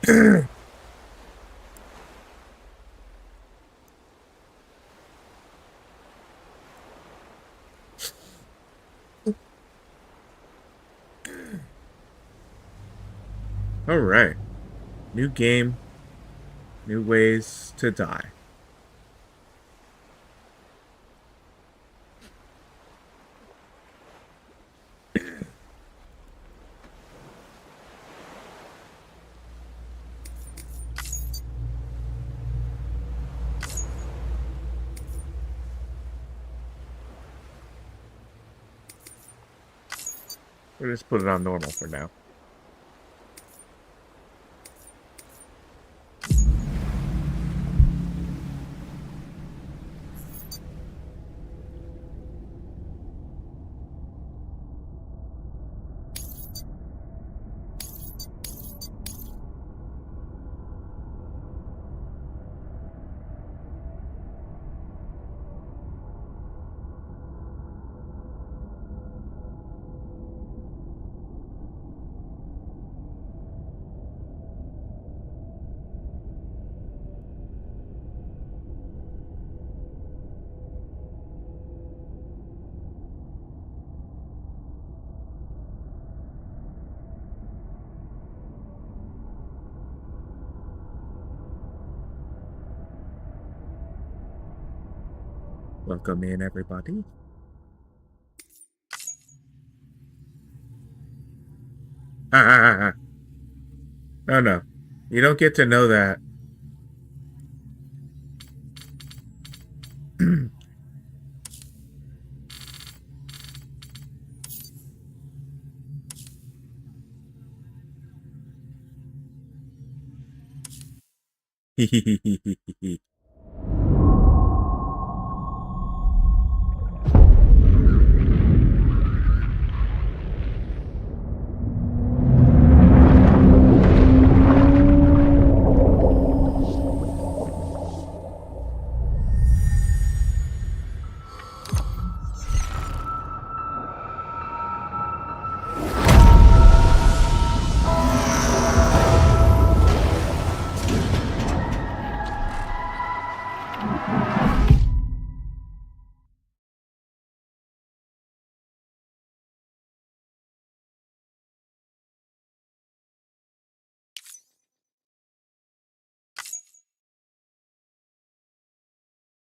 All right. New game, new ways to die. We'll just put it on normal for now. Welcome in, everybody. No, no. You don't get to know that.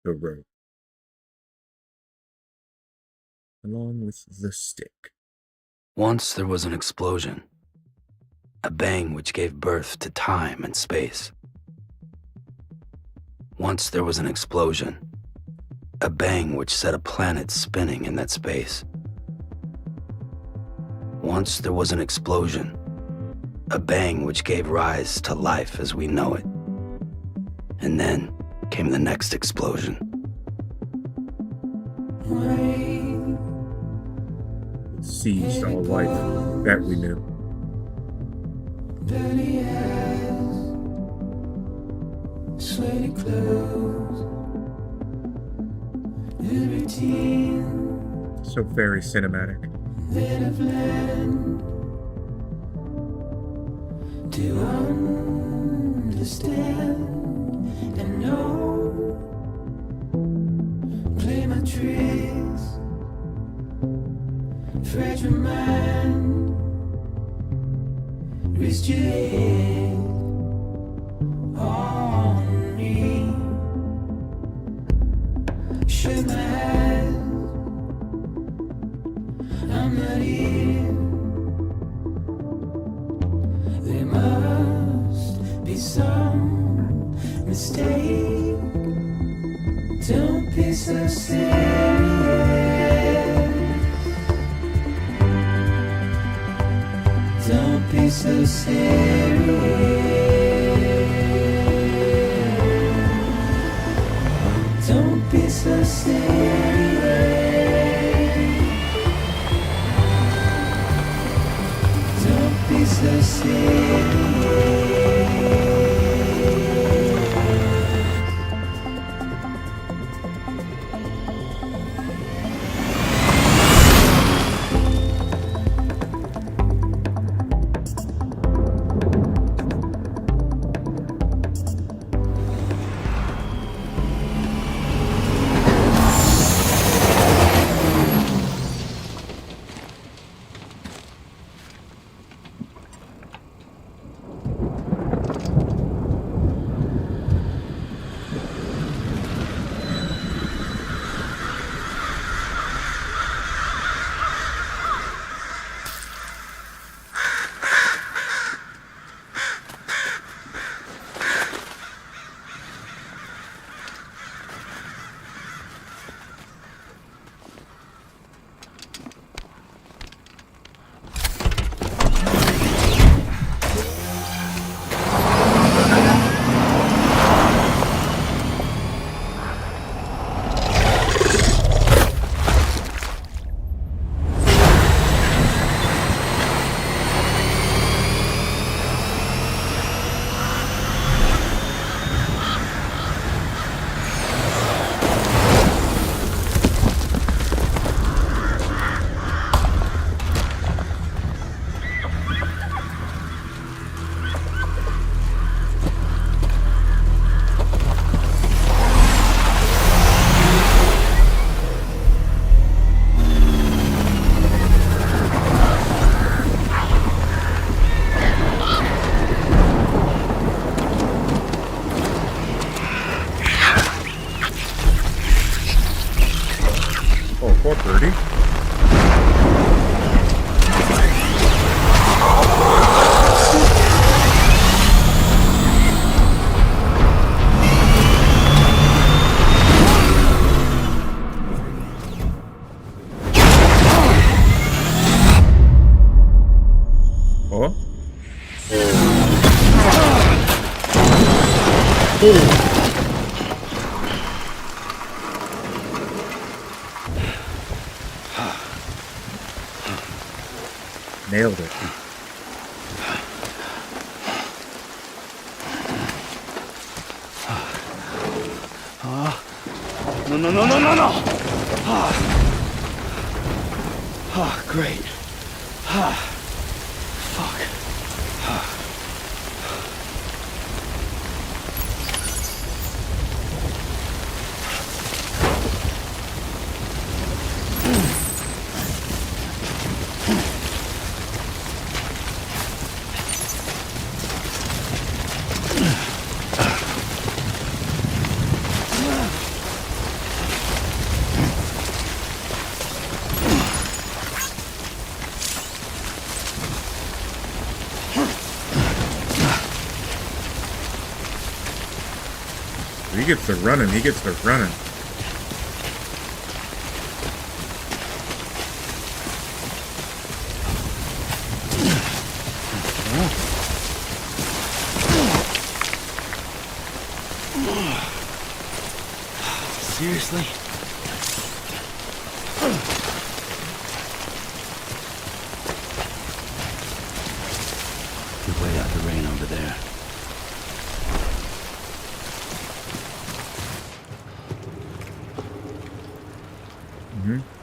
The rope. Along with the stick. Once there was an explosion, a bang which gave birth to time and space. Once there was an explosion, a bang which set a planet spinning in that space. Once there was an explosion, a bang which gave rise to life as we know it. And then came the next explosion. Seized all life that we knew. Sweaty clothes, routine. So very cinematic. Then I've learned to understand and know. Play my tricks, fragile mind, risk your head on me. Shut my eyes, I'm not here. There must be some mistake. Don't be so serious. Don't be so serious. Don't be so serious. Don't be so serious. Nailed it. No, no, no, no, no, no! Great. Fuck. He gets to running. He gets to running. Seriously? Good way out the rain over there.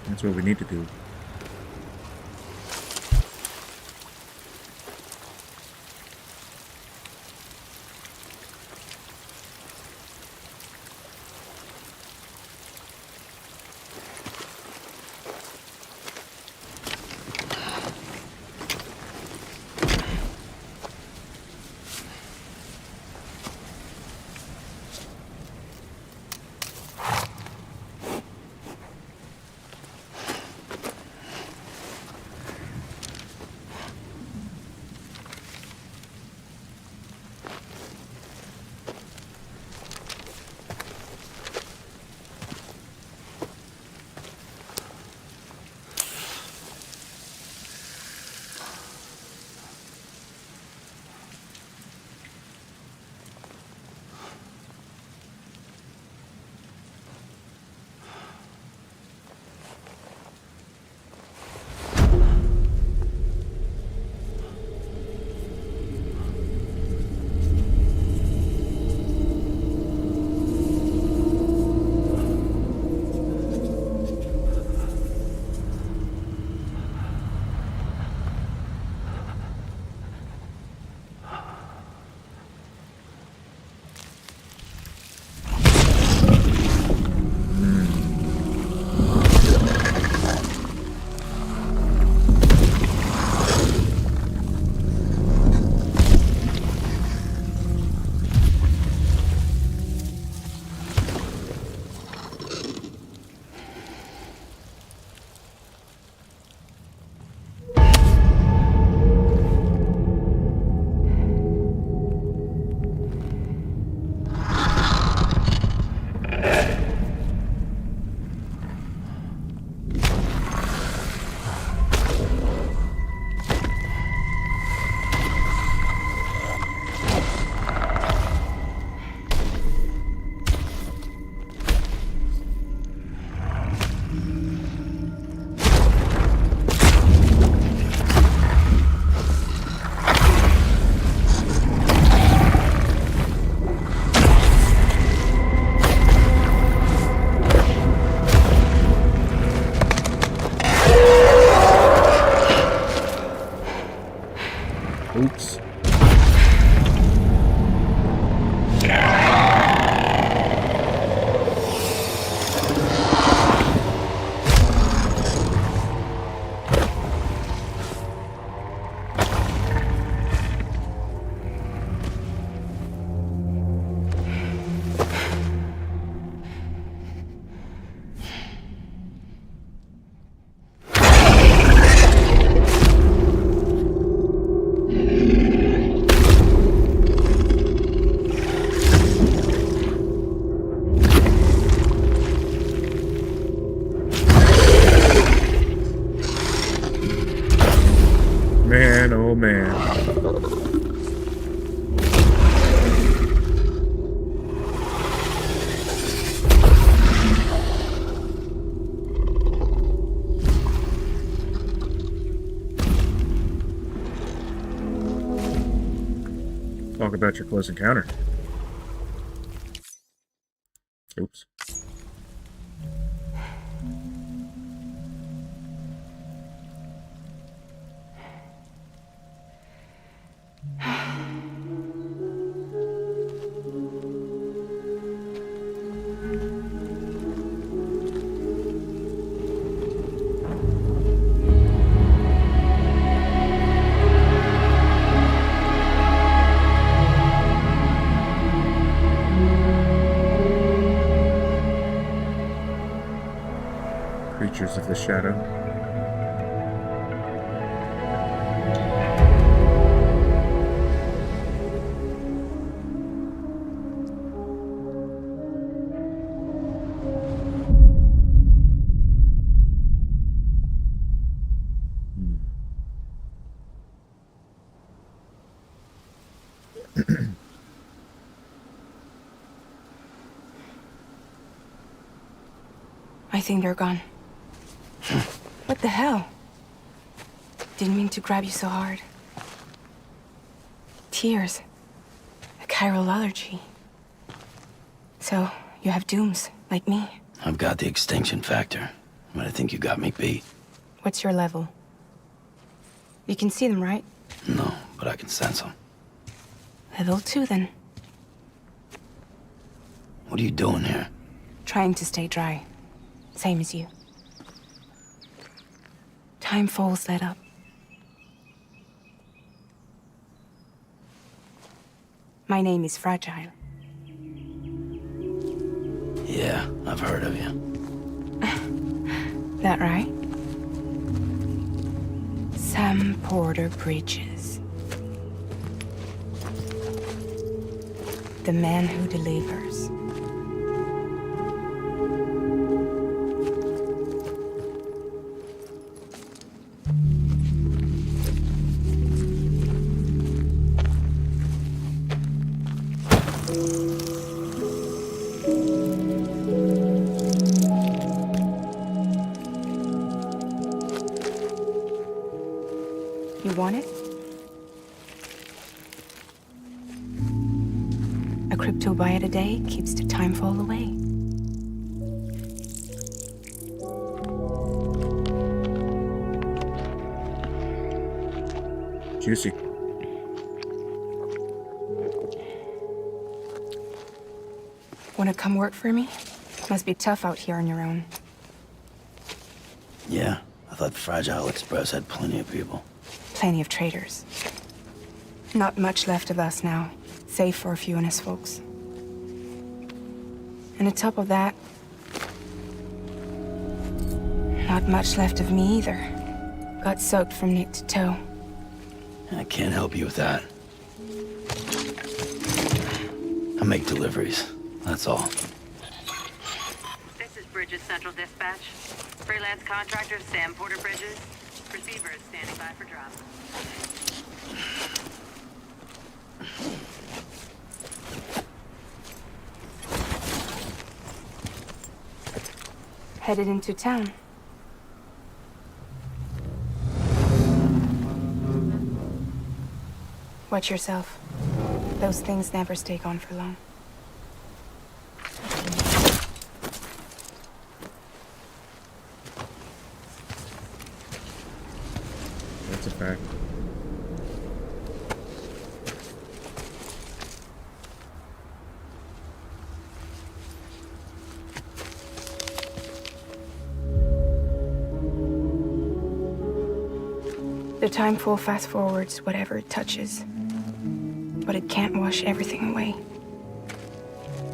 That's what we need to do. Oops. Man, oh man. Talk about your close encounter. Oops. Creatures of the shadow. I think they're gone. What the hell? Didn't mean to grab you so hard. Tears. A chiral allergy. So, you have dooms, like me. I've got the extinction factor, but I think you got me beat. What's your level? You can see them, right? No, but I can sense them. Level 2, then. What are you doing here? Trying to stay dry. Same as you. Time falls let up. My name is Fragile. Yeah, I've heard of you. That right? Sam Porter Bridges. The man who delivers. You want it? A crypto byte a day keeps the time fall away. Juicy. Wanna come work for me? Must be tough out here on your own. Yeah, I thought Fragile Express had plenty of people. Plenty of traitors. Not much left of us now, save for a few honest folks. And on top of that, not much left of me either. Got soaked from neck to toe. I can't help you with that. I make deliveries, that's all. This is Bridges Central Dispatch. Freelance contractor Sam Porter Bridges. Receiver is standing by for drop. Headed into town. Watch yourself. Those things never stay gone for long. That's a fact. The time full fast forwards whatever it touches. But it can't wash everything away.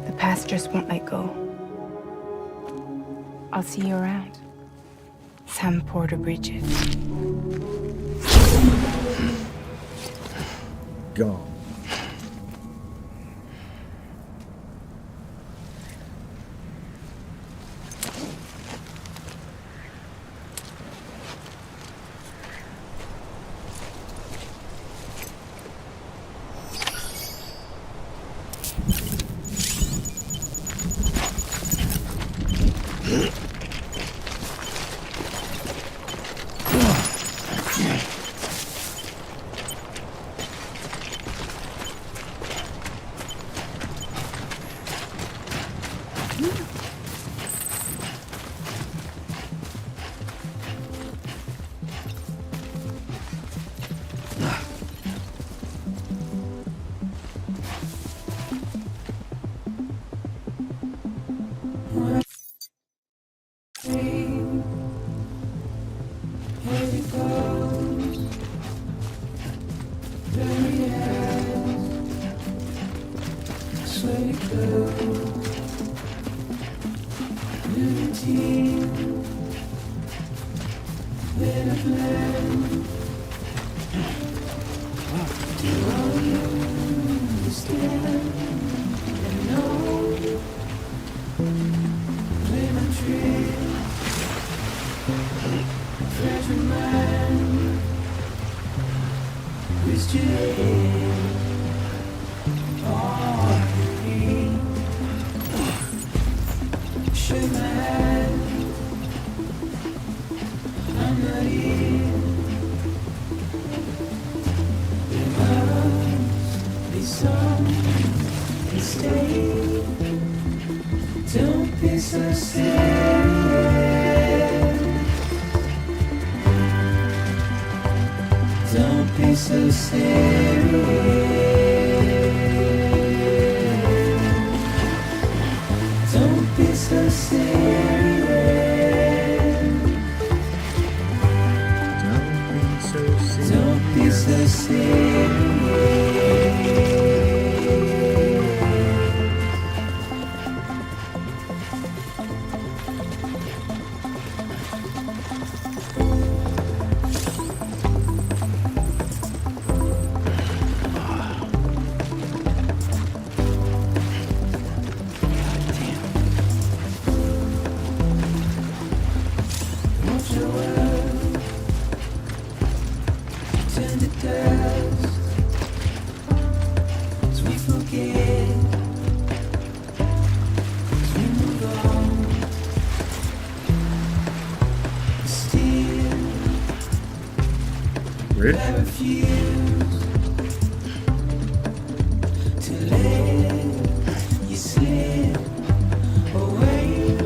The past just won't let go. I'll see you around. Sam Porter Bridges. Gone. any clue. Unity, then a plan. Do I understand and know? Play my trick, fragile mind, twist your head. Don't be so serious. Don't be so serious. Don't be so serious. Don't be so serious. Rude. I refuse to let you slip away.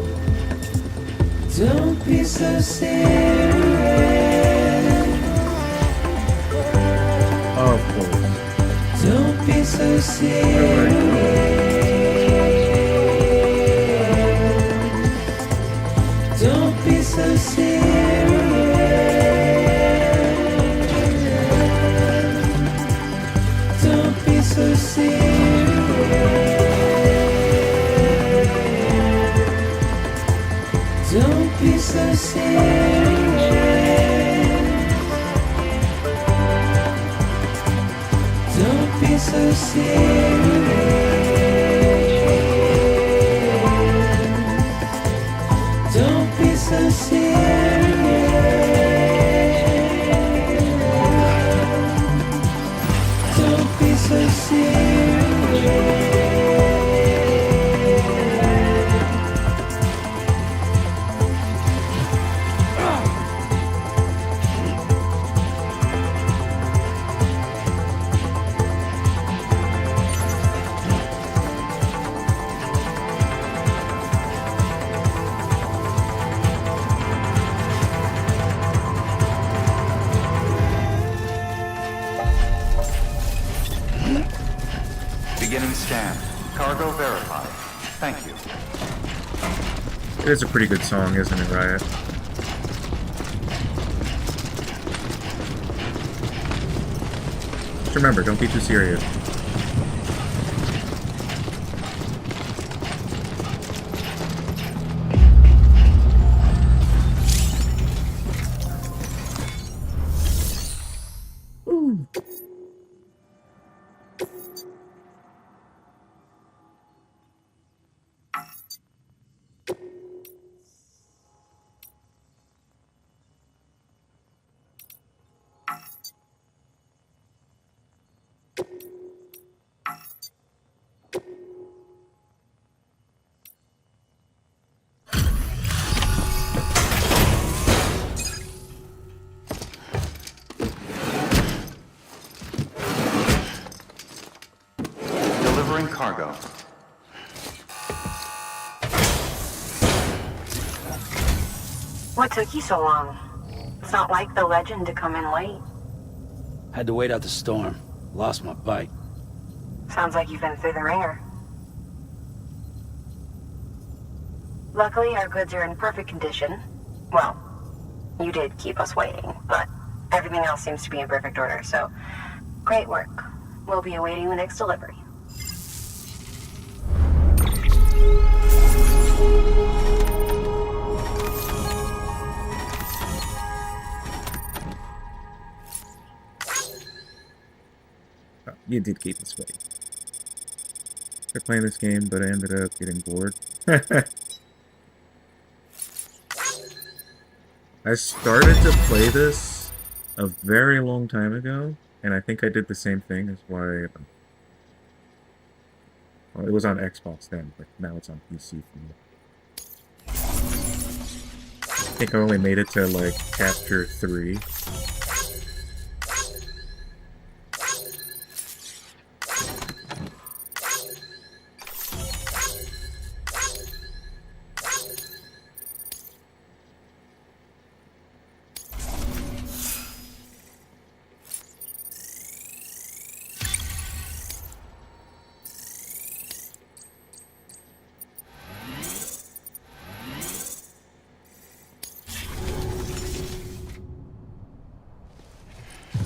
Don't be so serious. Oh, of course. Don't be so serious. Don't be so serious. Don't be so serious. Don't be so serious. Don't be so serious. Don't be so serious. Don't be so serious. Beginning scan. Cargo verified. Thank you. It is a pretty good song, isn't it, Riot? Just remember, don't be too serious. Delivering cargo. What took you so long? It's not like the legend to come in late. Had to wait out the storm. Lost my bike. Sounds like you've been through the ringer. Luckily, our goods are in perfect condition. Well, you did keep us waiting, but everything else seems to be in perfect order, so great work. We'll be awaiting the next delivery. Oh, you did keep us waiting. Started playing this game, but I ended up getting bored. I started to play this a very long time ago, and I think I did the same thing as why. Well, it was on Xbox then, but now it's on PC for me. I think I only made it to like chapter 3.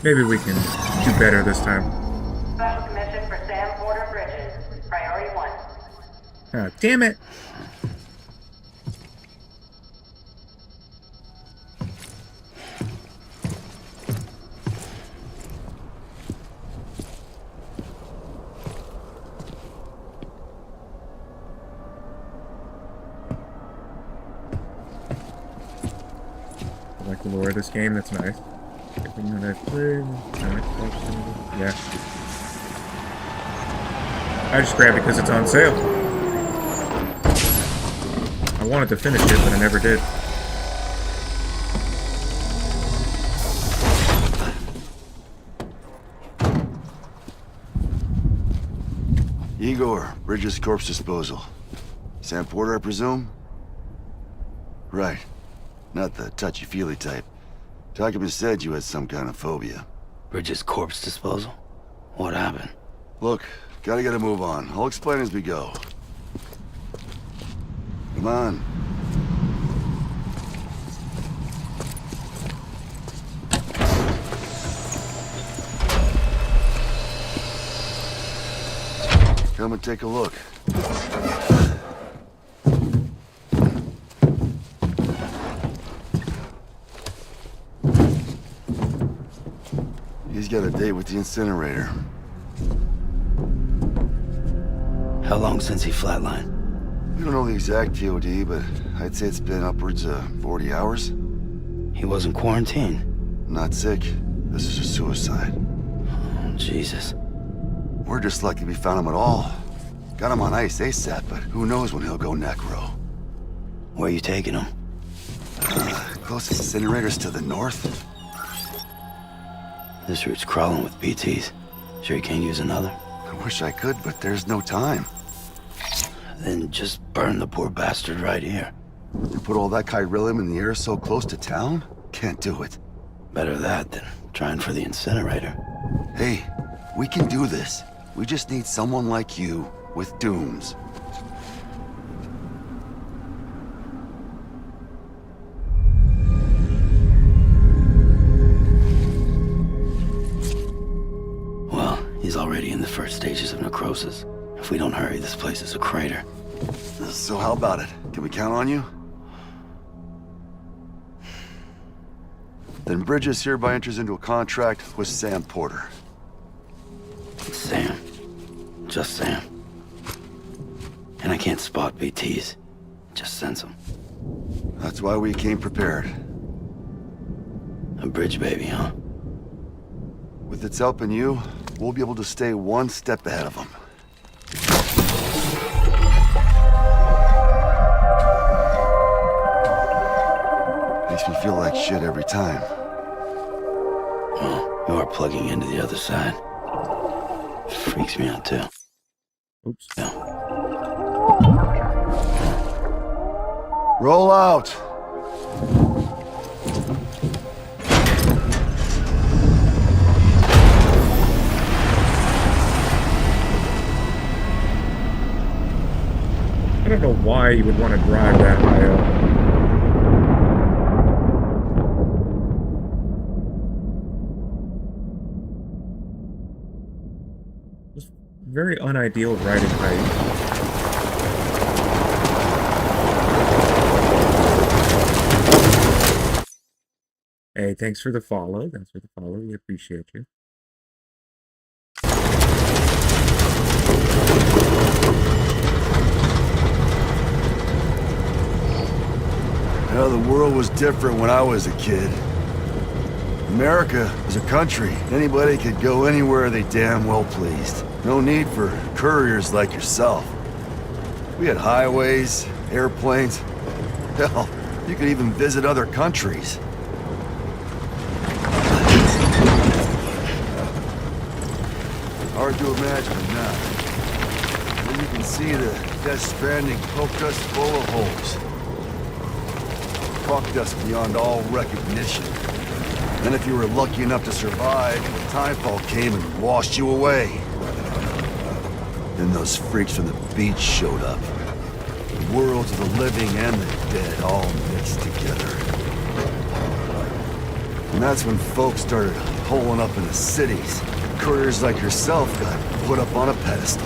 Maybe we can do better this time. Special commission for Sam Porter Bridges. Priority 1. Ah, damn it! I like the lore of this game, that's nice. Everything that I've played, yeah. I just grabbed it because it's on sale. I wanted to finish it, but I never did. Igor, Bridges Corpse Disposal. Sam Porter, I presume? Right. Not the touchy-feely type. Documents said you had some kind of phobia. Bridges corpse disposal? What happened? Look, gotta get a move on. I'll explain as we go. Come on. Come and take a look. He's got a date with the incinerator. How long since he flatlined? We don't know the exact TOD, but I'd say it's been upwards of 40 hours. He wasn't quarantined. Not sick. This is a suicide. Oh, Jesus. We're just lucky we found him at all. Got him on ice ASAP, but who knows when he'll go necro. Where you taking him? Closest incinerator's to the north. This route's crawling with BTs. Sure you can't use another? I wish I could, but there's no time. Then just burn the poor bastard right here. You put all that chiralium in the air so close to town? Can't do it. Better that than trying for the incinerator. Hey, we can do this. We just need someone like you with dooms. Well, he's already in the first stages of necrosis. If we don't hurry, this place is a crater. So how about it? Can we count on you? Then Bridges hereby enters into a contract with Sam Porter. Sam. Just Sam. And I can't spot BTs. Just sense them. That's why we came prepared. A bridge baby, huh? With its help and you, we'll be able to stay one step ahead of them. Makes me feel like shit every time. Well, you are plugging into the other side. Freaks me out too. Oops. Yeah. Roll out! I don't know why you would want to drive that high up. It's very unideal riding height. Hey, thanks for the follow. Thanks for the follow. We appreciate you. Well, the world was different when I was a kid. America was a country. Anybody could go anywhere they damn well pleased. No need for couriers like yourself. We had highways, airplanes. Hell, you could even visit other countries. Hard to imagine it now. Then you can see the Death Stranding poked us full of holes. Fucked us beyond all recognition. Then if you were lucky enough to survive, the timefall came and washed you away. Then those freaks from the beach showed up. The worlds of the living and the dead all mixed together. And that's when folks started holing up in the cities. Couriers like yourself got put up on a pedestal.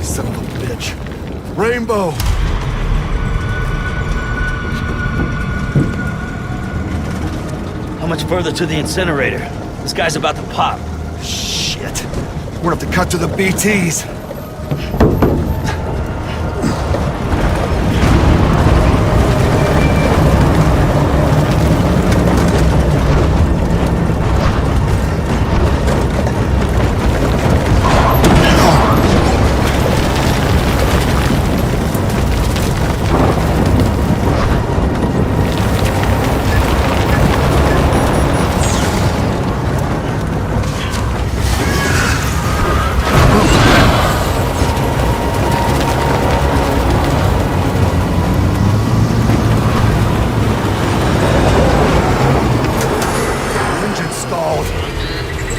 Son of a bitch. Rainbow! How much further to the incinerator? This guy's about to pop. Shit. We're gonna have to cut to the BTs.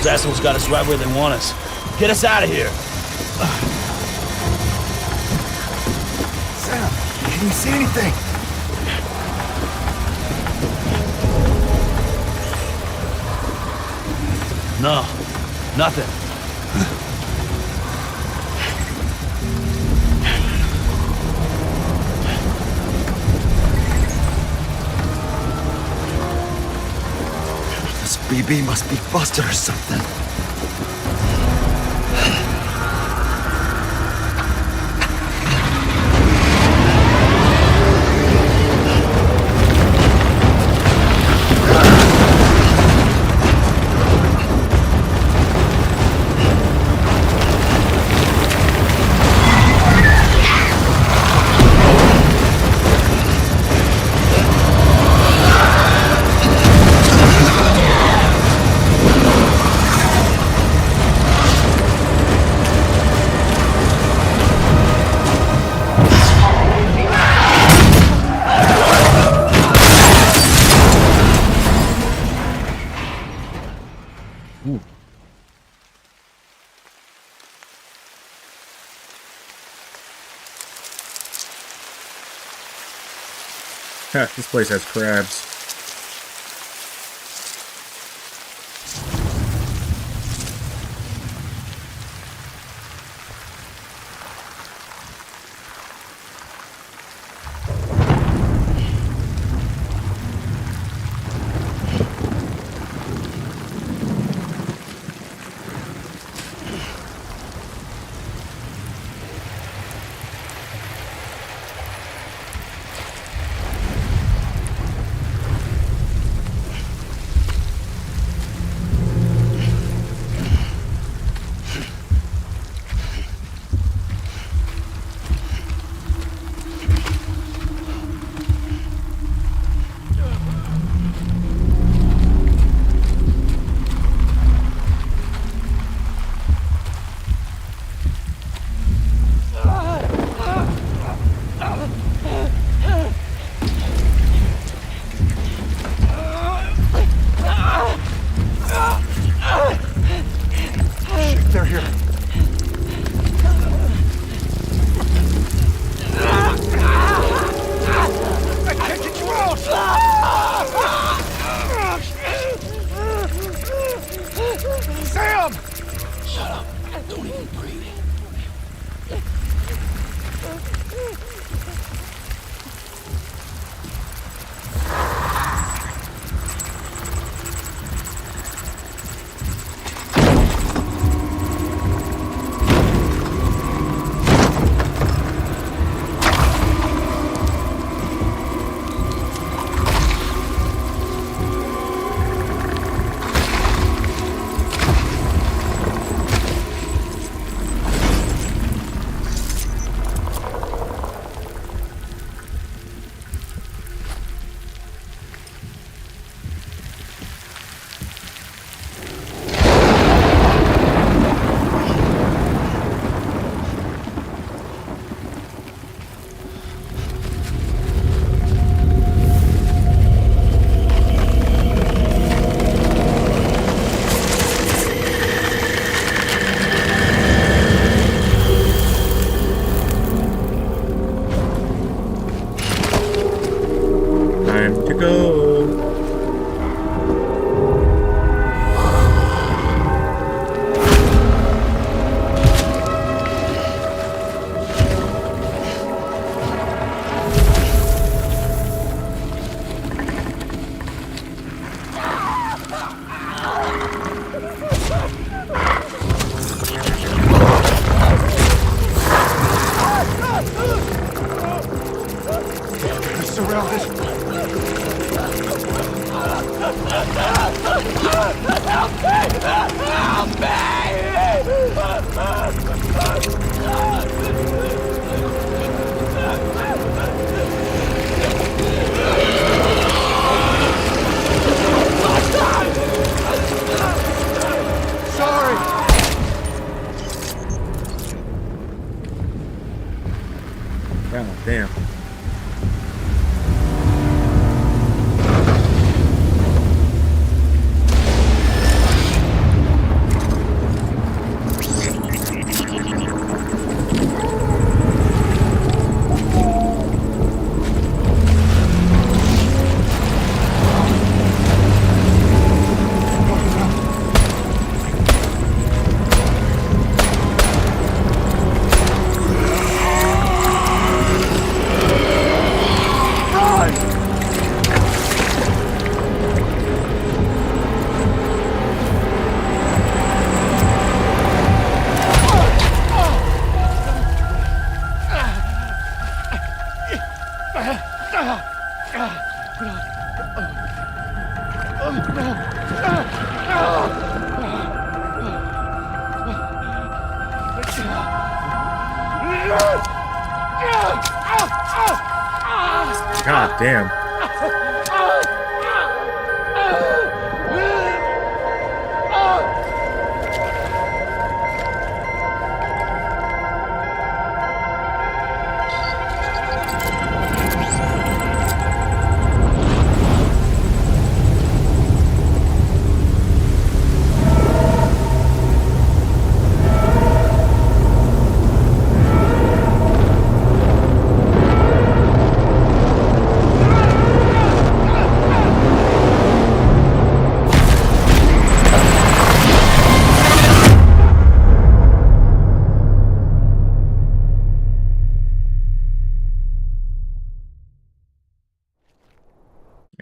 Those assholes got us right where they want us. Get us out of here. Sam, can you see anything? No, nothing. This BB must be busted or something. Ha, this place has crabs. around this. Sorry. God damn. God damn.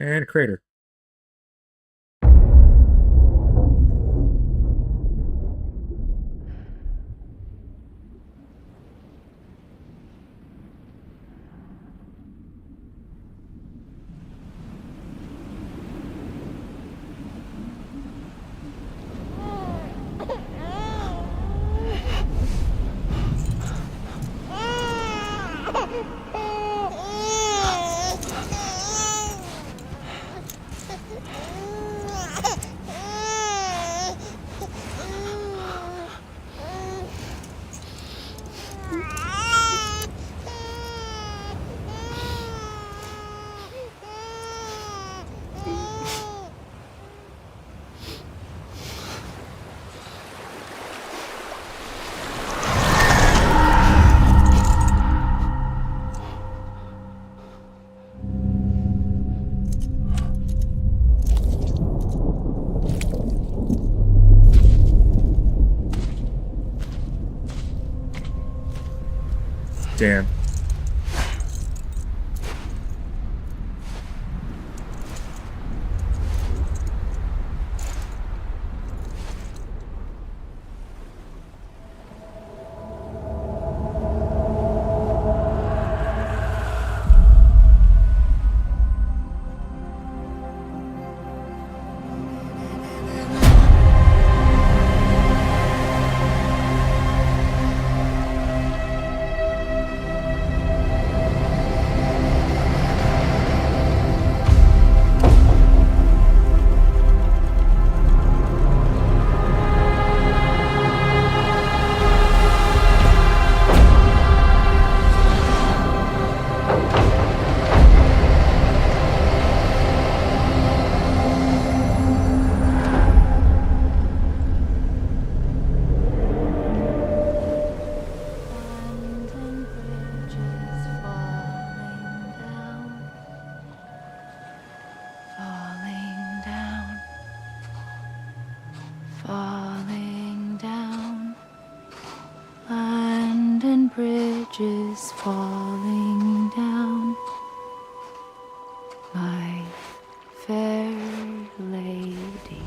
And a crater. Damn. Bridges falling down, my fair lady.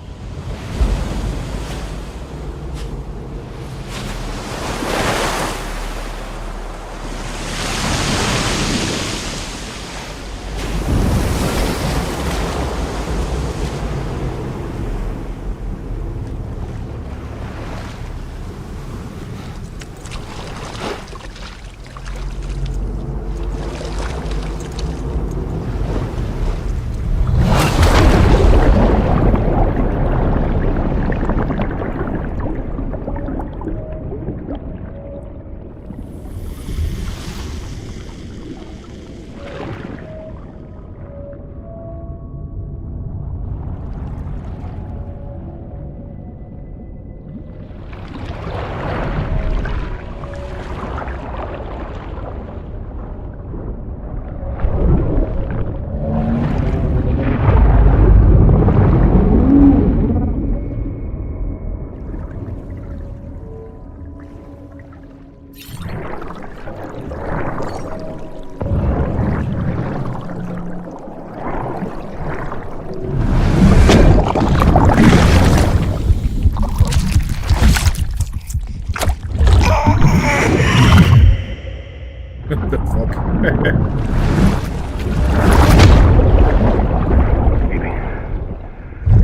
fuck?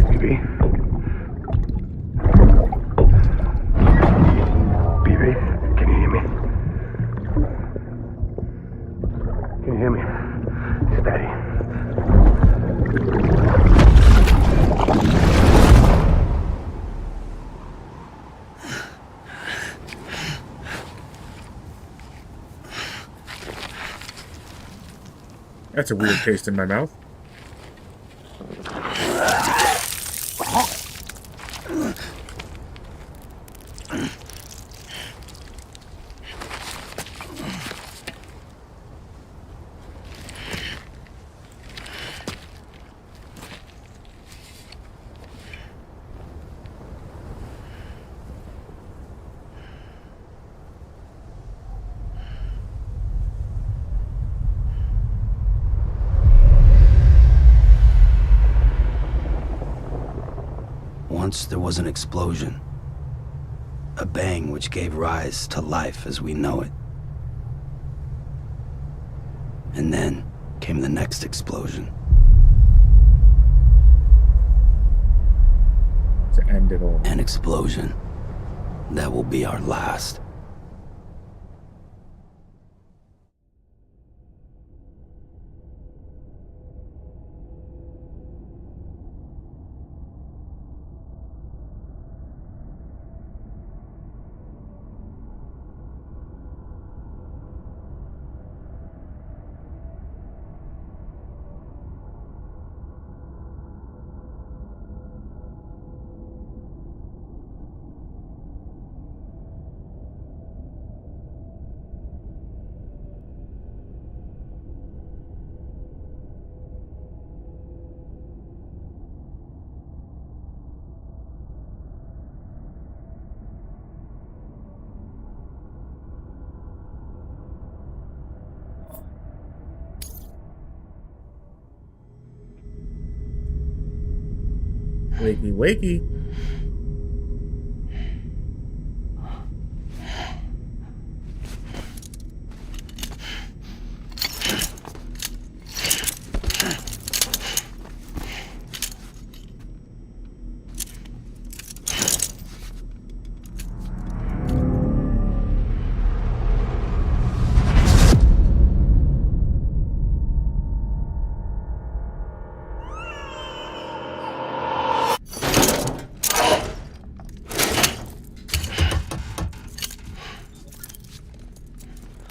BB? BB? Can you hear me? Can you hear me? It's Daddy. That's a weird taste in my mouth. Once there was an explosion. A bang which gave rise to life as we know it. And then came the next explosion. To end it all. An explosion that will be our last. Wakey, wakey.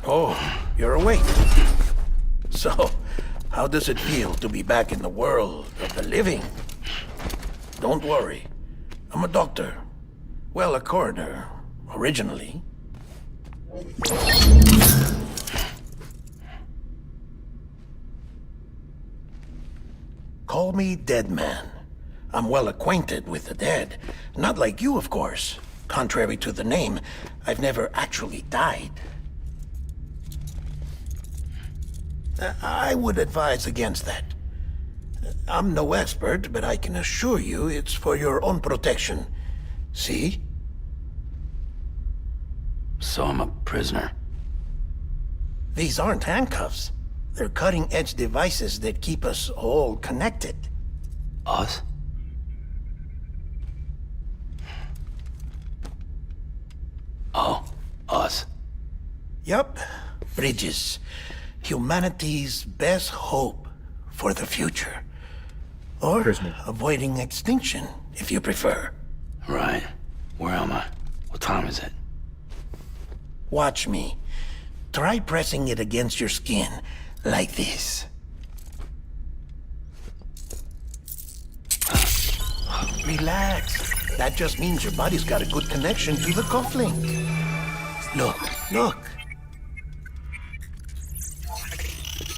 Oh, you're awake. So, how does it feel to be back in the world of the living? Don't worry. I'm a doctor. Well, a coroner, originally. Call me Dead Man. I'm well acquainted with the dead. Not like you, of course. Contrary to the name, I've never actually died. I would advise against that. I'm no expert, but I can assure you it's for your own protection. See? So I'm a prisoner. These aren't handcuffs. They're cutting-edge devices that keep us all connected. Us? Oh, us. Yup. Bridges. Humanity's best hope for the future. Or Prisoner. avoiding extinction, if you prefer. Right. Where am I? What time is it? Watch me. Try pressing it against your skin, like this. Relax. That just means your body's got a good connection to the cufflink. Look, look.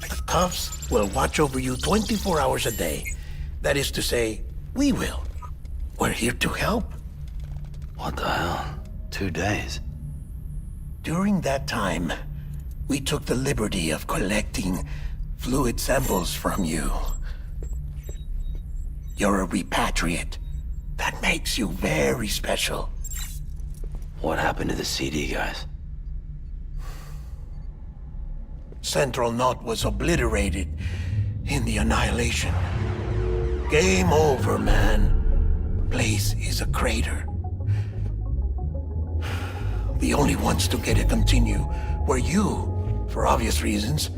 The cuffs will watch over you 24 hours a day. That is to say, we will. We're here to help. What the hell? 2 days? During that time, we took the liberty of collecting fluid samples from you. You're a repatriate. That makes you very special. What happened to the CD guys? Central Knot was obliterated in the Annihilation. Game over, man. Place is a crater. The only ones to get to continue were you, for obvious reasons,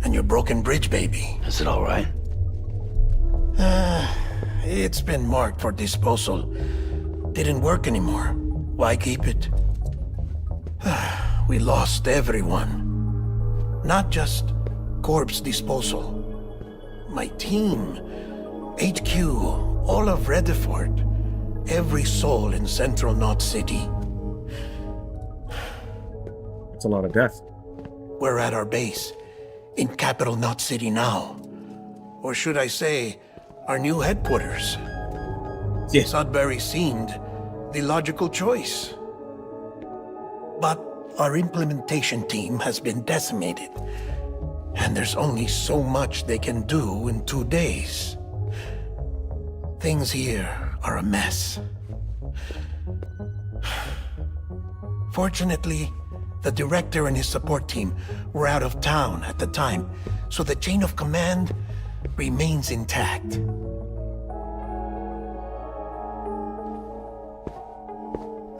and your broken bridge baby. Is it all right? It's been marked for disposal. Didn't work anymore. Why keep it? We lost everyone. Not just corpse disposal. My team, HQ, all of Redefort, every soul in Central Knot City. It's a lot of death. We're at our base, in Capital Knot City now. Or should I say, our new headquarters. Yeah. Sudbury seemed the logical choice. But our implementation team has been decimated. And there's only so much they can do in 2 days. Things here are a mess. Fortunately, the director and his support team were out of town at the time, so the chain of command remains intact.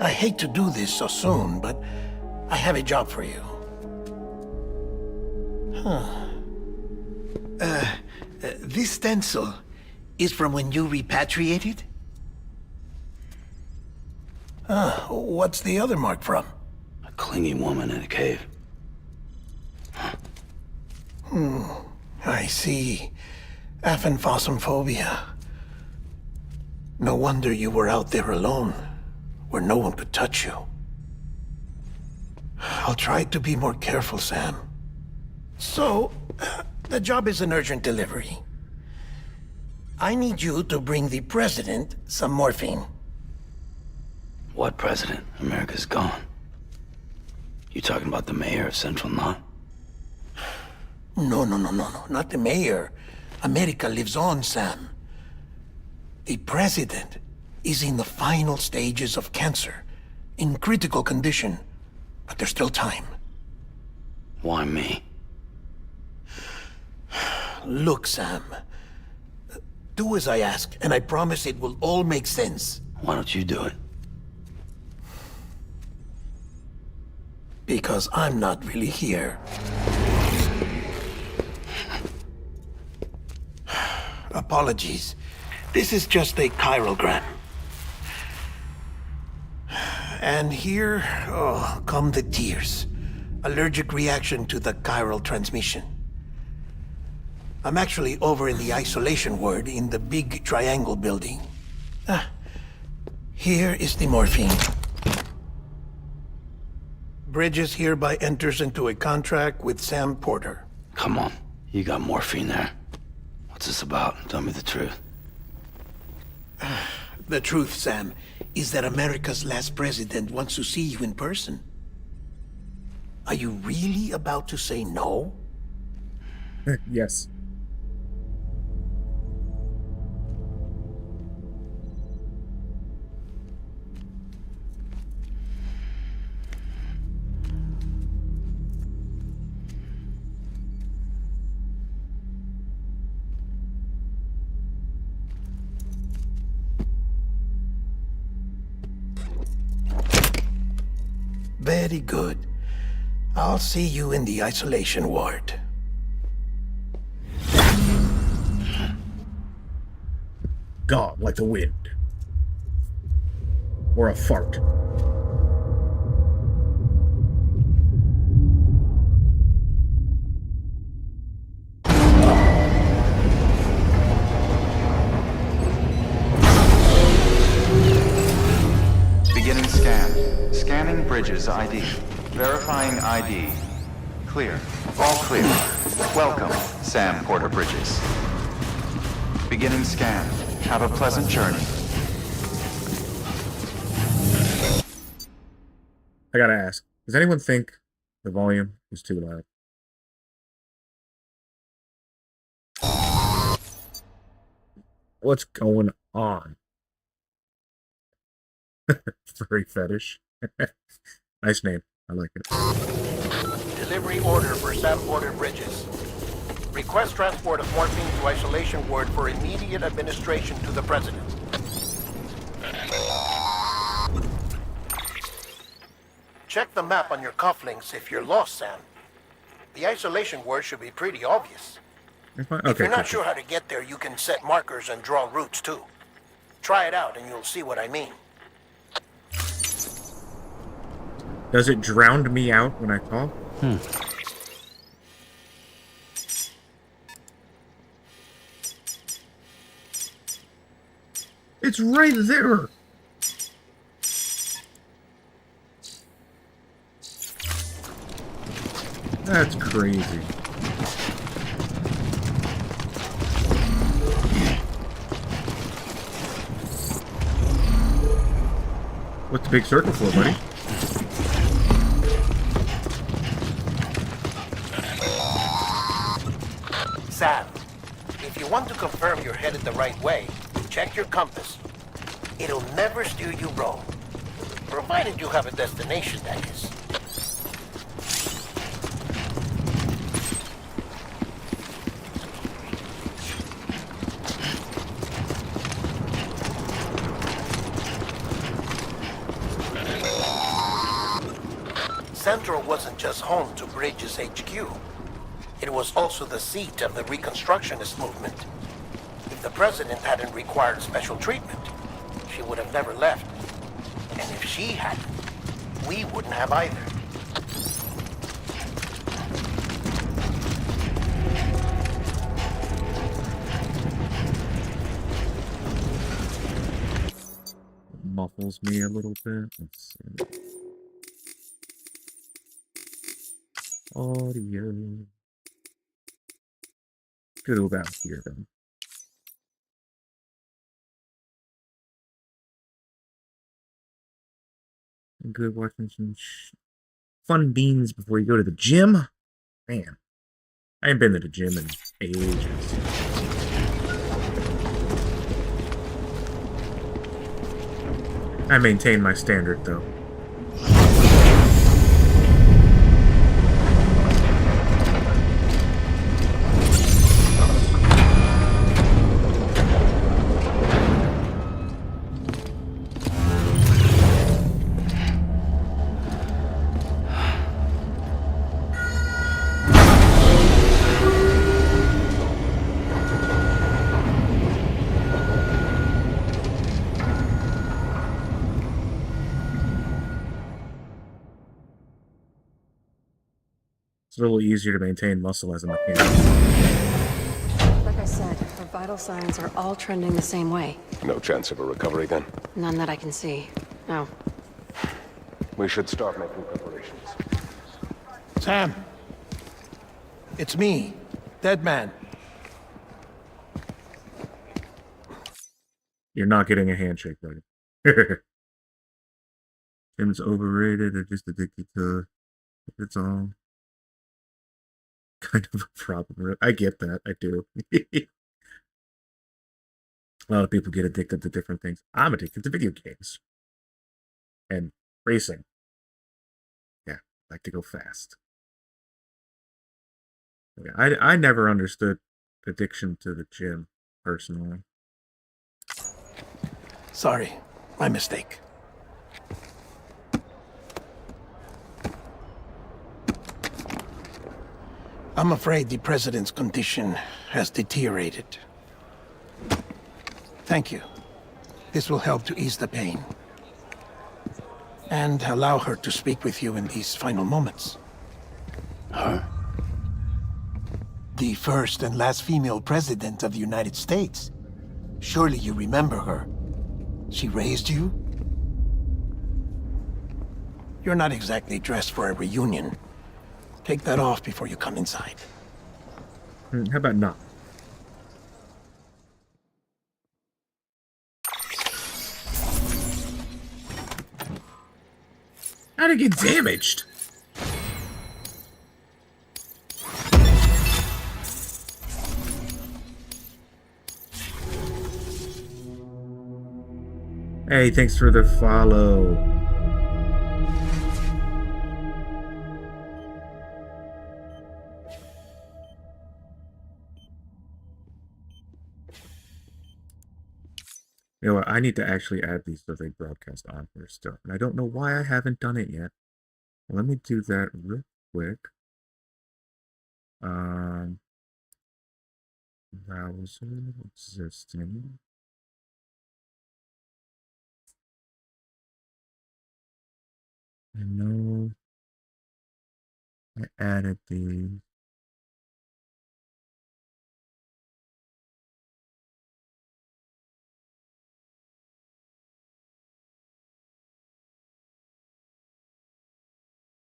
I hate to do this so soon, but I have a job for you. This stencil is from when you repatriated? What's the other mark from? A clingy woman in a cave. I see. Aphenphosmphobia. No wonder you were out there alone, where no one could touch you. I'll try to be more careful, Sam. So, the job is an urgent delivery. I need you to bring the president some morphine. What president? America's gone. You talking about the mayor of Central Knot? No, not the mayor. America lives on, Sam. The president is in the final stages of cancer, in critical condition, but there's still time. Why me? Look, Sam. Do as I ask, and I promise it will all make sense. Why don't you do it? Because I'm not really here. Apologies. This is just a chirogram. And here, come the tears. Allergic reaction to the chiral transmission. I'm actually over in the isolation ward in the big triangle building. Here is the morphine. Bridges hereby enters into a contract with Sam Porter. Come on. You got morphine there. What's this about? Tell me the truth. The truth, Sam, is that America's last president wants to see you in person. Are you really about to say no? Yes. Very good. I'll see you in the isolation ward. Gone like the wind. Or a fart. Beginning scan. Scanning Bridges ID. Verifying ID. Clear. All clear. Welcome, Sam Porter Bridges. Beginning scan. Have a pleasant journey. I gotta ask, does anyone think the volume is too loud? What's going on? Furry fetish. Nice name. I like it. Delivery order for Sam Porter Bridges. Request transport of morphine to isolation ward for immediate administration to the president. Check the map on your cufflinks if you're lost, Sam. The isolation word should be pretty obvious. Okay, If you're not cool. sure how to get there, you can set markers and draw routes too. Try it out and you'll see what I mean. Does it drown me out when I talk? It's right there. That's crazy. What's the big circle for, buddy? Sam, if you want to confirm you're headed the right way, check your compass. It'll never steer you wrong. Provided you have a destination, that is. Central wasn't just home to Bridges HQ. It was also the seat of the Reconstructionist movement. If the president hadn't required special treatment, she would have never left. And if she hadn't, we wouldn't have either. Muffles me a little bit. Let's see. Audio. Go about here then. Good watching some fun beans before you go to the gym. Man, I ain't been to the gym in ages. I maintain my standard though. It's a little easier to maintain muscle as a mechanic. Like I said, her vital signs are all trending the same way. No chance of a recovery then? None that I can see. No. We should start making preparations. Sam, it's me, Dead Man. You're not getting a handshake, buddy. Tim's overrated or just addicted to it's all kind of a problem. I get that. I do. A lot of people get addicted to different things. I'm addicted to video games and racing. Yeah, I like to go fast. Yeah, I never understood addiction to the gym, personally. Sorry, my mistake. I'm afraid the president's condition has deteriorated. Thank you. This will help to ease the pain. And allow her to speak with you in these final moments. Her? The first and last female president of the United States. Surely you remember her. She raised you? You're not exactly dressed for a reunion. Take that off before you come inside. How about not? How'd it get damaged? Hey, thanks for the follow. You know what? I need to actually add these so they broadcast on here still. And I don't know why I haven't done it yet. Let me do that real quick. Browser existing. I know I added the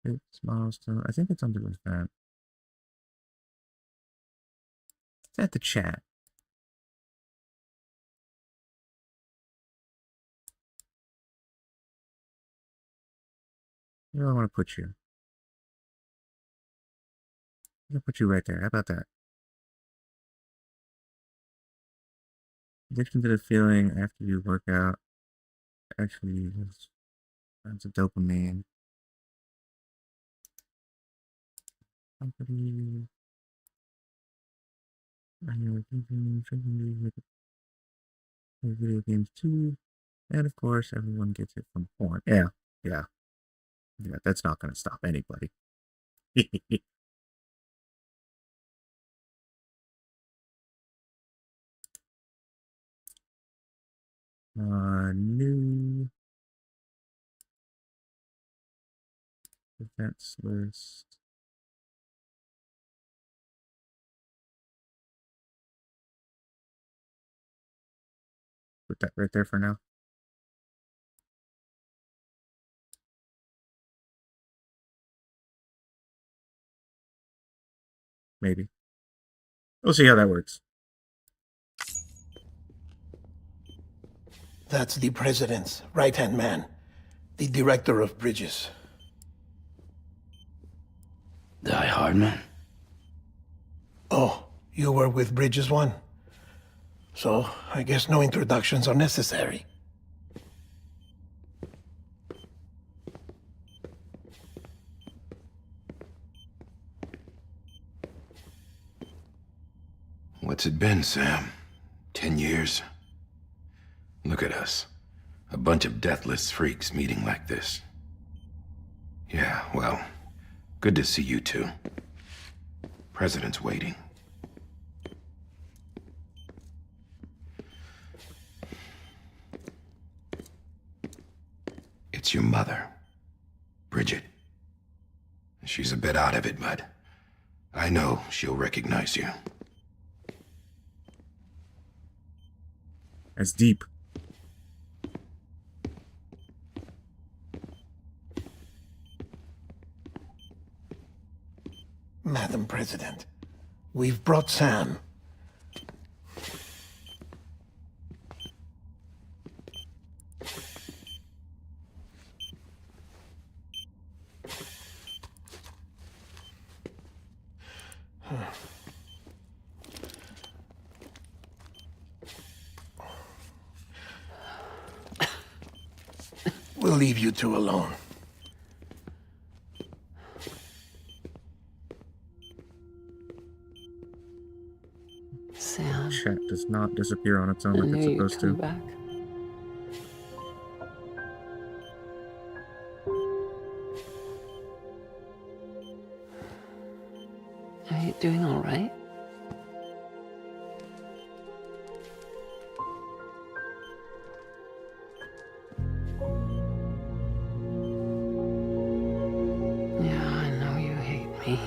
it's milestone. I think it's under event. It's at the chat. Where do I want to put you? I'm gonna put you right there. How about that? Addiction to the feeling after you work out. Actually, that's a dopamine. Company. Video games too. And of course, everyone gets it from porn. Yeah. Yeah, that's not going to stop anybody. New events list. Put that right there for now. Maybe. We'll see how that works. That's the president's right-hand man, the director of bridges. Die Hardman? Oh, you were with Bridges 1? So, I guess no introductions are necessary. What's it been, Sam? 10 years? Look at us. A bunch of deathless freaks meeting like this. Yeah, well, good to see you two. President's waiting. It's your mother, Bridget. She's a bit out of it, but I know she'll recognize you. That's deep. Madam President, we've brought Sam. We'll leave you two alone. Sam. Chat does not disappear on its own I like knew it's you'd supposed come to. back. Are you doing all right? Yeah, I know you hate me.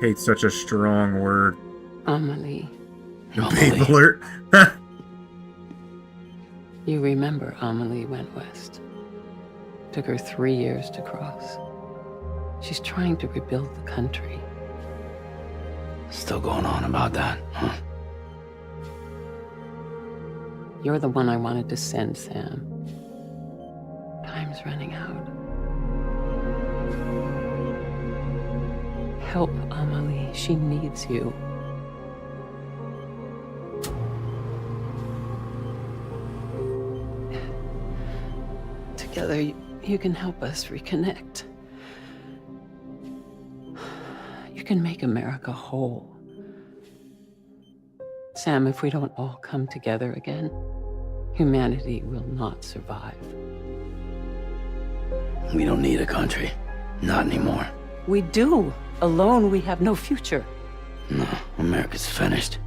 Hate's such a strong word. Amelie. Babe alert. You remember Amelie went west. Took her 3 years to cross. She's trying to rebuild the country. Still going on about that, huh? You're the one I wanted to send, Sam. Time's running out. Help Amelie. She needs you. Together, you can help us reconnect. You can can make America whole. Sam, if we don't all come together again, humanity will not survive. We don't need a country. Not anymore. We do. Alone, we have no future. No, America's finished.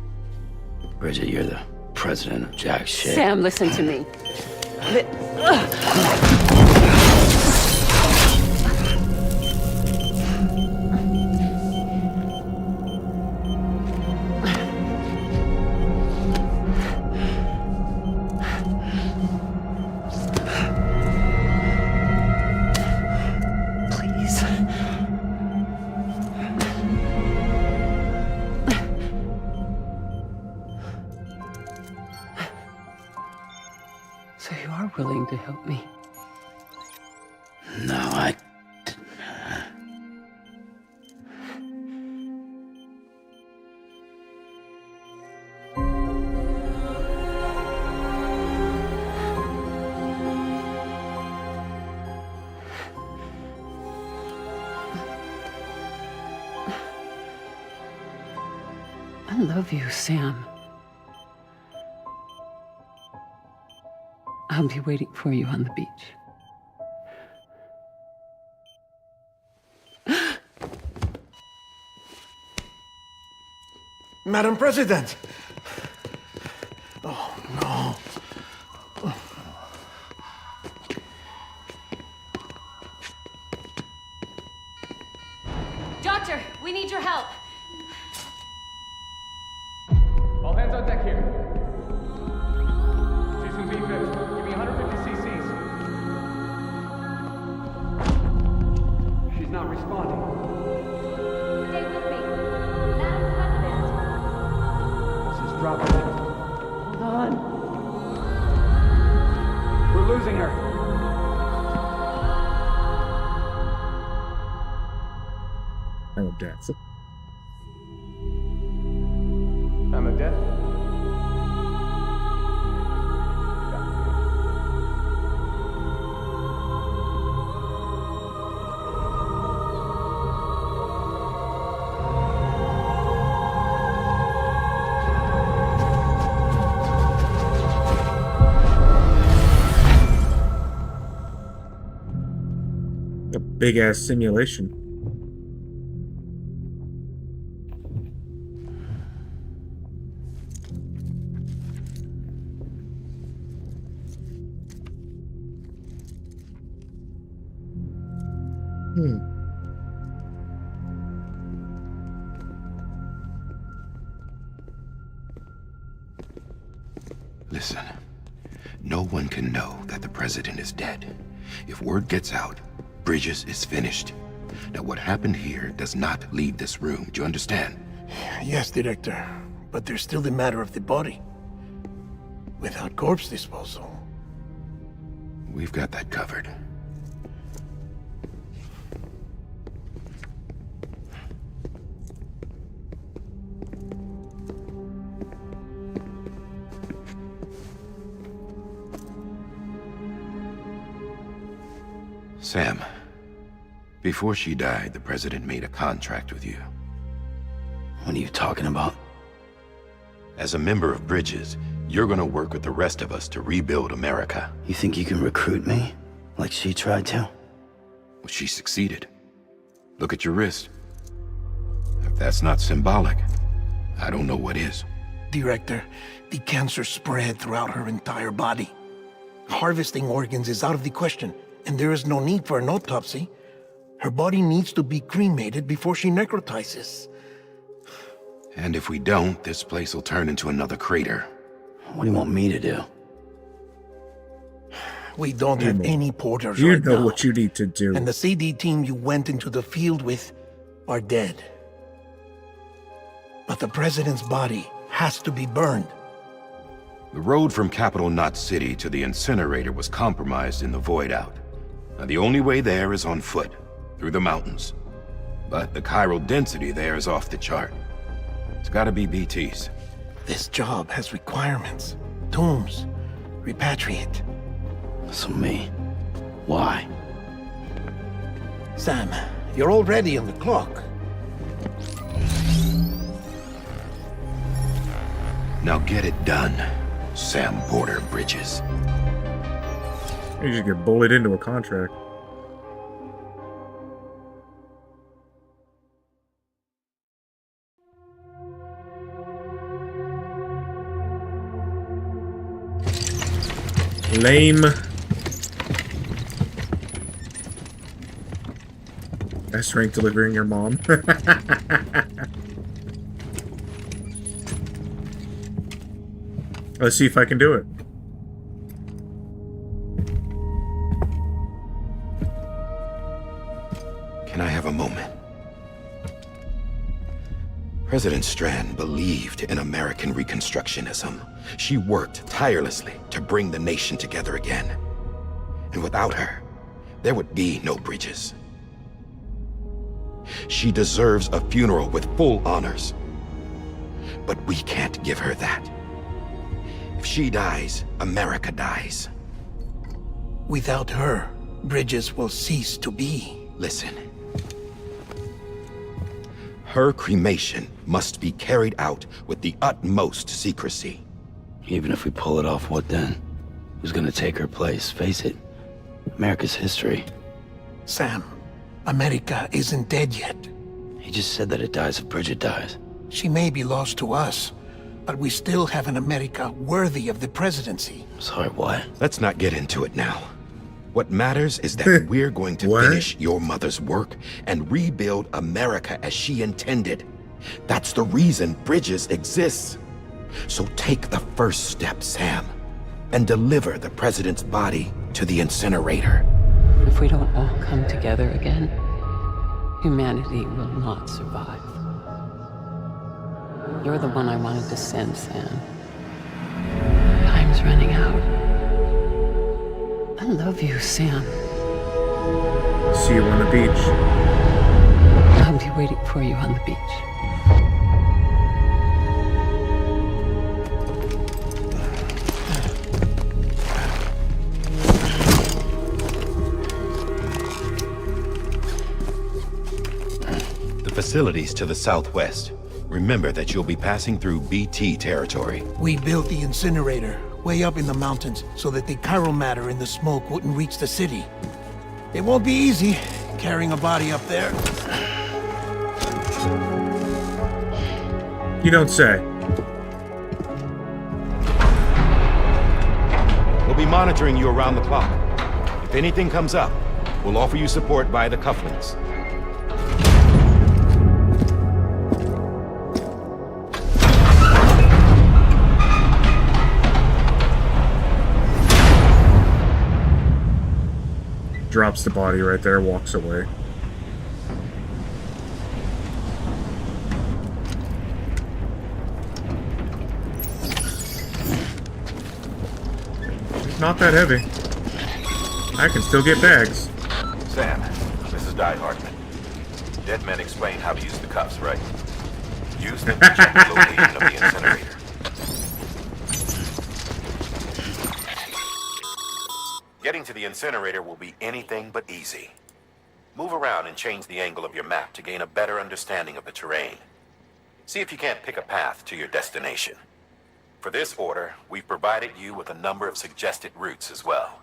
Bridget, you're the president of jack shit. Sam, listen to me. Please. So you are willing to help me? No, I love you, Sam. I'll be waiting for you on the beach. Madam President! Oh, no. Doctor, we need your help. All hands on deck here. Jason V5, give me 150 cc's. She's not responding. Stay with me. Madam President. This is dropping. Hold on. We're losing her. I'm dead. I'm a death. A big ass simulation. Listen, no one can know that the president is dead. If word gets out, Bridges is finished. Now, what happened here does not leave this room. Do you understand? Yes, Director. But there's still the matter of the body. Without corpse disposal. We've got that covered. Sam, before she died, the president made a contract with you. What are you talking about? As a member of Bridges, you're gonna work with the rest of us to rebuild America. You think you can recruit me? Like she tried to? Well, she succeeded. Look at your wrist. If that's not symbolic, I don't know what is. Director, the cancer spread throughout her entire body. Harvesting organs is out of the question, and there is no need for an autopsy. Her body needs to be cremated before she necrotizes. And if we don't, this place will turn into another crater. What do you want me to do? We don't have any porters You right know now. what you need to do. And the CD team you went into the field with are dead. But the president's body has to be burned. The road from Capital Knot City to the incinerator was compromised in the void out. Now, the only way there is on foot, through the mountains. But the chiral density there is off the chart. It's gotta be BTs. This job has requirements. Tombs. Repatriate. So me. Why? Sam, you're already on the clock. Now get it done, Sam Porter Bridges. You just get bullied into a contract. Lame. Best rank delivering your mom. Let's see if I can do it. Can I have a moment? President Strand believed in American Reconstructionism. She worked tirelessly to bring the nation together again. And without her, there would be no Bridges. She deserves a funeral with full honors. But we can't give her that. If she dies, America dies. Without her, Bridges will cease to be. Listen. Her cremation must be carried out with the utmost secrecy. Even if we pull it off, what then? Who's gonna take her place? Face it, America's history. Sam, America isn't dead yet. He just said that it dies if Bridget dies. She may be lost to us, but we still have an America worthy of the presidency. Sorry, what? Let's not get into it now. What matters is that we're going to finish your mother's work and rebuild America as she intended. That's the reason Bridges exists. So take the first step, Sam, and deliver the president's body to the incinerator. If we don't all come together again, humanity will not survive. You're the one I wanted to send, Sam. Time's running out. I love you, Sam. See you on the beach. I'll be waiting for you on the beach. The facilities to the southwest. Remember that you'll be passing through BT territory. We built the incinerator way up in the mountains so that the chiral matter in the smoke wouldn't reach the city. It won't be easy carrying a body up there. You don't say. We'll be monitoring you around the clock. If anything comes up, we'll offer you support via the cufflinks. Drops the body right there, walks away. Not that heavy. I can still get bags. Sam, this is Die Hardman. Dead men explain how to use the cuffs, right? Use them to check the location of the incinerator. Getting to the incinerator will be anything but easy. Move around and change the angle of your map to gain a better understanding of the terrain. See if you can't pick a path to your destination. For this order, we've provided you with a number of suggested routes as well.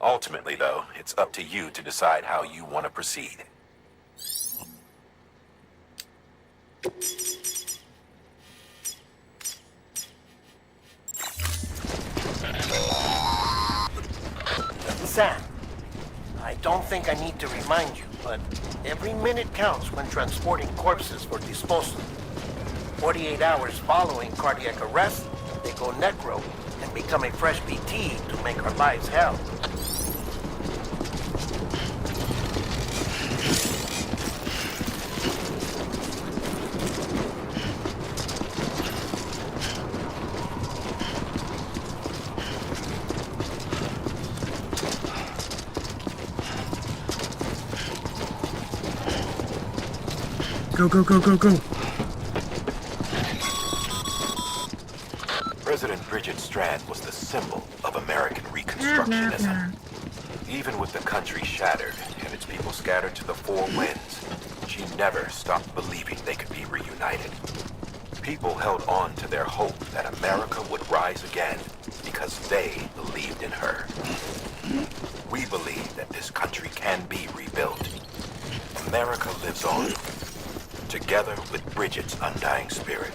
Ultimately, though, it's up to you to decide how you want to proceed. Sam, I don't think I need to remind you, but every minute counts when transporting corpses for disposal. 48 hours following cardiac arrest, they go necro and become a fresh BT to make our lives hell. Go, go, go, go, go. President Bridget Strand was the symbol of American Reconstructionism. Even with the country shattered and its people scattered to the four winds, she never stopped believing they could be reunited. people held on to their hope that America would rise again because they believed in her. We believe that this country can be rebuilt. America lives on, together with Bridget's undying spirit.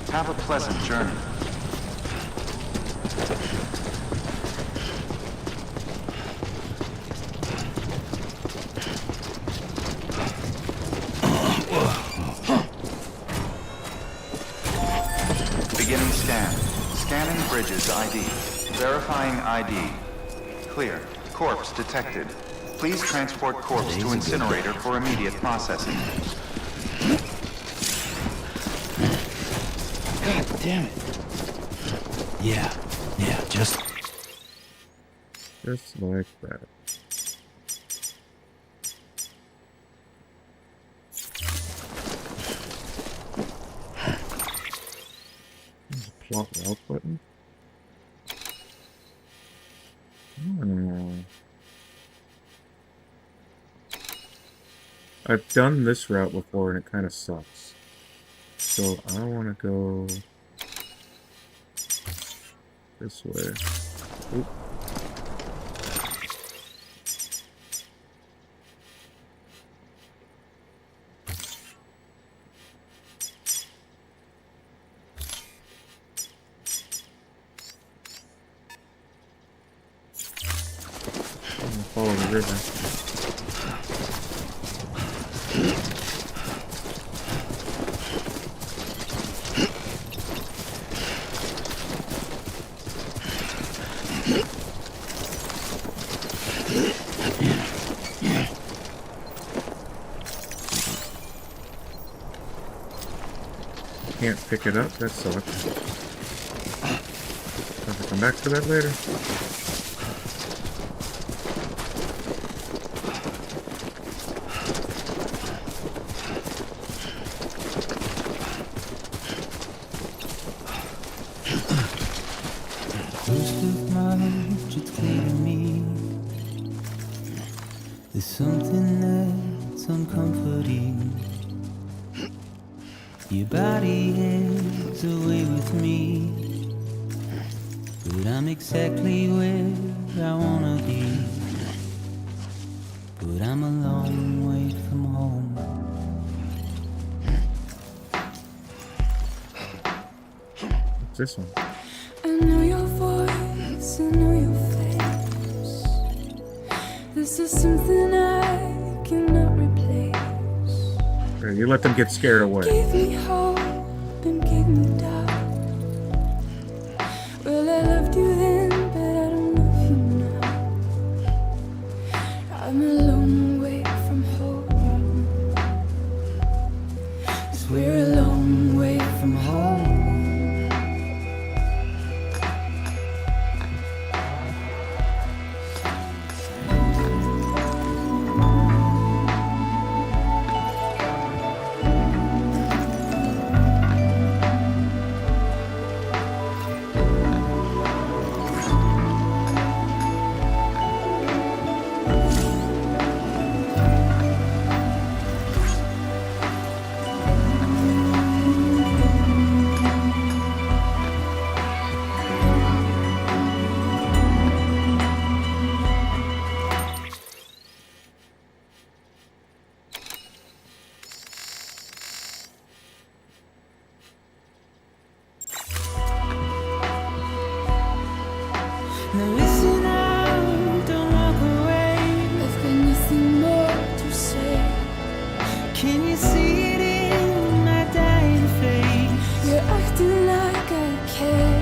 Have a pleasant journey. Beginning scan. Scanning Bridges ID. Verifying ID. Clear. Corpse detected. Please transport corpse to incinerator for immediate processing. God damn it. Yeah, just like that. Plot route button. I've done this route before and it kind of sucks. So I want to go this way. Oop. I'm gonna follow the river. Can't pick it up, that sucks. Have to come back to that later. First of March, it's clear to me there's something that's uncomforting. Your body is away with me, but I'm exactly where I wanna be. But I'm a long way from home. What's this one? I know your voice, I know your face. This is something I cannot replace. Right, you let them get scared away. Give me hope and give me doubt. Well, I loved you then, but I don't love you now. I'm a long way from home. 'Cause we're a long way from home. Now listen out, don't walk away. I've got nothing more to say. Can you see it in my dying face? You're acting like I care.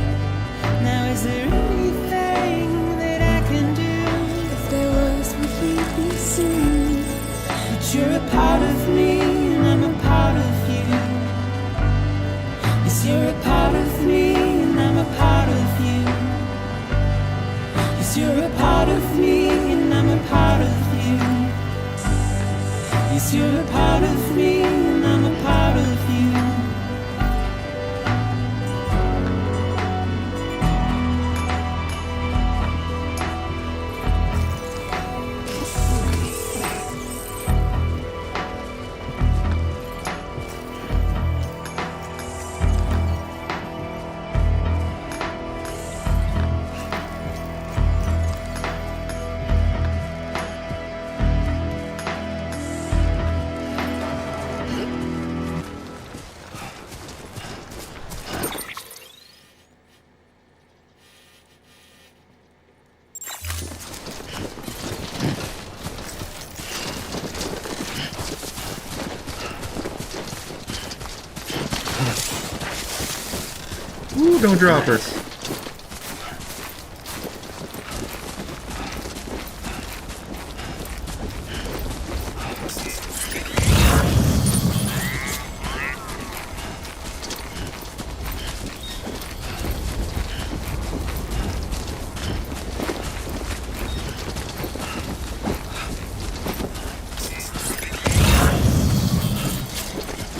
Now is there anything that I can do? If there was, would we be seen? But you're a part of me and I'm a part of you. Yes, you're a part of me and I'm a part of you. You're a part of me and I'm a part of you. Yes, you're a part of me and I'm a part of you. Ooh, don't drop her.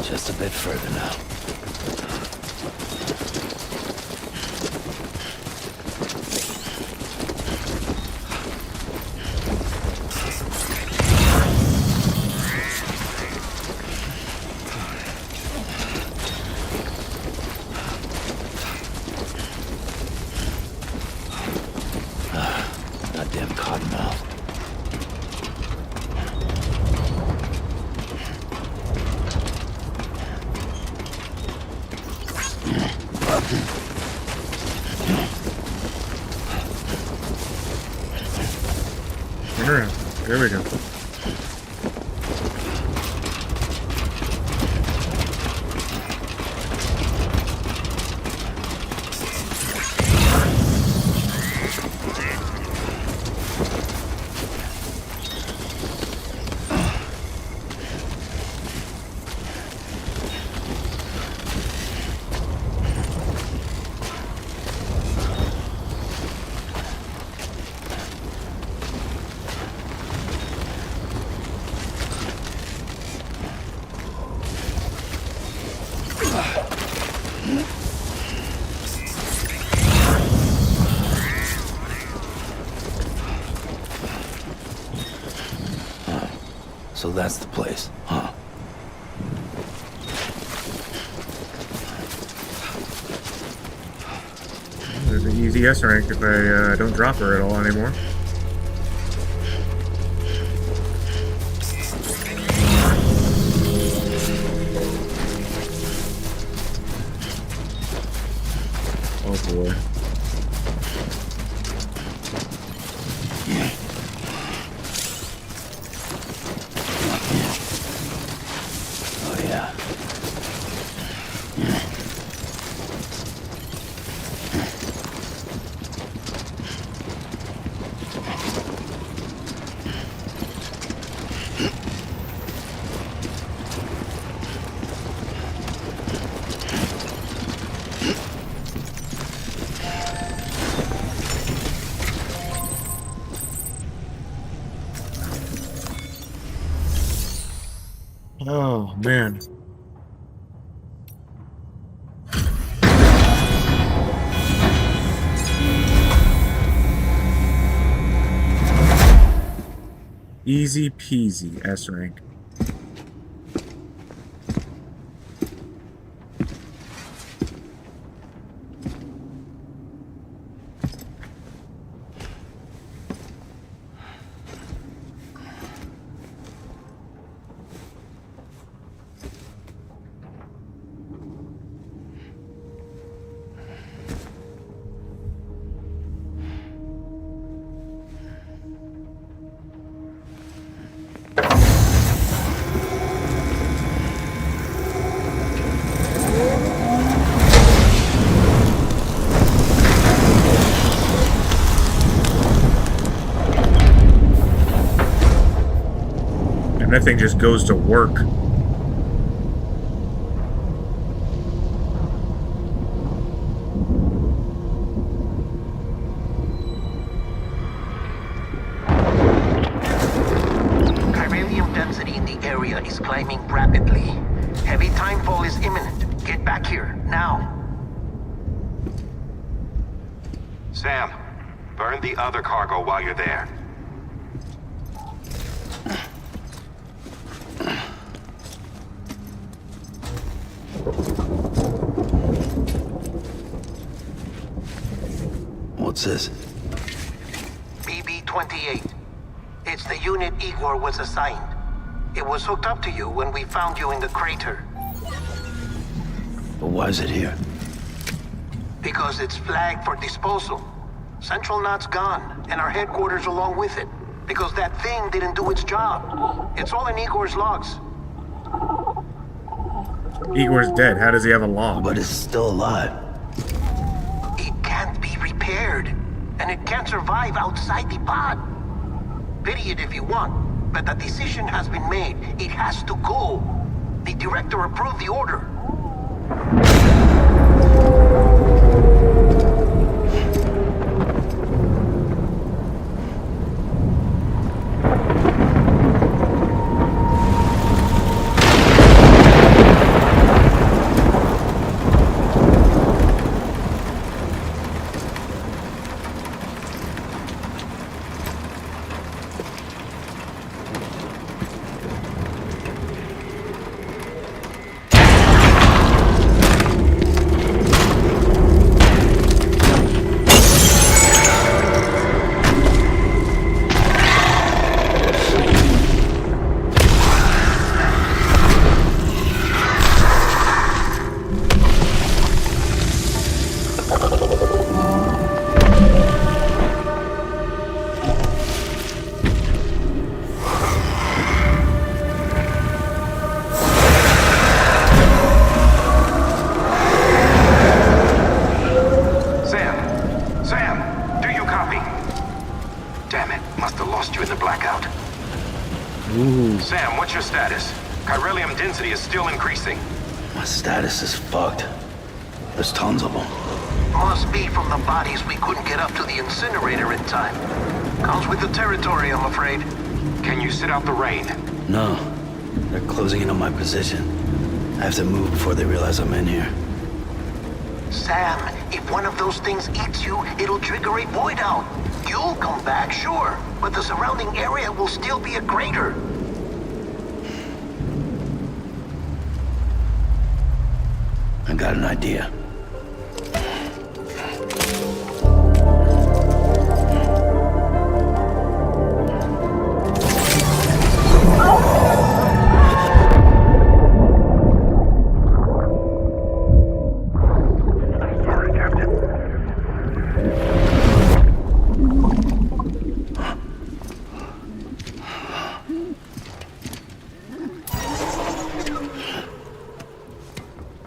Just a bit further now. Goddamn cottonmouth. Turn around. There we go. So that's the place, huh? There's an easy S rank if I don't drop her at all anymore. Oh boy. Oh yeah. Oh man. Easy peasy S rank. And that thing just goes to work. Chiralium density in the area is climbing rapidly. Heavy timefall is imminent. Get back here, now. Sam, burn the other cargo while you're there. What's this? BB-28. It's the unit Igor was assigned. It was hooked up to you when we found you in the crater. But why is it here? Because it's flagged for disposal. Central Knot's gone, and our headquarters along with it. Because that thing didn't do its job. It's all in Igor's logs. Igor's dead. How does he have a log? But it's still alive. and it can't survive outside the pod. Pity it if you want, but the decision has been made. It has to go. The director approved the order. Sam, what's your status? Chiralium density is still increasing. My status is fucked. There's tons of them. Must be from the bodies we couldn't get up to the incinerator in time. Comes with the territory, I'm afraid. Can you sit out the rain? No. They're closing in on my position. I have to move before they realize I'm in here. Sam, if one of those things eats you, it'll trigger a void out. You'll come back, sure, but the surrounding area will still be a crater. I got an idea.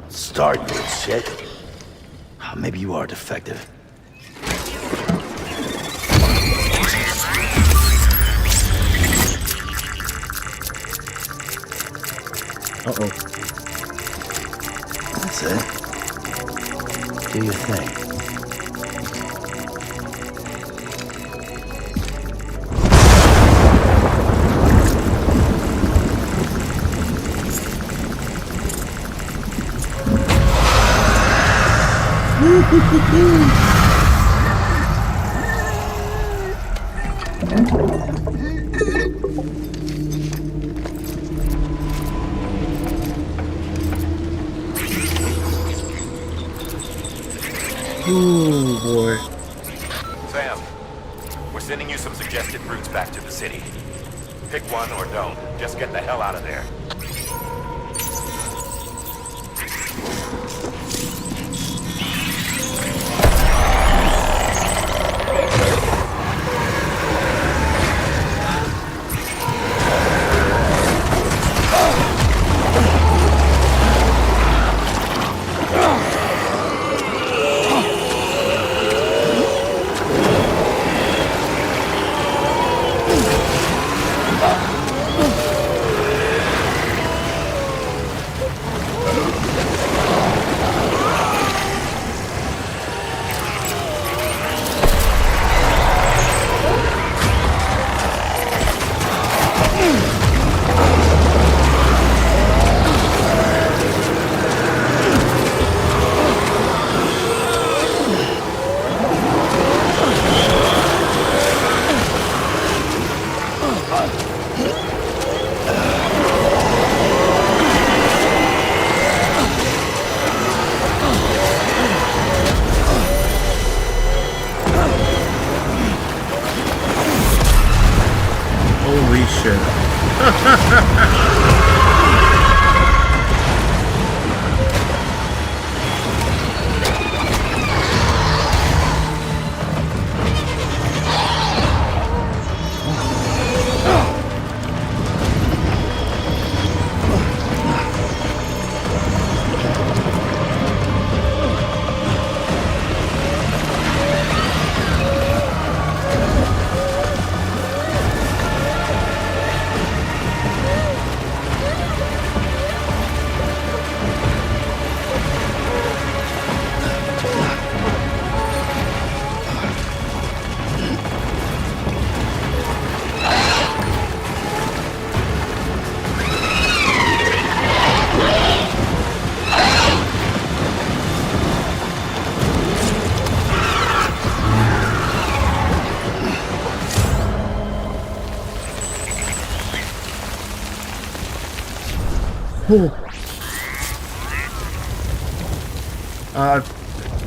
Start, you shit. Maybe you are defective. Uh-oh. That's it. Do your thing. Ooh, boy. Sam, we're sending you some suggested routes back to the city. Pick one or don't. Just get the hell out of there.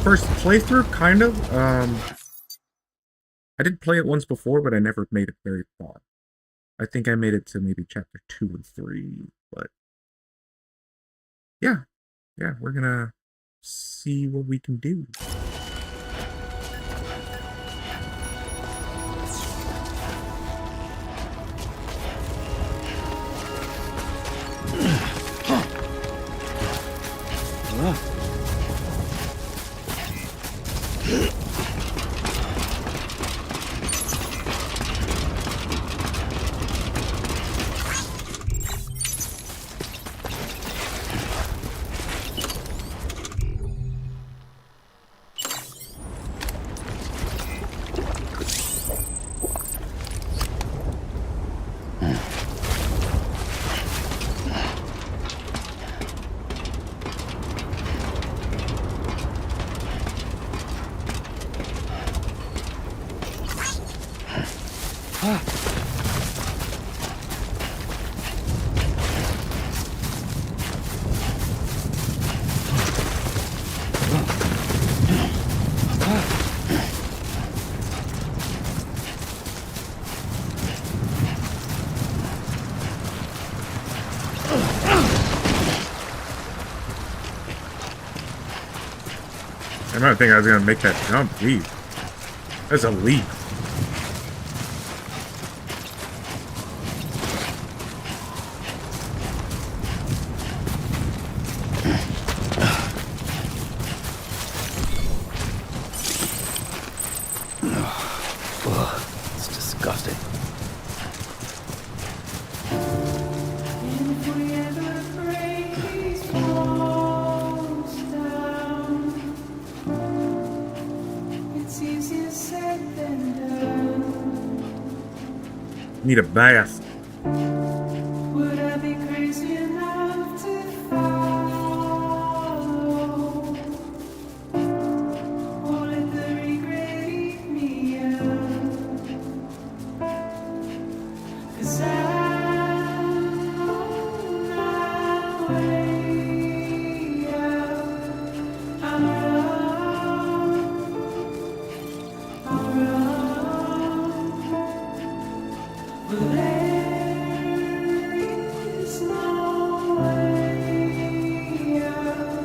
First playthrough, kind of. I did play it once before, but I never made it very far. I think I made it to maybe chapter 2 or 3, but yeah, we're gonna see what we can do. I might think I was gonna make that jump leap. That's a leap. It's disgusting. If we ever break these walls down, it's easier said than done. Need a bath. Would I be crazy enough to follow? Or let the regret eat me up? 'Cause I'm on my way out. I'm wrong. But there is no way out.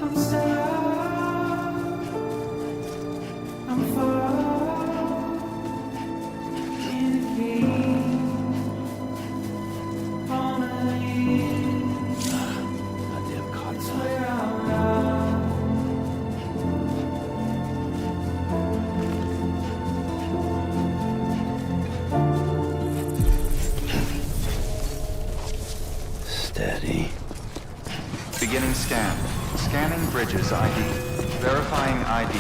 I'm stuck. I'm far in a cage on a hill. Goddamn cops. Where I'm wrong. Steady. Beginning scan. Scanning Bridges ID. Verifying ID.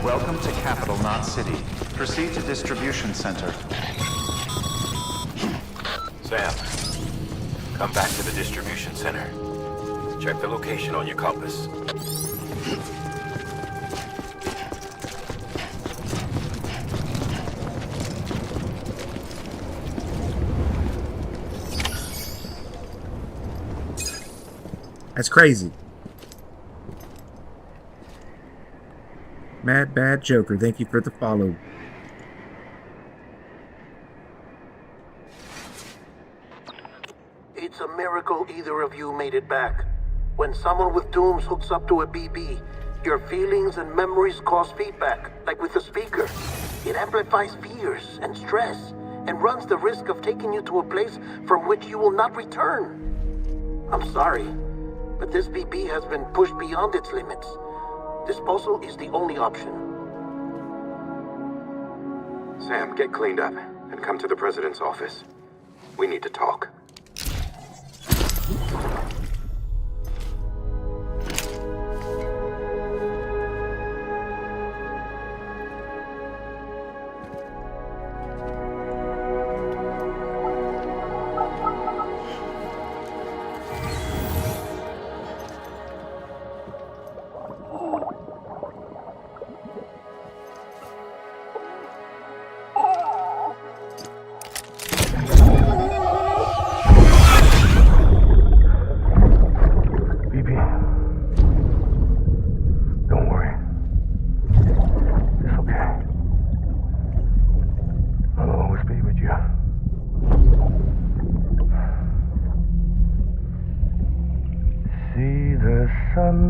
Welcome to Capital Knot City. Proceed to Distribution Center. Sam, come back to the distribution center. Check the location on your compass. That's crazy. Mad Bad Joker, thank you for the follow. It's a miracle either of you made it back. When someone with dooms hooks up to a BB, your feelings and memories cause feedback, like with the speaker. It amplifies fears and stress, and runs the risk of taking you to a place from which you will not return. I'm sorry, but this BB has been pushed beyond its limits. Disposal is the only option. Sam, get cleaned up and come to the president's office. We need to talk.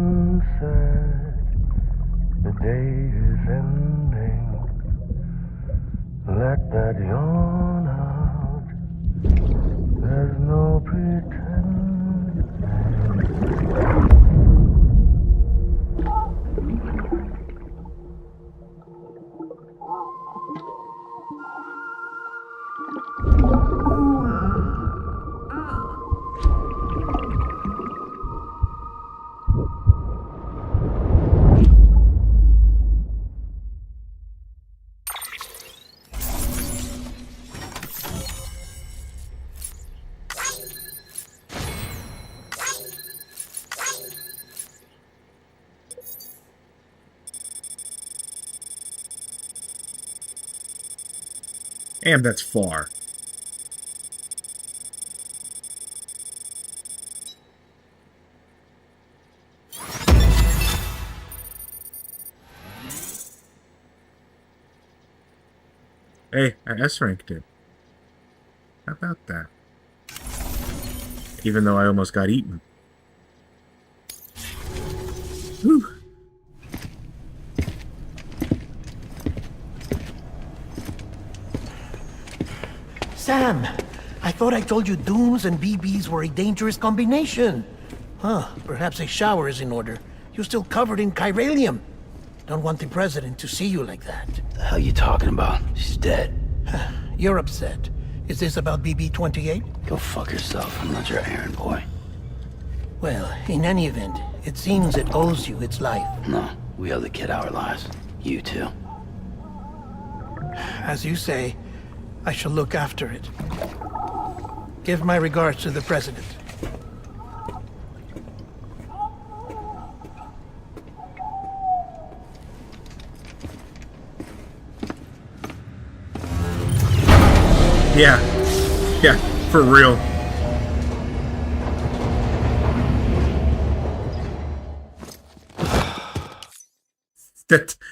sunset, the day is ending. Let that yawn out. There's no pretending. And that's far. Hey, I S-ranked it. How about that? Even though I almost got eaten. Whew. Sam, I thought I told you Dooms and BBs were a dangerous combination. Huh, perhaps a shower is in order. You're still covered in chiralium. Don't want the president to see you like that. The hell you talking about? She's dead. You're upset. Is this about BB-28? Go fuck yourself. I'm not your errand boy. Well, in any event, it seems it owes you its life. No, we owe the kid our lives. You too. As you say, I shall look after it. Give my regards to the president. Yeah. Yeah, for real.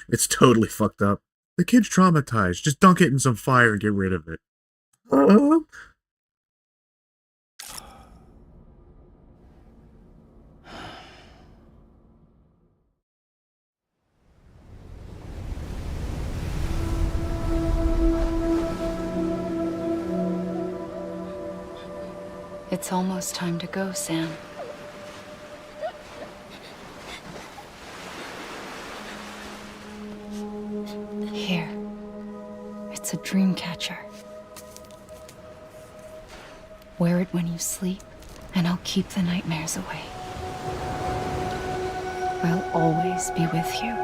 It's totally fucked up. The kid's traumatized. Just dunk it in some fire and get rid of it. It's almost time to go, Sam. Here. It's a dream catcher. Wear it when you sleep, and I'll keep the nightmares away. I'll always be with you.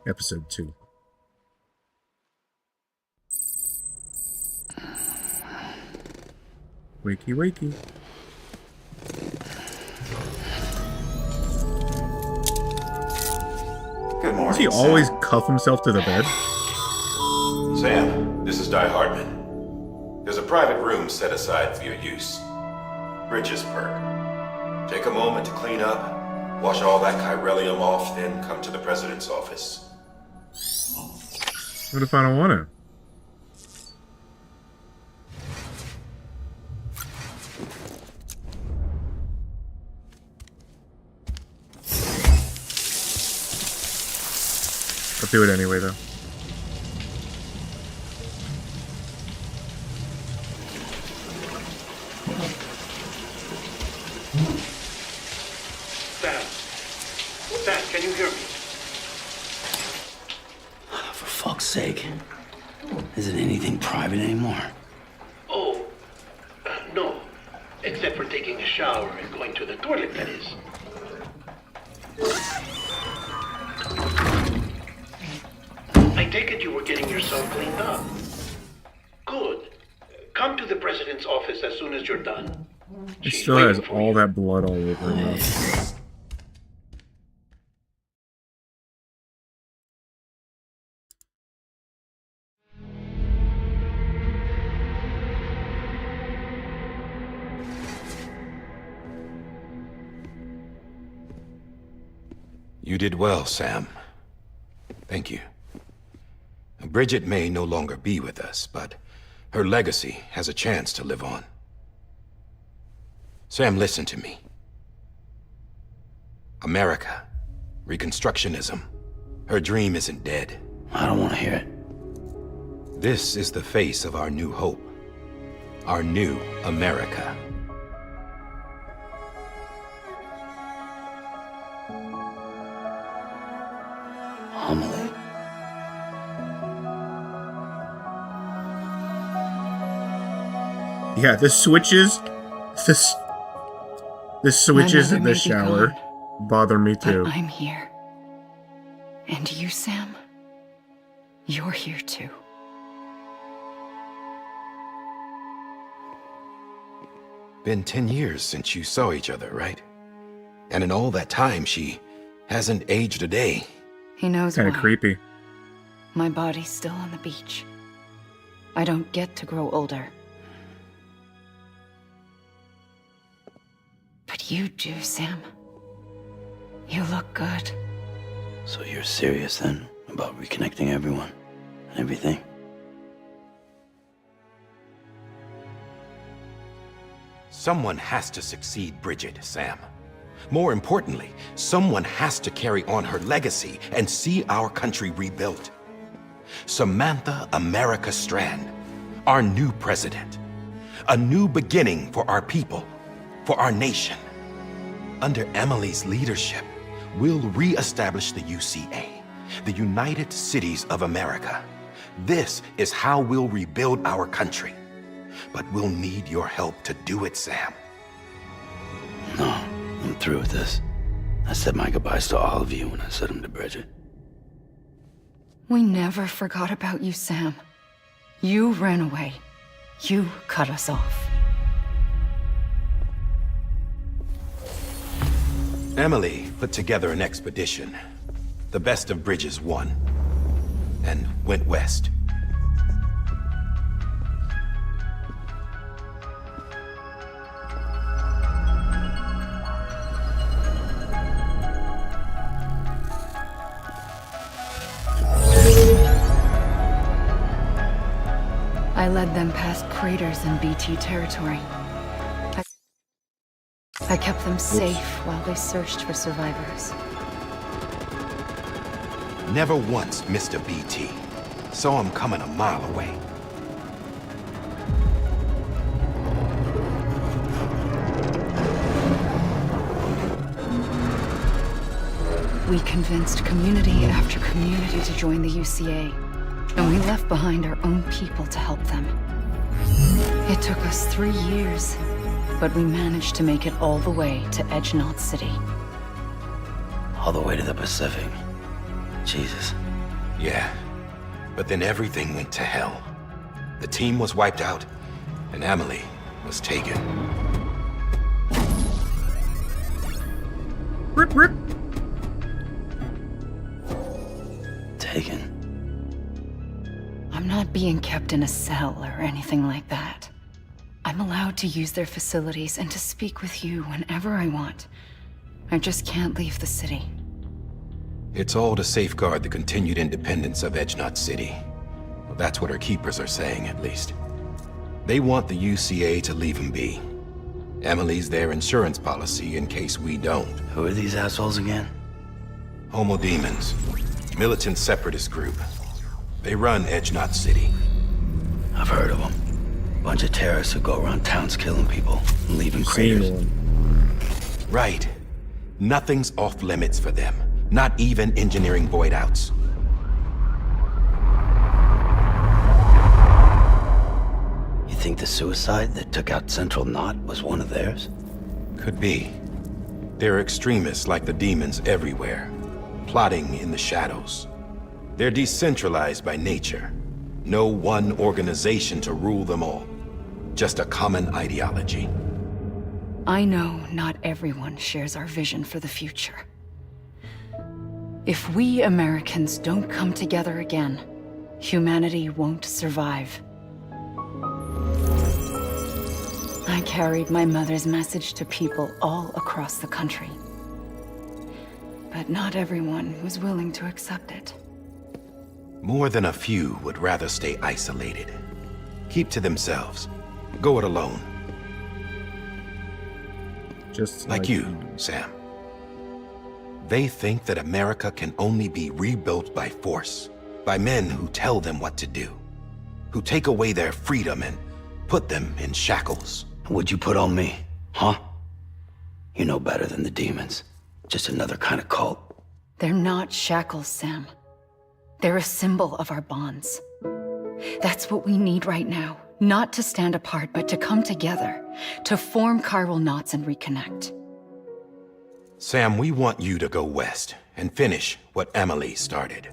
Episode 2. Wakey, wakey. Good morning. Does he always cuff himself to the bed? Sam, this is Di Hartman. There's a private room set aside for your use. Bridges perk. Take a moment to clean up, wash all that chiralium off, then come to the president's office. What if I don't want to? I'll do it anyway, though. Sam, can you hear me? For fuck's sake. Isn't anything private anymore? Oh, no. Except for taking a shower and going to the toilet, that is. I take it you were getting yourself cleaned up. Good. Come to the president's office as soon as you're done. He still has all that blood all over him. You did well, Sam. Thank you. Bridget may no longer be with us, but her legacy has a chance to live on. Sam, listen to me. America, Reconstructionism, her dream isn't dead. I don't want to hear it. This is the face of our new hope. Our new America. Amelie. Yeah, the switches. The switches My in mother the may be shower gone, bother me but too. I'm here. And you, Sam? You're here too. Been 10 years since you saw each other, right? And in all that time, she hasn't aged a day. He knows Kind of why. creepy. My body's still on the beach. I don't get to grow older. But you do, Sam. You look good. So you're serious then about reconnecting everyone and everything? Someone has to succeed Bridget, Sam. More importantly, someone has to carry on her legacy and see our country rebuilt. Samantha America Strand, our new president. A new beginning for our people, for our nation. Under Emily's leadership, we'll re-establish the UCA, the United Cities of America. This is how we'll rebuild our country. But we'll need your help to do it, Sam. No, I'm through with this. I said my goodbyes to all of you when I said them to Bridget. We never forgot about you, Sam. You ran away. You cut us off. Emily put together an expedition. The best of Bridges won. And went west. I led them past craters in BT territory. I kept them safe while they searched for survivors. Never once missed a BT. Saw him coming a mile away. We convinced community after community to join the UCA, and we left behind our own people to help them. It took us 3 years, but we managed to make it all the way to Edge Knot City. All the way to the Pacific. Jesus. Yeah, but then everything went to hell. The team was wiped out, and Emily was taken. Rip, rip. Taken. I'm not being kept in a cell or anything like that. I'm allowed to use their facilities and to speak with you whenever I want. I just can't leave the city. It's all to safeguard the continued independence of Edge Knot City. Well, that's what our keepers are saying, at least. They want the UCA to leave them be. Emily's their insurance policy in case we don't. Who are these assholes again? Homo Demons. Militant separatist group. They run Edge Knot City. I've heard of them. Bunch of terrorists who go around towns killing people and leaving craters. Right. Nothing's off limits for them. Not even engineering void outs. You think the suicide that took out Central Knot was one of theirs? Could be. There are extremists like the demons everywhere, plotting in the shadows. They're decentralized by nature. No one organization to rule them all. Just a common ideology. I know not everyone shares our vision for the future. If we Americans don't come together again, humanity won't survive. I carried my mother's message to people all across the country. But not everyone was willing to accept it. More than a few would rather stay isolated. Keep to themselves. Go it alone. Just like you, Sam. They think that America can only be rebuilt by force, by men who tell them what to do, who take away their freedom and put them in shackles. What'd you put on me, huh? You know better than the demons. Just another kind of cult. They're not shackles, Sam. They're a symbol of our bonds. That's what we need right now. Not to stand apart, but to come together, to form chiral knots and reconnect. Sam, we want you to go west and finish what Emily started.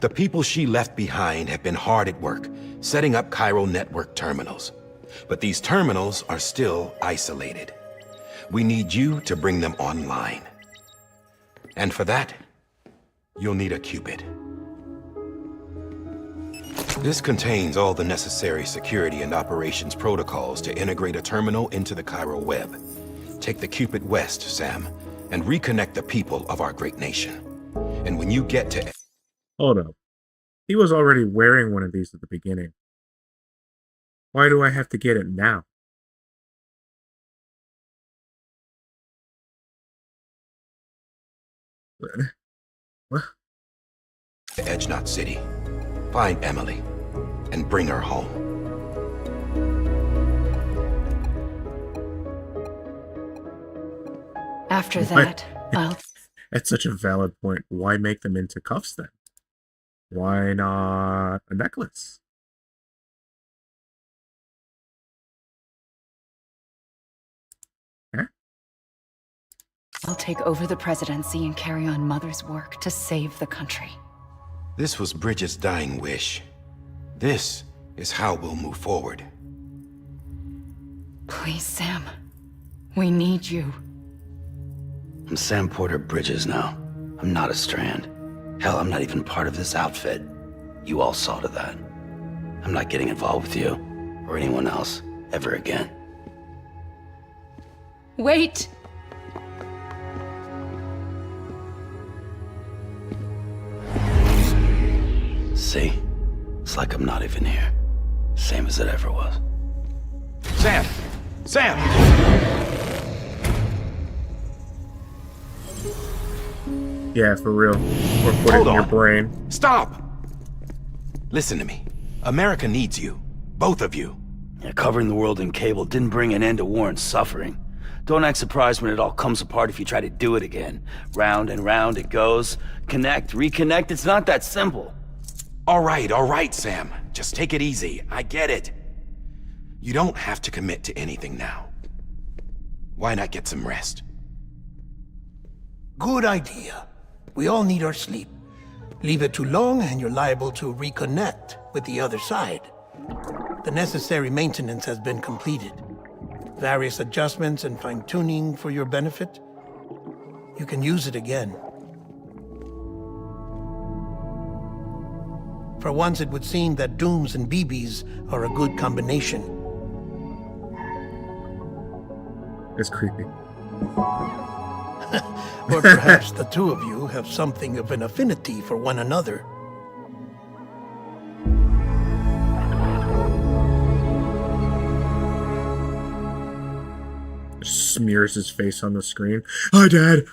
The people she left behind have been hard at work, setting up chiral network terminals. But these terminals are still isolated. We need you to bring them online. And for that, you'll need a Cupid. This contains all the necessary security and operations protocols to integrate a terminal into the chiral web. Take the Cupid west, Sam, and reconnect the people of our great nation. And when you get to... Hold up. He was already wearing one of these at the beginning. Why do I have to get it now? What? Edge Knot City. Find Emily and bring her home. After that, I'll... That's such a valid point. Why make them into cuffs then? Why not a necklace? I'll take over the presidency and carry on Mother's work to save the country. This was Bridget's dying wish. This is how we'll move forward. Please, Sam. We need you. I'm Sam Porter Bridges now. I'm not a Strand. Hell, I'm not even part of this outfit. You all saw to that. I'm not getting involved with you, or anyone else, ever again. Wait! See? It's like I'm not even here. Same as it ever was. Sam! Sam! Yeah, for real. Or put it in your brain. Stop! Listen to me. America needs you. Both of you. Yeah, covering the world in cable didn't bring an end to war and suffering. Don't act surprised when it all comes apart if you try to do it again. Round and round it goes. Connect, reconnect, it's not that simple. All right, Sam. Just take it easy. I get it. You don't have to commit to anything now. Why not get some rest? Good idea. We all need our sleep. Leave it too long and you're liable to reconnect with the other side. The necessary maintenance has been completed. Various adjustments and fine-tuning for your benefit. You can use it again. For once, it would seem that Dooms and BBs are a good combination. It's creepy. Or perhaps the two of you have something of an affinity for one another. Smears his face on the screen. Hi, Dad!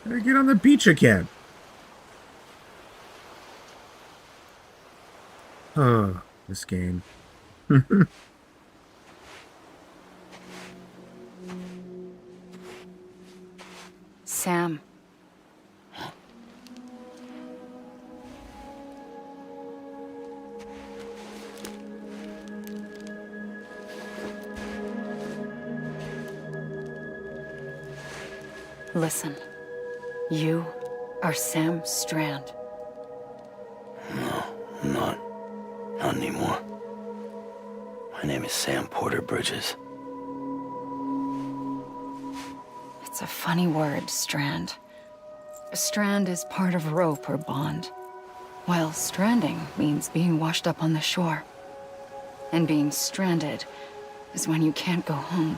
Gotta get on the beach again. Oh, this game. Sam. Listen. You are Sam Strand. No, I'm not. Not anymore. My name is Sam Porter Bridges. It's It's a funny word, strand. A strand is part of rope or bond, while stranding means being washed up on the shore. And being stranded is when you can't go home.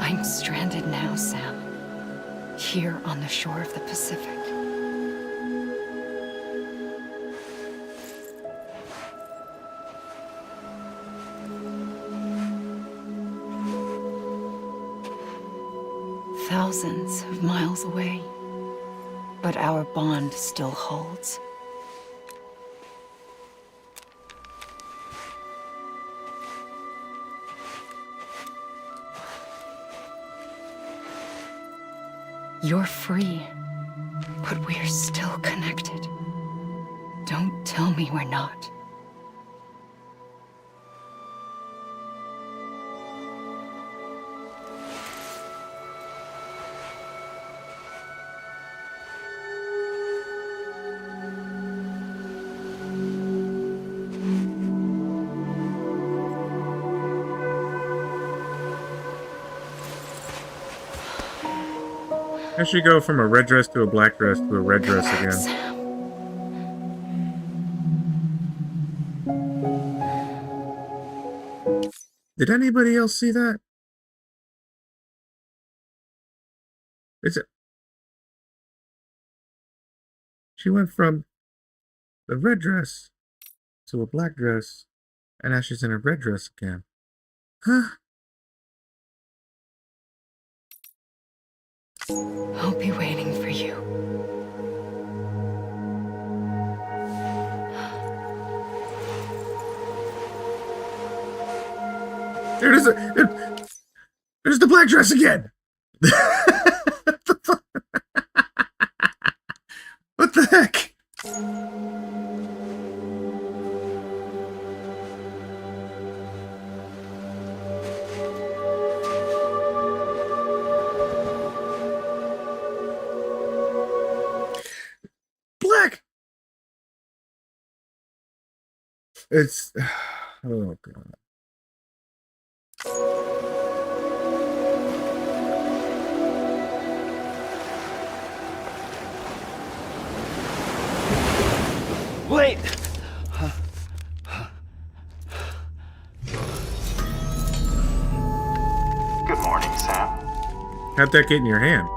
I'm stranded now, Sam. Here on the shore of the Pacific. Thousands of miles away, but our bond still holds. You're free, but we're still connected. Don't tell me we're not. I should go from a red dress to a black dress to a red dress again. Did anybody else see that? Is it? She went from the red dress to a black dress, and now she's in a red dress again. Huh? I'll be waiting for you. There's the black dress again. What the heck? Black. It's oh god. Wait! Good morning, Sam. How'd that get in your hand?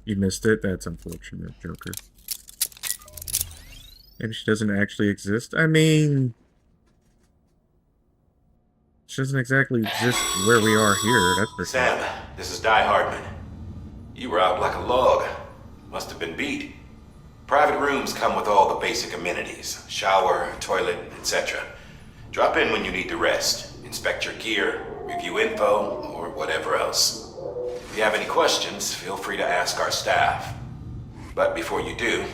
You missed it? That's unfortunate, Joker. Maybe she doesn't actually exist? I mean... She doesn't exactly exist where we are here, that's for sure. Sam, this is Die Hardman. You were out like a log. Must have been beat. Private rooms come with all the basic amenities. Shower, toilet, etc. Drop in when you need to rest. Inspect your gear, review info, or whatever else. If you have any questions, feel free to ask our staff. But before you do,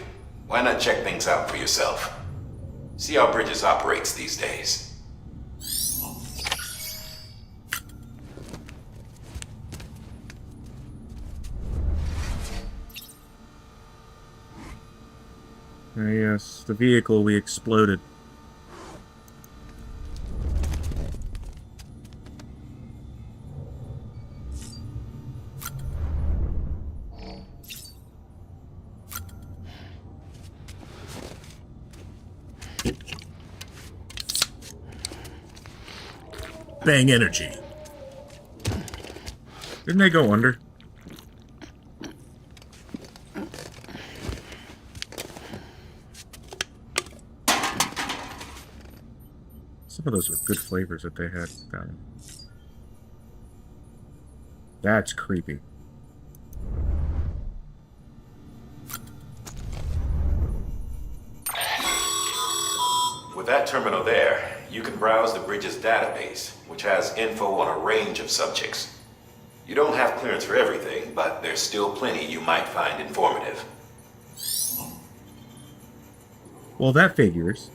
why not check things out for yourself? See how Bridges operates these days. Ah, yes, the vehicle we exploded. Bang energy. Didn't they go under? Some of those were good flavors that they had down. That's creepy. With that terminal there, you can browse the Bridges database, which has info on a range of subjects. You don't have clearance for everything, but there's still plenty you might find informative. Well, that figures.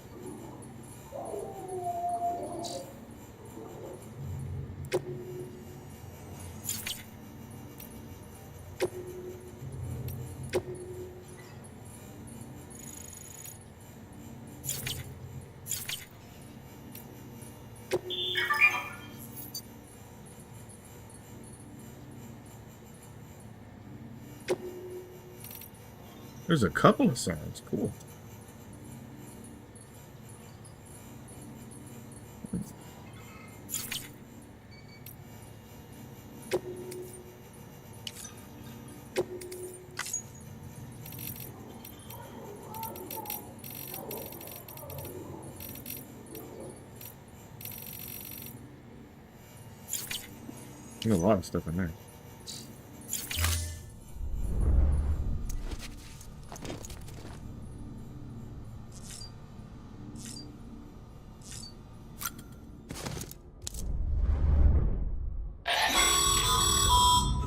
There's a couple of songs. Cool. There's a lot of stuff in there.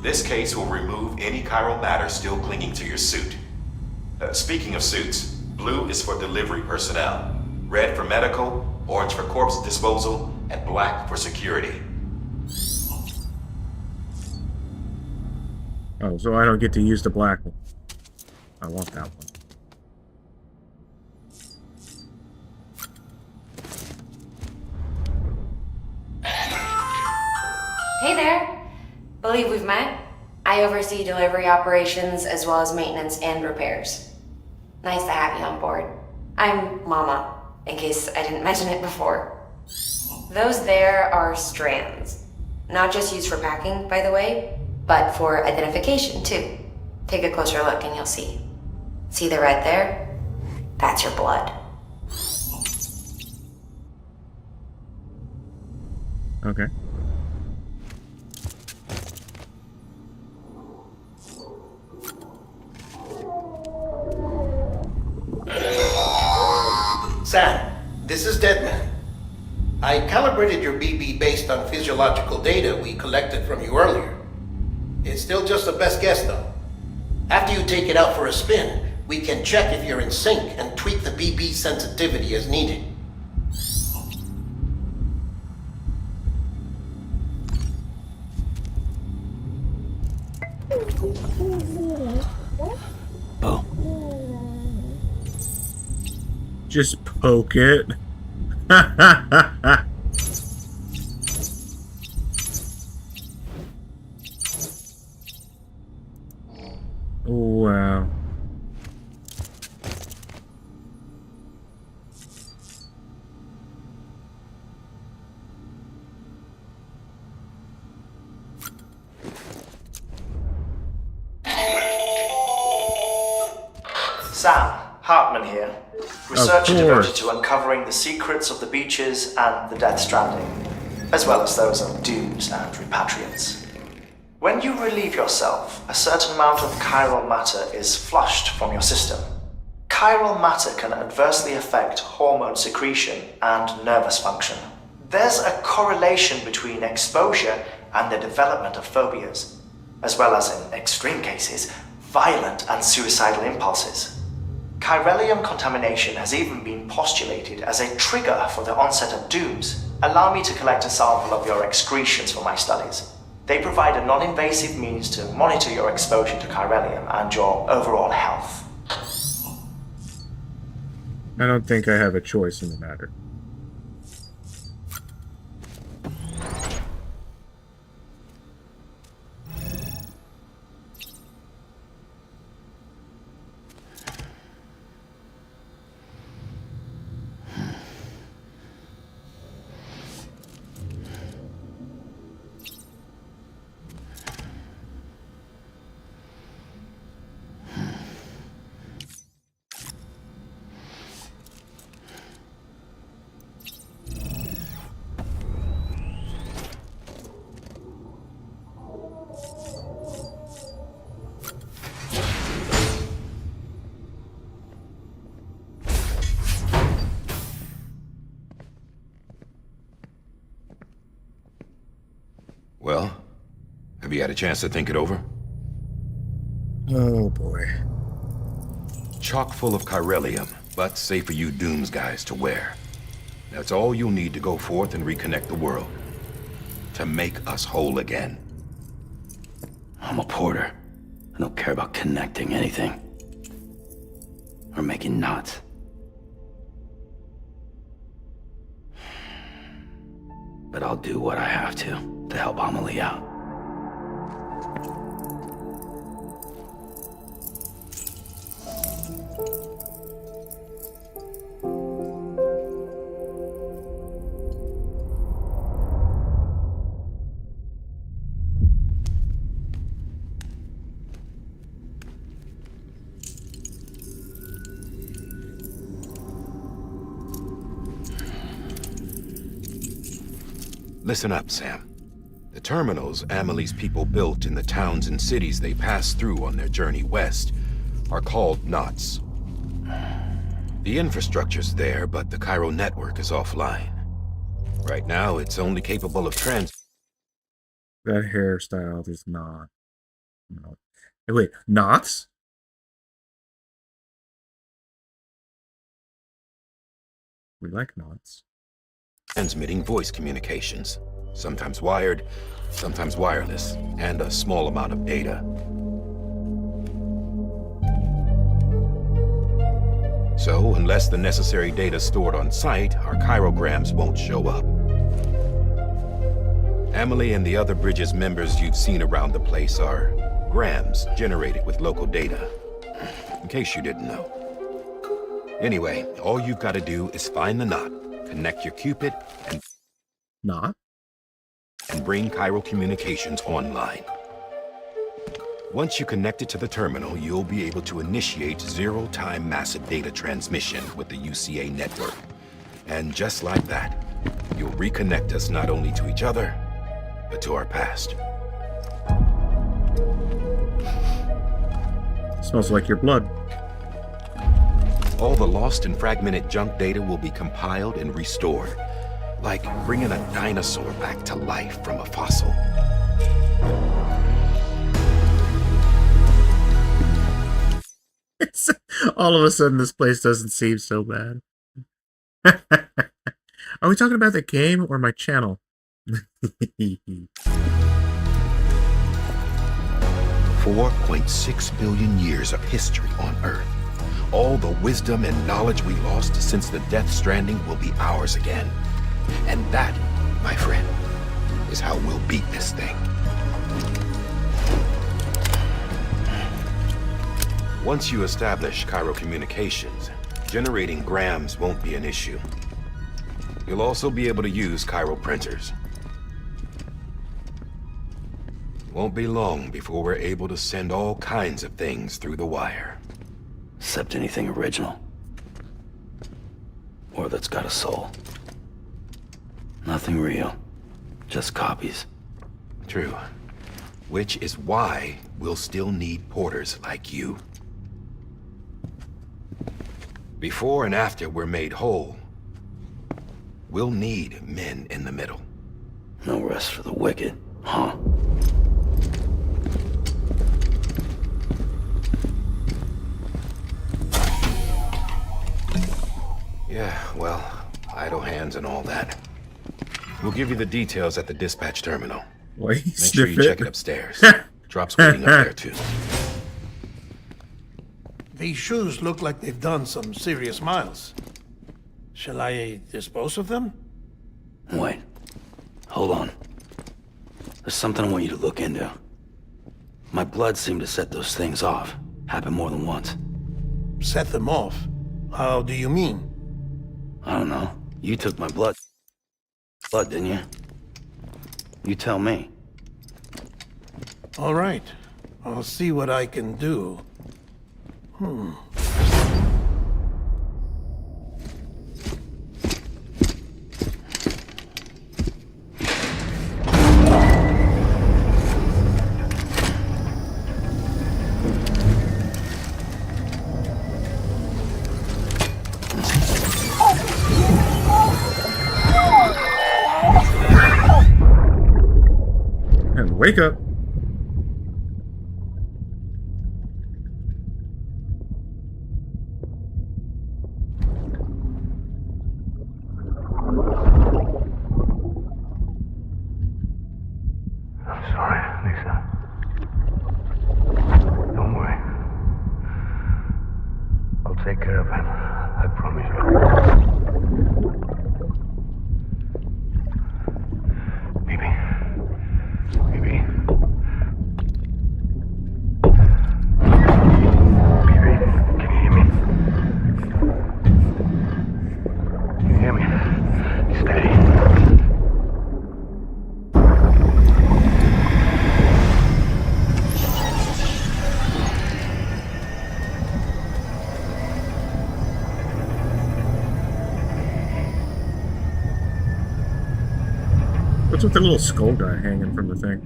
This case will remove any chiral matter still clinging to your suit. Speaking of suits, blue is for delivery personnel, red for medical, orange for corpse disposal, and black for security. Oh, so I don't get to use the black one. I want that one. Hey there! Believe we've met. I oversee delivery operations as well as maintenance and repairs. Nice to have you on board. I'm Mama, in case I didn't mention it before. Those there are strands. Not just used for packing, by the way, but for identification too. Take a closer look and you'll see. See the red there? That's your blood. Okay. Sam, this is Deadman. I calibrated your BB based on physiological data we collected from you earlier. It's still just a best guess, though. After you take it out for a spin, we can check if you're in sync and tweak the BB sensitivity as needed. Just poke it. Wow. Sam, Hartman here. Researcher devoted to uncovering the secrets of the beaches and the Death Stranding, as well as those of dooms and repatriants. When you relieve yourself, a certain amount of chiral matter is flushed from your system. Chiral matter can adversely affect hormone secretion and nervous function. There's a correlation between exposure and the development of phobias, as well as, in extreme cases, violent and suicidal impulses. Chiralium contamination has even been postulated as a trigger for the onset of dooms. Allow me to collect a sample of your excretions for my studies. They provide a non-invasive means to monitor your exposure to chiralium and your overall health. I don't think I have a choice in the matter. Well, have you had a chance to think it over? Oh boy. Chock full of chiralium, but safe for you Dooms guys to wear. That's all you'll need to go forth and reconnect the world. To make us whole again. I'm a porter. I don't care about connecting anything. Or making knots. But I'll do what I have to help Amelie out. Listen up, Sam. The terminals Amelie's people built in the towns and cities they passed through on their journey west are called knots. The infrastructure's there, but the Cairo network is offline. Right now, it's only capable of That hairstyle is not. No. Hey, wait, knots? We like knots. transmitting voice communications, sometimes wired, sometimes wireless, and a small amount of data. So, unless the necessary data is stored on site, our chirograms won't show up. Amelie and the other Bridges members you've seen around the place are grams generated with local data, in case you didn't know. Anyway, all you've got to do is find the knot, connect your Cupid, and bring Cairo Communications online. Once you connect it to the terminal, you'll be able to initiate zero-time massive data transmission with the UCA network. And just like that, you'll reconnect us not only to each other, but to our past. Smells like your blood. All the lost and fragmented junk data will be compiled and restored, like bringing a dinosaur back to life from a fossil. All of a sudden, this place doesn't seem so bad. Are we talking about the game or my channel? 4.6 billion years of history on Earth. All the wisdom and knowledge we lost since the Death Stranding will be ours again. And that, my friend, is how we'll beat this thing. Once you establish Cairo Communications, generating grams won't be an issue. You'll also be able to use Cairo printers. Won't be long before we're able to send all kinds of things through the wire. Except anything original. Or that's got a soul. Nothing real. Just copies. True. Which is why we'll still need porters like you. Before and after we're made whole, we'll need men in the middle. No rest for the wicked, huh? Yeah, well, idle hands and all that. We'll give you the details at the dispatch terminal. Wait, make sure you check it upstairs. Drop's waiting up there, too. These shoes look like they've done some serious miles. Shall I dispose of them? Wait. Hold on. There's something I want you to look into. My blood seemed to set those things off. Happened more than once. Set them off? How do you mean? I don't know. You took my blood, didn't you? You tell me. All right. I'll see what I can do. And wake up. Take care of him. I promise you. Bibi. What's with the little skull guy hanging from the thing?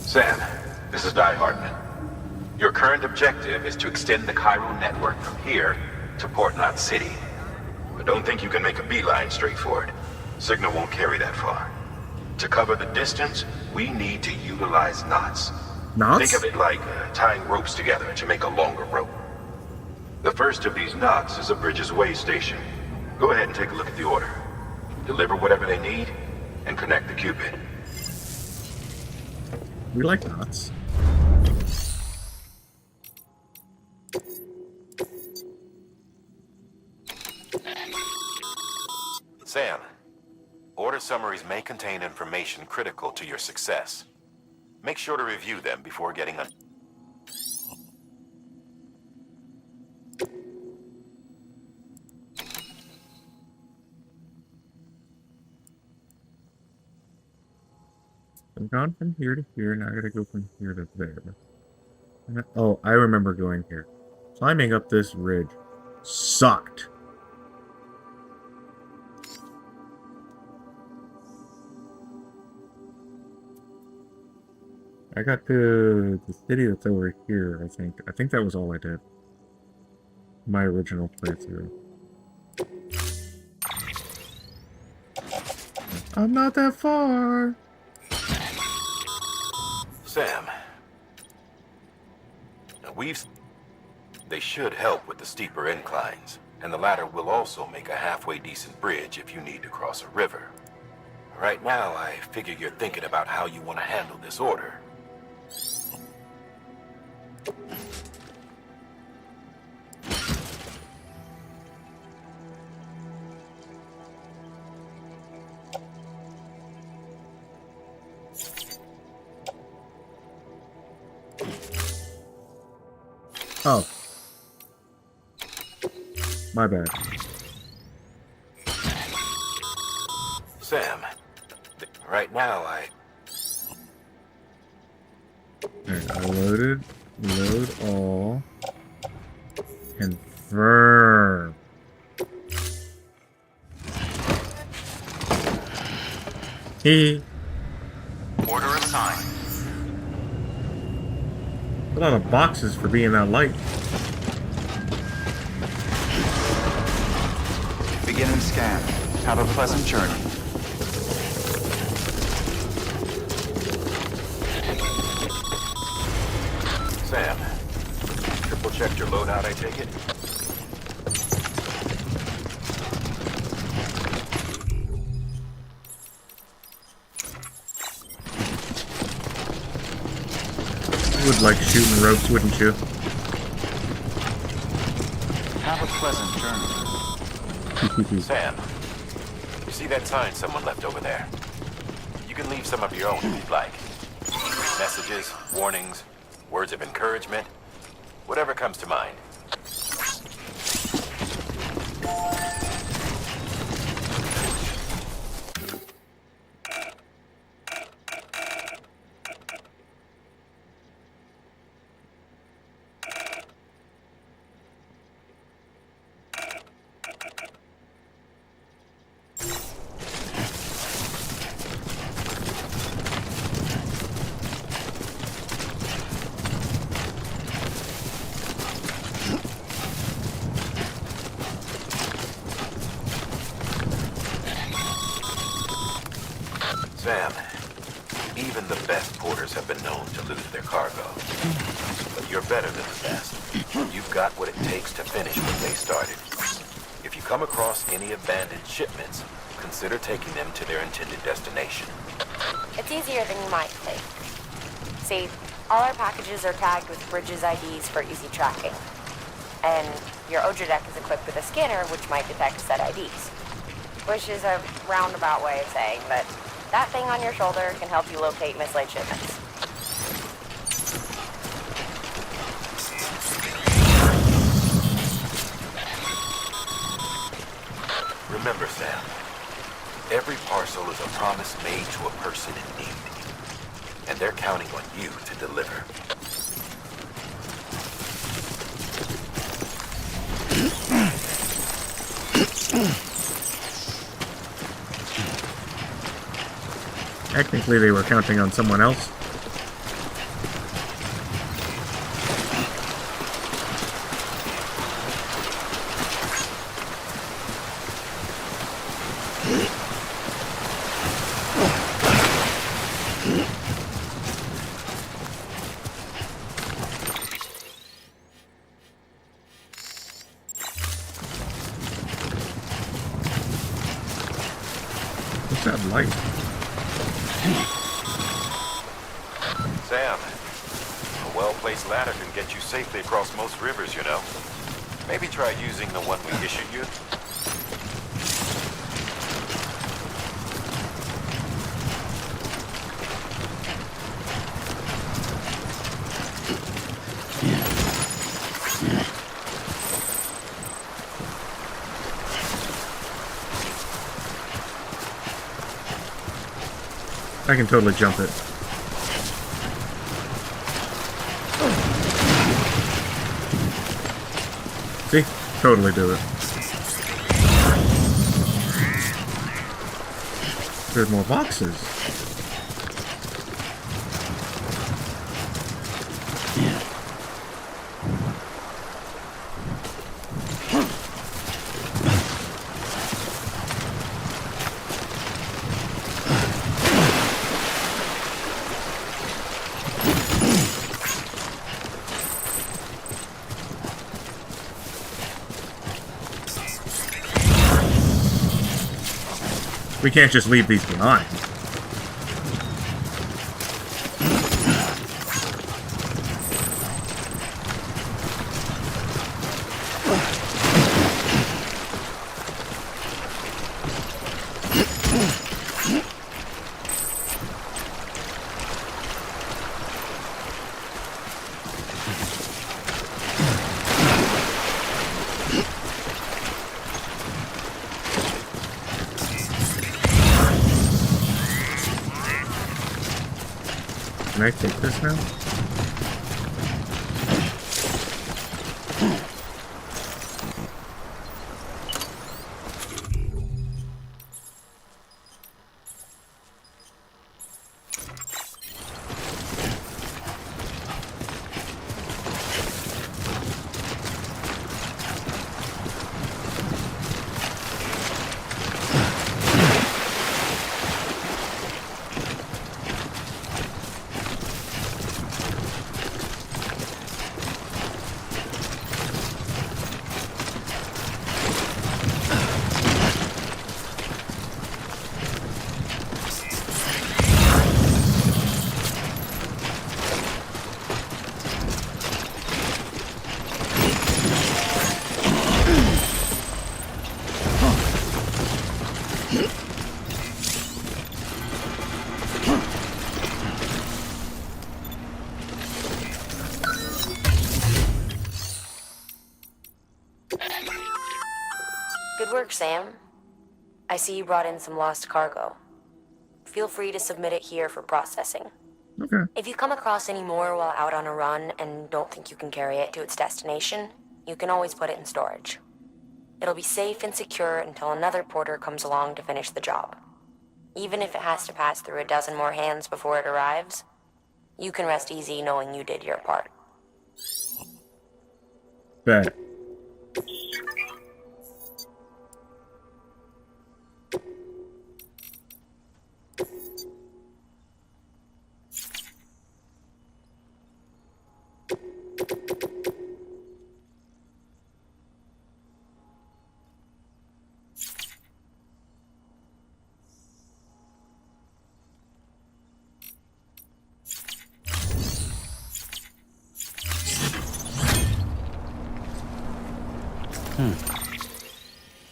Sam, this is Die Hardman. Your current objective is to extend the Cairo network from here to Port Knot City. But don't think you can make a beeline straight for it. Signal won't carry that far. To cover the distance, we need to utilize knots. Knots? Think of it like tying ropes together to make a longer rope. The first of these knots is a Bridges Way station. Go ahead and take a look at the order. Deliver whatever they need, and connect the Cupid. We like knots. Sam, order summaries may contain information critical to your success. Make sure to review them before getting on. I've gone from here to here, now I gotta go from here to there. Oh, I remember going here. Climbing up this ridge sucked. I got to the city that's over here, I think. I think that was all I did. My original playthrough. I'm not that far. Sam, they should help with the steeper inclines, and the ladder will also make a halfway decent bridge if you need to cross a river. Right now, I figure you're thinking about how you want to handle this order. Oh. My bad. Sam, right now Alright, I load all, confirm. Order assigned. Put on the boxes for being that light. Beginning scan. Have a pleasant journey. Sam, triple checked your loadout, I take it? You would like shooting ropes, wouldn't you? Have a pleasant journey. Sam, you see that sign someone left over there? You can leave some of your own if you'd like. Messages, warnings, words of encouragement, whatever comes to mind. Sam, even the best porters have been known to lose their cargo. But you're better than the best. You've got what it takes to finish what they started. If you come across any abandoned shipments, consider taking them to their intended destination. It's easier than you might think. See, all our packages are tagged with Bridges IDs for easy tracking. And your Odra deck is equipped with a scanner which might detect said IDs. Which is a roundabout way of saying that that thing on your shoulder can help you locate mislaid shipments. Remember, Sam, Every parcel is a promise made to a person in need. And they're counting on you to deliver. Technically, they were counting on someone else. What's that light? Sam, a well-placed ladder can get you safely across most rivers, you know. Maybe try using the one we issued you. I can totally jump it. See? Totally do it. There's more boxes. We can't just leave these behind. Can I take this now? Good work, Sam. I see you brought in some lost cargo. Feel free to submit it here for processing. Okay. If you come across any more while out on a run and don't think you can carry it to its destination, you can always put it in storage. It'll be safe and secure until another porter comes along to finish the job. Even if it has to pass through a dozen more hands before it arrives, you can rest easy knowing you did your part. Bet.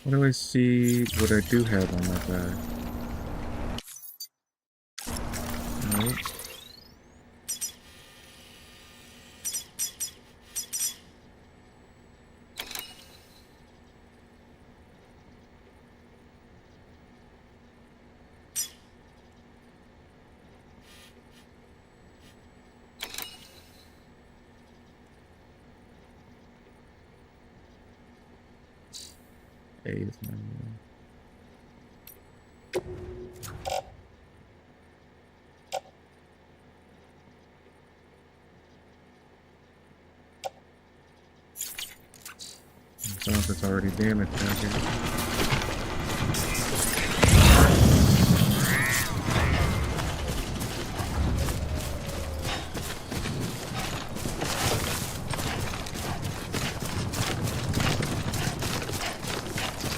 What do I see what I do have on my bag? Nope. Is my some of it's already damaged down here.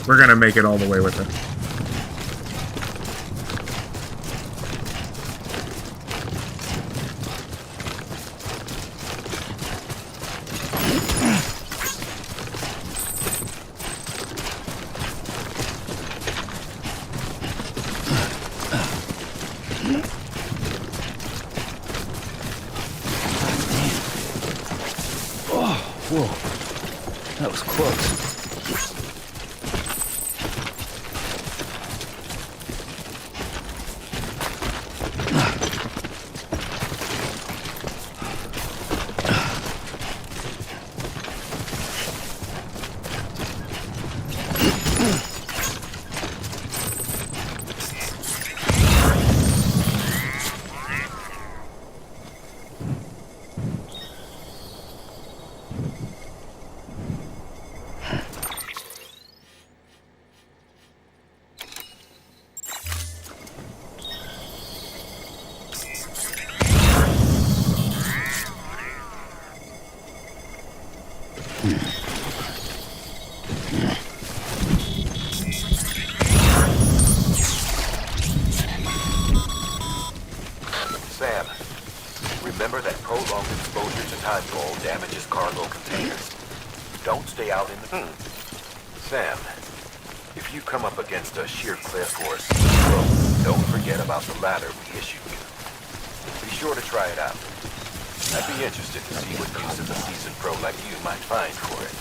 We're gonna make it all the way with it. Oh, whoa. That was close. Sam, remember that prolonged exposure to Timefall damages cargo containers. Don't stay out in the... Sam, if you come up against a sheer cliff or a steep rope, don't forget about the ladder we issued you. Be sure to try it out. I'd be interested to see what use of a seasoned pro like you might find for it.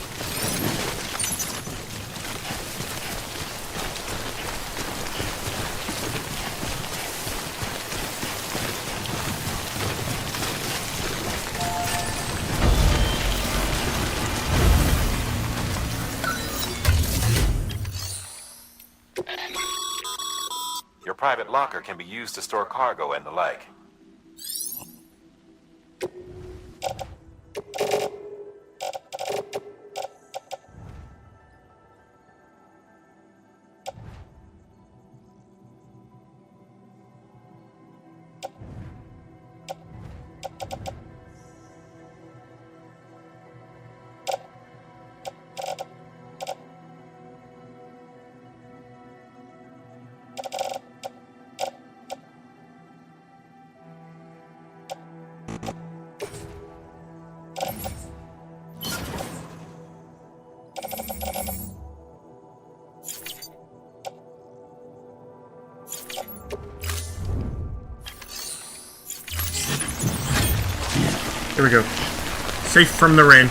Your private locker can be used to store cargo and the like. Here we go. Safe from the rain.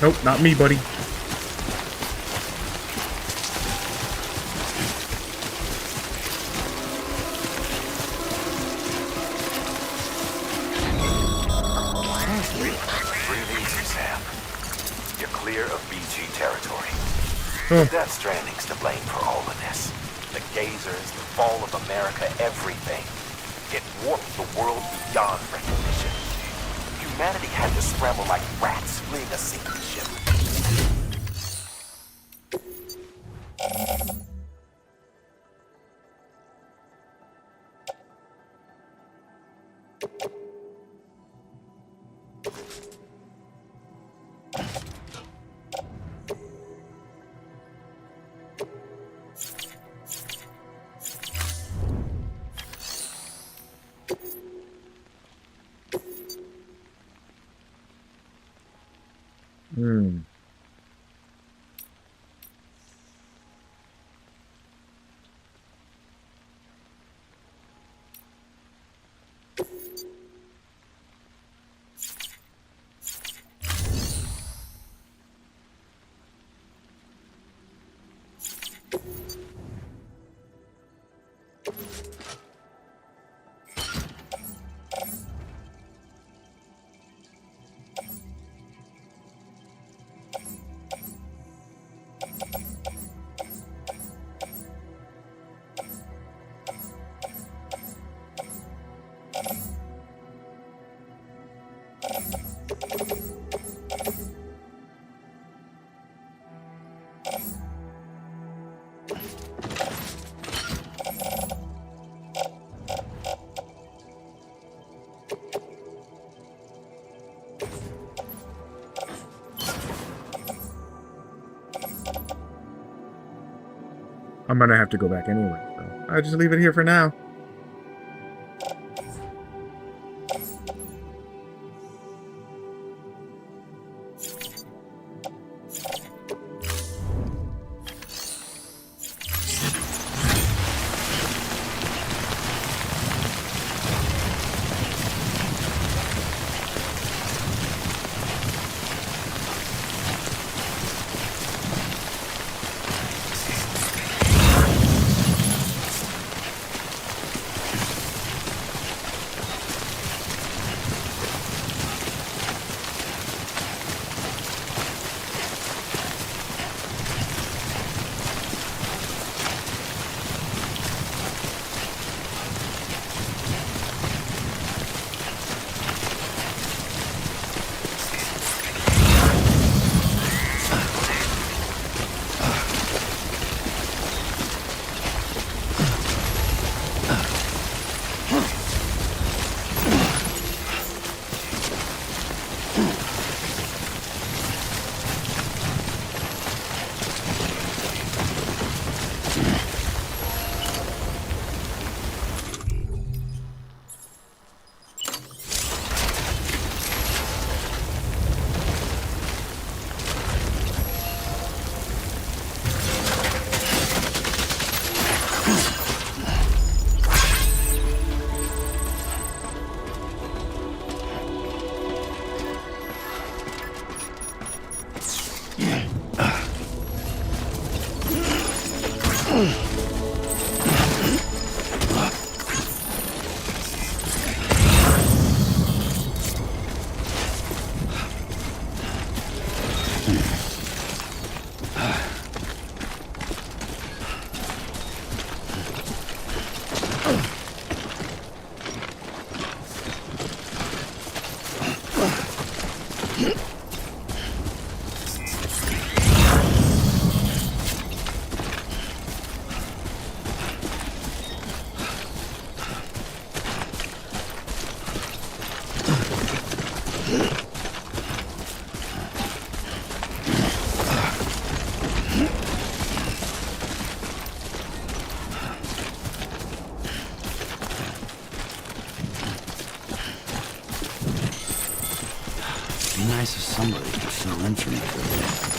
Nope, not me, buddy. Breathe easy, Sam. You're clear of BG territory. Huh. Death Stranding's to blame for all of this. The gazers, the fall of America, everything. It warped the world beyond recognition. Humanity had to scramble like rats fleeing a sinking ship. Hmm. I'm gonna have to go back anyway, so I'll just leave it here for now. Be nice if somebody could fill in for me for a bit.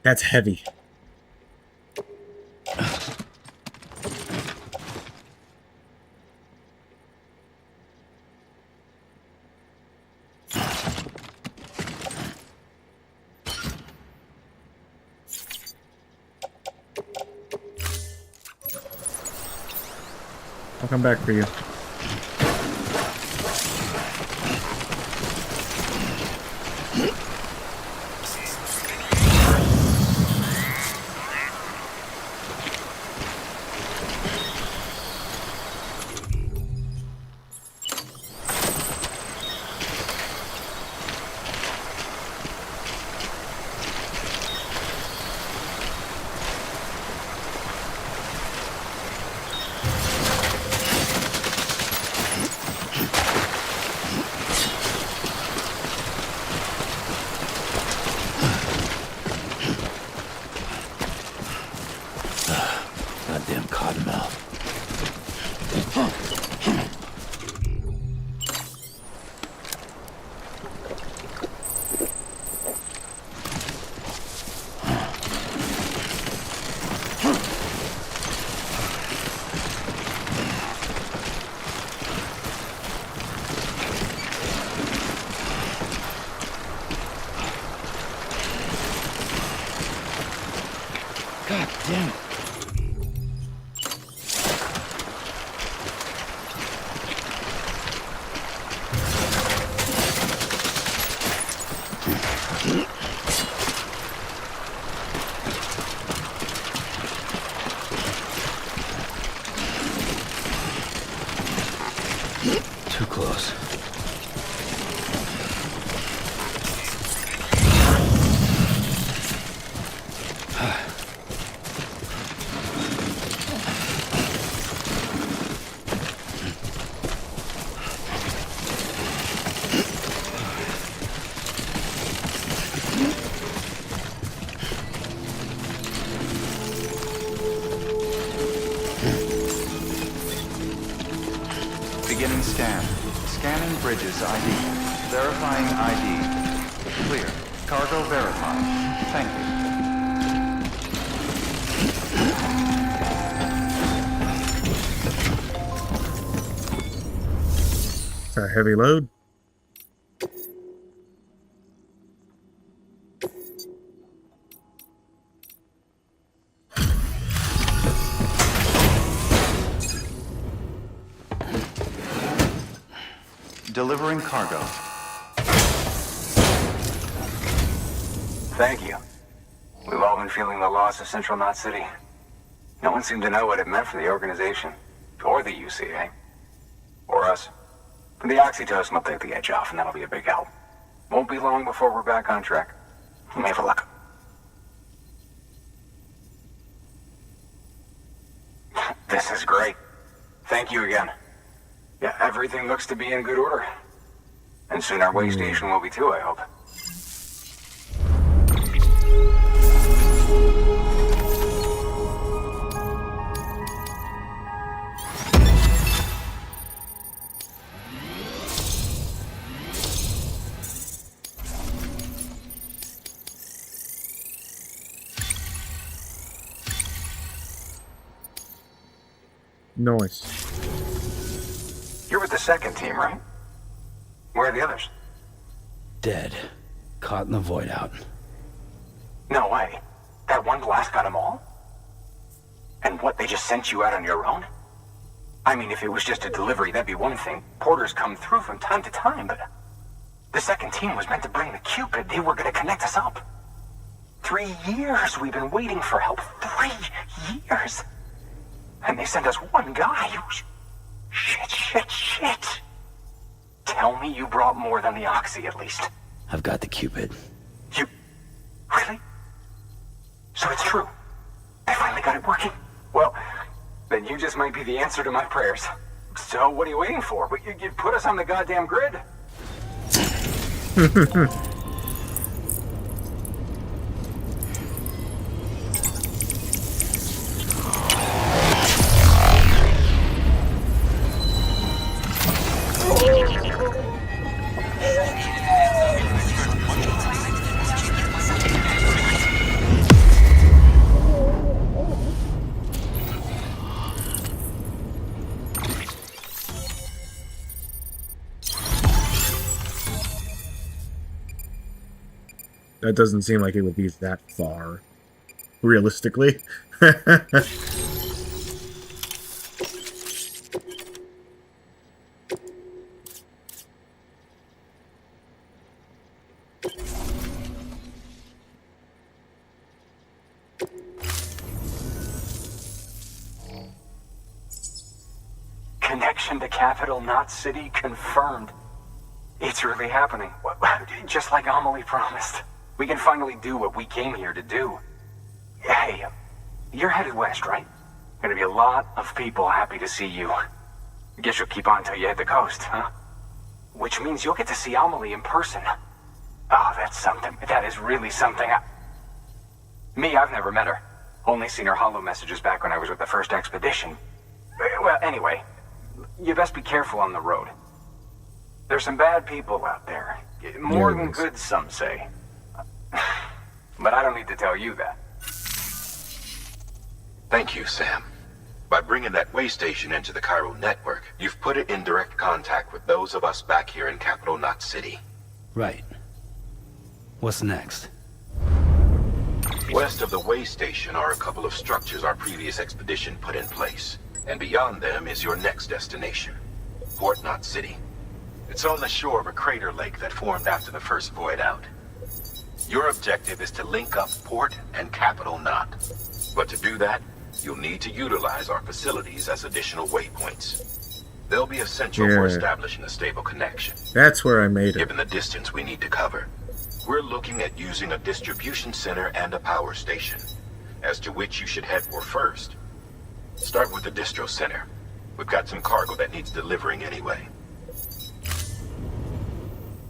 That's heavy. I'll come back for you. Goddamn cottonmouth. God damn it. Too close. Beginning scan. Scanning bridges ID. Verifying ID. Clear. Cargo verified. Thank you. It's a heavy load. Delivering cargo. Thank you. We've all been feeling the loss of Central Knot City. No one seemed to know what it meant for the organization, or the UCA, or us. The oxytocin will take the edge off, and that'll be a big help. Won't be long before we're back on track. You may have a luck. This is great. Thank you again. Yeah, everything looks to be in good order. And soon our way station will be too, I hope. Nice. You're with the second team, right? Where are the others? Dead. Caught in the void out. No way. That one blast got them all? And what, they just sent you out on your own? I mean, if it was just a delivery, that'd be one thing. Porters come through from time to time, but... The second team was meant to bring the Cupid. They were gonna connect us up. 3 years we've been waiting for help. 3 years! And they sent us one guy who's... Shit. Tell me you brought more than the Oxy, at least. I've got the Cupid. You... Really? So it's true. I finally got it working. Well, then you just might be the answer to my prayers. So what are you waiting for? You put us on the goddamn grid. That doesn't seem like it would be that far, realistically. Connection to Capital Knot City confirmed. It's really happening. Just like Amelie promised. We can finally do what we came here to do. Hey, you're headed west, right? Gonna be a lot of people happy to see you. Guess you'll keep on till you hit the coast, huh? Which means you'll get to see Amelie in person. Oh, that's something. That is really something. Me, I've never met her. Only seen her holo messages back when I was with the first expedition. Well, anyway, you best be careful on the road. There's some bad people out there. More than good, some say. But I don't need to tell you that. Thank you, Sam. By bringing that way station into the Cairo network, you've put it in direct contact with those of us back here in Capital Knot City. Right. What's next? West of the way station are a couple of structures our previous expedition put in place. And beyond them is your next destination, Port Knot City. It's on the shore of a crater lake that formed after the first void out. Your objective is to link up Port and Capital Knot. But to do that, you'll need to utilize our facilities as additional waypoints. They'll be essential for establishing a stable connection. That's where I made it. Given the distance we need to cover, we're looking at using a distribution center and a power station, as to which you should head for first. Start with the distro center. We've got some cargo that needs delivering anyway.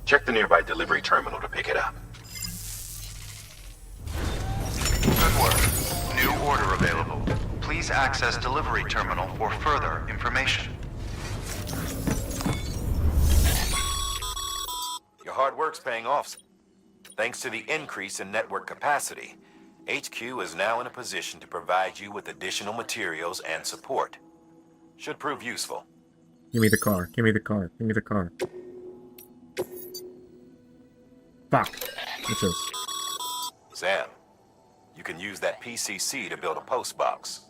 Check the nearby delivery terminal to pick it up. Good work. New order available. Please access delivery terminal for further information. Your hard work's paying off. Thanks to the increase in network capacity, HQ is now in a position to provide you with additional materials and support. Should prove useful. Give me the car. Give me the car. Give me the car. Fuck. What's this? Sam, you can use that PCC to build a post box.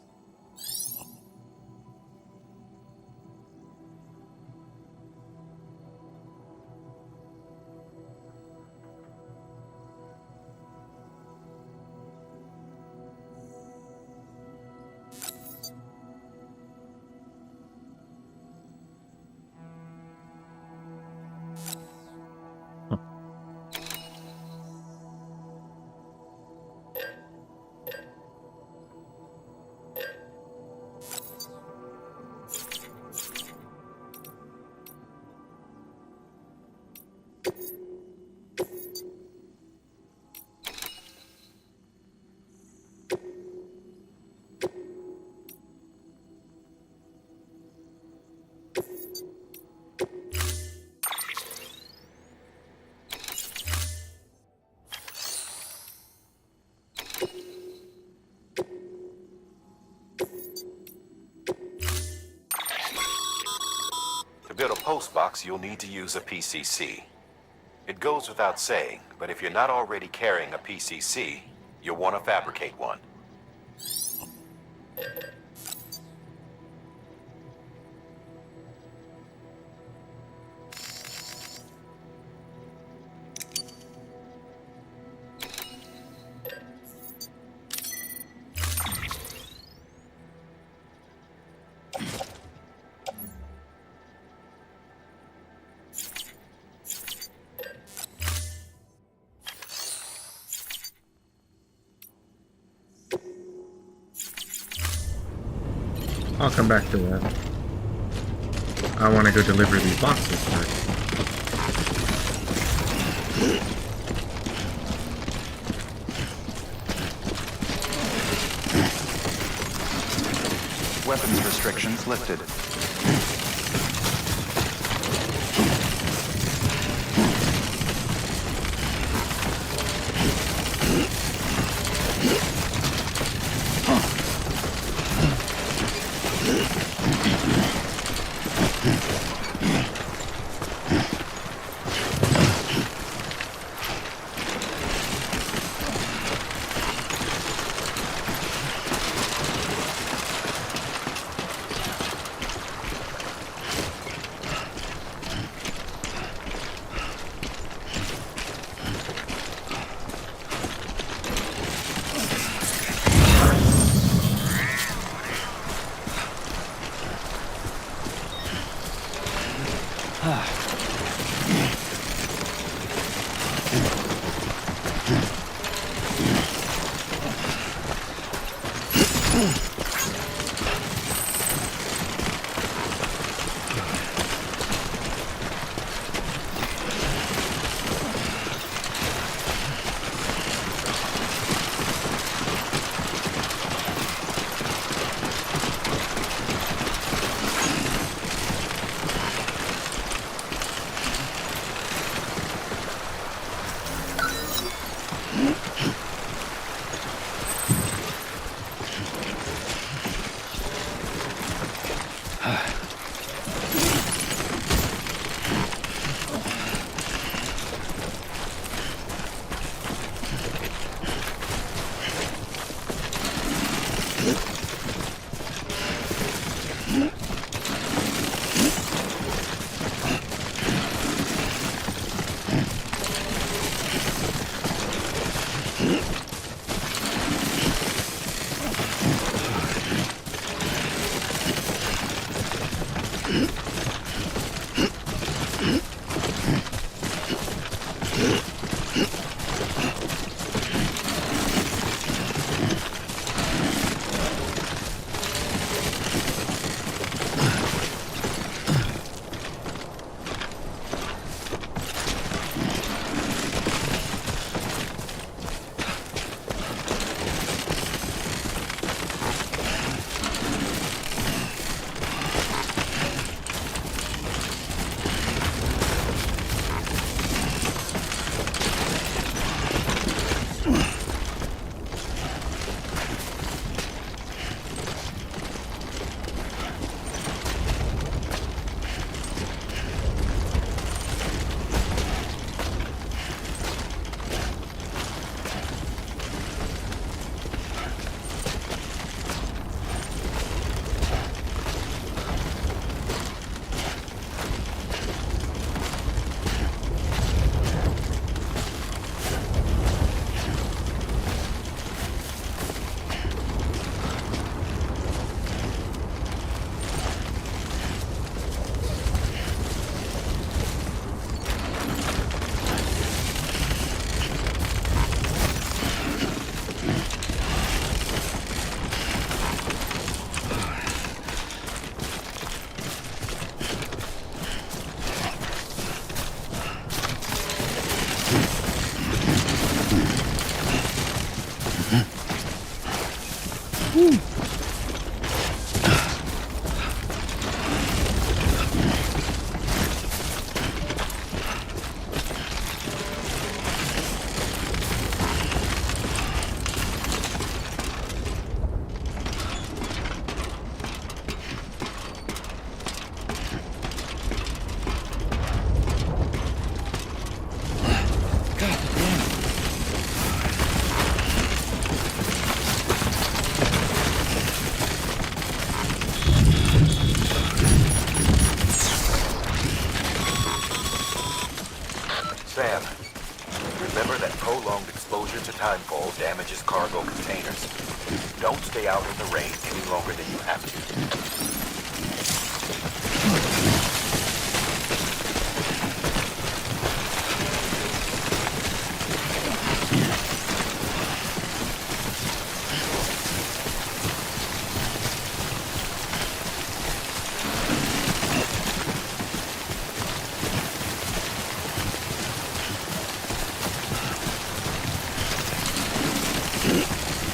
To build a post box, you'll need to use a PCC. It goes without saying, but if you're not already carrying a PCC, you'll want to fabricate one. I'll come back to that. I want to go deliver these boxes first. Weapons restrictions lifted. Sam, remember that prolonged exposure to timefall damages cargo containers. Don't stay out in the rain any longer than you have to.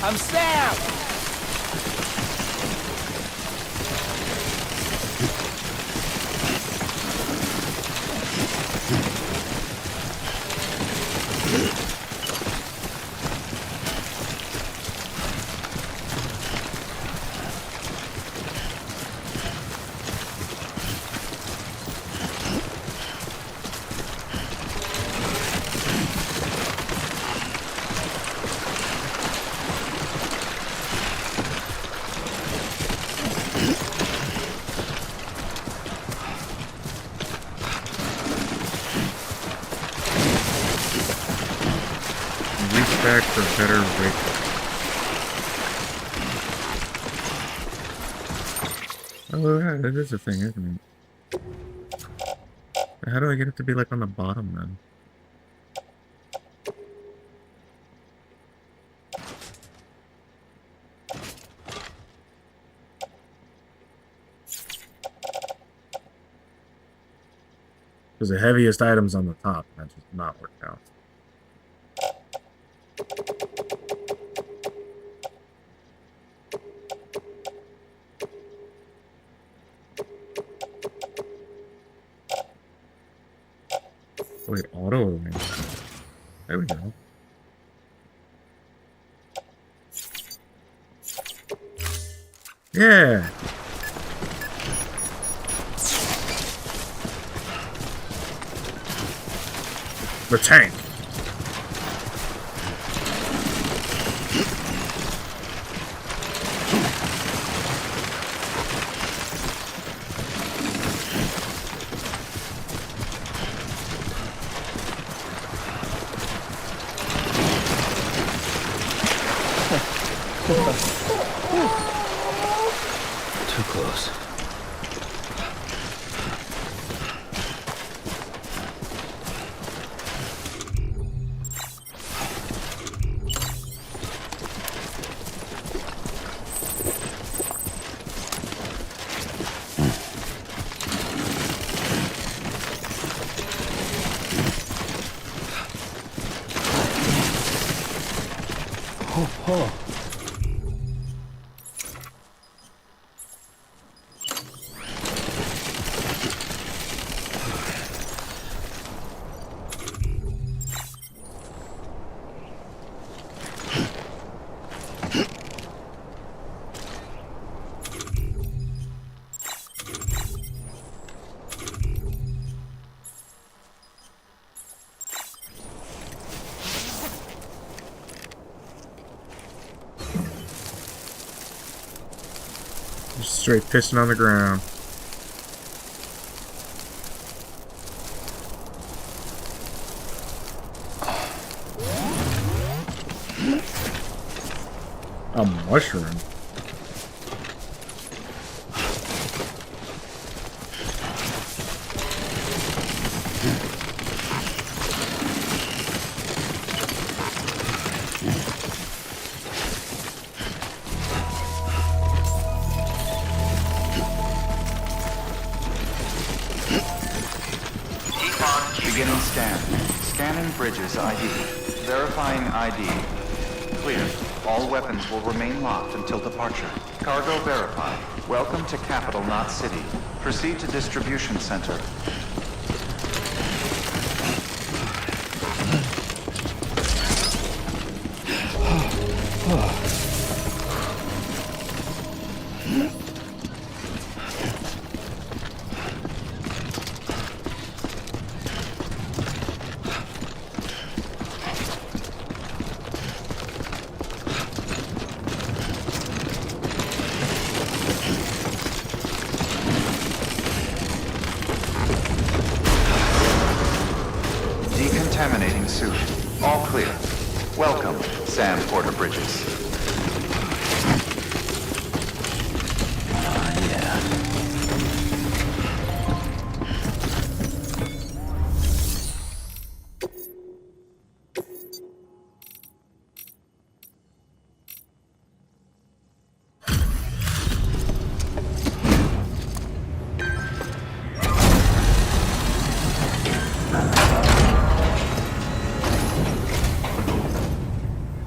I'm Sam! Back for better weight. Oh yeah, that is a thing, isn't it? How do I get it to be like on the bottom then? Because the heaviest item's on the top. That just not work out. Wait, auto arrange. There we go. Yeah. The tank. Too close. Just straight pissing on the ground. A mushroom. Beginning scan. Scanning bridges ID. Verifying ID. Clear. All weapons will remain locked until departure. Cargo verified. Welcome to Capital Knot City. Proceed to distribution center. Decontaminating suit. All clear. Welcome, Sam Porter Bridges.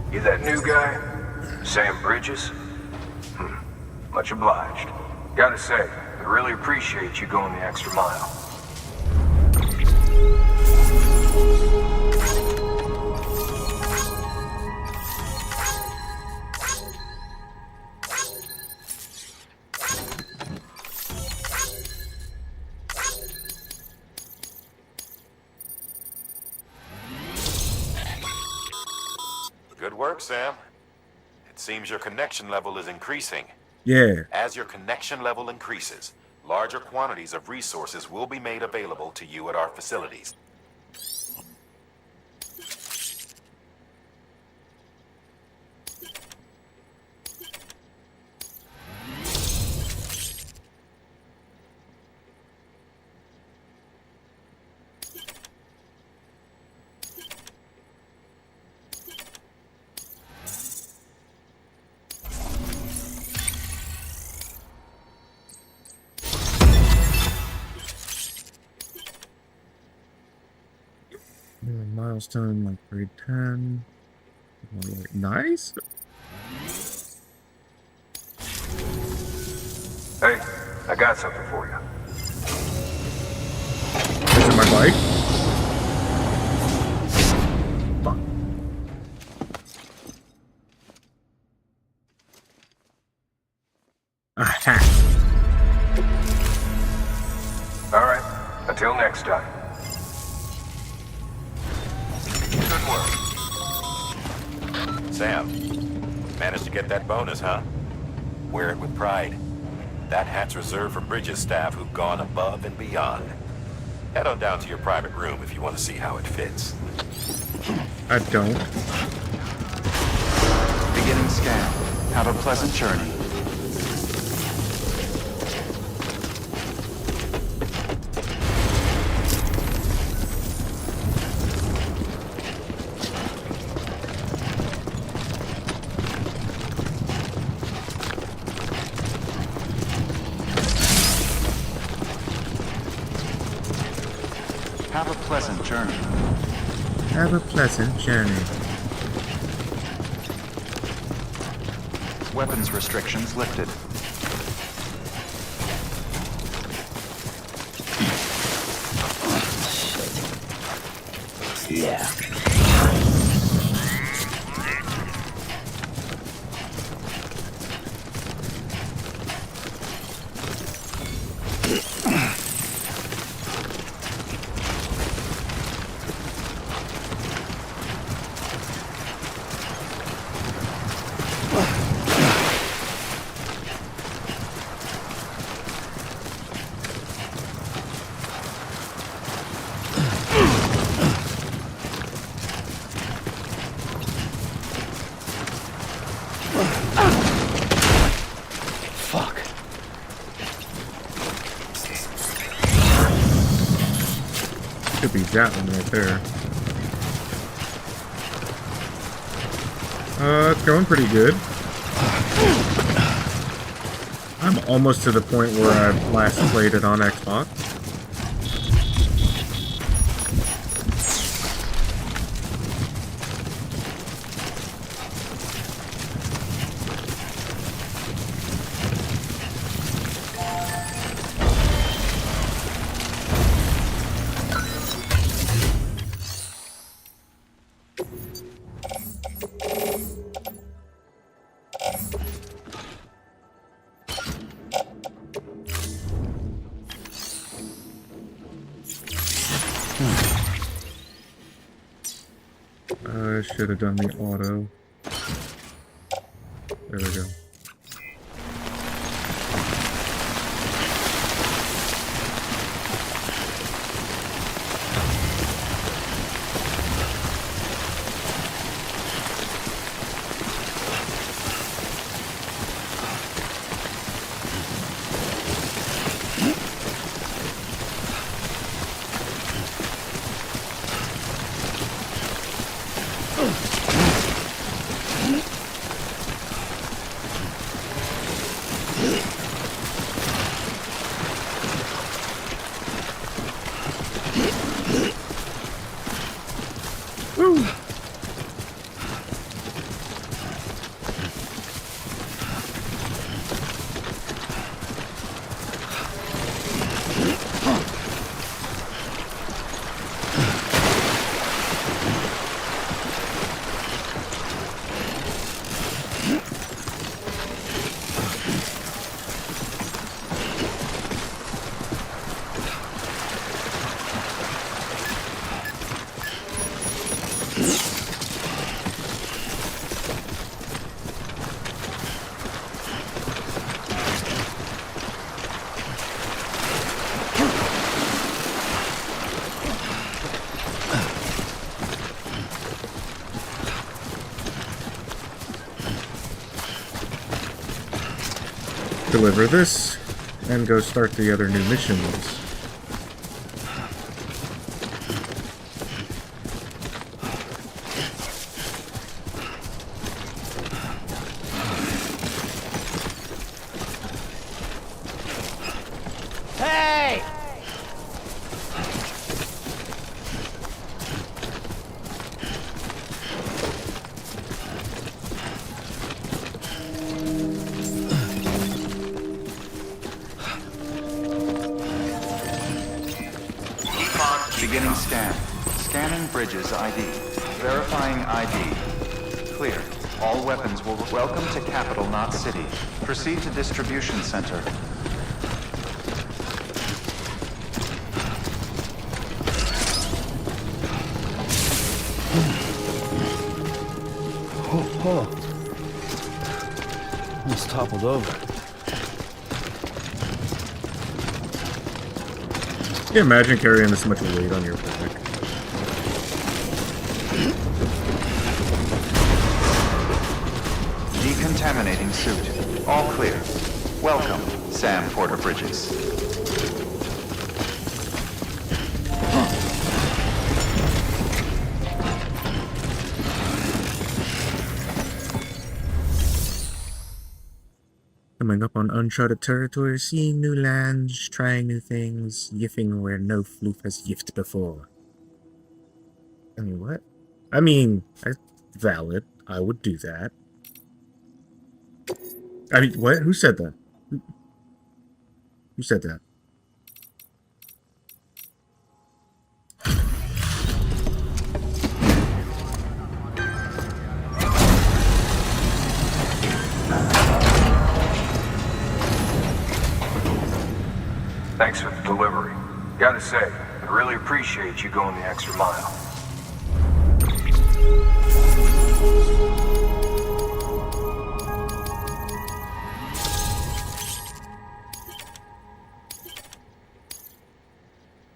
You that new guy? Sam Bridges? Much obliged. Gotta say, I really appreciate you going the extra mile. Good work, Sam. It seems your connection level is increasing. Yeah. As your connection level increases, larger quantities of resources will be made available to you at our facilities. Milestone, like grade 10. Nice. Hey, I got something for you. Is it my bike? Fuck. Attack. Alright, until next time. Good work. Sam, managed to get that bonus, huh? Wear it with pride. That hat's reserved for Bridges staff who've gone above and beyond. Head on down to your private room if you want to see how it fits. I don't. Beginning scan. Have a pleasant journey. Have a pleasant journey. Have a pleasant journey. Weapons restrictions lifted. Yeah. Could be that one right there. It's going pretty good. I'm almost to the point where I've last played it on Xbox. I should have done the auto. There we go. Deliver this, and go start the other new missions. Hey! Beginning scan. Scanning Bridges ID. Verifying ID. Clear. All weapons will... Welcome to Capital Knot City. Proceed to Distribution Center. Oh. Almost toppled over. Can you imagine carrying this much weight on your back? Decontaminating suit. All clear. Welcome, Sam Porter Bridges. Coming up on uncharted territory, seeing new lands, trying new things, yiffing where no floof has yiffed before. I mean, what? I mean, valid. I would do that. I mean, what? Who said that? Who said that? Thanks for the delivery. Gotta say, I really appreciate you going the extra mile.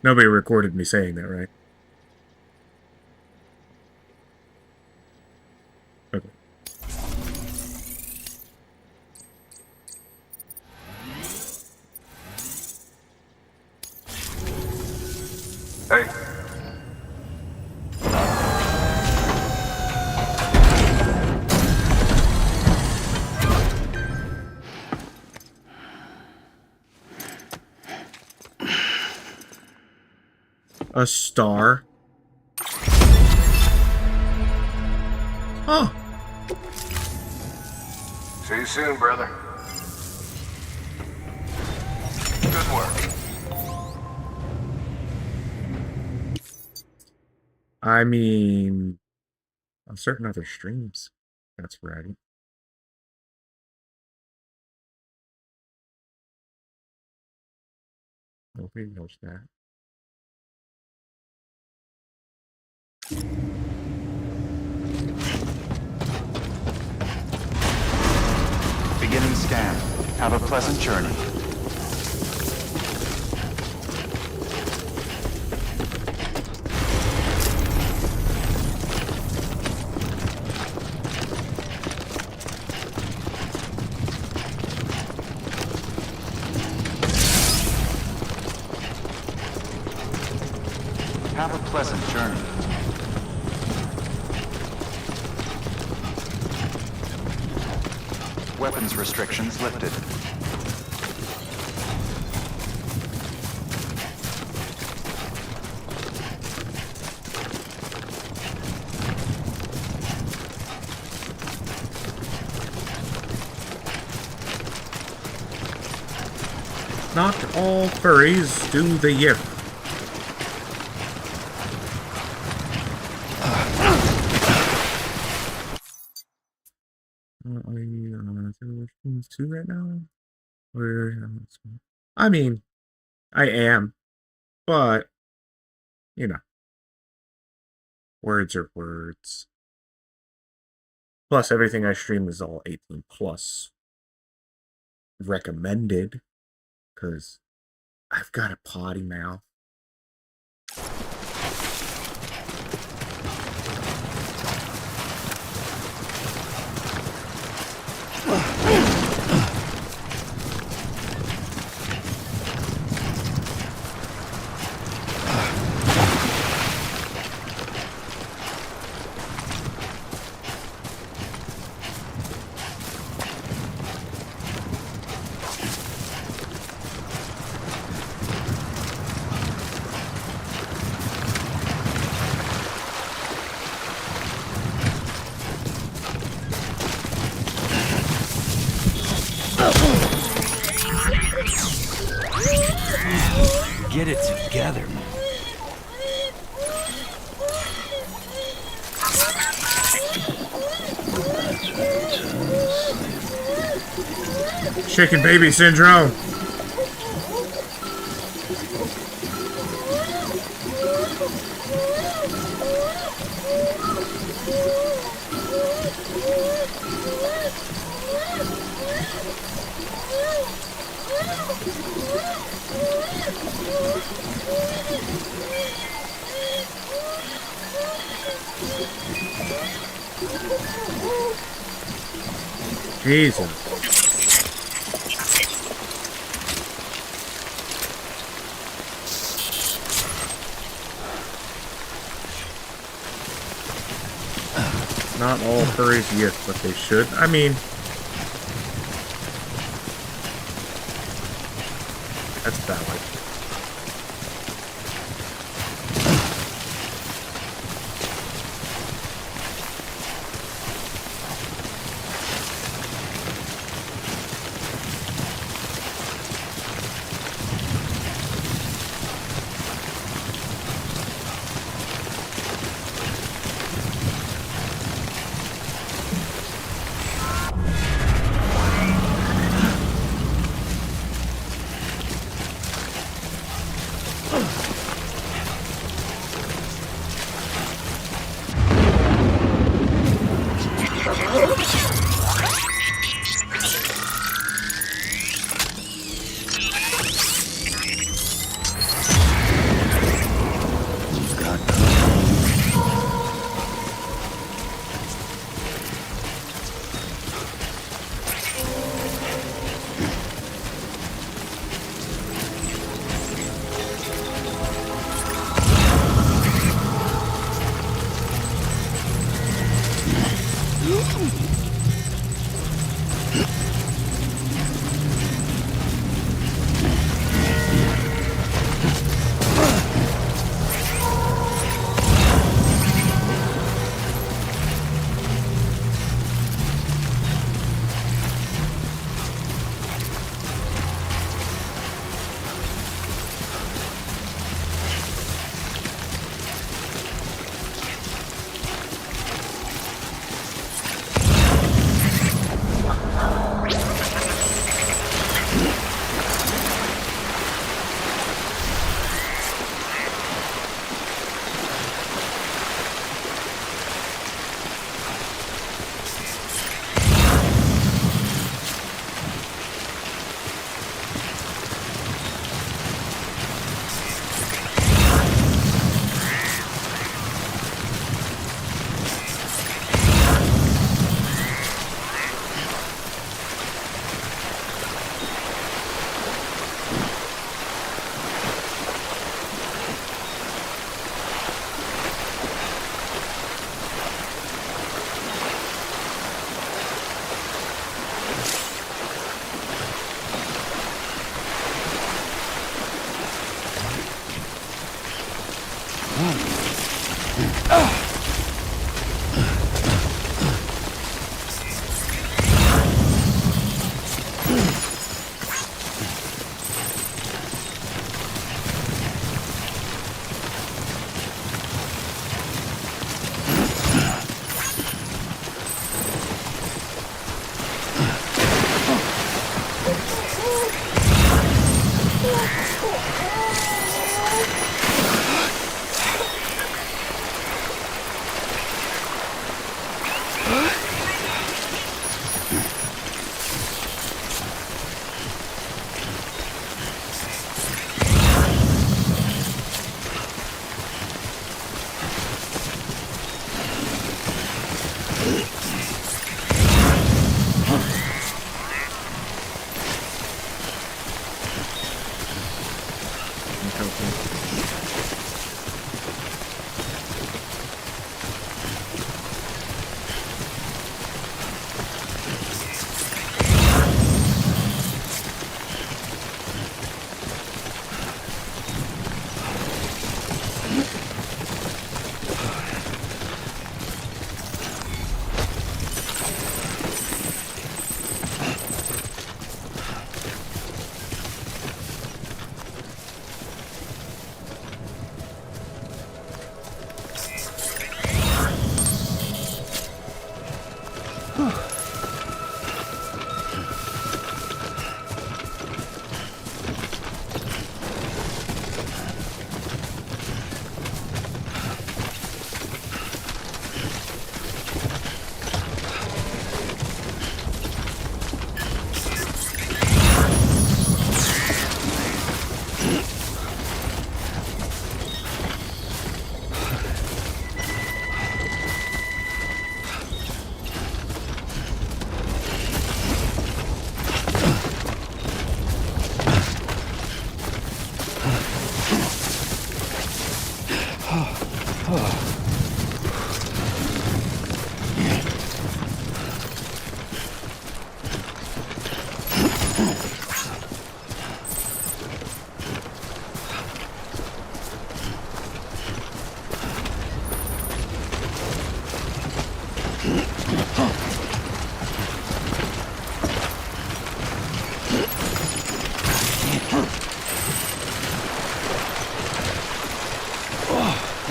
Nobody recorded me saying that, right? Okay. Hey. A star. Oh. See you soon, brother. Good work. I mean, on certain other streams, that's right. Nobody knows that. Beginning scan. Have a pleasant journey. Have a pleasant journey. Weapons restrictions lifted. Not all furries do the yiff. Are you on two right now? Or, I mean, I am, but you know, words are words. Plus, everything I stream is all 18 plus recommended, because I've got a potty mouth. Get it together, man. Shaken baby syndrome. Jesus. Not all furries yift, but they should. I mean, that's valid.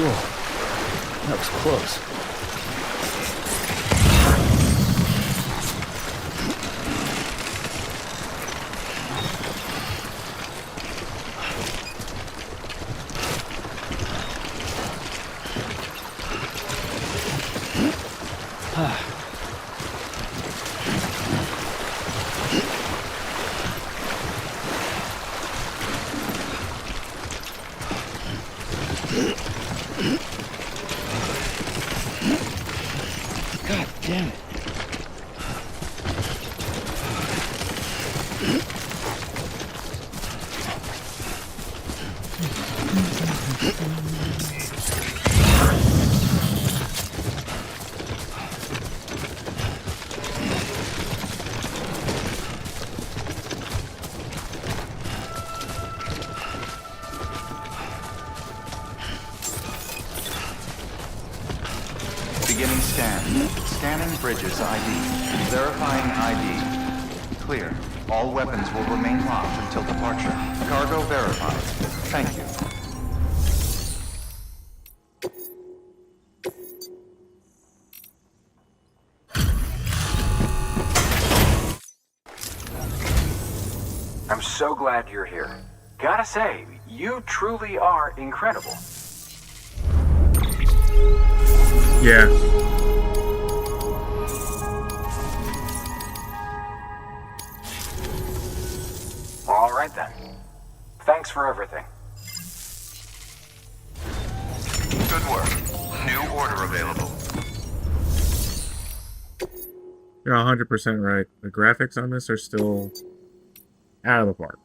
Whoa, that was close. God damn it. Beginning scan. Scanning Bridges ID. Verifying ID. Clear. All weapons will remain locked until departure. Cargo verified. Thank you. I'm so glad you're here. Gotta say, you truly are incredible. Yeah. All right then. Thanks for everything. Good work. New order available. You're 100% right. The graphics on this are still out of the park.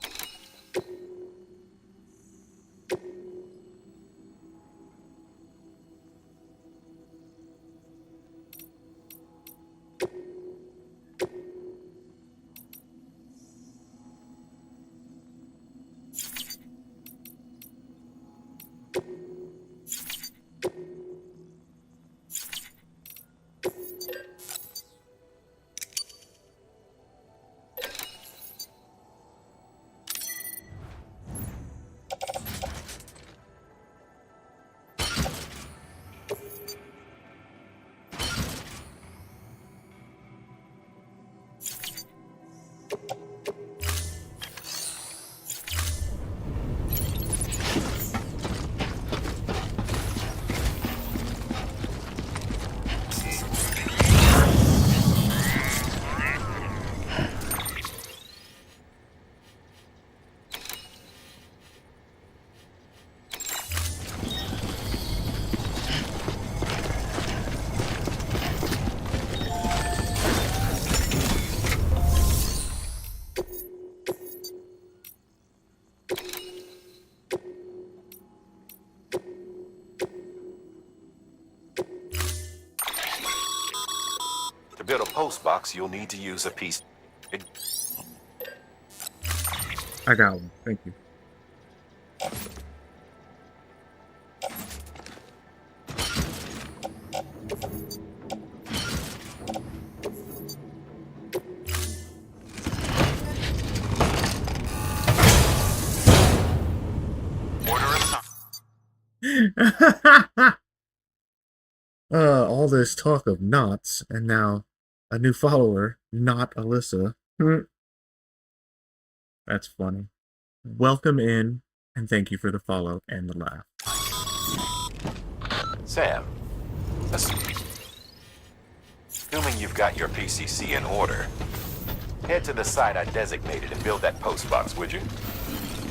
To build a post box, you'll need to use a piece. I got one. Thank you. All this talk of knots, and now a new follower, not Alyssa. That's funny. Welcome in, and thank you for the follow and the laugh. Sam, assuming you've got your PCC in order, head to the site I designated and build that post box, would you?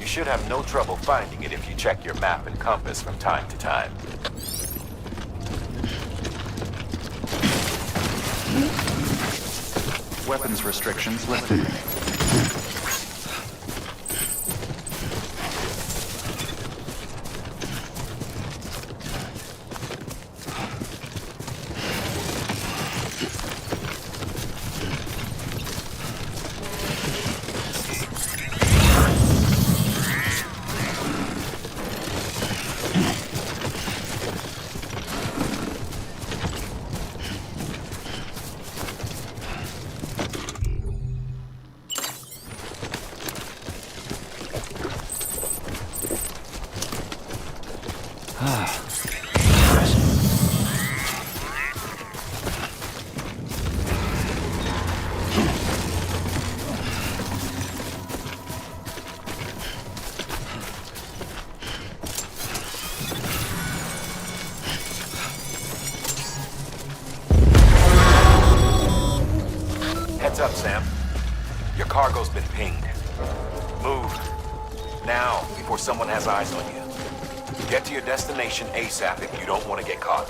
You should have no trouble finding it if you check your map and compass from time to time. Weapons restrictions lifted. up, Sam. Your cargo's been pinged. Move. Now, before someone has eyes on you. Get to your destination ASAP if you don't want to get caught.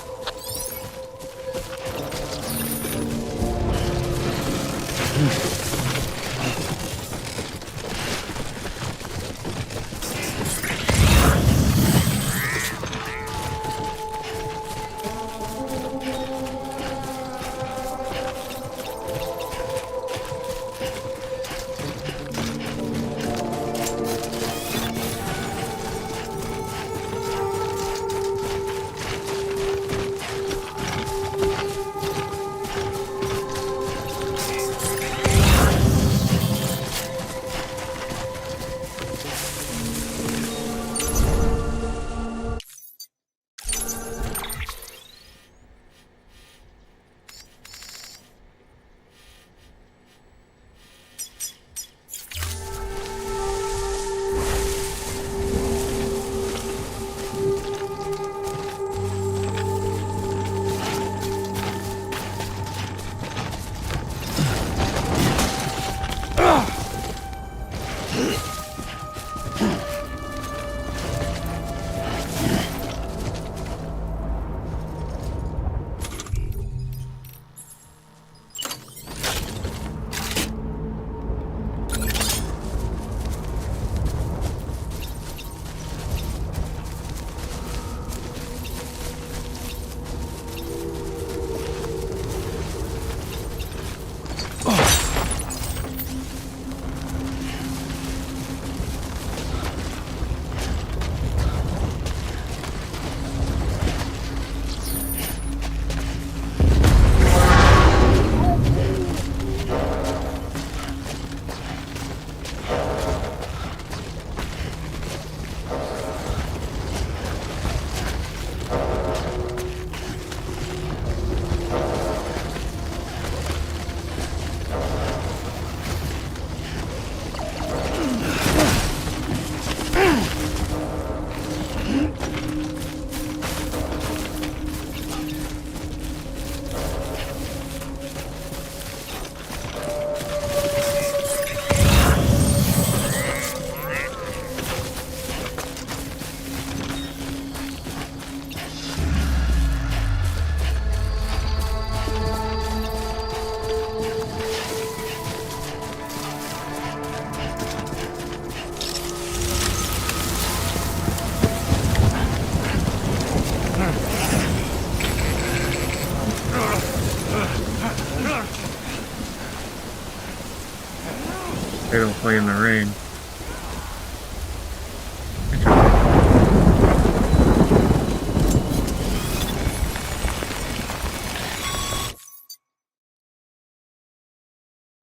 They don't play in the rain.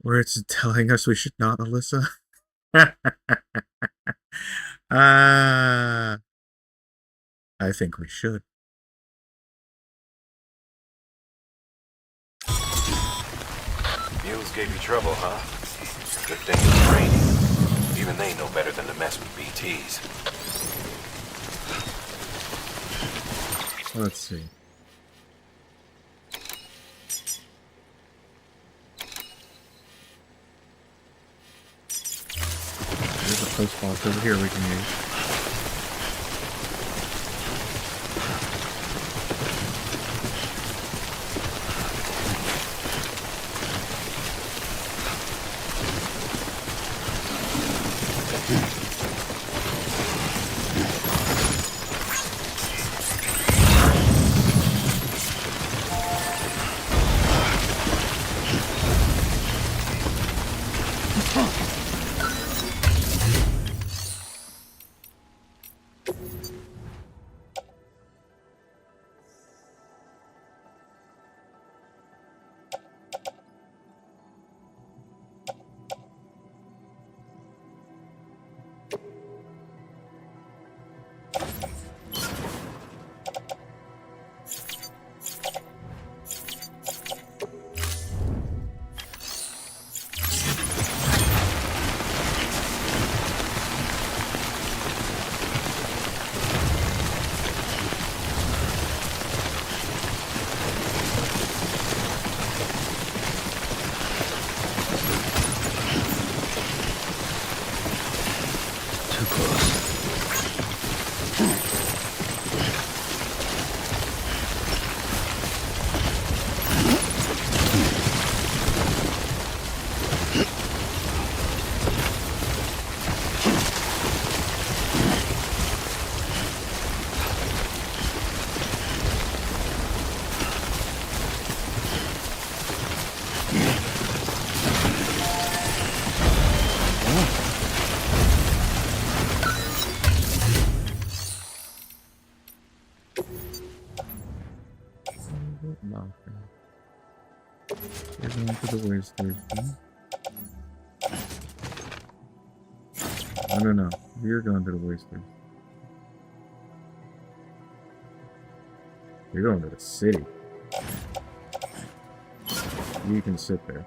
Where it's telling us we should not, Alyssa? I think we should. Mules gave you trouble, huh? Good thing it's raining. Even they know better than to mess with BTs. Let's see. There's a post box over here we can use. Mothra. You're going to the way station. No. You're going to the way station. You're going to the city. You can sit there.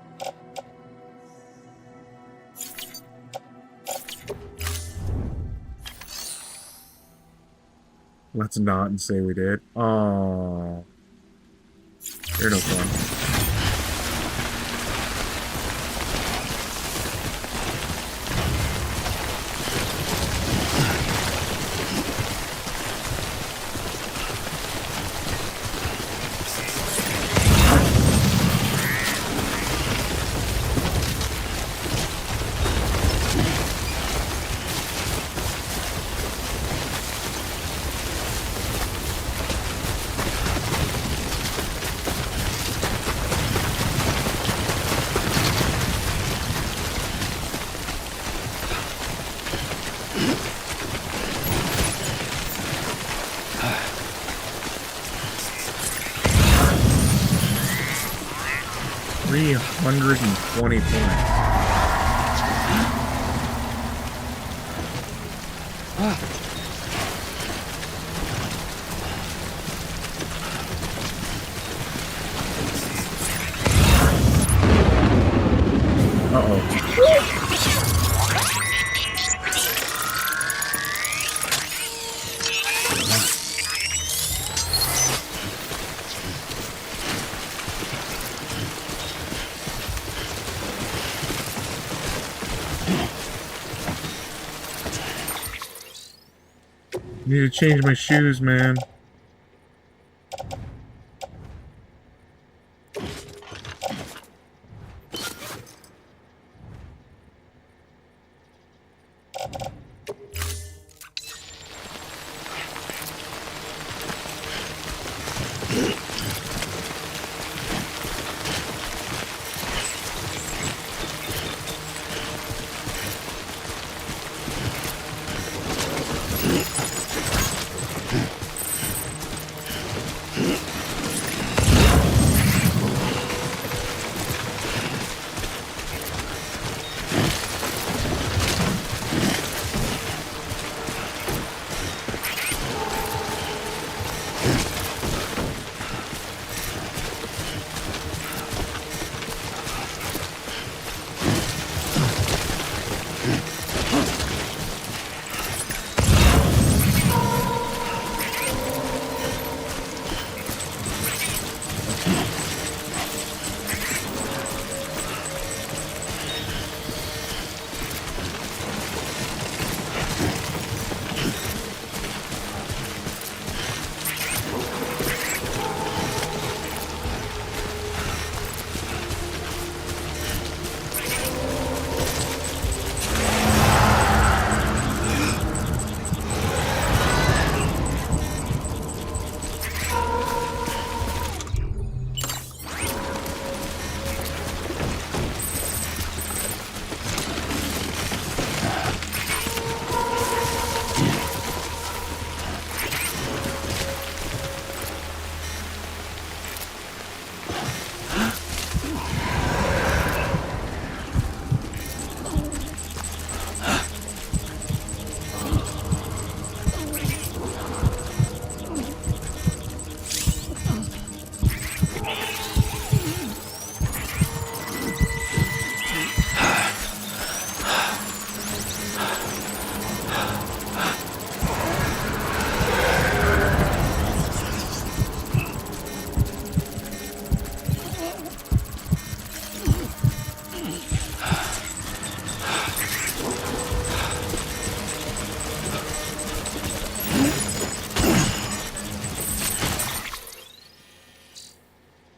Let's not and say we did. Oh, you're no fun. $320 points. Need to change my shoes, man.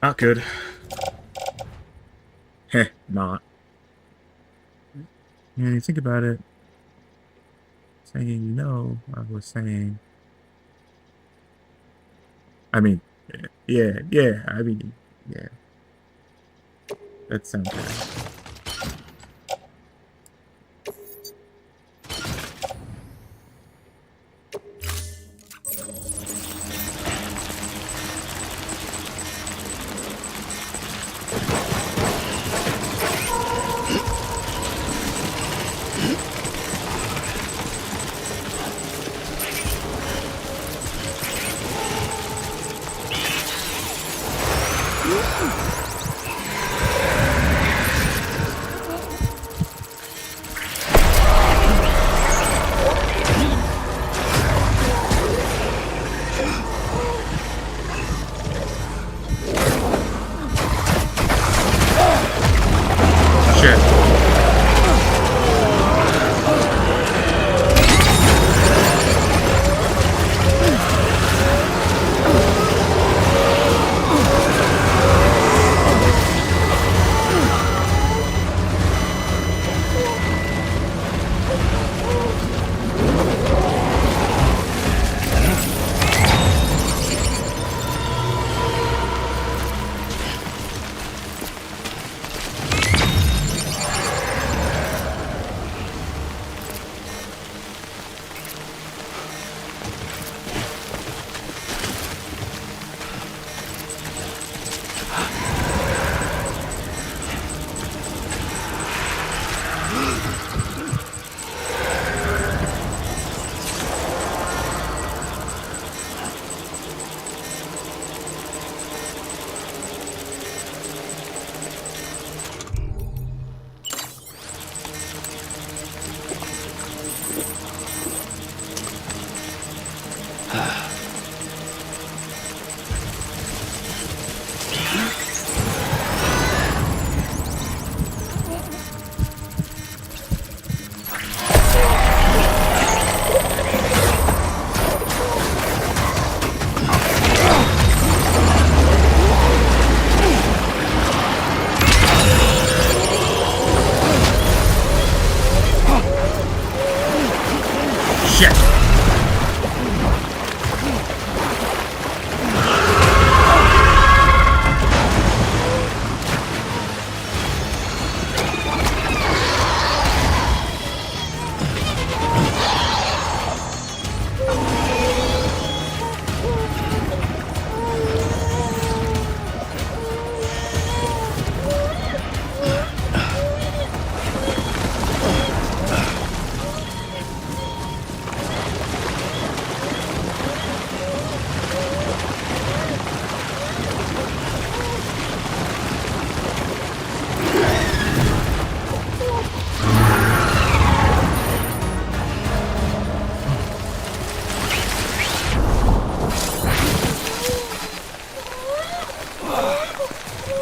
Not good. Heh, not. Yeah, you think about it. Saying no, I was saying. I mean, yeah, I mean, yeah. That sounds right.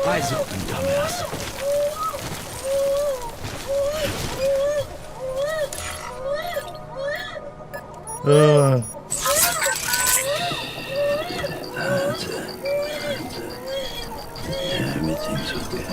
Eyes open, dumbass. That's it. Yeah, everything's okay.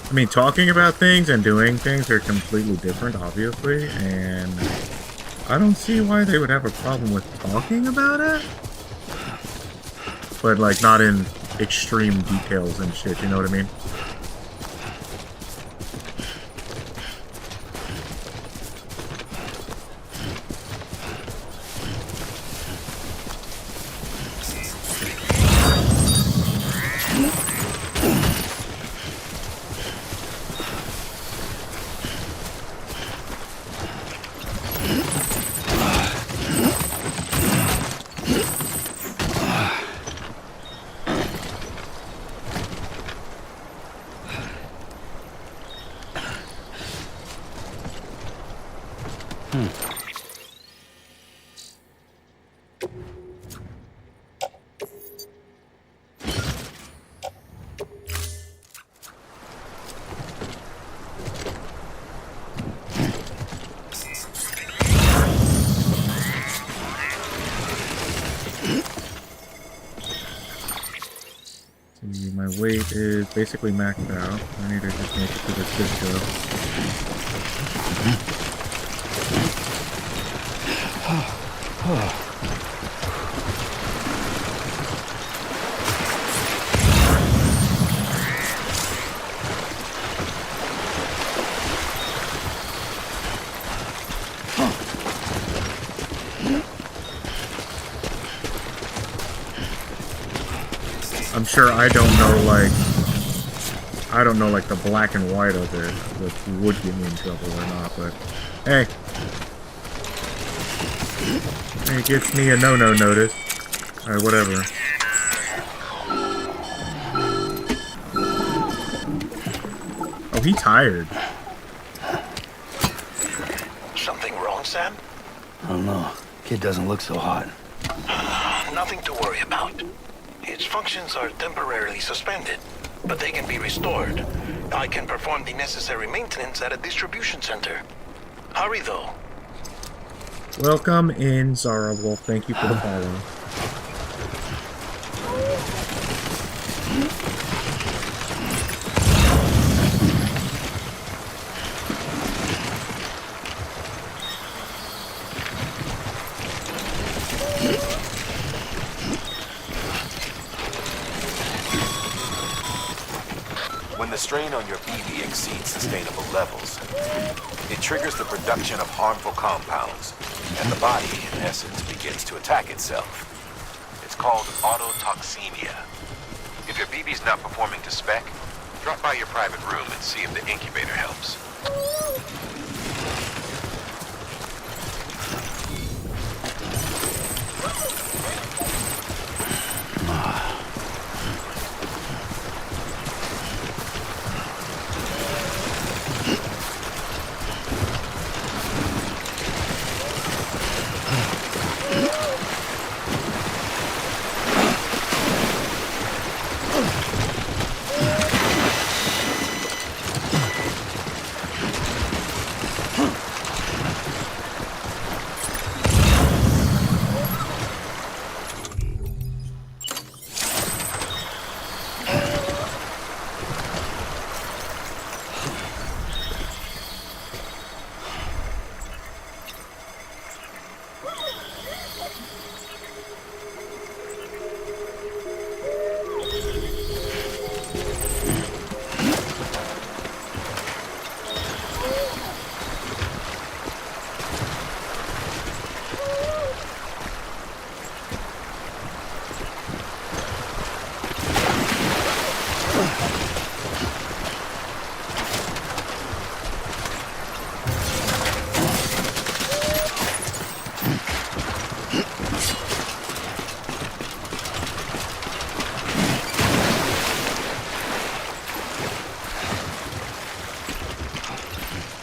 I mean, talking about things and doing things are completely different, obviously, and I don't see why they would have a problem with talking about it. But, like, not in extreme details and shit, you know what I mean? My weight is basically maxed out. I need to just make it to this disco. I'm sure I don't know like the black and white of it, which would get me in trouble or not, but hey. It gets me a no-no notice. Alright, whatever. Oh, he tired. Something wrong, Sam? I don't know. Kid doesn't look so hot. Nothing to worry about. Its functions are temporarily suspended, but they can be restored. I can perform the necessary maintenance at a distribution center. Hurry, though. Welcome in, Zara Wolf. Thank you for the follow. When the strain on your BB exceeds sustainable levels, it triggers the production of harmful compounds, and the body, in essence, begins to attack itself. It's called autotoxemia. If your BB's not performing to spec, drop by your private room and see if the incubator helps.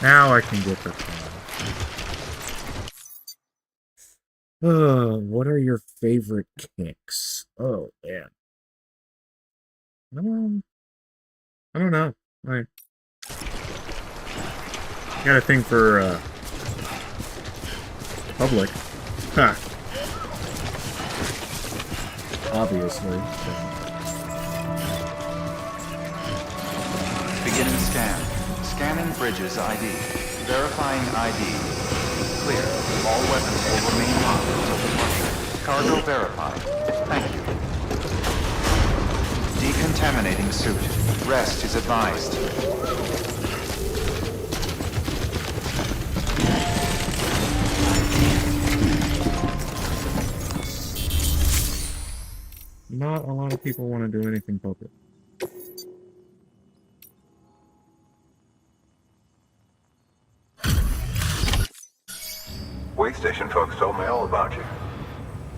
Now I can get the car. What are your favorite kicks? Oh, man. I don't know. I got a thing for, public. Ha! Obviously. Beginning scan. Scanning Bridges ID. Verifying ID. Clear. All weapons will remain locked until departure. Cargo verified. Thank you. Decontaminating suit. Rest is advised. Not a lot of people want to do anything public. Way station folks told me all about you.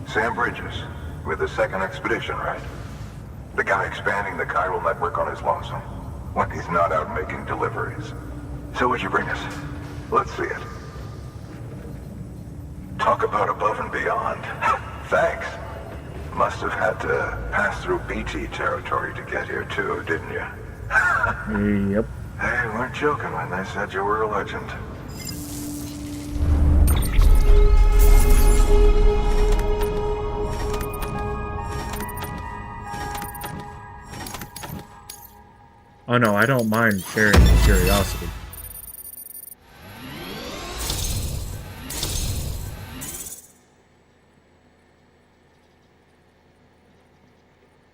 Sam Bridges, with the second expedition, right? The guy expanding the chiral network on his lonesome, when he's not out making deliveries. So what'd you bring us? Let's see it. Talk about above and beyond. Thanks. Must have had to pass through BT territory to get here too, didn't you? Yep. They weren't joking when they said you were a legend. Oh no, I don't mind sharing the curiosity.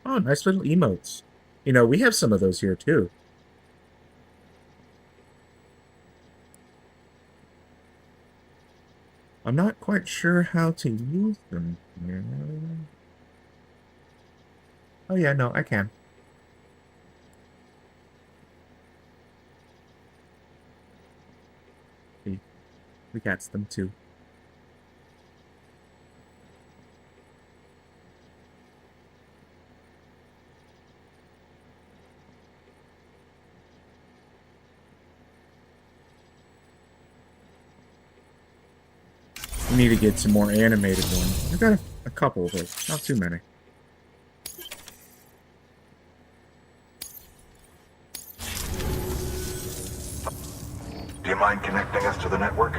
Oh, nice little emotes. You know, we have some of those here too. I'm not quite sure how to use them here. Oh yeah, no, I can. See, we got them too. We need to get some more animated ones. I've got a couple, but not too many. Do you mind connecting us to the network?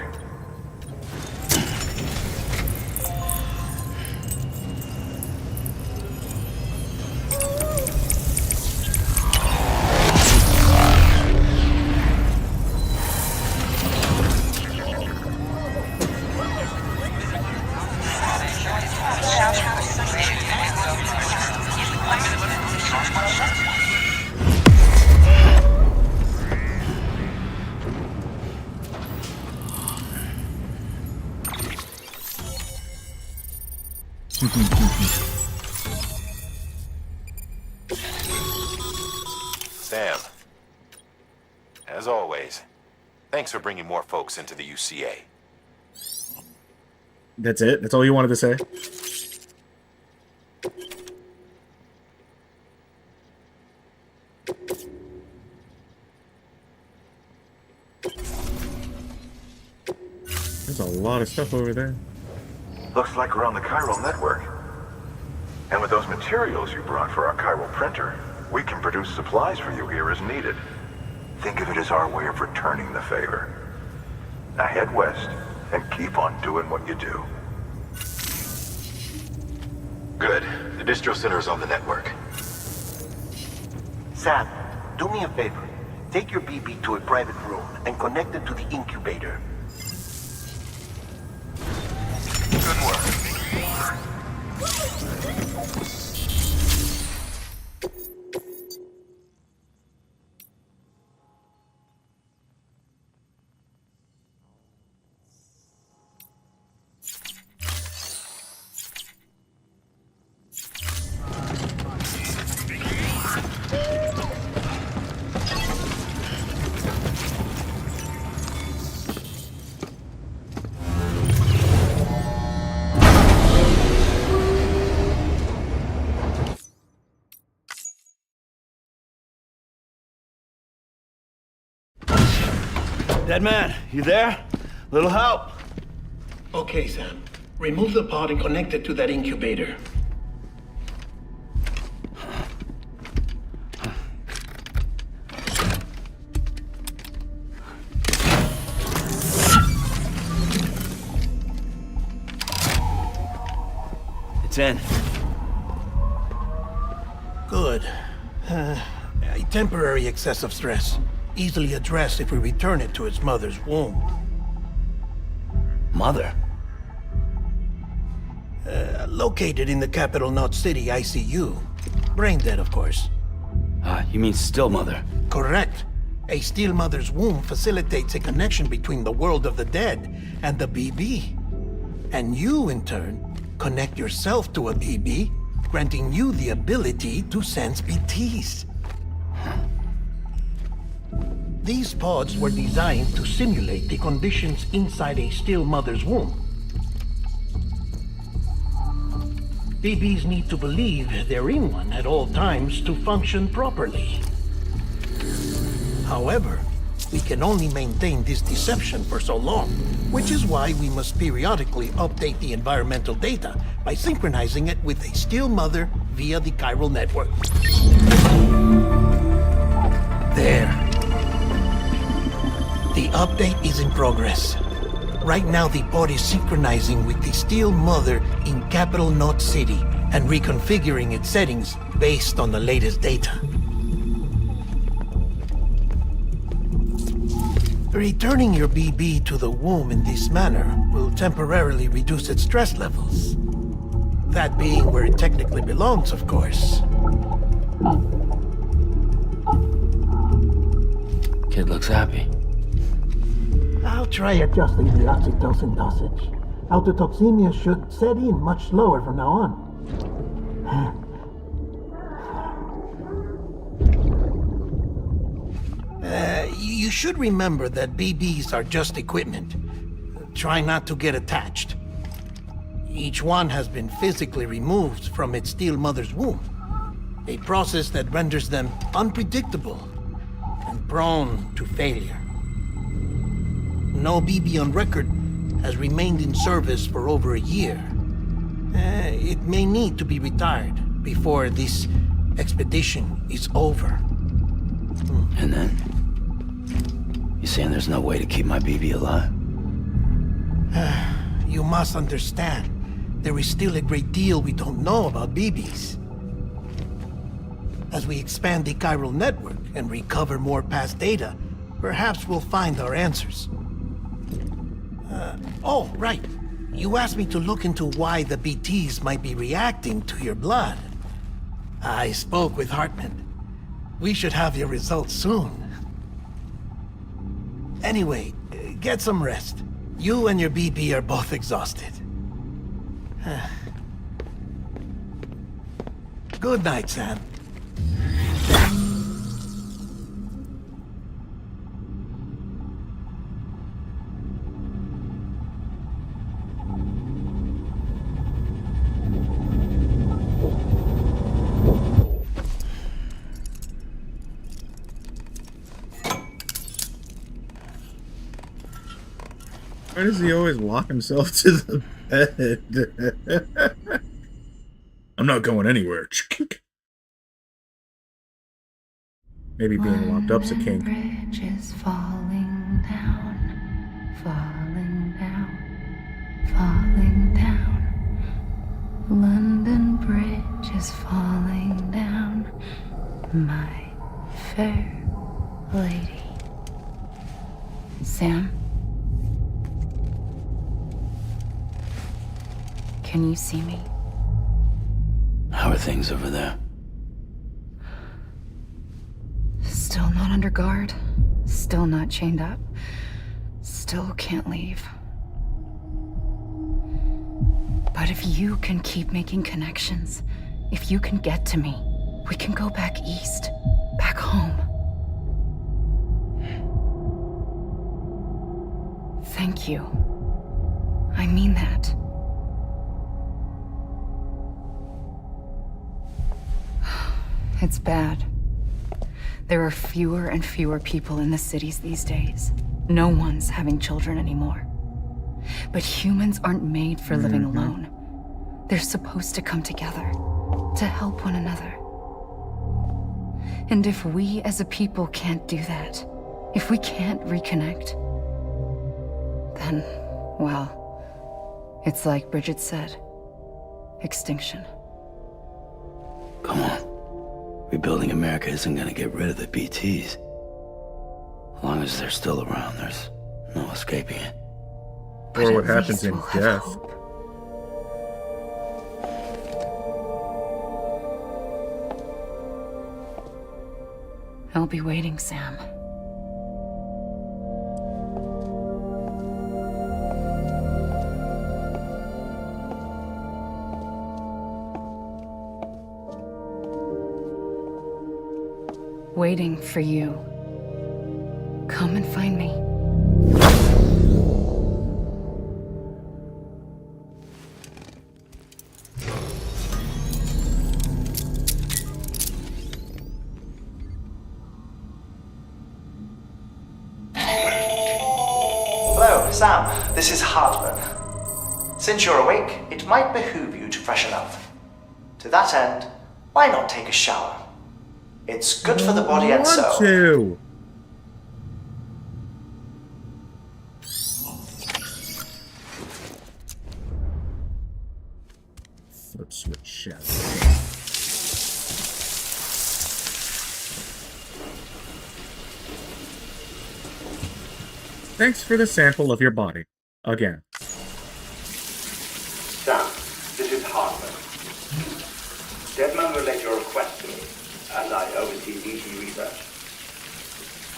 Sam, as always, thanks for bringing more folks into the UCA. That's it? That's all you wanted to say? There's a lot of stuff over there. Looks like we're on the chiral network. And with those materials you brought for our chiral printer, we can produce supplies for you here as needed. Think of it as our way of returning the favor. Now head west and keep on doing what you do. Good. The distro center is on the network. Sam, do me a favor. Take your BB to a private room and connect it to the incubator. Good work. Dead man, you there? Little help? Okay, Sam. Remove the pod and connect it to that incubator. It's in. Good. A temporary excessive stress. Easily addressed if we return it to its mother's womb. Mother? Located in the Capital Knot City ICU. Brain dead, of course. You mean still mother? Correct. A still mother's womb facilitates a connection between the world of the dead and the BB. And you, in turn, connect yourself to a BB, granting you the ability to sense BTs. These pods were designed to simulate the conditions inside a still mother's womb. BBs need to believe they're in one at all times to function properly. However, we can only maintain this deception for so long, which is why we must periodically update the environmental data by synchronizing it with a still mother via the chiral network. There. The update is in progress. Right now, the pod is synchronizing with the still mother in Capital Knot City and reconfiguring its settings based on the latest data. Returning your BB to the womb in this manner will temporarily reduce its stress levels. That being where it technically belongs, of course. Kid looks happy. I'll try adjusting the oxytocin dosage. Autotoxemia should set in much slower from now on. You should remember that BBs are just equipment. Try not to get attached. Each one has been physically removed from its still mother's womb. A process that renders them unpredictable and prone to failure. No BB on record has remained in service for over a year. It may need to be retired before this expedition is over. And then? You saying there's no way to keep my BB alive? You must understand, there is still a great deal we don't know about BBs. As we expand the chiral network and recover more past data, perhaps we'll find our answers. Oh, right. You asked me to look into why the BTs might be reacting to your blood. I spoke with Hartman. We should have your results soon. Anyway, get some rest. You and your BB are both exhausted. Good night, Sam. Why does he always lock himself to the bed? I'm not going anywhere. Maybe being locked up's a kink. Bridge is falling down, falling down, falling down. London Bridge is falling down, my fair lady. Sam? Can you see me? How are things over there? Still not under guard. Still not chained up. Still can't leave. But if you can keep making connections, if you can get to me, we can go back east, back home. Thank you. I mean that. It's bad. There are fewer and fewer people in the cities these days. No one's having children anymore. But humans aren't made for living alone. They're supposed to come together, to help one another. And if we as a people can't do that, if we can't reconnect, then, well, it's like Bridget said, extinction. Come on. Rebuilding America isn't gonna get rid of the BTs. As long as they're still around, there's no escaping it. Or what happens in death. I'll be waiting, Sam. Waiting for you. Come and find me. Hello, Sam. This is Hartman. Since you're awake, it might behoove you to freshen up. To that end, why not take a shower? It's good for the body and soul. To. Flip switch shadow. Thanks for the sample of your body. Again. Sam, this is Hartman. Deadman relayed your request to me, and I oversee BT research.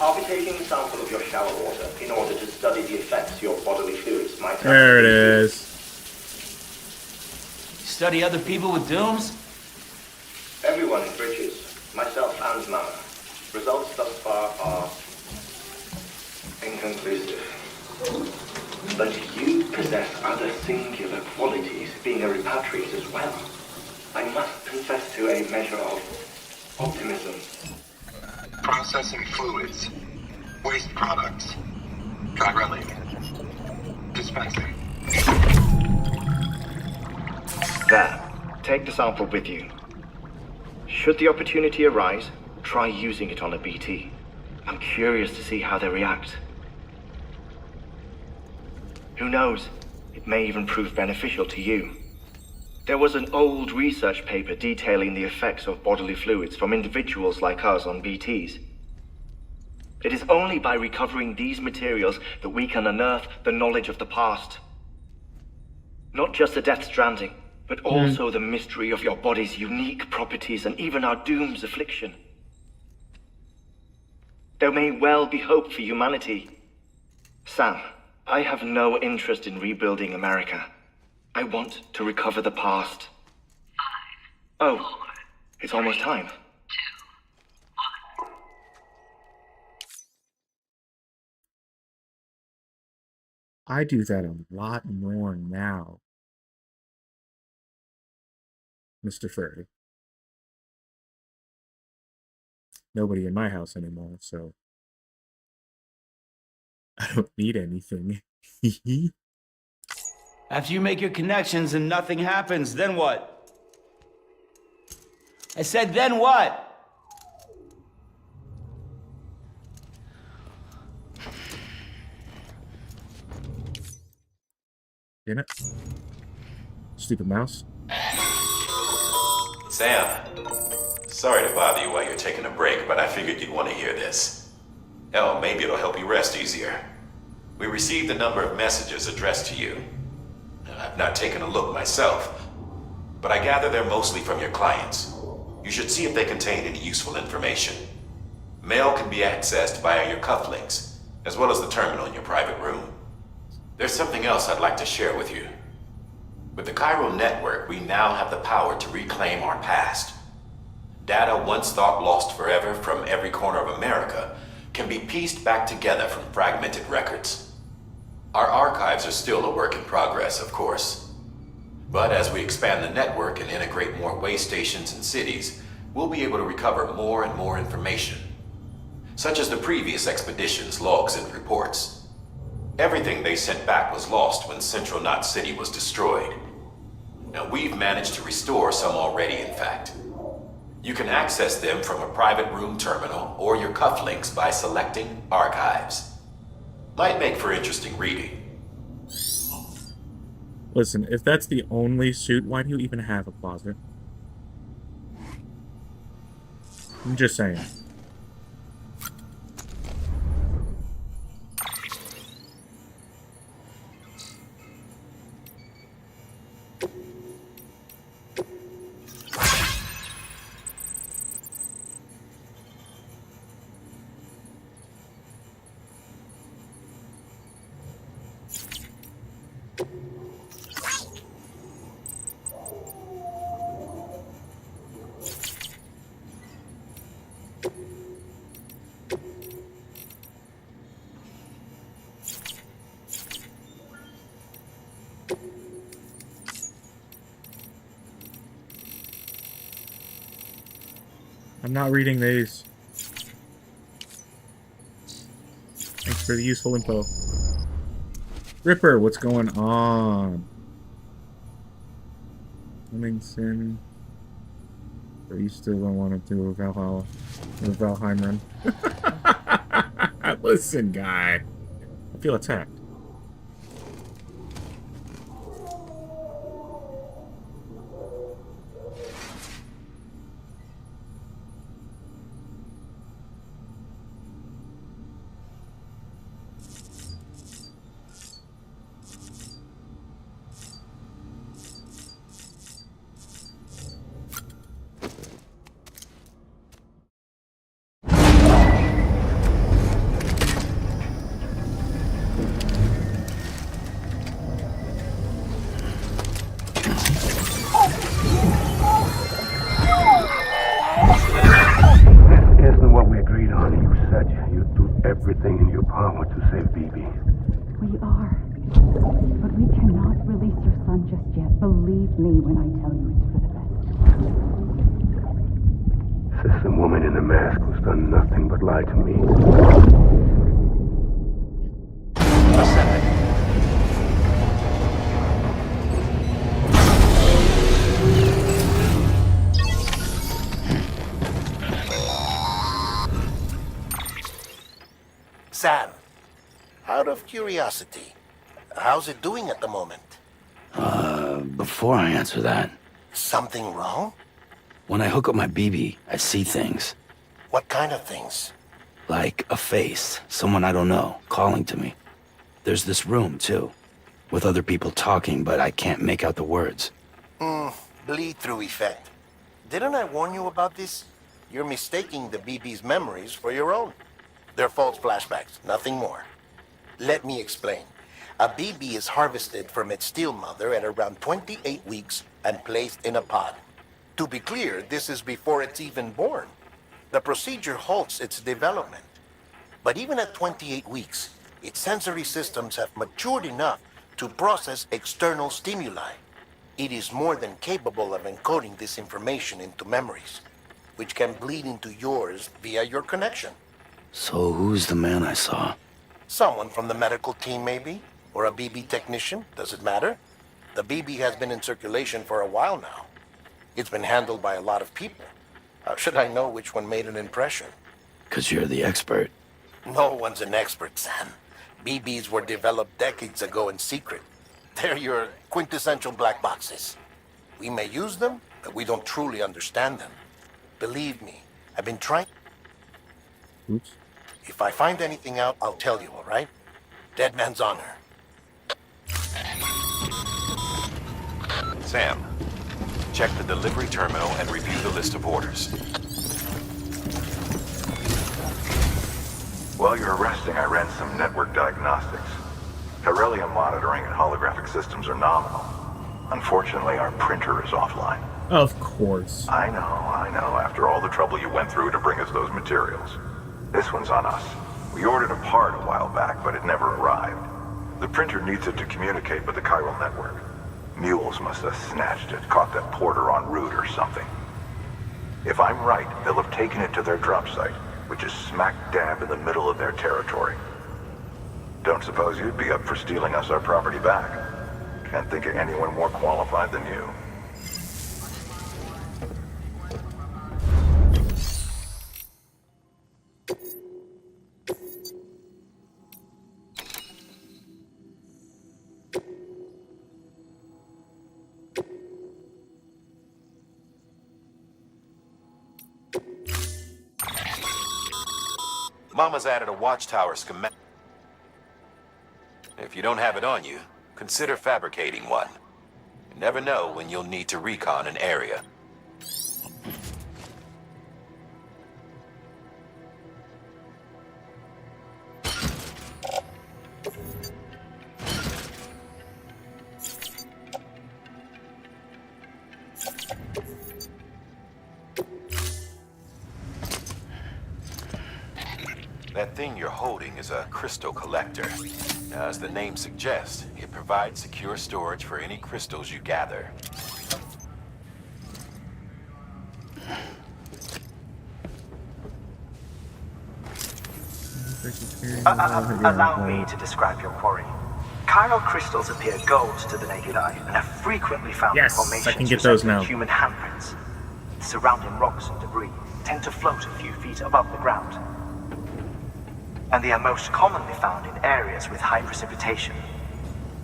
I'll be taking a sample of your shower water in order to study the effects your bodily fluids might have. There it is. Study other people with dooms? Everyone in Bridges, myself and Mama. Results thus far are inconclusive. But you possess other singular qualities, being a repatriate as well. I must confess to a measure of optimism. Processing fluids. Waste products. Try relic. Dispensing. There. Take the sample with you. Should the opportunity arise, try using it on a BT. I'm curious to see how they react. Who knows? It may even prove beneficial to you. There was an old research paper detailing the effects of bodily fluids from individuals like us on BTs. It is only by recovering these materials that we can unearth the knowledge of the past. Not just the Death Stranding, but also the mystery of your body's unique properties and even our doom's affliction. There may well be hope for humanity. Sam, I have no interest in rebuilding America. I want to recover the past. 5, 4, it's almost time. 2, 1. I do that a lot more now, Mr. 30. Nobody in my house anymore, so I don't need anything. After you make your connections and nothing happens, then what? I said, then what? Damn it. Stupid mouse. Sam, sorry to bother you while you're taking a break, but I figured you'd want to hear this. Hell, maybe it'll help you rest easier. We received a number of messages addressed to you. I've not taken a look myself, but I gather they're mostly from your clients. You should see if they contain any useful information. Mail can be accessed via your cufflinks, as well as the terminal in your private room. There's something else I'd like to share with you. With the Chiral Network, we now have the power to reclaim our past. Data once thought lost forever from every corner of America can be pieced back together from fragmented records. Our archives are still a work in progress, of course. But as we expand the network and integrate more way stations and cities, we'll be able to recover more and more information, such as the previous expeditions' logs and reports. Everything they sent back was lost when Central Knot City was destroyed. Now, we've managed to restore some already, in fact. You can access them from a private room terminal or your cufflinks by selecting Archives. Might make for interesting reading. Listen, if that's the only suit, why do you even have a closet? I'm just saying. I'm not reading these. Thanks for the useful info. Ripper, what's going on? Wilmington. But you still don't want to do a Valhalla or Valheim run. Listen, guy. I feel attacked. Everything in your power to save BB. We are. But we cannot release your son just yet. Believe me when I tell you it's for the best. Says the woman in the mask who's done nothing but lie to me. Sam, out of curiosity, how's it doing at the moment? Before I answer that, Something wrong? when I hook up my BB, I see things. What kind of things? Like a face, someone I don't know, calling to me. There's this room, too, with other people talking, but I can't make out the words. Bleed-through effect. Didn't I warn you about this? You're mistaking the BB's memories for your own. They're false flashbacks, nothing more. Let me explain. A BB is harvested from its steel mother at around 28 weeks and placed in a pod. To be clear, this is before it's even born. The procedure halts its development. But even at 28 weeks, its sensory systems have matured enough to process external stimuli. It is more than capable of encoding this information into memories, which can bleed into yours via your connection. So who's the man I saw? Someone from the medical team, maybe? Or a BB technician? Does it matter? The BB has been in circulation for a while now. It's been handled by a lot of people. How should I know which one made an impression? 'Cause you're the expert. No one's an expert, Sam. BBs were developed decades ago in secret. They're your quintessential black boxes. We may use them, but we don't truly understand them. Believe me, I've been trying... Oops. If I find anything out, I'll tell you, all right? Dead man's honor. Sam, check the delivery terminal and review the list of orders. While you're resting, I ran some network diagnostics. Beryllium monitoring and holographic systems are nominal. Unfortunately, our printer is offline. Of course. I know. After all the trouble you went through to bring us those materials. This one's on us. We ordered a part a while back, but it never arrived. The printer needs it to communicate with the chiral network. Mules must have snatched it, caught that porter en route or something. If I'm right, they'll have taken it to their drop site, which is smack dab in the middle of their territory. Don't suppose you'd be up for stealing us our property back? Can't think of anyone more qualified than you. Mama's added a watchtower schematic. If you don't have it on you, consider fabricating one. You never know when you'll need to recon an area. That thing you're holding is a crystal collector. Now, as the name suggests, it provides secure storage for any crystals you gather. Allow me to describe your quarry. Chiral crystals appear gold to the naked eye and are frequently found in formations I can get those resembling now. human handprints. Surrounding rocks and debris tend to float a few feet above the ground. And they are most commonly found in areas with high precipitation.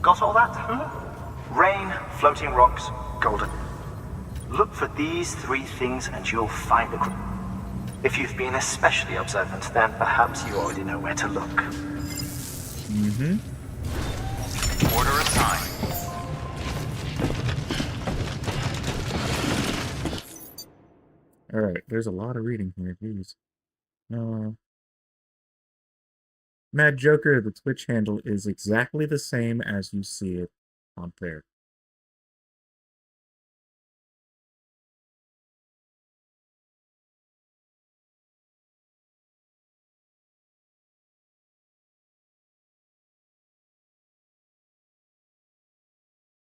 Got all that? Rain, floating rocks, golden. Look for these three things and you'll find the If you've been especially observant, then perhaps you already know where to look. Mm-hmm. Order assigned. Alright, there's a lot of reading here, jeez. Mad Joker, the Twitch handle is exactly the same as you see it on there.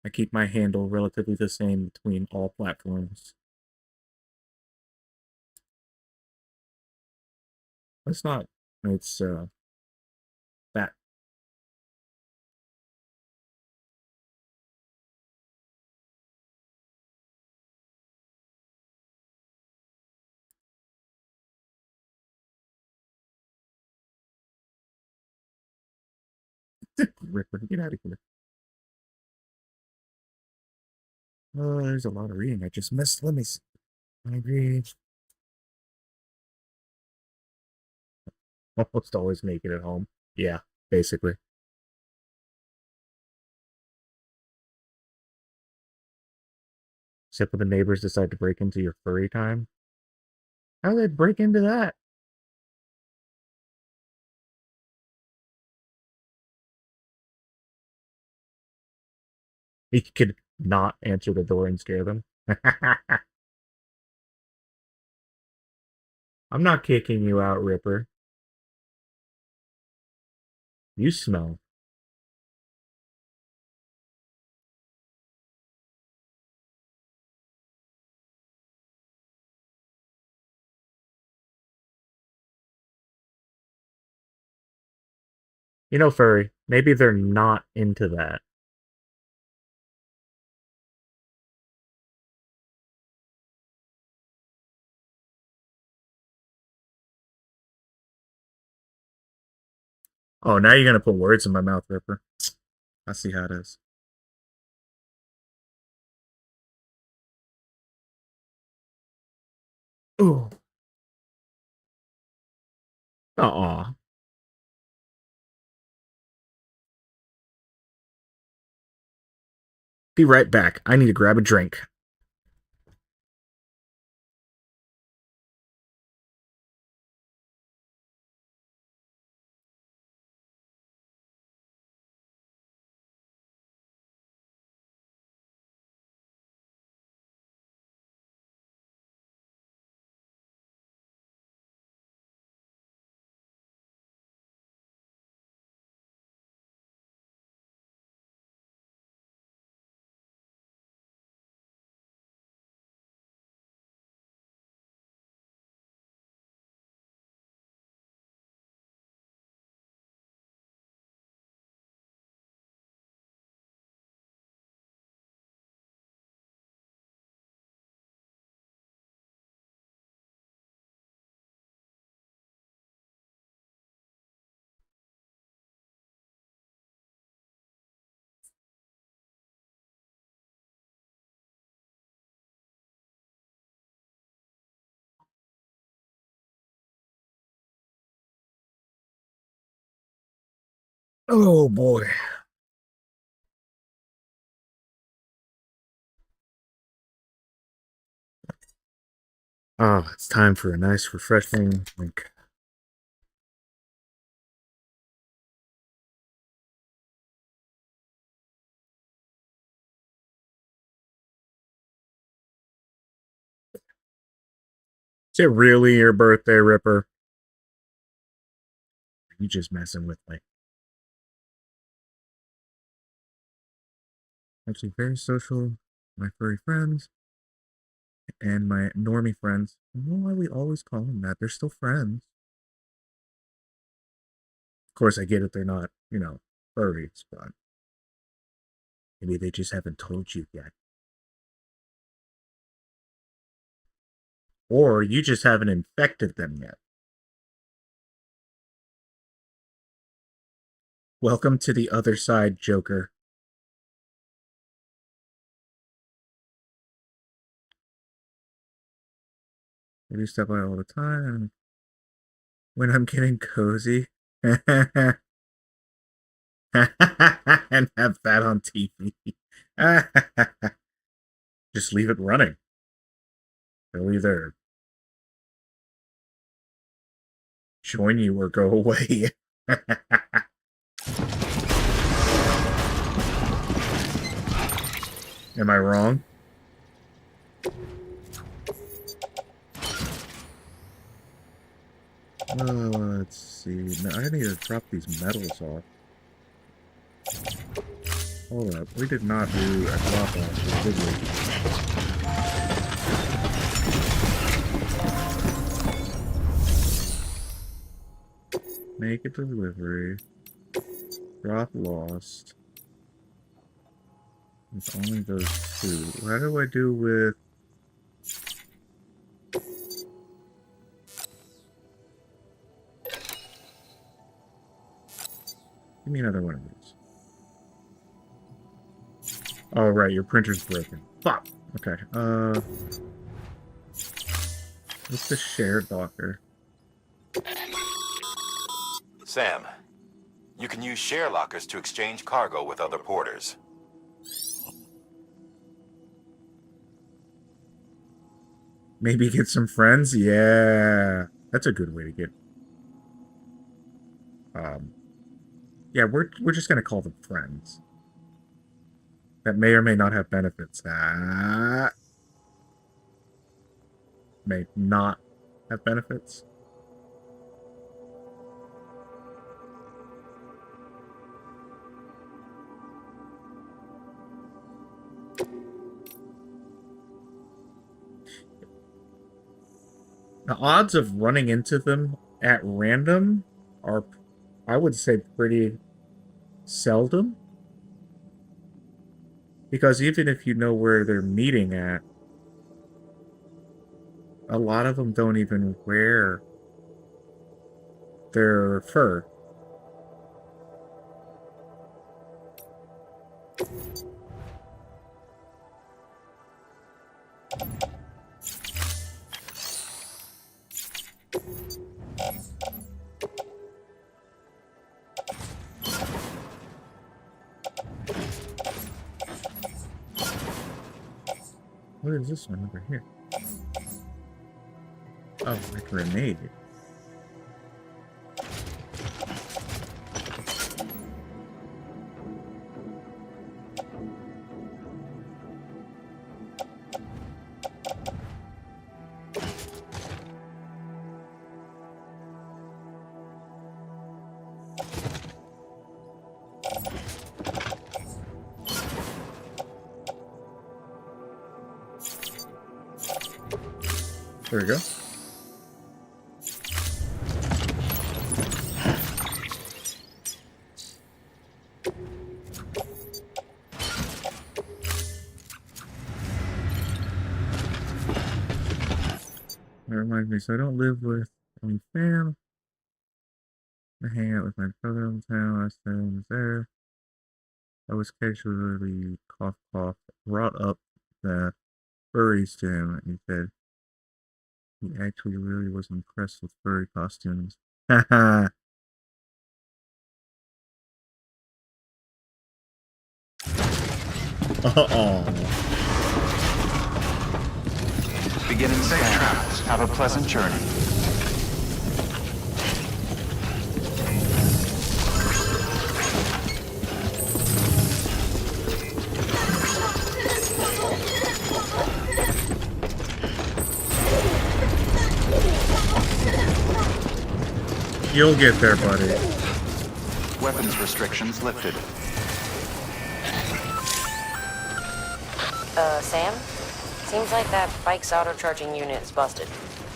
I keep my handle relatively the same between all platforms. It's not, it's, that. Ripper, get out of here. Oh, there's a lot of reading I just missed. Let me see. I agree. Almost always make it at home. Yeah, basically. Except when the neighbors decide to break into your furry time. How do they break into that? He could not answer the door and scare them. I'm not kicking you out, Ripper. You smell. You know, furry, maybe they're not into that. Oh, now you're gonna put words in my mouth, Ripper. I see how it is. Ooh. Aw. Be right back. I need to grab a drink. Oh boy. Oh, it's time for a nice, refreshing drink. Is it really your birthday, Ripper? You just messing with me. Actually, very social. My furry friends and my normie friends. I don't know why we always call them that. They're still friends. Of course, I get it. They're not, furries, but maybe they just haven't told you yet. Or you just haven't infected them yet. Welcome to the other side, Joker. I do step by all the time when I'm getting cozy. And have that on TV. Just leave it running. They'll either join you or go away. Am I wrong? Let's see. No, I need to drop these metals off. Hold up. We did not do a drop off, did we? Make a delivery. Drop lost. It's only those two. How do I do with... Give me another one of these. Oh, right, your printer's broken. Fuck! Okay, what's the shared docker? Sam, you can use share lockers to exchange cargo with other porters. Maybe get some friends? Yeah. That's a good way to get... Yeah, we're just gonna call them friends. That may or may not have benefits. That may not have benefits. The odds of running into them at random are, I would say, pretty seldom. Because even if you know where they're meeting at, a lot of them don't even wear their fur. What is this one over here? Oh, a grenade. There we go. That reminds me, so I don't live with any fam. I hang out with my brother in town. Last time I was there, I was casually brought up the furries to him, and he said he actually really was impressed with furry costumes. Haha. Beginning safe travels. Have a pleasant journey. You'll get there, buddy. Weapons restrictions lifted. Sam? Seems like that bike's auto-charging unit is busted.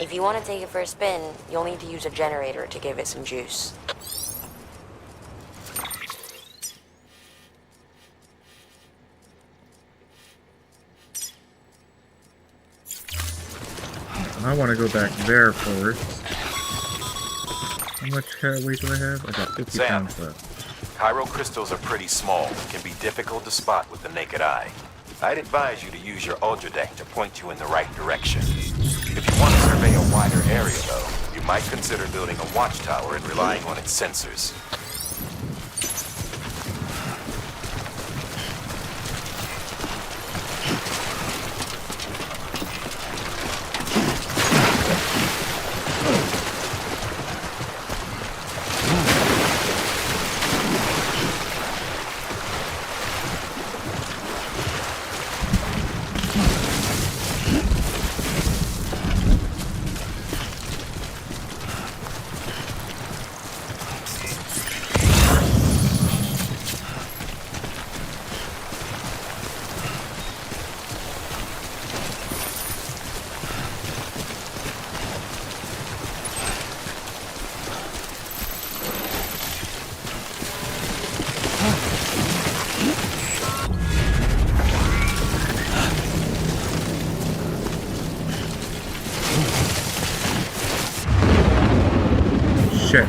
If you want to take it for a spin, you'll need to use a generator to give it some juice. I want to go back there first. How much weight do I have? I got 50 Sam, pounds left. Chiral crystals are pretty small and can be difficult to spot with the naked eye. I'd advise you to use your Ultra Deck to point you in the right direction. If you want to survey a wider area, though, you might consider building a watchtower and relying on its sensors. Shit.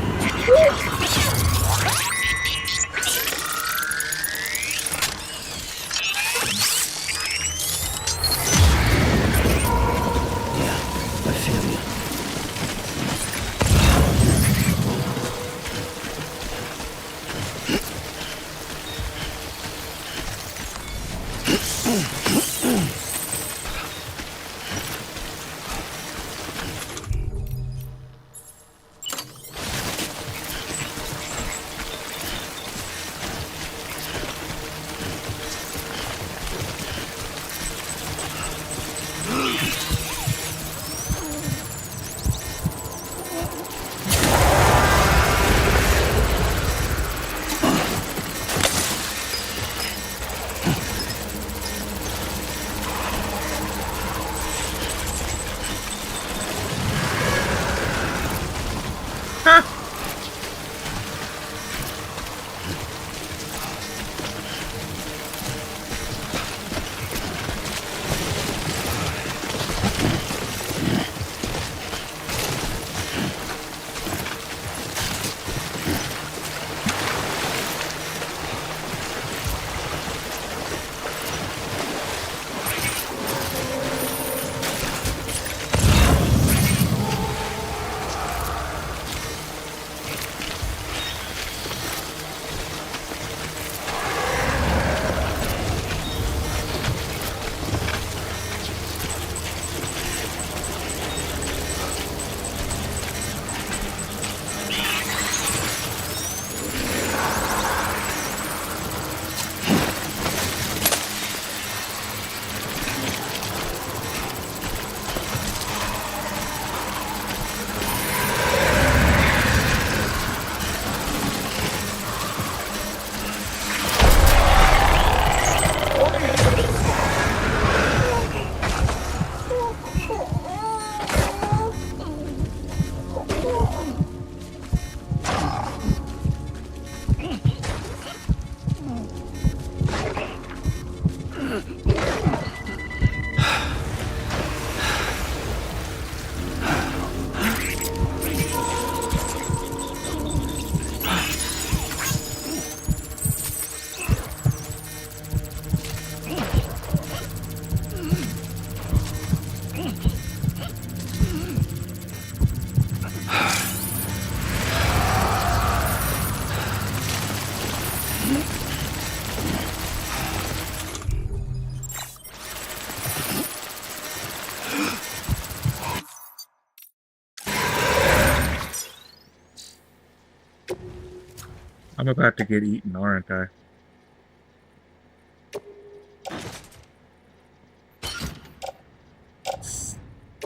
I'm about to get eaten, aren't I?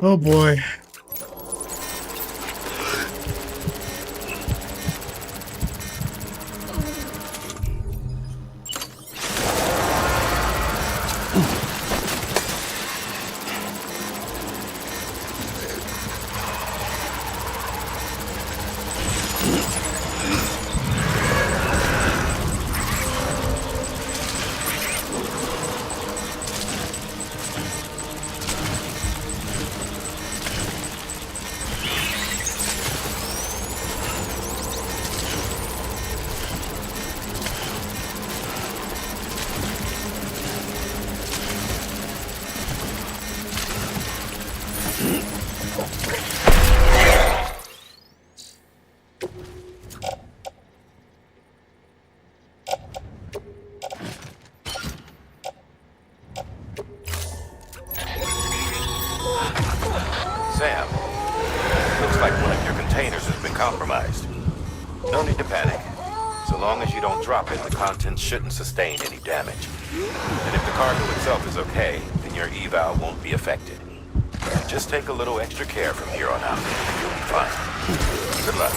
Oh boy. Sam, looks like one of your containers has been compromised. No need to panic. So long as you don't drop it, the contents shouldn't sustain any damage. And if the cargo itself is okay, then your eval won't be affected. Just take a little extra care from here on out. You'll be fine. Good luck.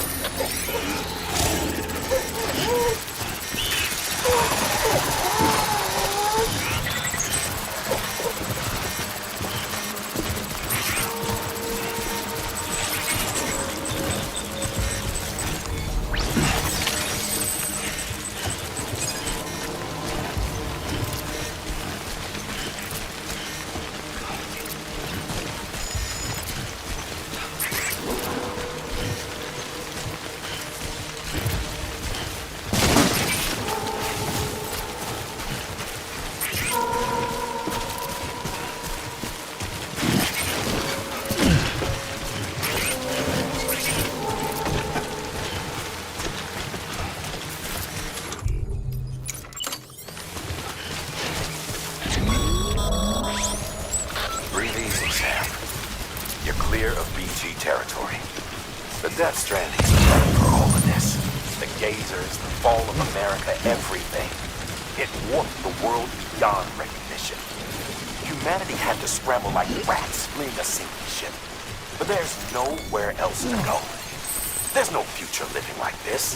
Territory. The Death Stranding is ready for all of this. The Gazers, the fall of America, everything. It warped the world beyond recognition. Humanity had to scramble like rats fleeing a sinking ship. But there's nowhere else to go. There's no future living like this.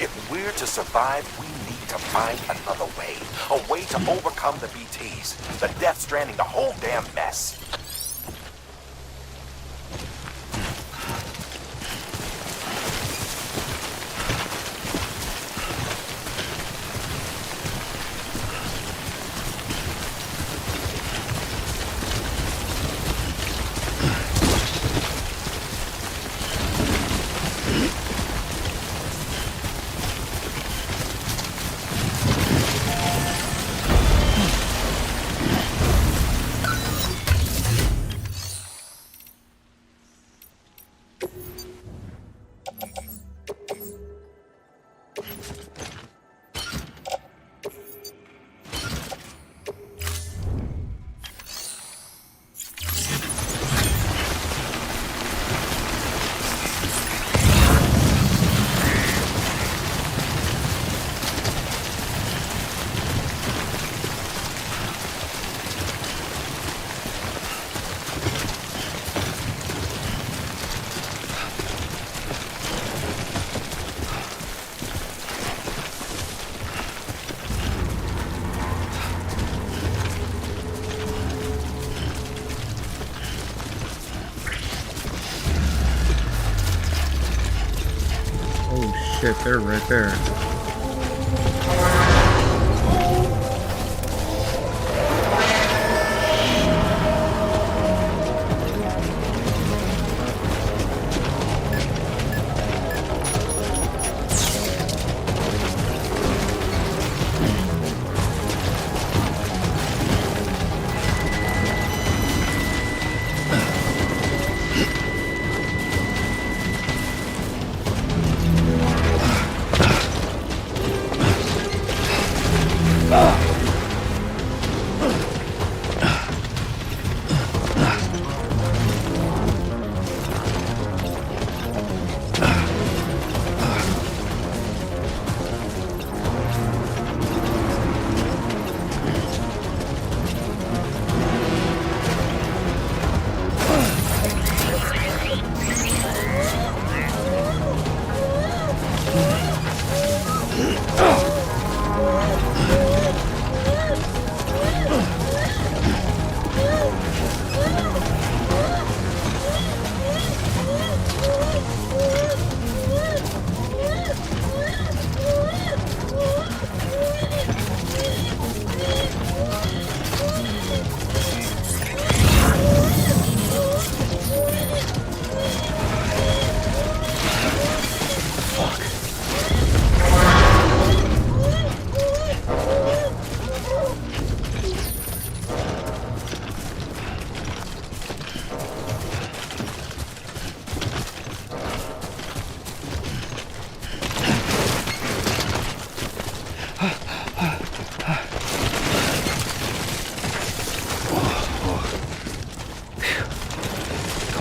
If we're to survive, we need to find another way. A way to overcome the BTs, the Death Stranding, the whole damn mess. Shit, they're right there.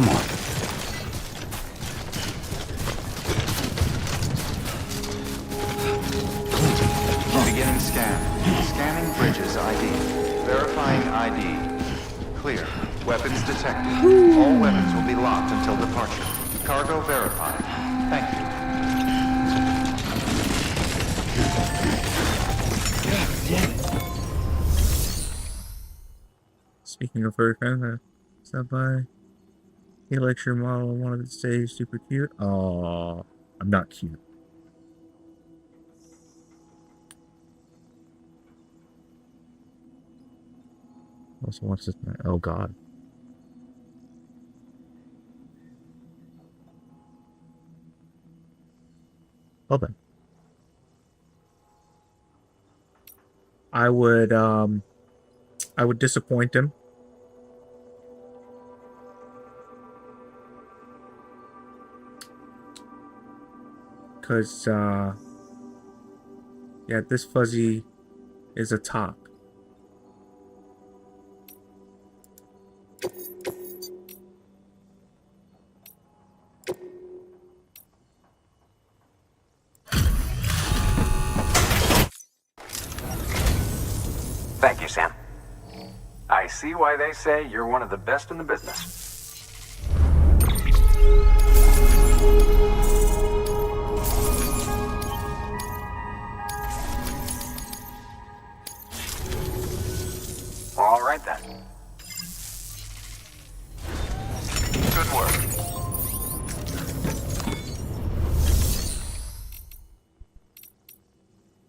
Come on. Beginning scan. Scanning Bridges ID. Verifying ID. Clear. Weapons detected. All weapons will be locked until departure. Cargo verified. Thank you. Speaking of furry friends, stop by. He likes your model and wanted to say super cute. Oh, I'm not cute. Also wants this. Oh God. Well then, I would disappoint him. Cause yeah, this fuzzy is a top. Thank you, Sam. I see why they say you're one of the best in the business. All right, then. Good work.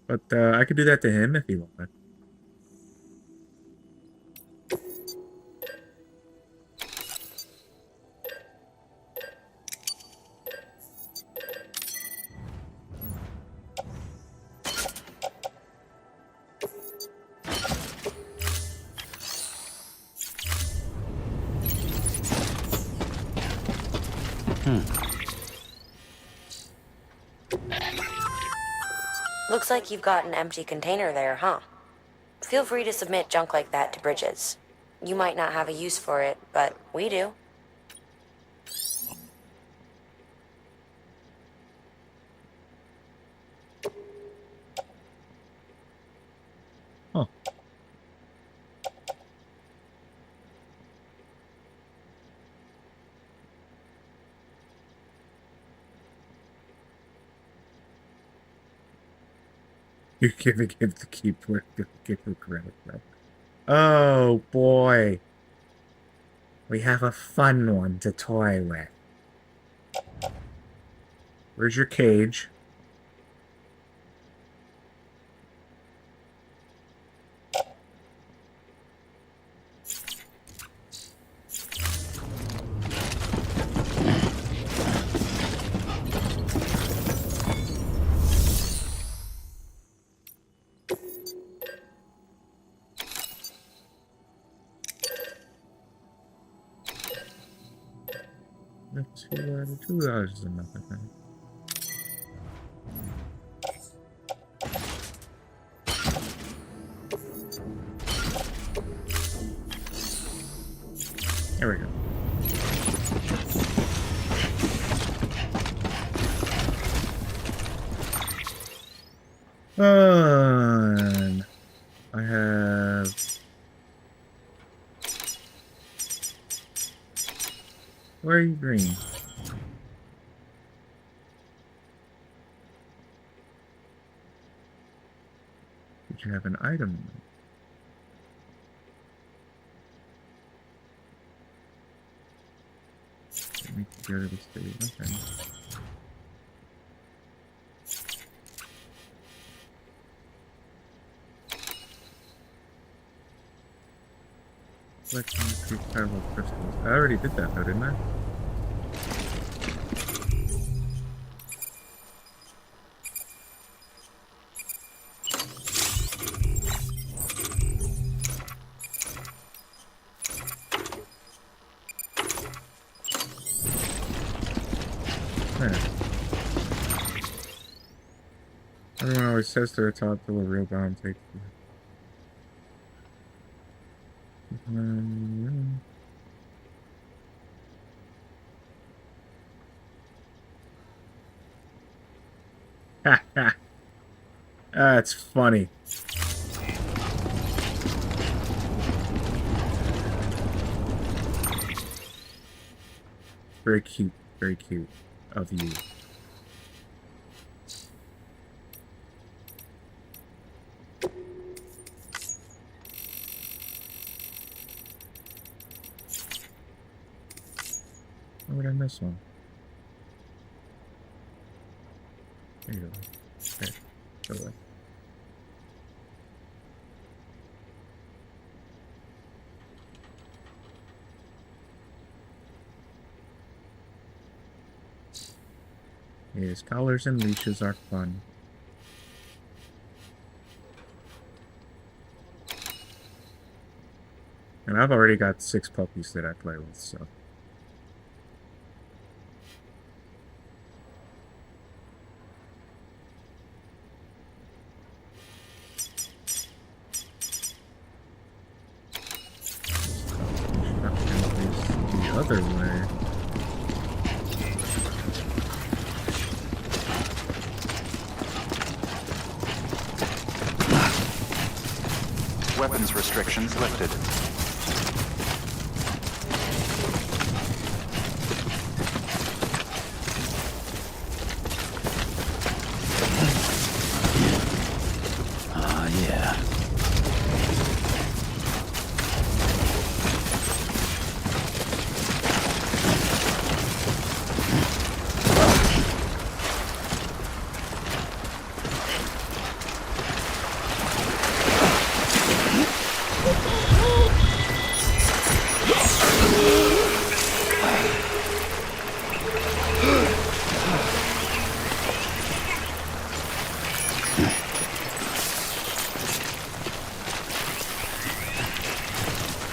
But I could do that to him if he wanted. Looks like you've got an empty container there, huh? Feel free to submit junk like that to Bridges. You might not have a use for it, but we do. Huh. You're giving him the keyboard to give him credit, bro. Oh boy. We have a fun one to toy with. Where's your cage? $2 is enough, I think. There we go. I have... Where are you green? Did you have an item? Let me go to the stage. Okay. Collecting three parallel crystals. I already did that though, didn't I? Everyone always says they're a top till a real bomb takes you. That's funny. Very cute of you. Where did I miss one? There you go. Okay, go away. Yes, collars and leashes are fun. And I've already got 6 puppies that I play with, so. The other way. Weapons restrictions lifted.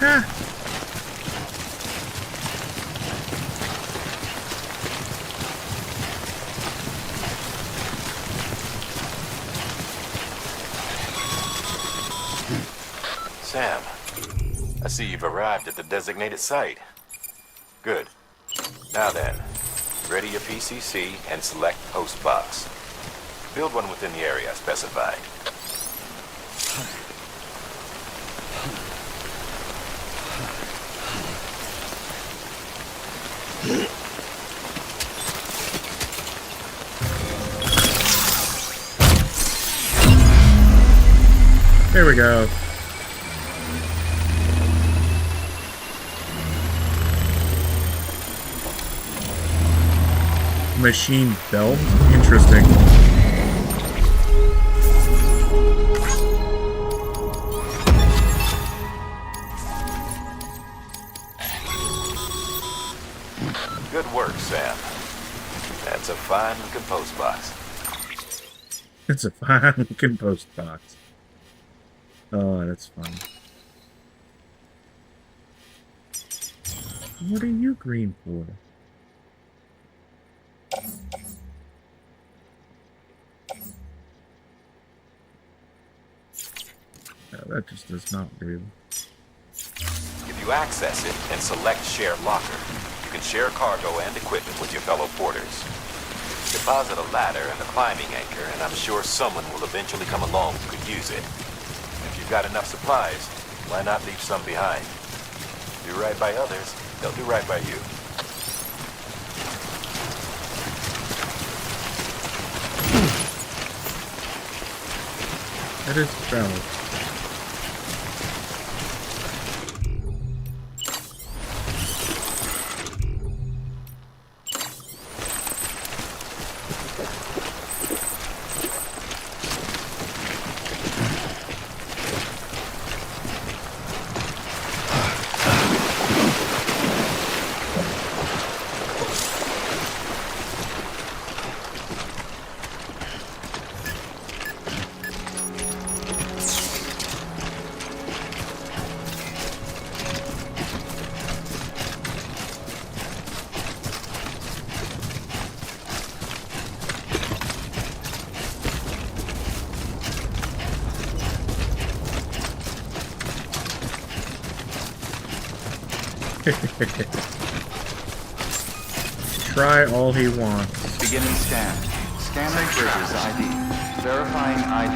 Yeah. Sam, I see you've arrived at the designated site. Good. Now then, ready your PCC and select host box. Build one within the area specified. There we go. Machine belt? Interesting. Good work, Sam. That's a fine looking post box. It's a fine looking post box. Oh, that's fun. What are you green for? No, that just does not do. If you access it and select Share Locker, you can share cargo and equipment with your fellow porters. Deposit a ladder and a climbing anchor, and I'm sure someone will eventually come along who could use it. If you've got enough supplies, why not leave some behind? Do right by others, they'll do right by you. That is valid. Try all he wants. Beginning scan. Scanning bridges ID. Verifying ID.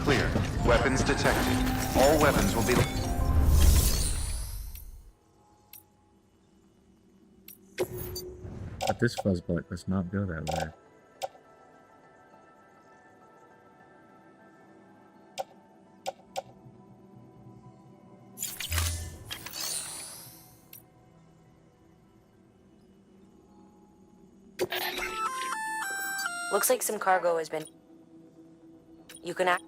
Clear. Weapons detected. All weapons will be... But this fuzzbutt does not go that way. Looks like some cargo has been... You can act...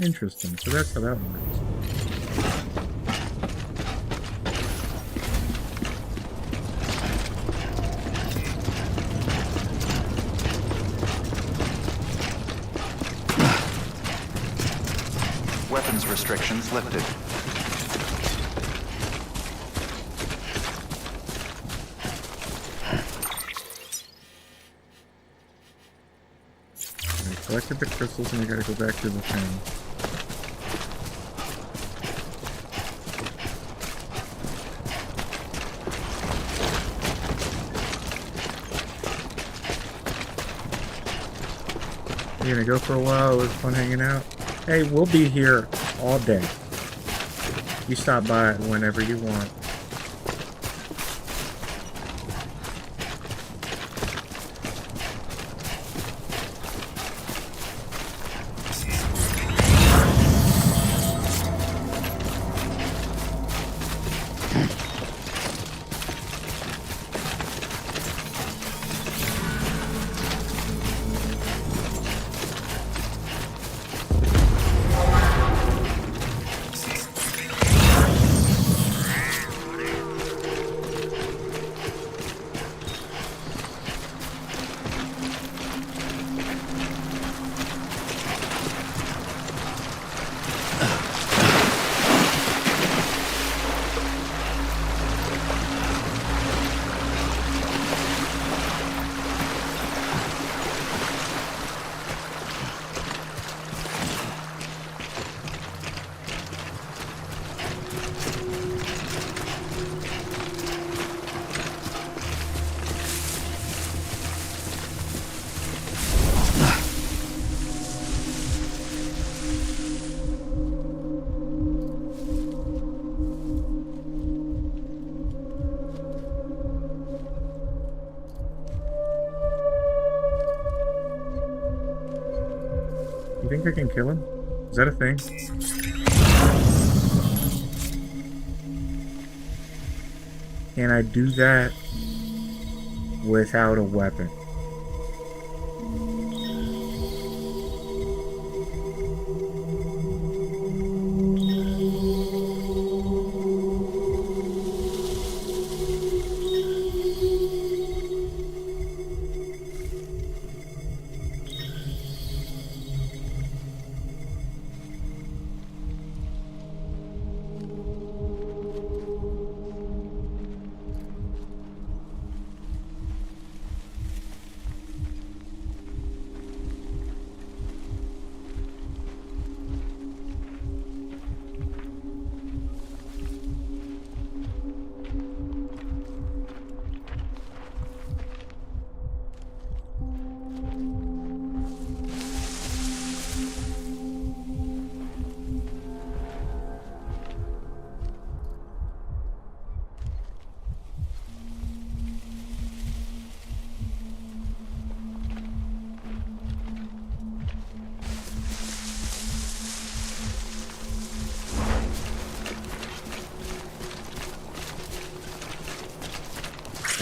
Interesting. So that's how that works. Weapons restrictions lifted. I collected the crystals and I gotta go back to the thing. You're gonna go for a while. It was fun hanging out. Hey, we'll be here all day. You stop by whenever you want. You think I can kill him? Is that a thing? Can I do that without a weapon?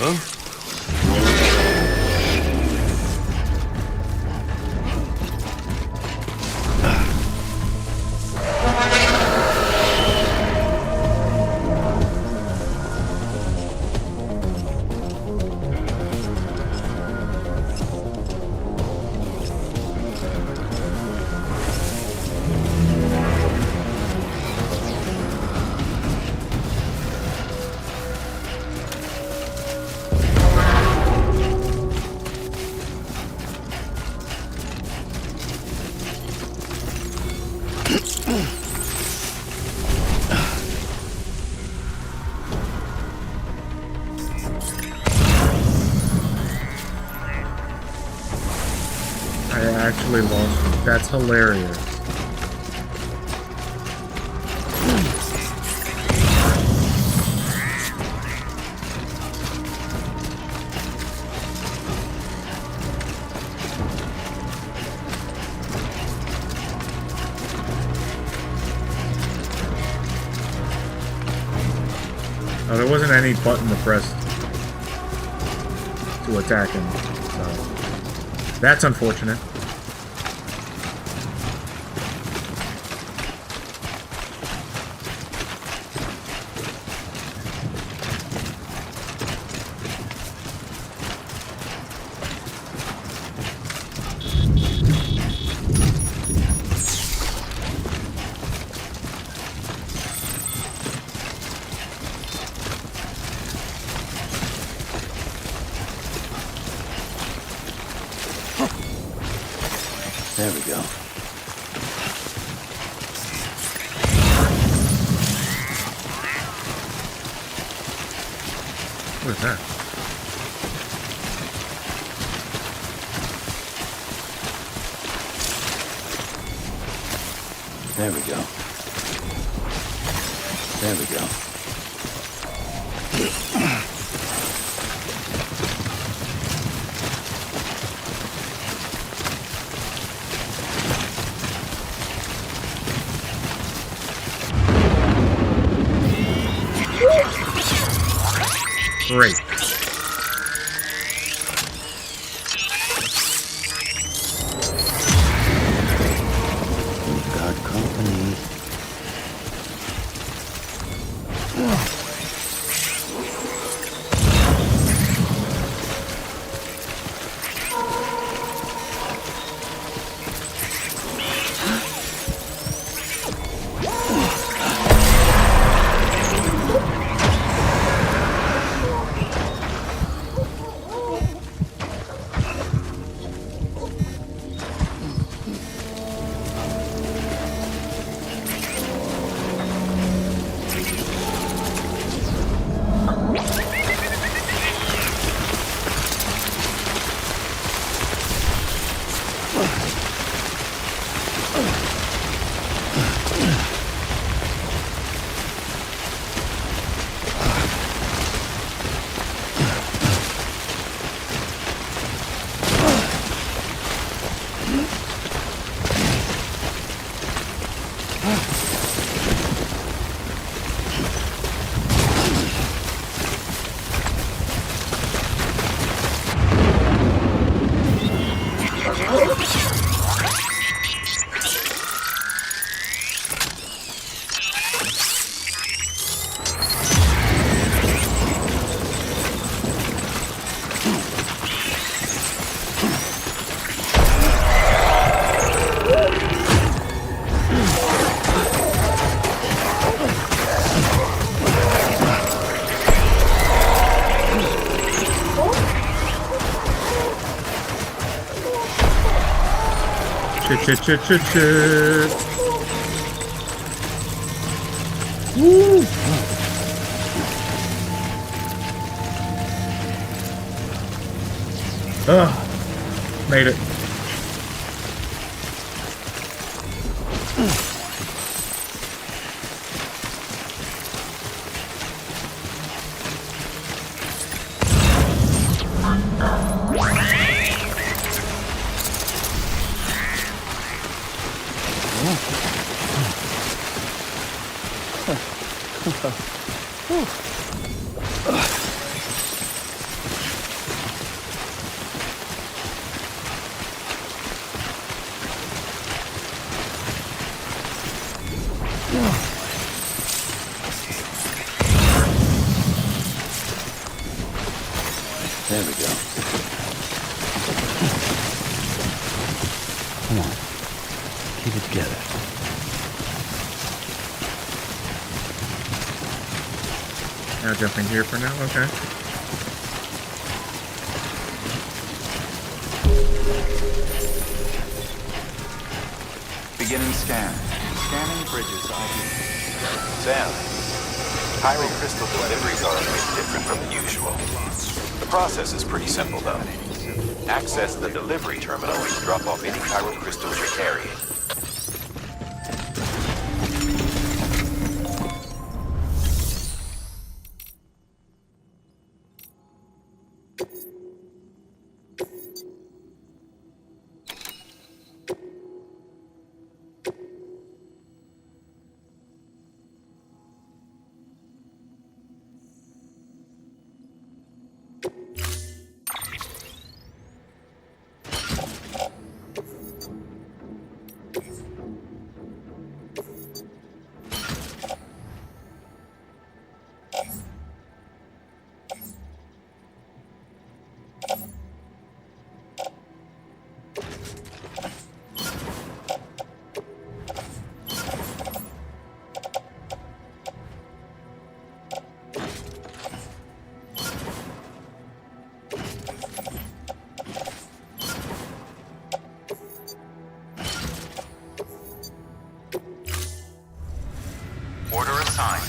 Huh? I actually lost it. That's hilarious. Oh, there wasn't any button to press to attack him, so that's unfortunate. There we go. What is that? There we go. There we go. Great. We've got company. Shit. Woo! Ugh. Made it. There we go. Come on. Keep it together. Now jumping here for now, okay. Beginning scan. Scanning bridges ID. Sam, pyro crystal deliveries are a bit different from the usual. The process is pretty simple, though. Access the delivery terminal and drop off any chiral crystals you're carrying. Order assigned.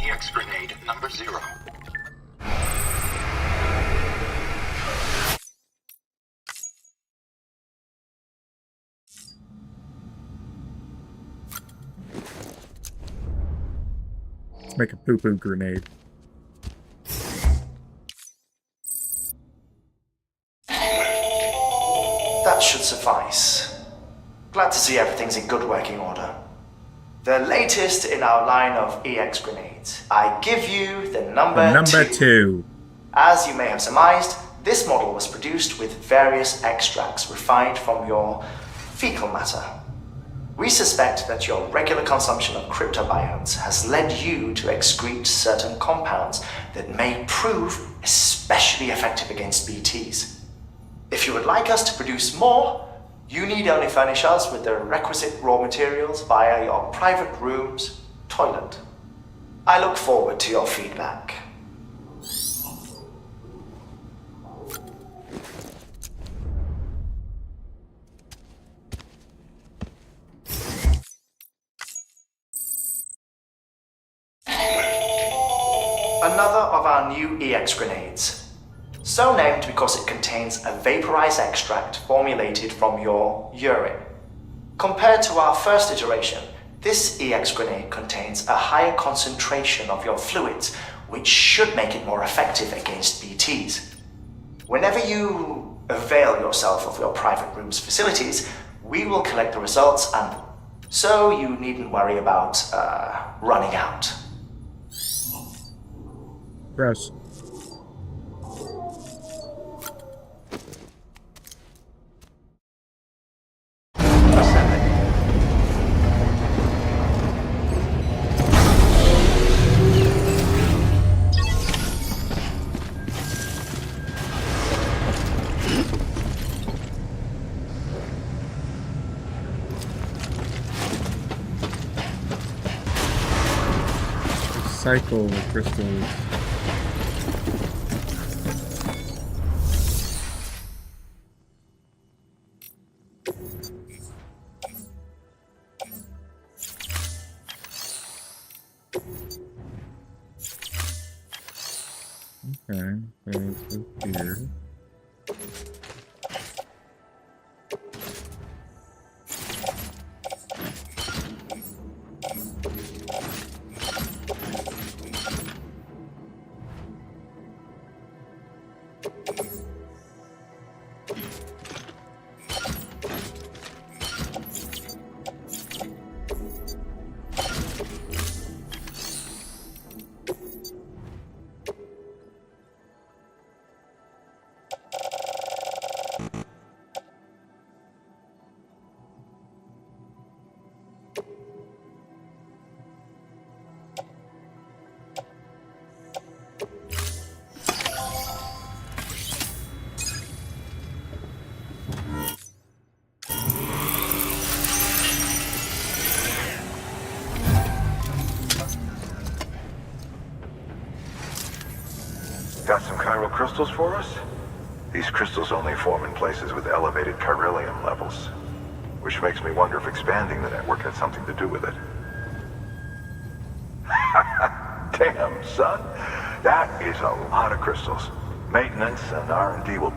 EX grenade number 0. Let's make a poo-poo grenade. That should suffice. Glad to see everything's in good working order. The latest in our line of EX grenades. I give you the number 2. As you may have surmised, this model was produced with various extracts refined from your fecal matter. We suspect that your regular consumption of cryptobiotes has led you to excrete certain compounds that may prove especially effective against BTs. If you would like us to produce more, you need only furnish us with the requisite raw materials via your private room's toilet. I look forward to your feedback. Another of our new EX grenades. So named because it contains a vaporized extract formulated from your urine. Compared to our first iteration, this EX grenade contains a higher concentration of your fluids, which should make it more effective against BTs. Whenever you avail yourself of your private room's facilities, we will collect the results, and so you needn't worry about running out. Gross. recycle crystals. Okay, so here. Got some chiral crystals for us? These crystals only form in places with elevated chiralium levels, which makes me wonder if expanding the network had something to do with it. Damn, son. That is a lot of crystals. Maintenance and R&D will...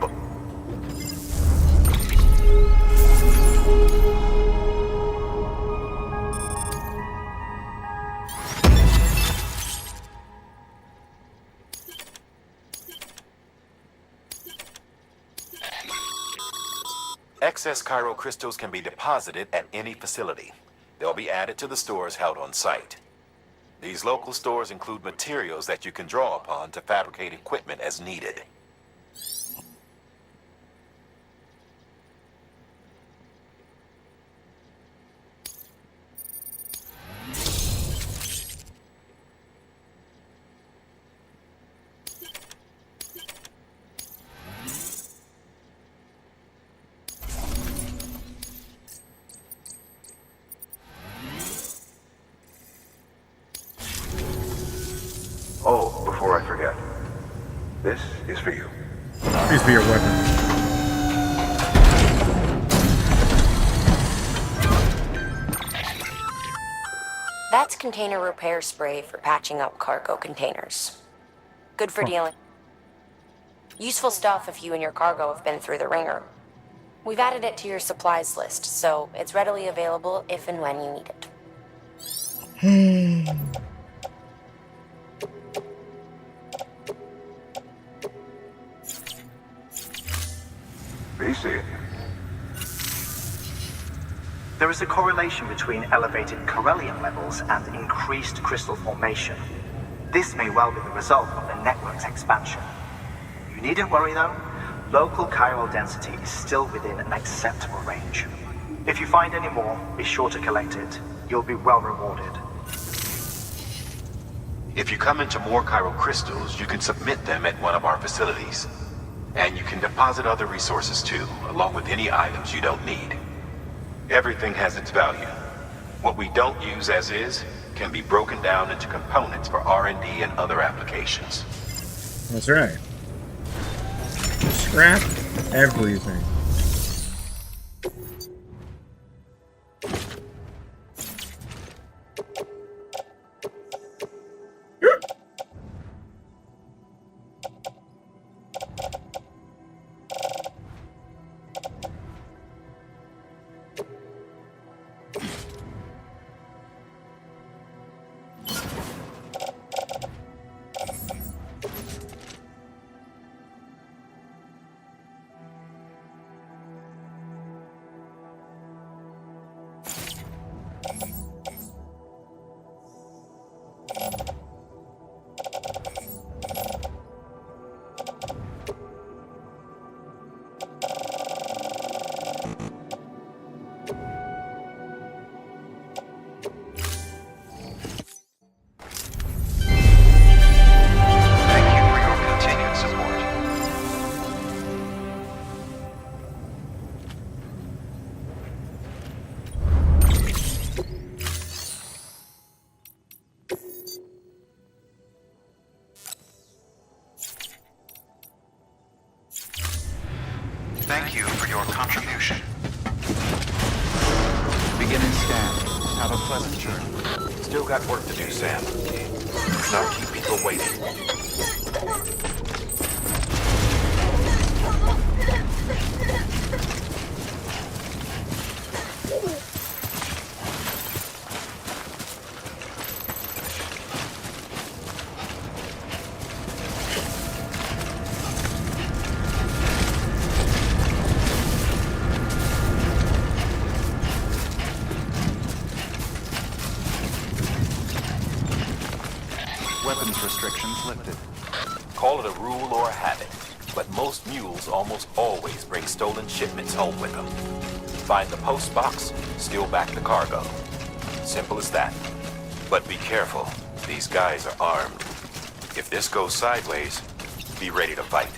Excess chiral crystals can be deposited at any facility. They'll be added to the stores held on site. These local stores include materials that you can draw upon to fabricate equipment as needed. Oh, before I forget. This is for you. Please be your weapon. That's container repair spray for patching up cargo containers. Good for dealing. Useful stuff if you and your cargo have been through the ringer. We've added it to your supplies list, so it's readily available if and when you need it. BC. There is a correlation between elevated chiralium levels and increased crystal formation. This may well be the result of the network's expansion. You needn't worry though. Local chiral density is still within an acceptable range. If you find any more, be sure to collect it. You'll be well rewarded. If you come into more chiral crystals, you can submit them at one of our facilities. And you can deposit other resources too, along with any items you don't need. Everything has its value. What we don't use as is can be broken down into components for R&D and other applications. That's right. Scrap everything. pleasant journey. Still got work to do, Sam. Let's not keep people waiting. Weapons restrictions lifted. Call it a rule or a habit, but most mules almost always bring stolen shipments home with them. Find the post box, steal back the cargo. Simple as that. But be careful. These guys are armed. If this goes sideways, be ready to fight.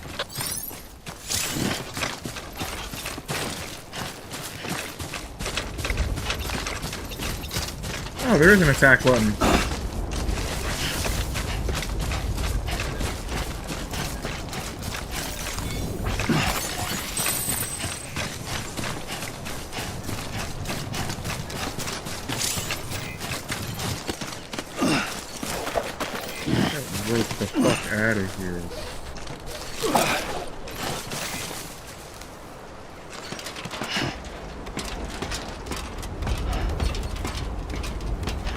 Oh, there is an attack button. Get the fuck out of here.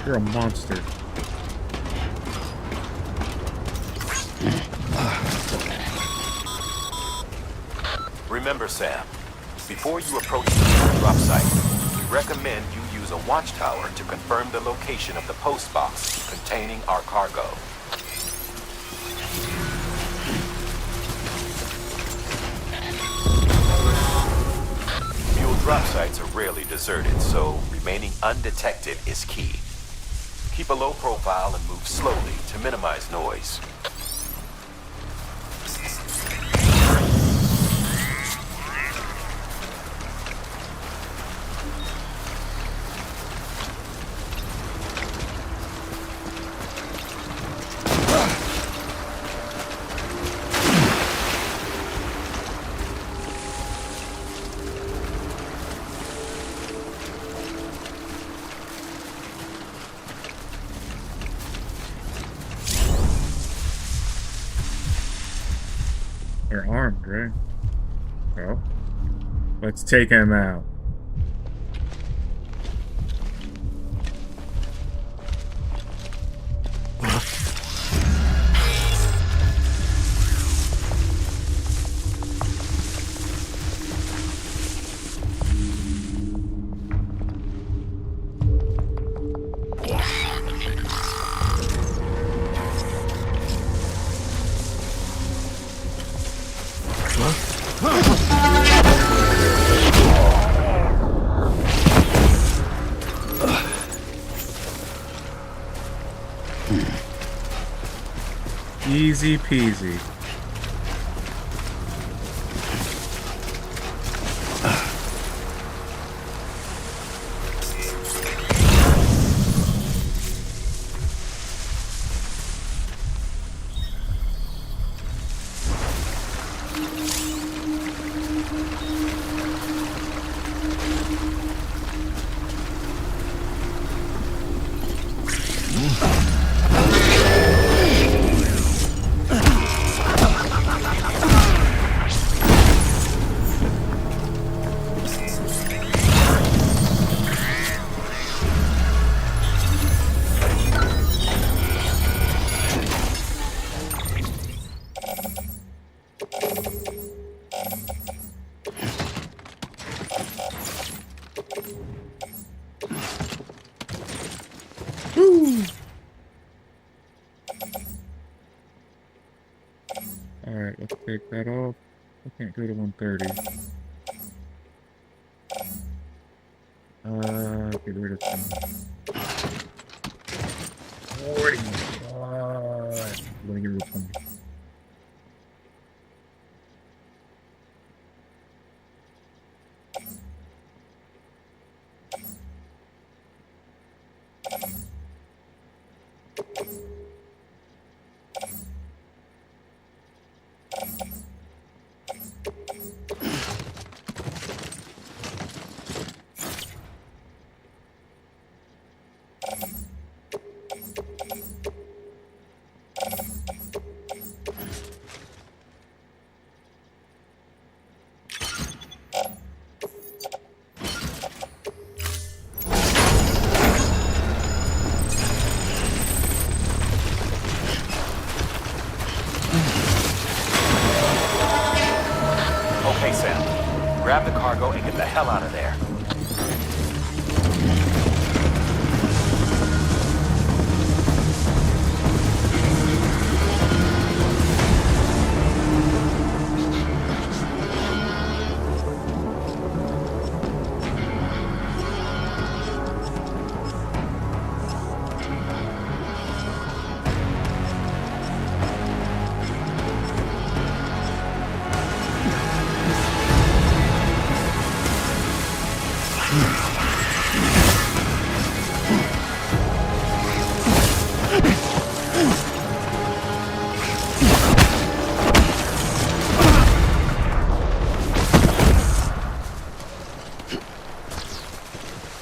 You're a monster. Remember, Sam, before you approach the drop site, we recommend you use a watchtower to confirm the location of the post box containing our cargo. Mule drop sites are rarely deserted, so remaining undetected is key. Keep a low profile and move slowly to minimize noise. They're armed, right? Well, let's take him out. Easy peasy. Alright, let's take that off. I can't go to 130. Get rid of some. 40. I'm gonna get rid of 20. hell out of there.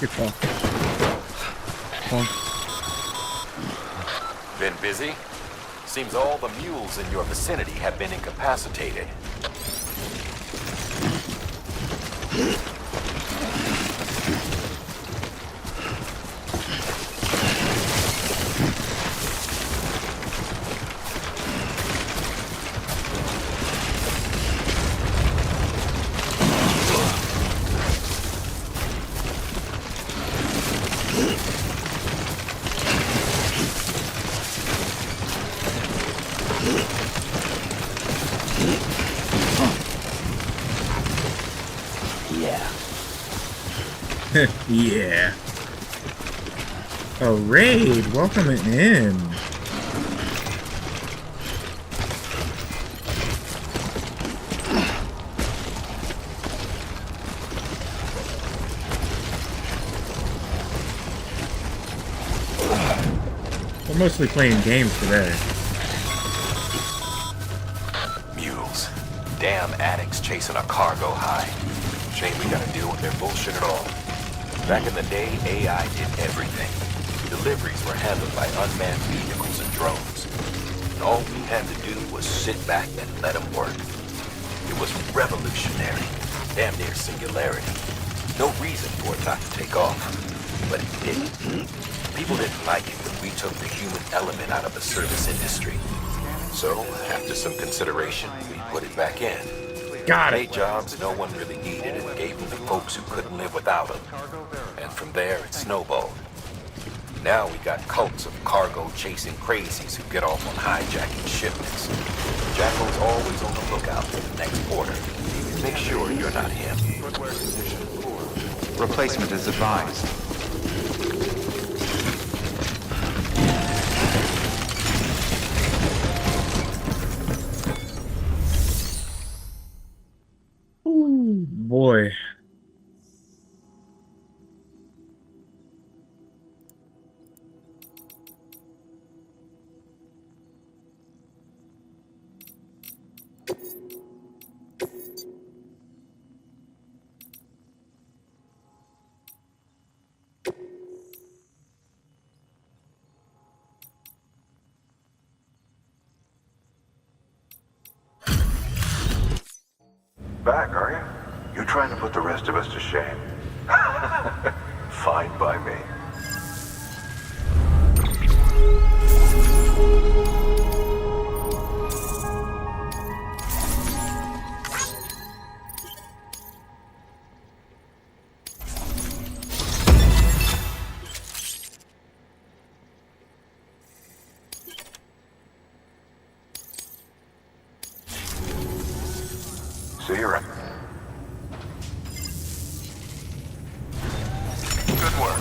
Good call. Been busy? Seems all the mules in your vicinity have been incapacitated. Yeah. A raid, welcome it in. We're mostly playing games today. Mules. Damn addicts chasing a cargo high. Shame we gotta deal with their bullshit at all. Back in the day, AI did everything. Deliveries were handled by unmanned vehicles and drones. And all we had to do was sit back and let them work. It was revolutionary, damn near singularity. No reason for it not to take off, but it didn't. People didn't like it when we took the human element out of the service industry. So, after some consideration, we put it back in. Got it. Made jobs no one really needed and gave them to folks who couldn't live without them. And from there, it snowballed. Now we got cults of cargo-chasing crazies who get off on hijacking shipments. Jackal's always on the lookout for the next order. Make sure you're not him. Replacement is advised. Ooh, boy. Back, are you? You trying to put the rest of us to shame? Fine by me. See you around. Good work.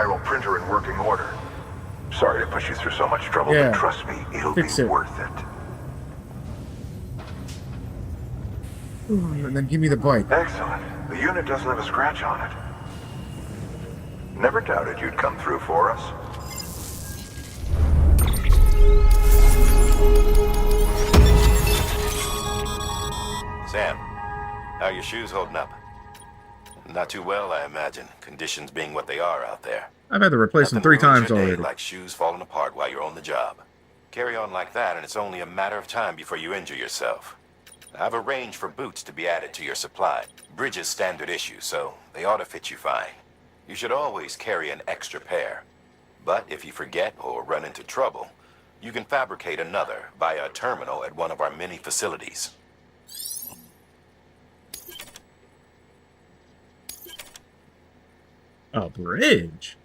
chiral printer in working order. Sorry to put you through so much trouble, Yeah. but trust me, it'll Fix be it. worth it. Ooh, and then give me the bike. Excellent. The unit doesn't have a scratch on it. Never doubted you'd come through for us. Sam, how are your shoes holding up? Not too well, I imagine. Conditions being what they are out there. I've had to replace them 3 Nothing ruins times your day already. like shoes falling apart while you're on the job. Carry on like that, and it's only a matter of time before you injure yourself. I've arranged for boots to be added to your supply. Bridges standard issue, so they ought to fit you fine. You should always carry an extra pair. But if you forget or run into trouble, you can fabricate another via a terminal at one of our many facilities. A bridge?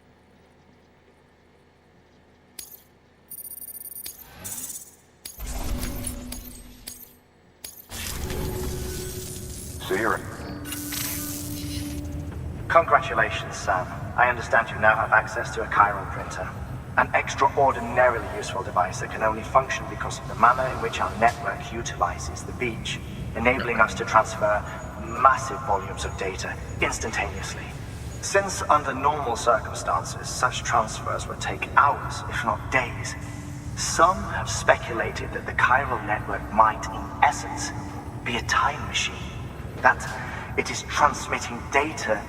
Sierra. Congratulations, Sam. I understand you now have access to a chiral printer. An extraordinarily useful device that can only function because of the manner in which our network utilizes the beach, enabling us to transfer massive volumes of data instantaneously. Since under normal circumstances, such transfers would take hours, if not days, some have speculated that the chiral network might, in essence, be a time machine. That it is transmitting data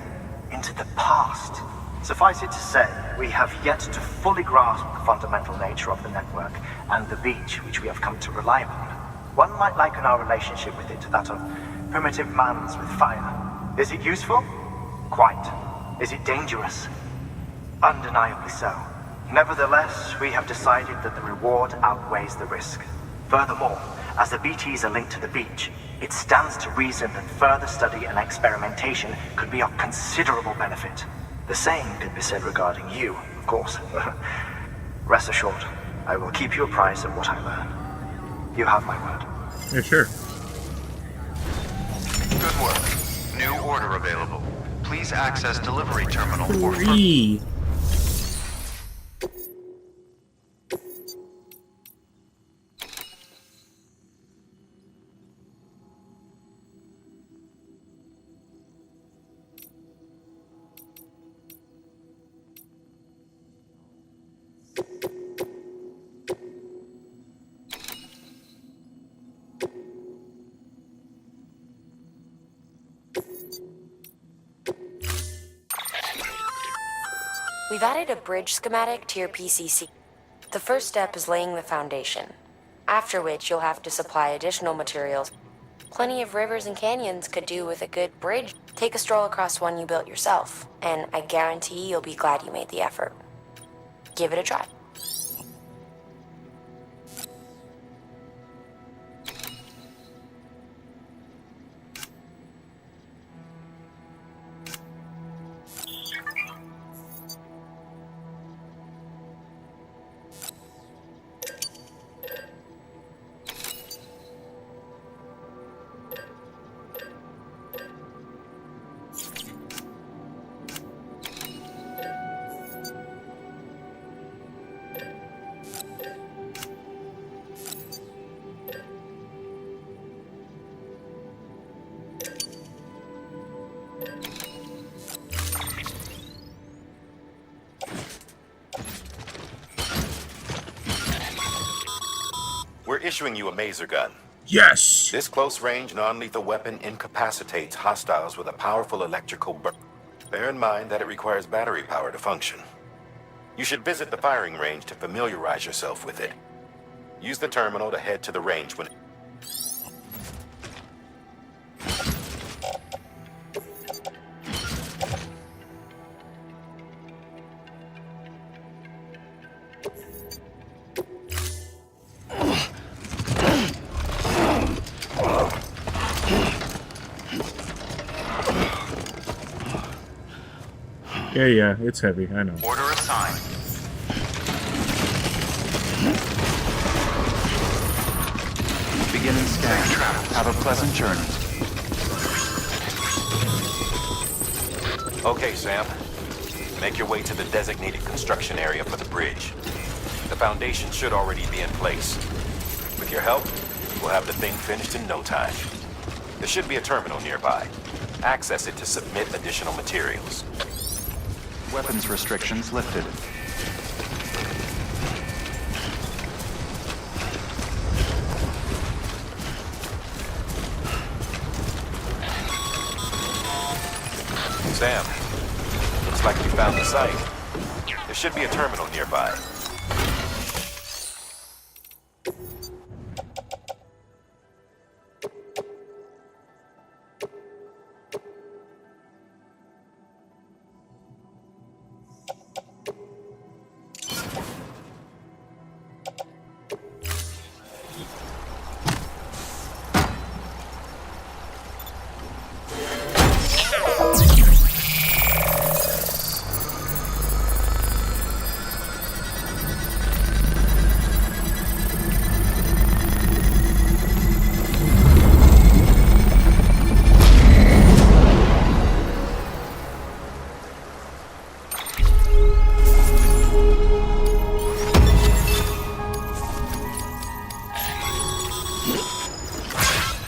into the past. Suffice it to say, we have yet to fully grasp the fundamental nature of the network and the beach which we have come to rely upon. One might liken our relationship with it to that of primitive man's with fire. Is it useful? Quite. Is it dangerous? Undeniably so. Nevertheless, we have decided that the reward outweighs the risk. Furthermore, as the BTs are linked to the beach, it stands to reason that further study and experimentation could be of considerable benefit. The same could be said regarding you, of course. Rest assured, I will keep you apprised of what I learn. You have my word. Yeah, sure. Good work. New order available. Please access delivery terminal for... 3. We've added a bridge schematic to your PCC. The first step is laying the foundation, after which you'll have to supply additional materials. Plenty of rivers and canyons could do with a good bridge. Take a stroll across one you built yourself, and I guarantee you'll be glad you made the effort. Give it a try. We're issuing you a maser gun. Yes! This close-range, non-lethal weapon incapacitates hostiles with a powerful electrical burst. Bear in mind that it requires battery power to function. You should visit the firing range to familiarize yourself with it. Use the terminal to head to the range when... Yeah, it's heavy, I know. Order assigned. Beginning scan. Have a pleasant journey. Okay, Sam. Make your way to the designated construction area for the bridge. The foundation should already be in place. With your help, we'll have the thing finished in no time. There should be a terminal nearby. Access it to submit additional materials. Weapons restrictions lifted. Sam, looks like you found the site. There should be a terminal nearby.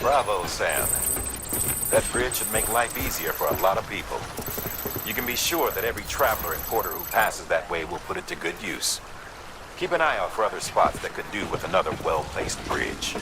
Bravo, Sam. That bridge should make life easier for a lot of people. You can be sure that every traveler and porter who passes that way will put it to good use. Keep an eye out for other spots that could do with another well-placed bridge.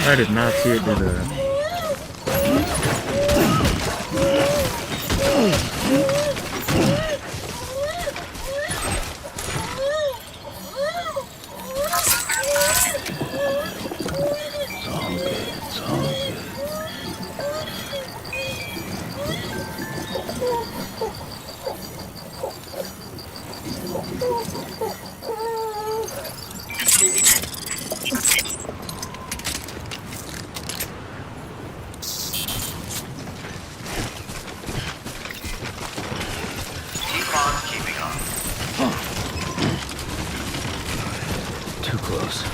I did not see it do that. Too close.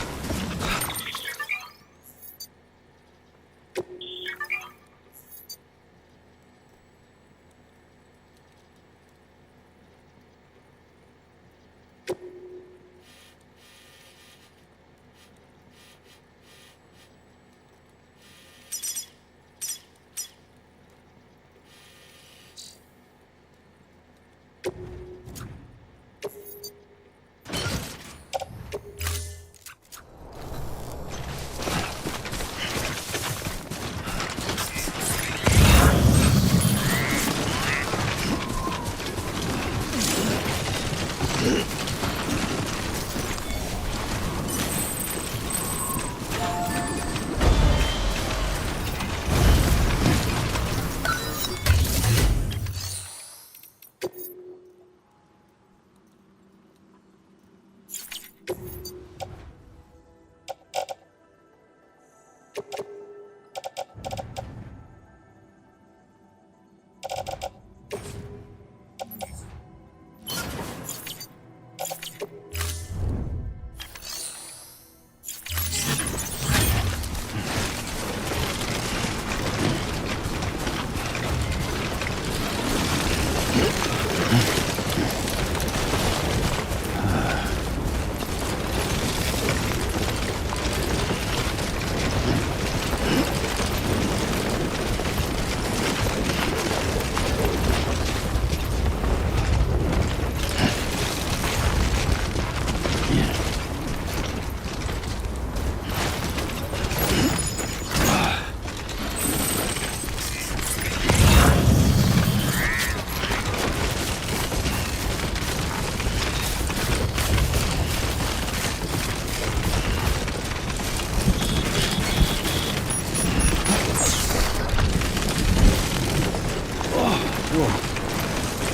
Whoa.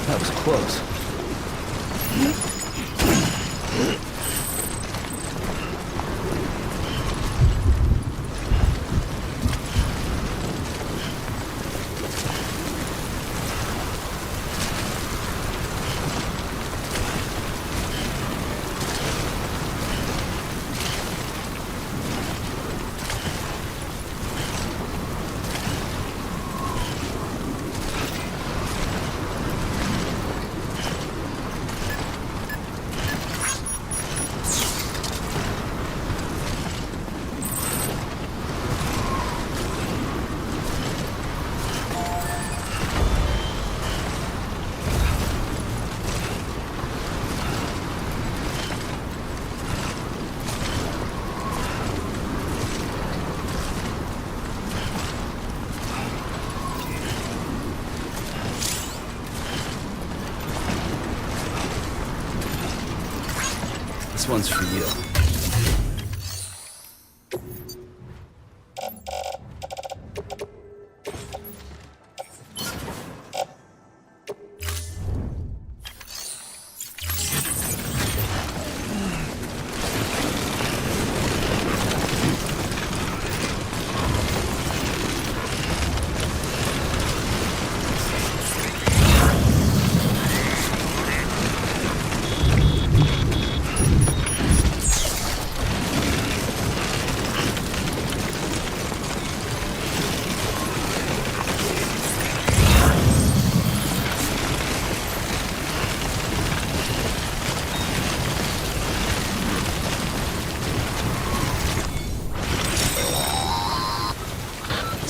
That was close. This one's for you.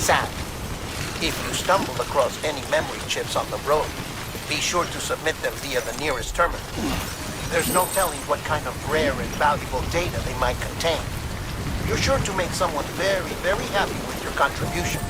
Sam, if you stumble across any memory chips on the road, be sure to submit them via the nearest terminal. There's no telling what kind of rare and valuable data they might contain. You're sure to make someone very, very happy with your contribution.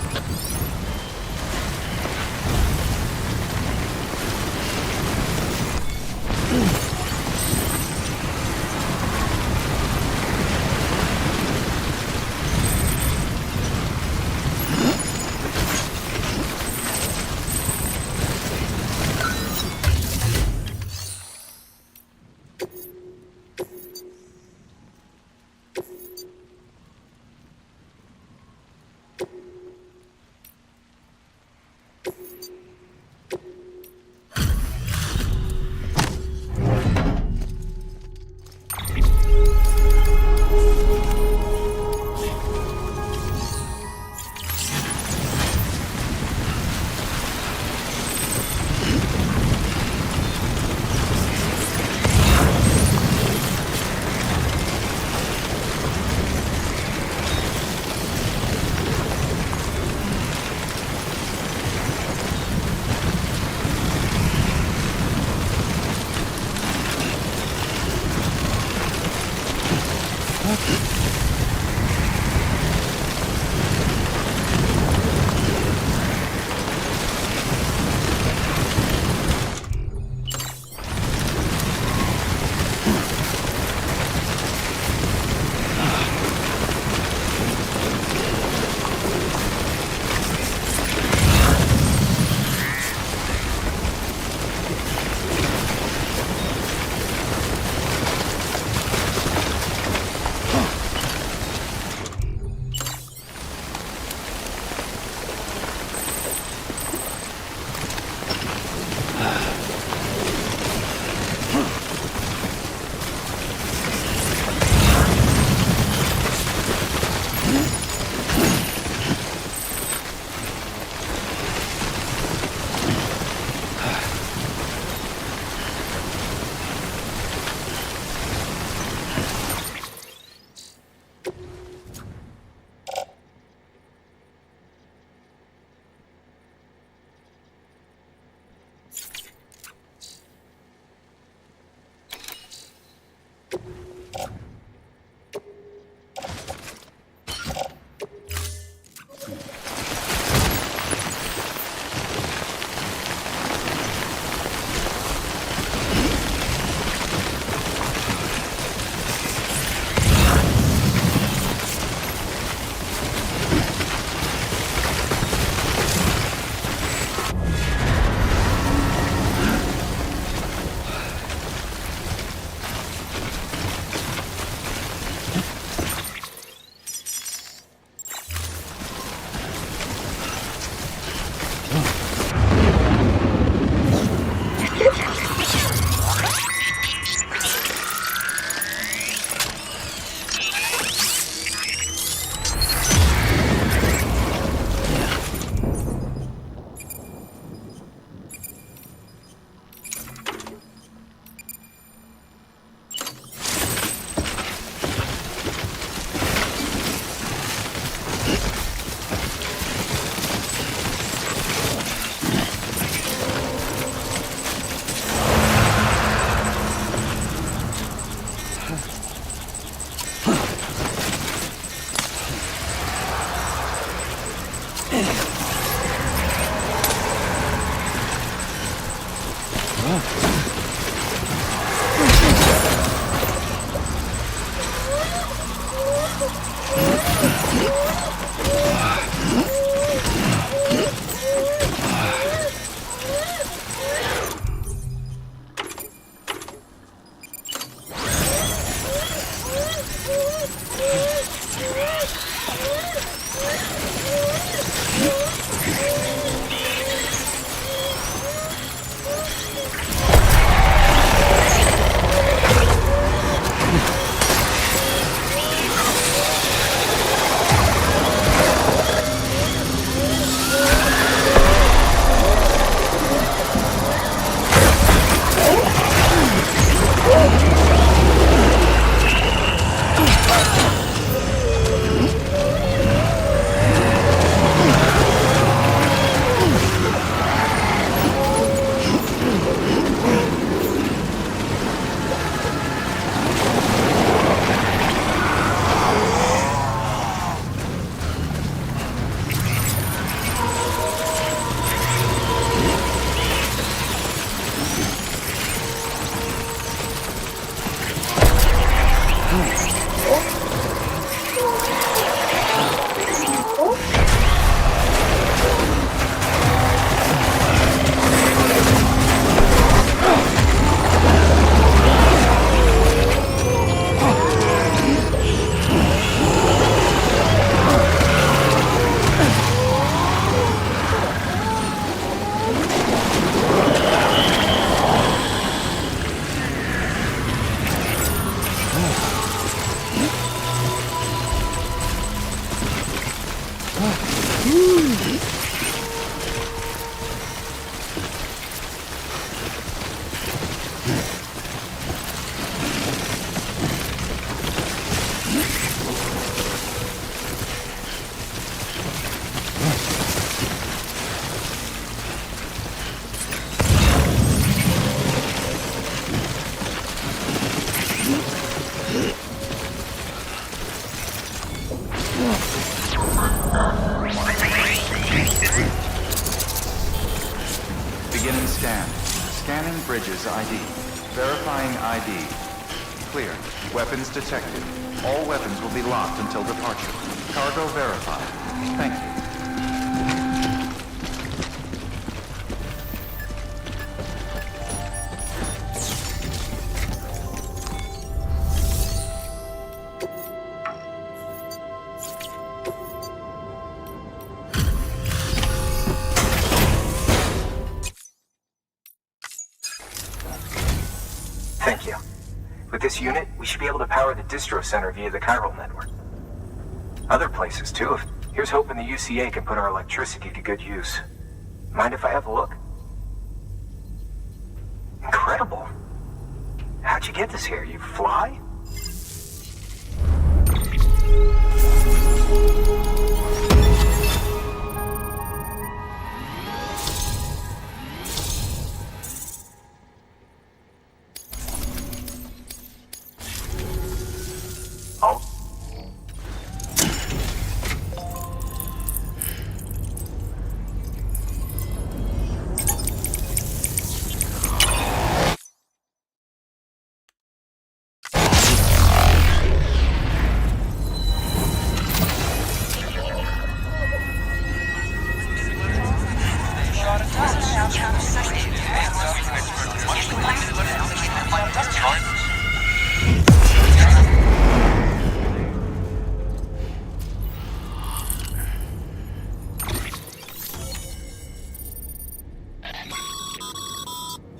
Beginning scan. Scanning Bridges ID. Verifying ID. Clear. Weapons detected. All weapons will be locked until departure. Cargo verified. Thank you. Thank you. With this unit, we should be able to power the distro center via the chiral network. Other places, too. Here's hoping the UCA can put our electricity to good use. Mind if I have a look? Incredible. How'd you get this here? You fly?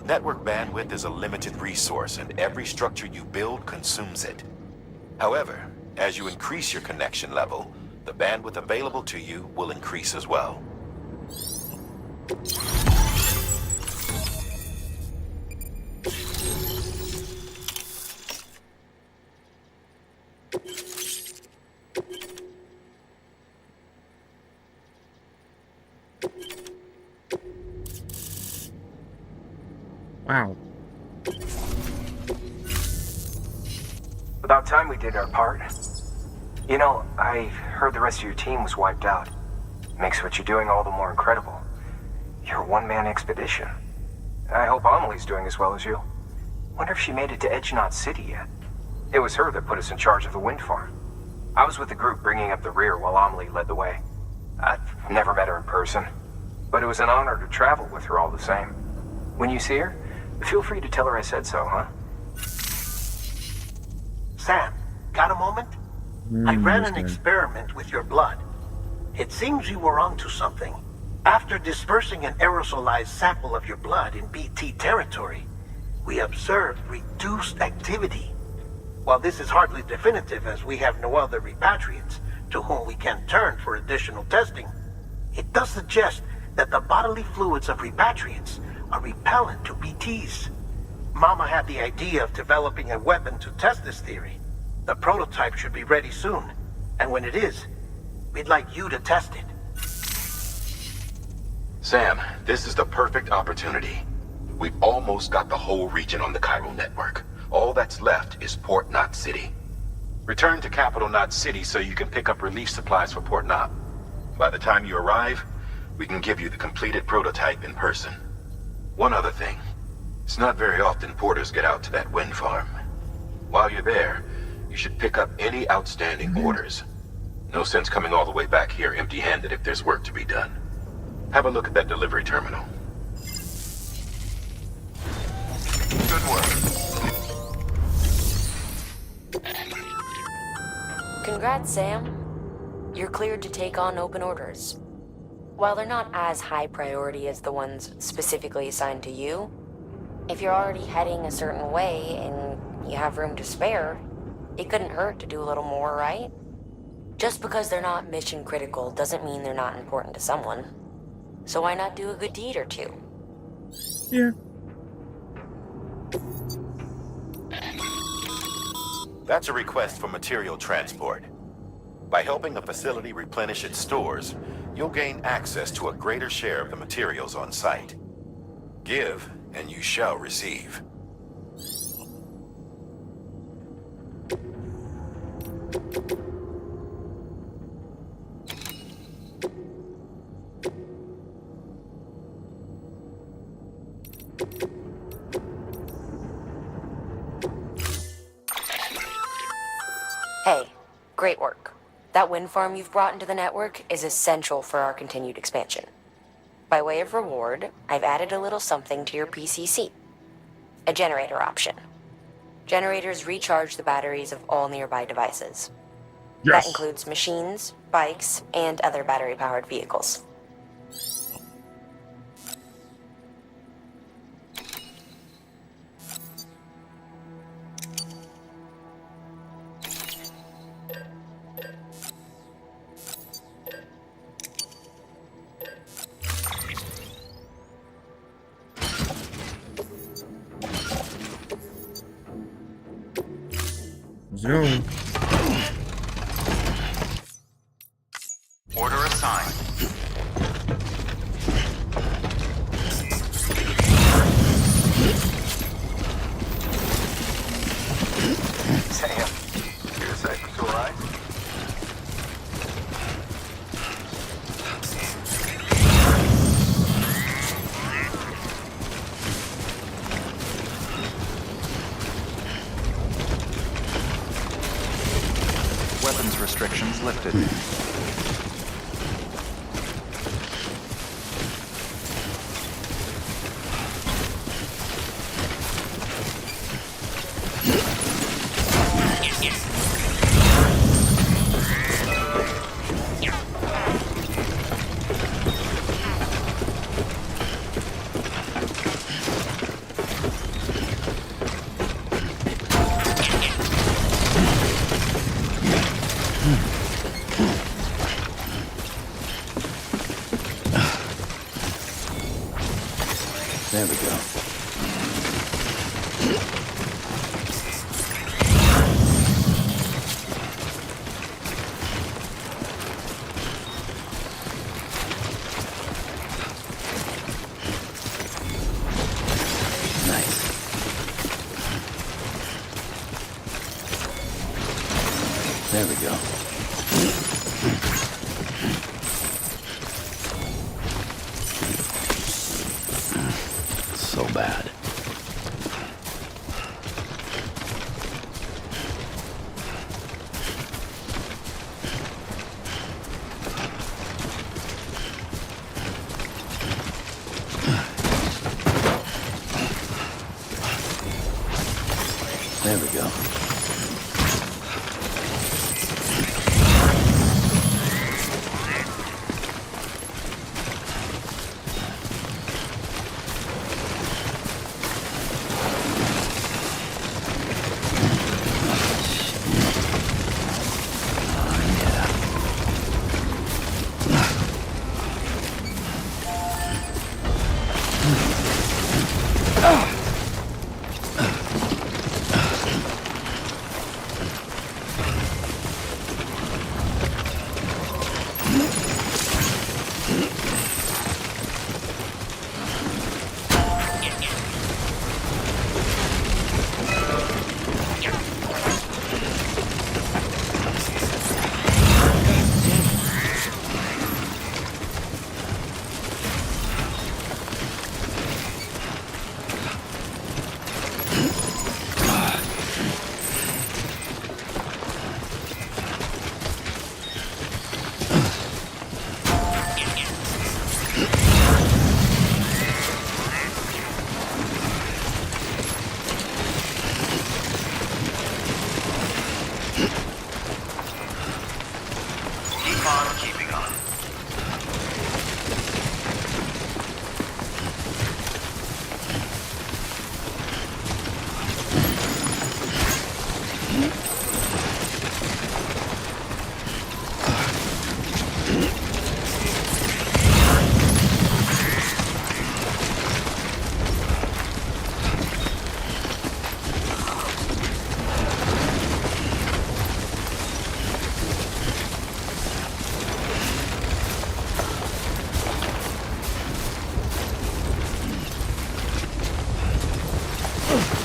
Network bandwidth is a limited resource, and every structure you build consumes it. However, as you increase your connection level, the bandwidth available to you will increase as well. Wow. About time we did our part. You know, I heard the rest of your team was wiped out. Makes what you're doing all the more incredible. You're a one-man expedition. I hope Amelie's doing as well as you. Wonder if she made it to Edgenot City yet. It was her that put us in charge of the wind farm. I was with the group bringing up the rear while Amelie led the way. I've never met her in person, but it was an honor to travel with her all the same. When you see her, feel free to tell her I said so, huh? Sam, got a moment? I ran an experiment with your blood. It seems you were onto something. After dispersing an aerosolized sample of your blood in BT territory, we observed reduced activity. While this is hardly definitive as we have no other repatriants to whom we can turn for additional testing, it does suggest that the bodily fluids of repatriants are repellent to BTs. Mama had the idea of developing a weapon to test this theory. The prototype should be ready soon, and when it is, we'd like you to test it. Sam, this is the perfect opportunity. We've almost got the whole region on the chiral network. All that's left is Port Knot City. Return to Capital Knot City so you can pick up relief supplies for Port Knot. By the time you arrive, we can give you the completed prototype in person. One other thing. It's not very often porters get out to that wind farm. While you're there, you should pick up any outstanding orders. No sense coming all the way back here empty-handed if there's work to be done. Have a look at that delivery terminal. Good work. Congrats, Sam. You're cleared to take on open orders. While they're not as high priority as the ones specifically assigned to you, if you're already heading a certain way and you have room to spare, it couldn't hurt to do a little more, right? Just because they're not mission critical doesn't mean they're not important to someone. So why not do a good deed or two? Yeah. That's a request for material transport. By helping a facility replenish its stores, you'll gain access to a greater share of the materials on site. Give, and you shall receive. Hey, great work. That wind farm you've brought into the network is essential for our continued expansion. By way of reward, I've added a little something to your PCC. A generator option. Generators recharge the batteries of all nearby devices. Yes. That includes machines, bikes, and other battery-powered vehicles. Zoom. Order assigned. Sam, you're safe, it's all right? Weapons restrictions lifted. There we go. Nice. There we go. bad. There we go.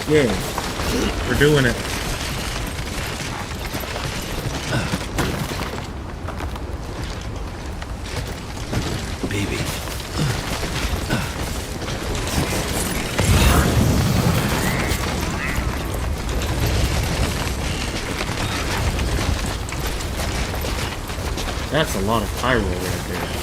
Yeah, we're doing it. BB. That's a lot of pyro right there.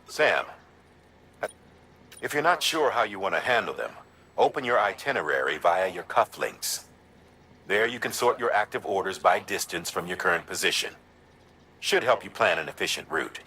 Sam, if you're not sure how you want to handle them, open your itinerary via your cufflinks. There you can sort your active orders by distance from your current position. Should help you plan an efficient route.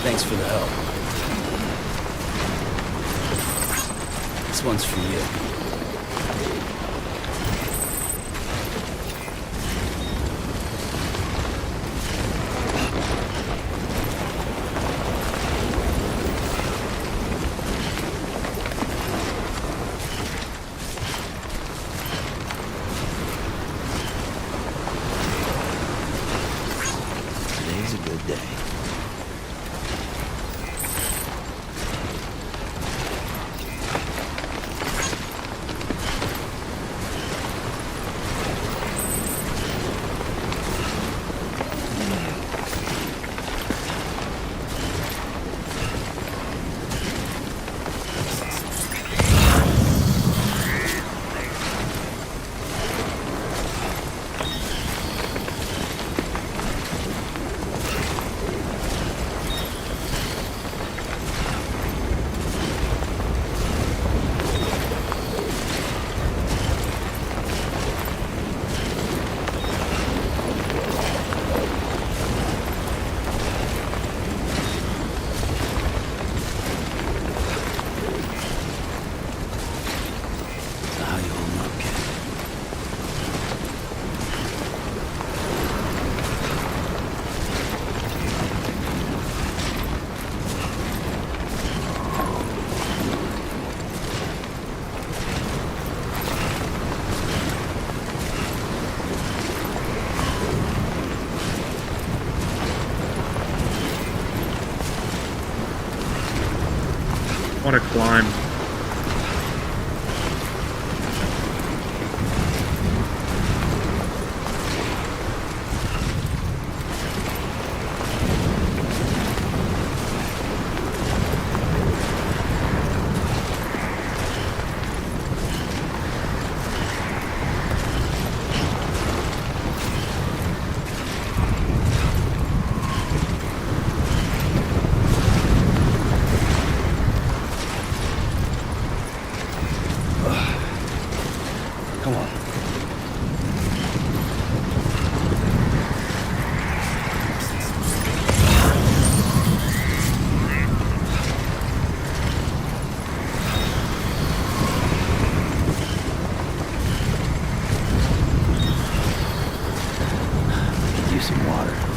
Thanks for the help. This one's for you. Today's a want to climb. Come on. Use some water.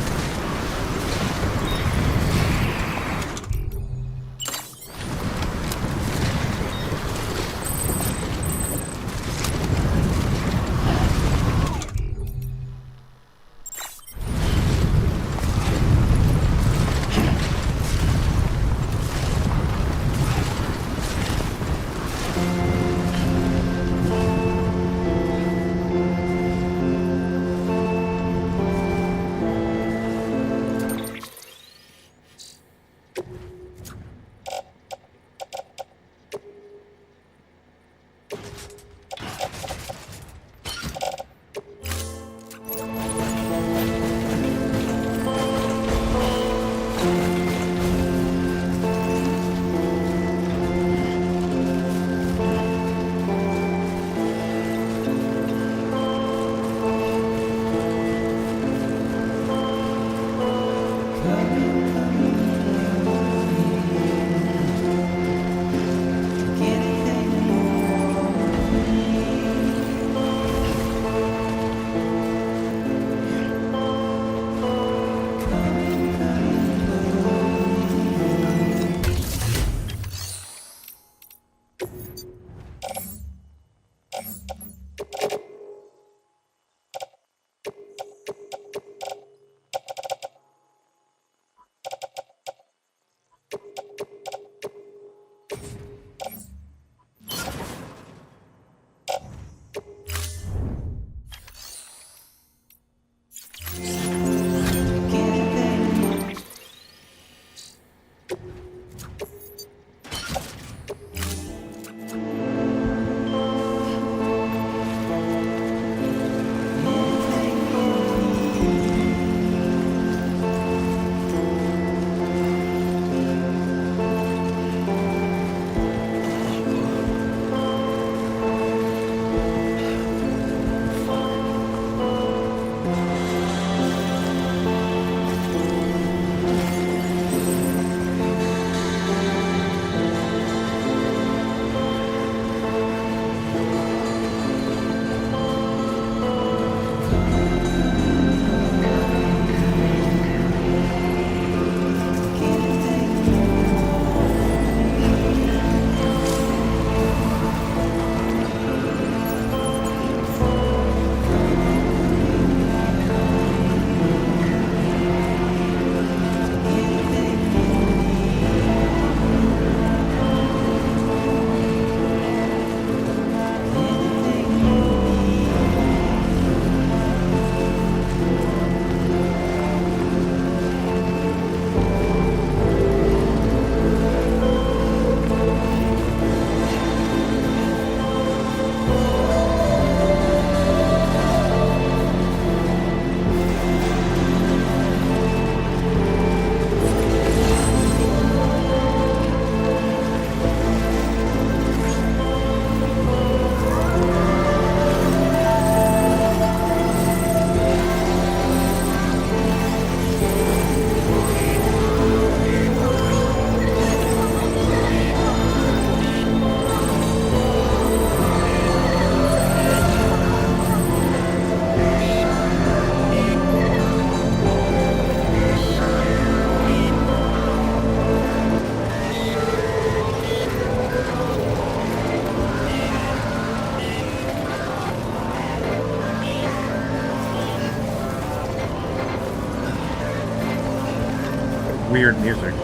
weird music.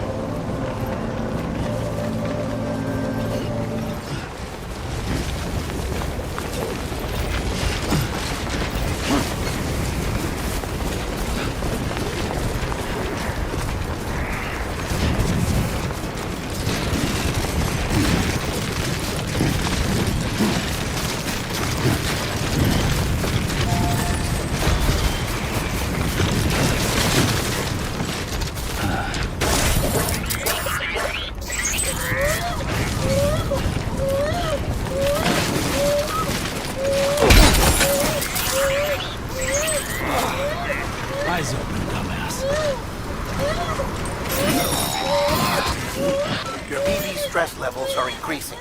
eyes open, dumbass. Your BB stress levels are increasing.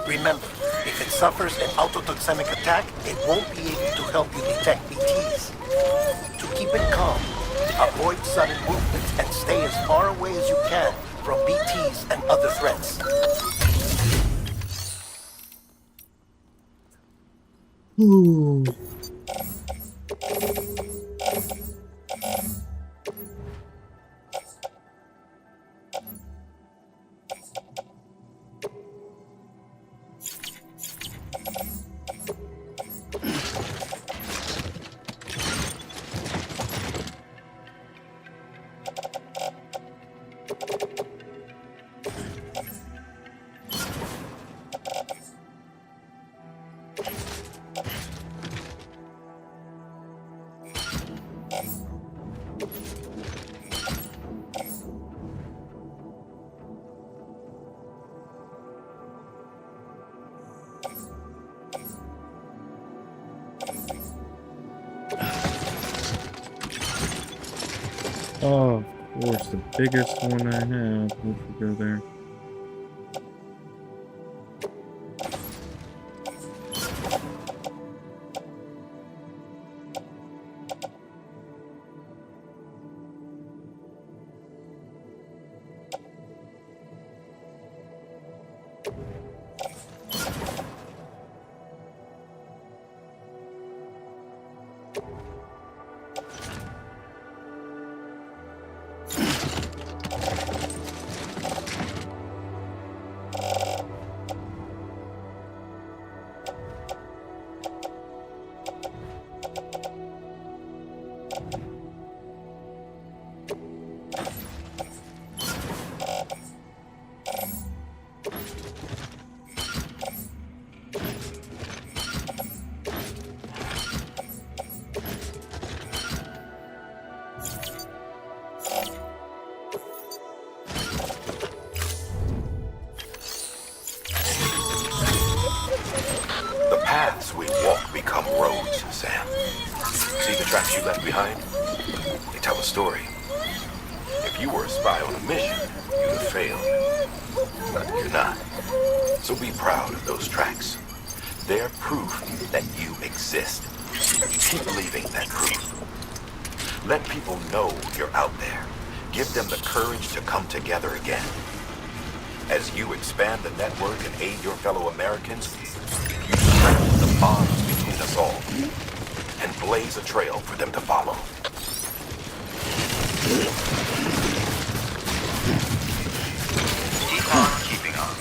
Remember, if it suffers an autotoxemic attack, it won't be able to help you detect BTs. To keep it calm, avoid sudden movements and stay as far away as you can from BTs and other threats. Ooh. Oh, of course, the biggest one I have. We should go there. The paths we walk become roads, Sam. See the tracks you left behind? They tell a story. If you were a spy on a mission, you'd have failed. But you're not. So be proud of those tracks. They're proof that you exist. Keep leaving that proof. Let people know you're out there. Give them the courage to come together again. As you expand the network and aid your fellow Americans, you strengthen the bonds between us all and blaze a trail for them to follow. Keep on keeping on.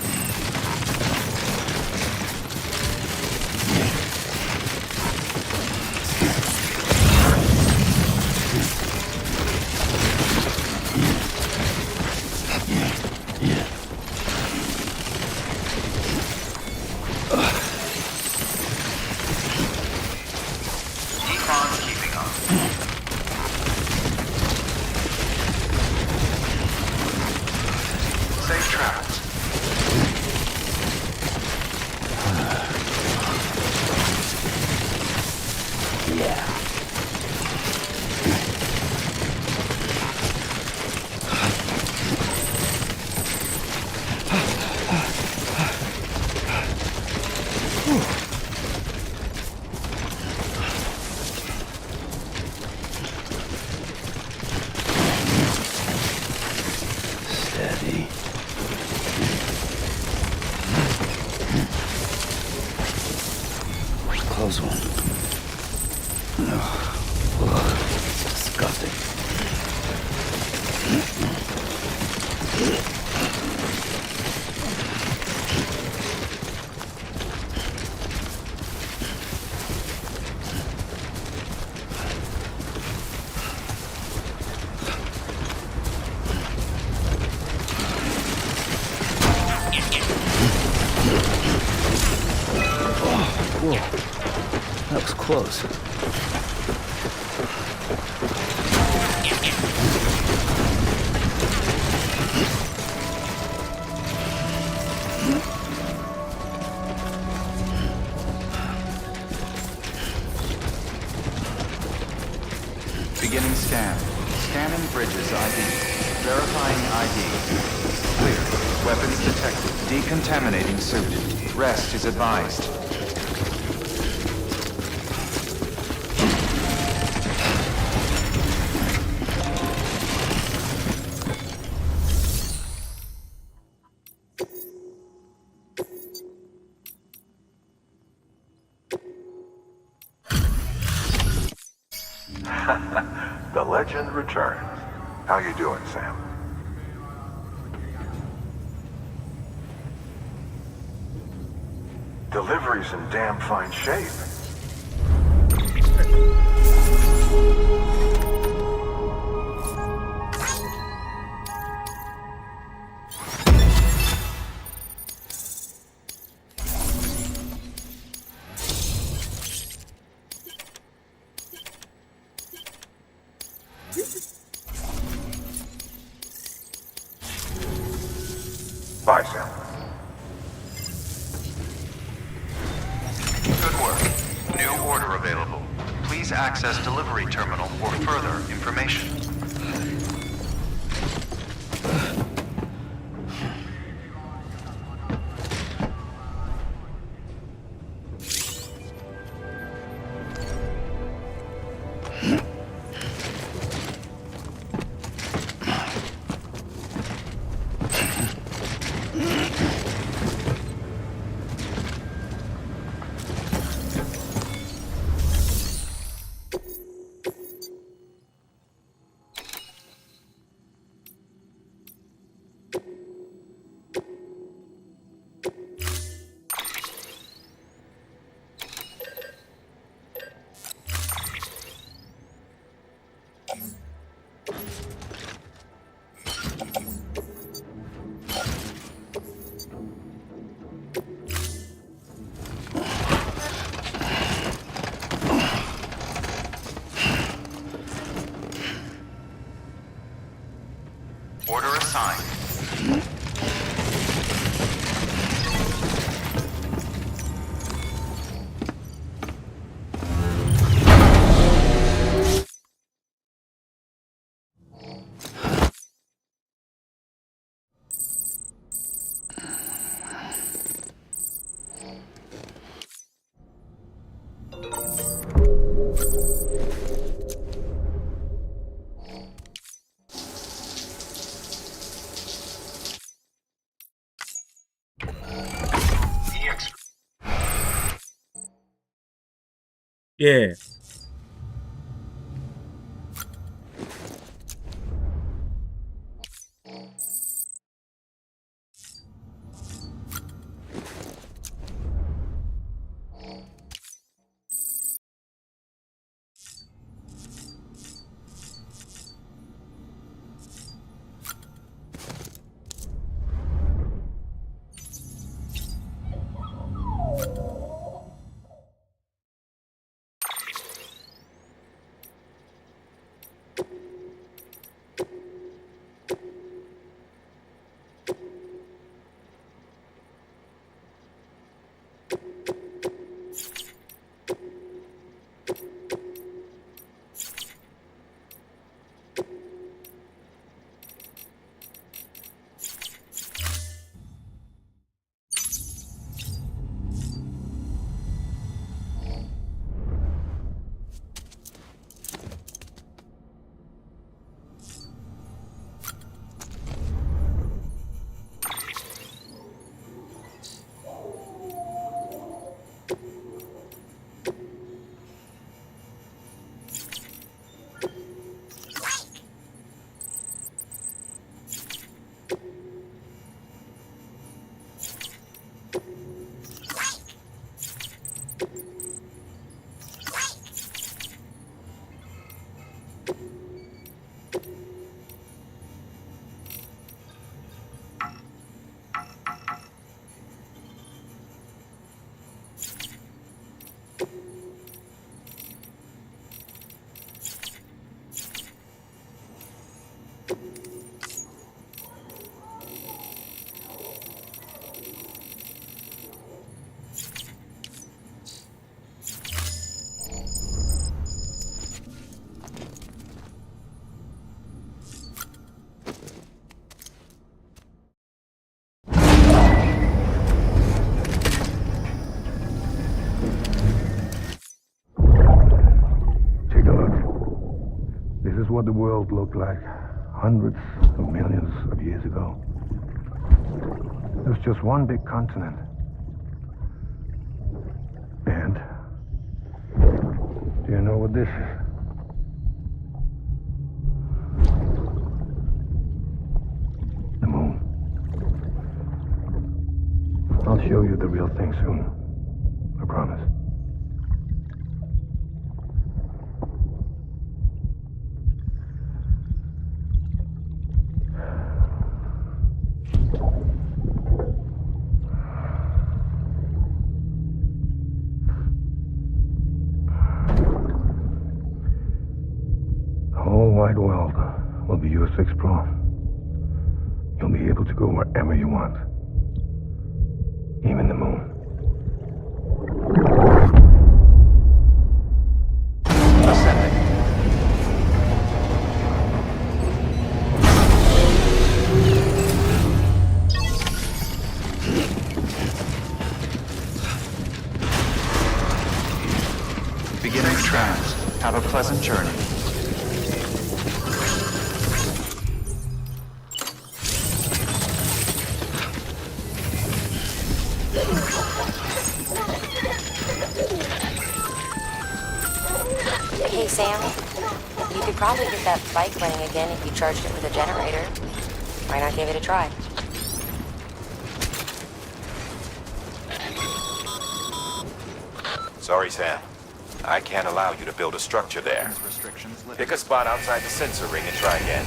Close one. Ugh, it's disgusting. Whoa, that was close. Beginning scan. Scanning bridges ID. Verifying ID. Clear. Weapons detected. Decontaminating suit. Rest is advised. The legend returns. How you doing, Sam? Delivery's in damn fine shape. Bye, Sam. Good work. New order available. Please access delivery terminal for further information. Order assigned. Yeah. is what the world looked like hundreds of millions of years ago. It was just one big continent. And do you know what this is? The moon. I'll show you the real thing soon. I promise. The whole wide world will be yours to explore. You'll be able to go wherever you want. Even the moon. Beginning trans. Have a pleasant journey. Hey, Sam. You could probably get that bike running again if you charged it with a generator. Why not give it a try? Sorry, Sam. I can't allow you to build a structure there. Pick a spot outside the sensor ring and try again.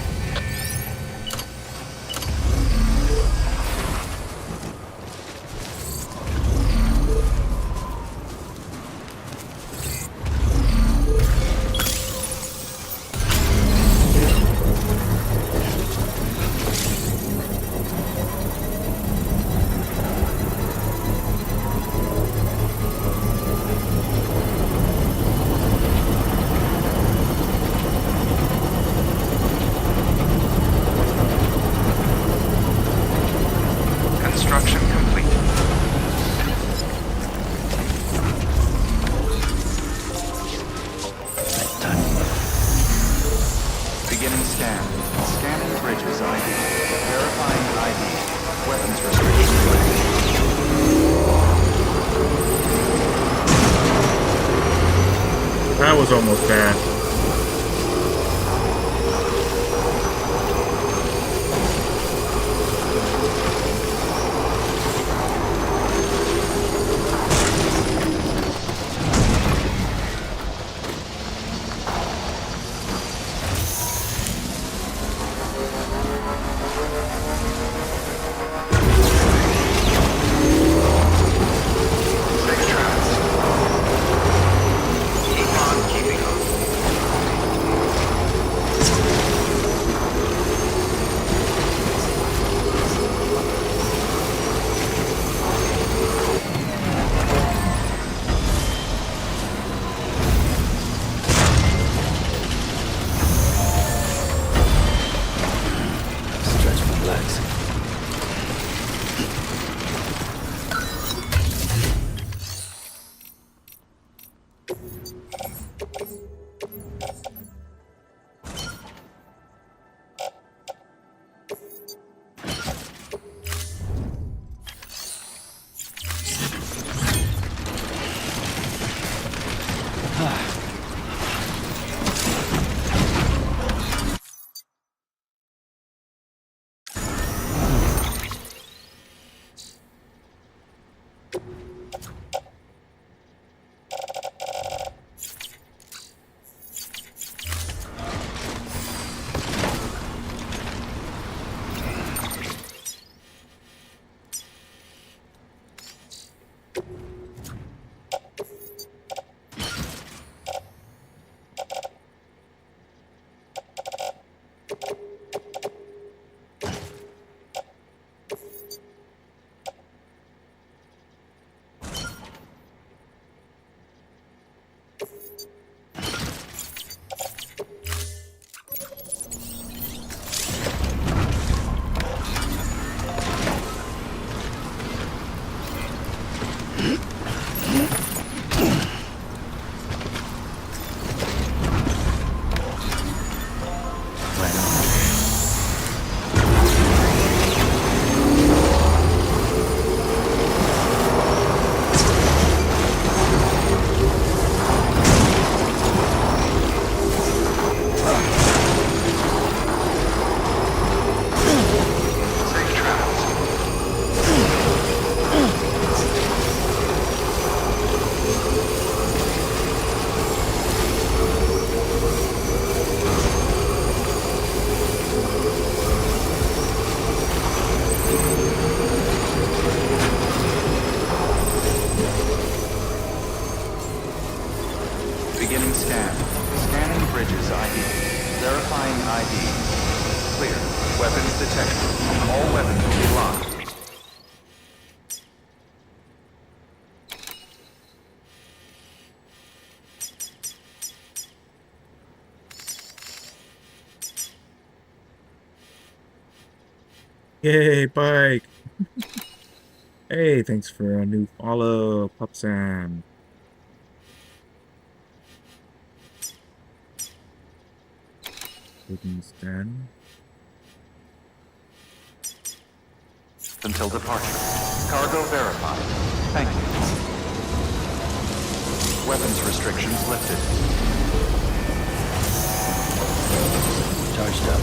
Construction complete. Beginning scan. Scanning bridges ID. Verifying ID. Weapons restrictions. That was almost bad. ID. Clear. Weapons detected. All weapons will be locked. Yay, bike! Hey, thanks for a new follow, Pup Sam. Wooden stand. Until departure. Cargo verified. Thank you. Weapons restrictions lifted. Charged up.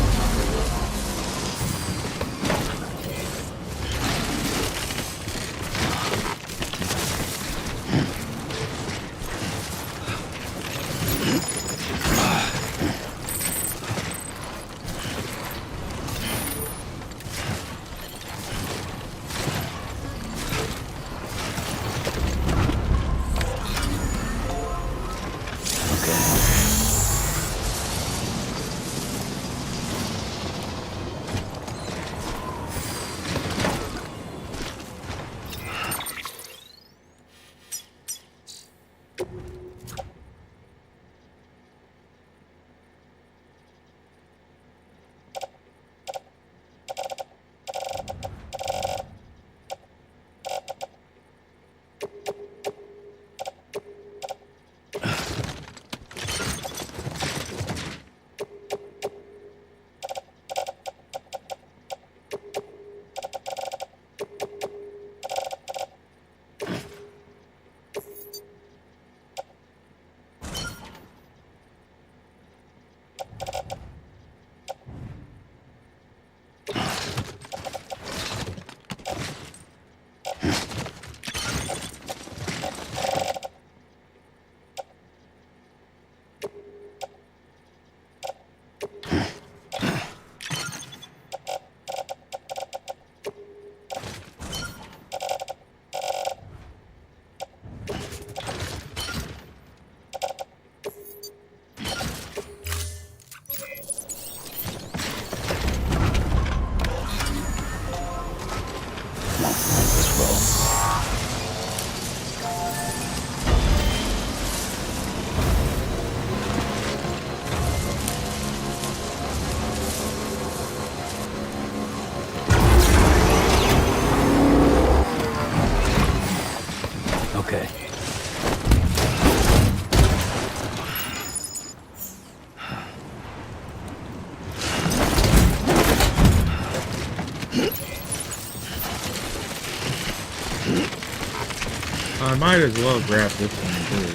I might as well grab this one too.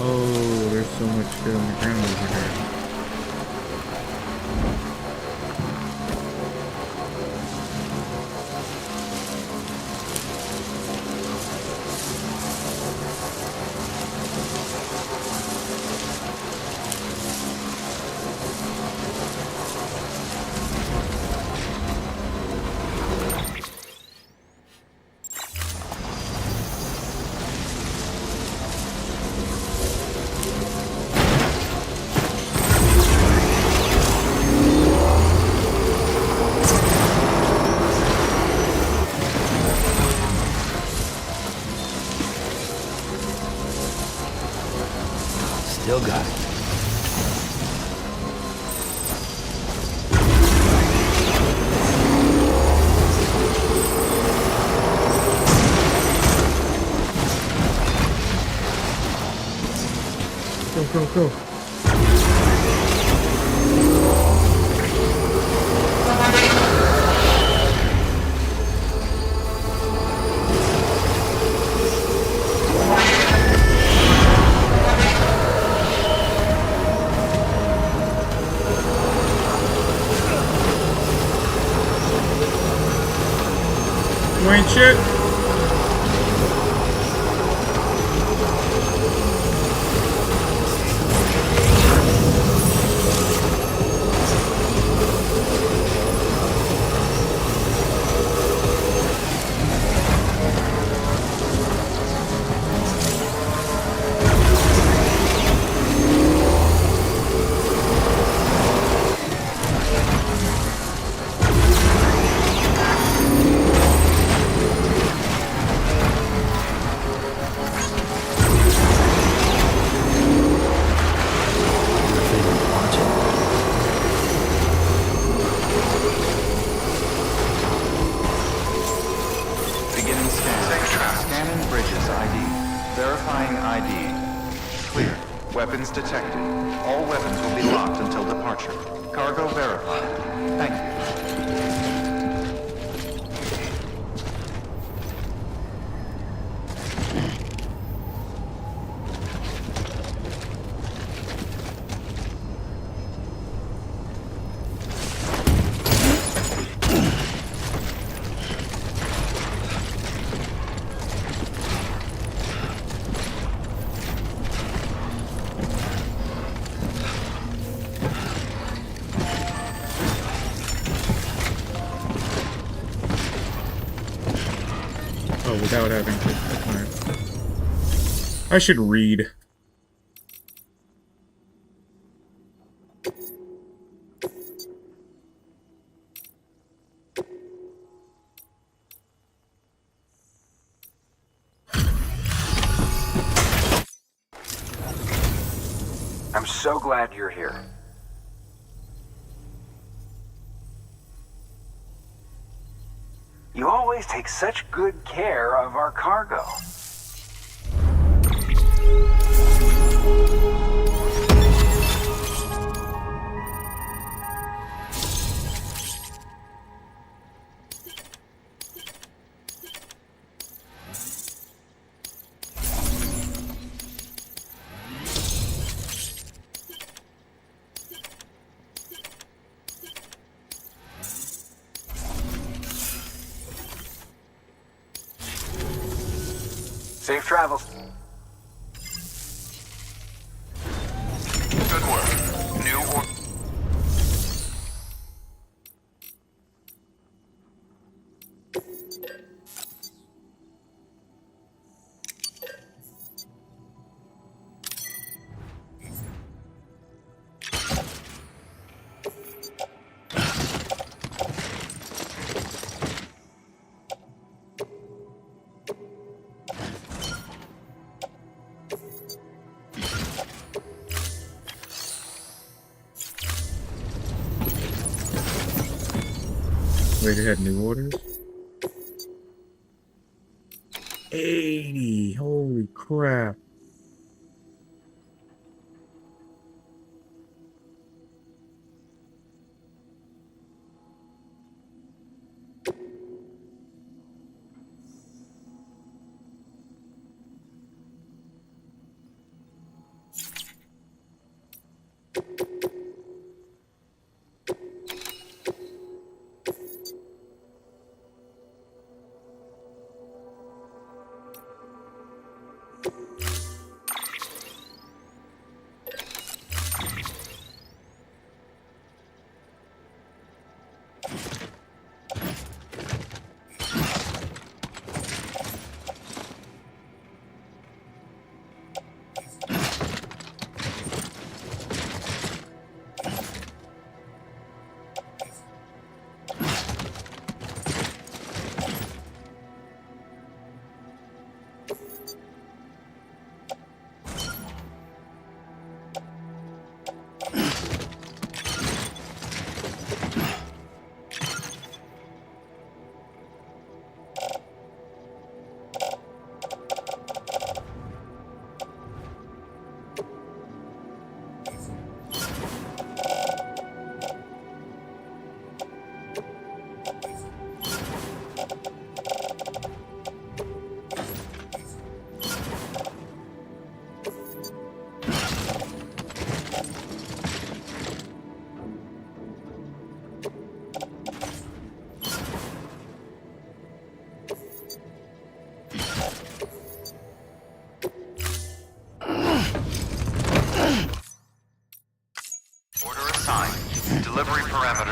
Oh, there's so much shit on the ground over there. Still got it. Go. You ain't shit. Beginning scan. Scanning bridges ID. Verifying ID. Clear. Weapons detected. All weapons will be locked until departure. Cargo verified. Thank you. Oh, without having to. Alright. I should read. I'm so glad you're here. You always take such good care of our cargo. Safe travels. Good work. New order. Wait, it had new orders? 80! Holy crap.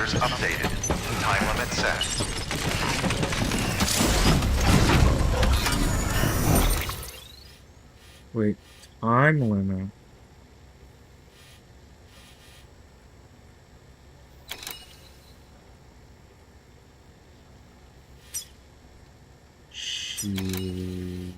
parameters updated. Time limit set. Wait, time limit. Shoot.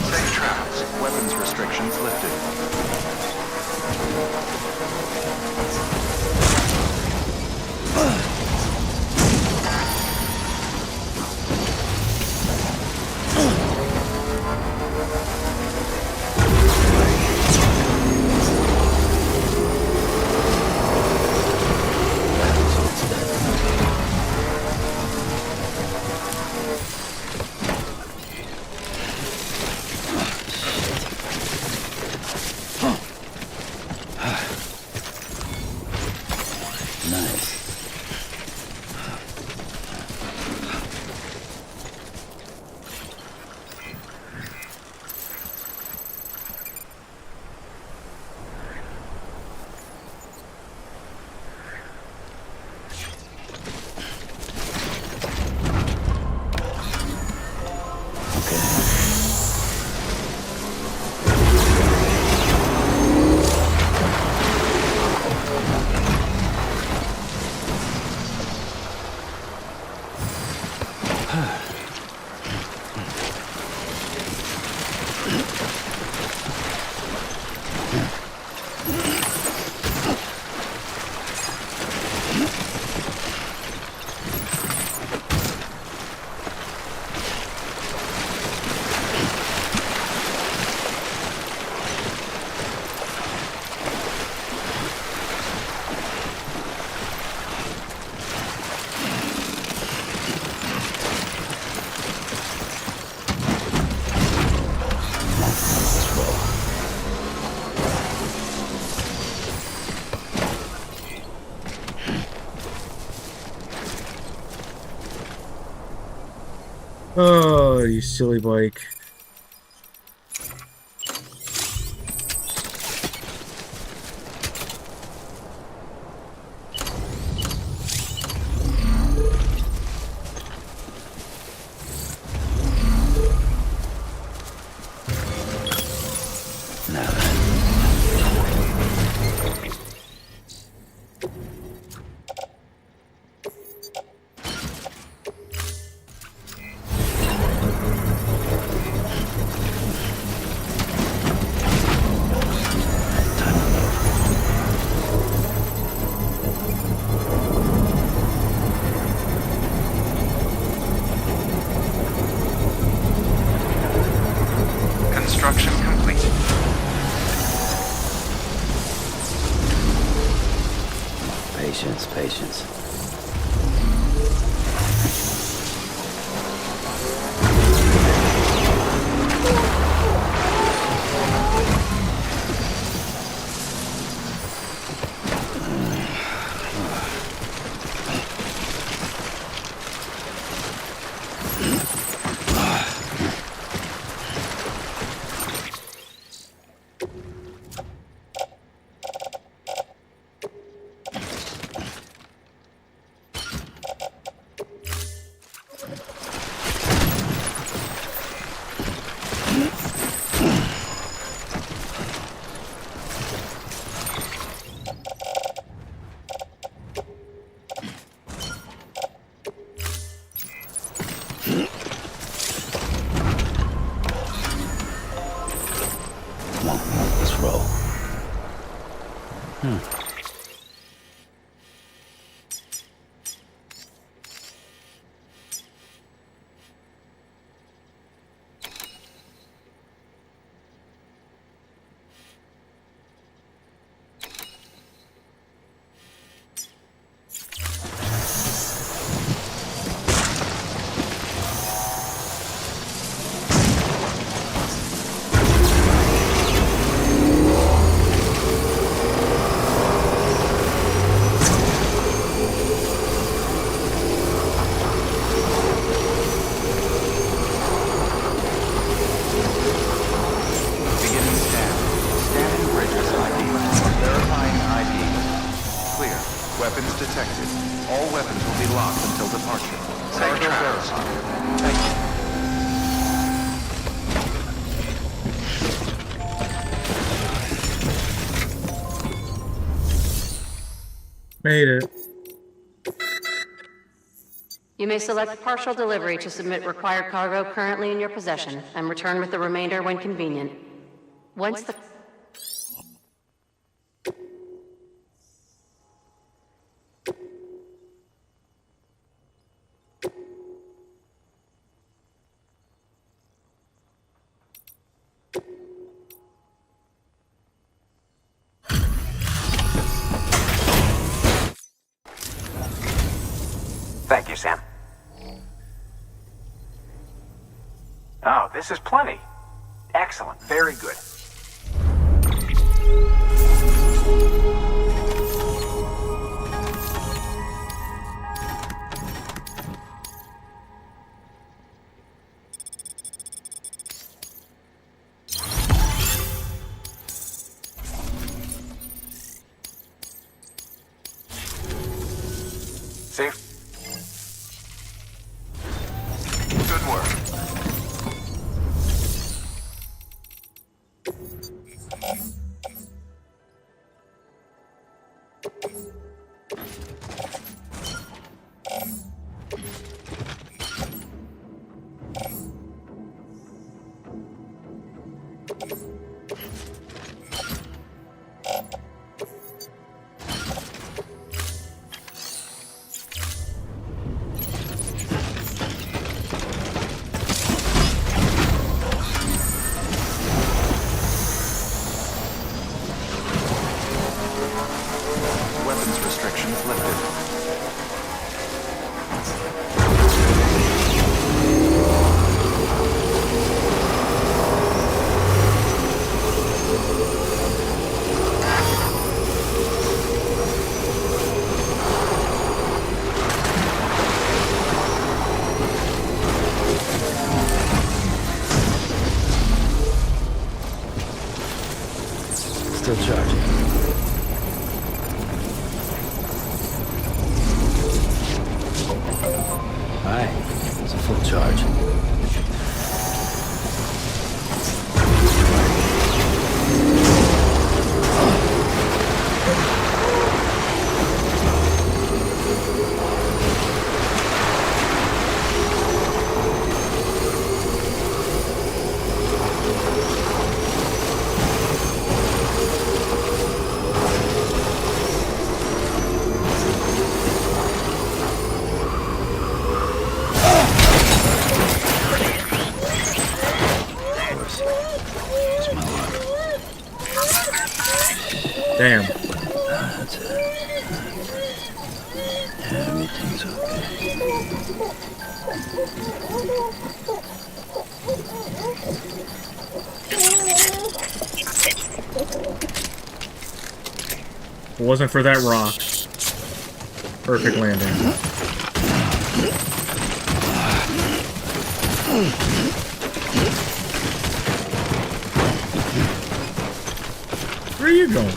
Safe travels. Weapons restrictions lifted. Nice. Oh, you silly bike. Construction complete. Patience, patience. Let's roll. Beginning scan. Scanning bridges ID. Verifying ID. Clear. Weapons detected. All weapons will be locked until departure. Cargo verified. Thank you. Made it. You may select partial delivery to submit required cargo currently in your possession and return with the remainder when convenient. Once the Thank you, Sam. Oh, this is plenty. Excellent. Very good. Safe. Good work. Weapons restrictions lifted. Still charging. Alright, it's a full charge. Damn. That's it. Everything's If it wasn't for that rock. Perfect landing. Where are you going?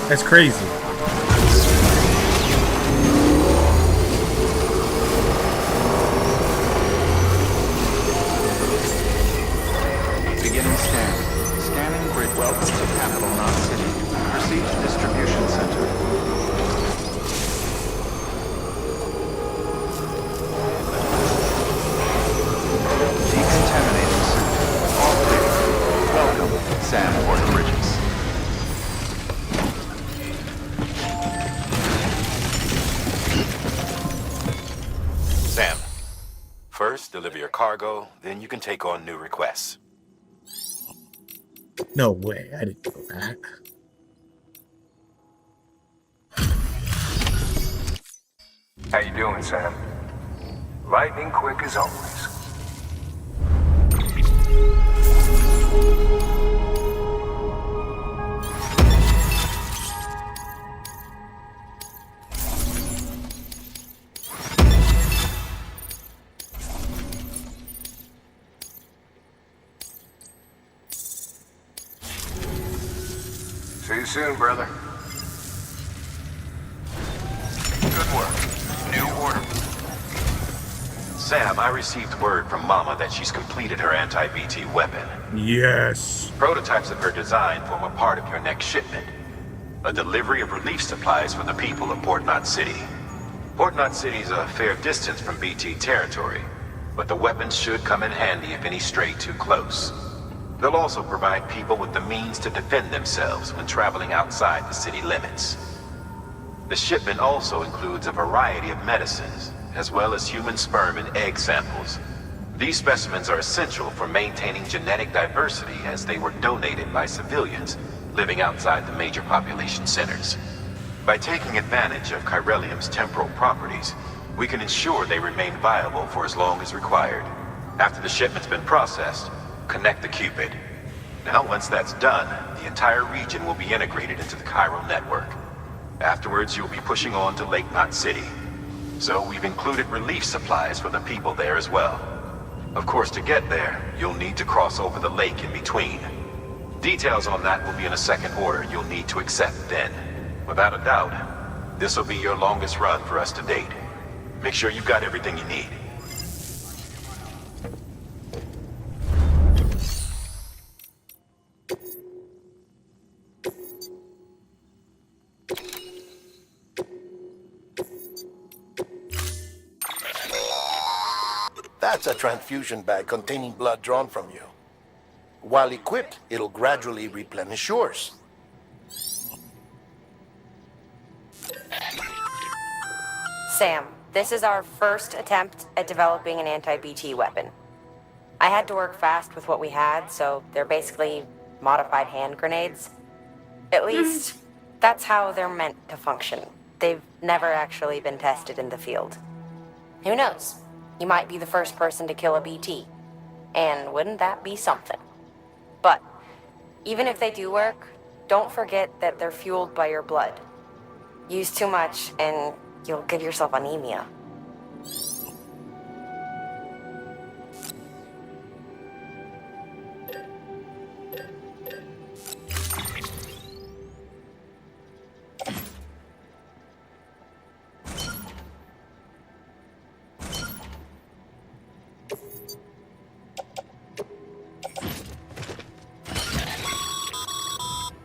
That's crazy. Beginning scan. Scanning grid. Welcome to Capital Knot City. Proceed to distribution center. Decontaminating suit. All clear. Welcome, Sam Porter Bridges. Sam, first deliver your cargo, then you can take on new requests. No way, I didn't know that. How you doing, Sam? Lightning quick as always. See you soon, brother. Good work. New order. Sam, I received word from Mama that she's completed her anti-BT weapon. Yes. Prototypes of her design form a part of your next shipment. A delivery of relief supplies for the people of Port Knot City. Port Knot City's a fair distance from BT territory, but the weapons should come in handy if any stray too close. They'll also provide people with the means to defend themselves when traveling outside the city limits. The shipment also includes a variety of medicines, as well as human sperm and egg samples. These specimens are essential for maintaining genetic diversity as they were donated by civilians living outside the major population centers. By taking advantage of chiralium's temporal properties, we can ensure they remain viable for as long as required. After the shipment's been processed, connect the Cupid. Now, once that's done, the entire region will be integrated into the chiral network. Afterwards, you'll be pushing on to Lake Knot City. So we've included relief supplies for the people there as well. Of course, to get there, you'll need to cross over the lake in between. Details on that will be in a second order you'll need to accept then. Without a doubt, this will be your longest run for us to date. Make sure you've got everything you need. That's a transfusion bag containing blood drawn from you. While equipped, it'll gradually replenish yours. Sam, this is our first attempt at developing an anti-BT weapon. I had to work fast with what we had, so they're basically modified hand grenades. At least, that's how they're meant to function. They've never actually been tested in the field. Who knows? You might be the first person to kill a BT. And wouldn't that be something? But, even if they do work, don't forget that they're fueled by your blood. Use too much, and you'll give yourself anemia.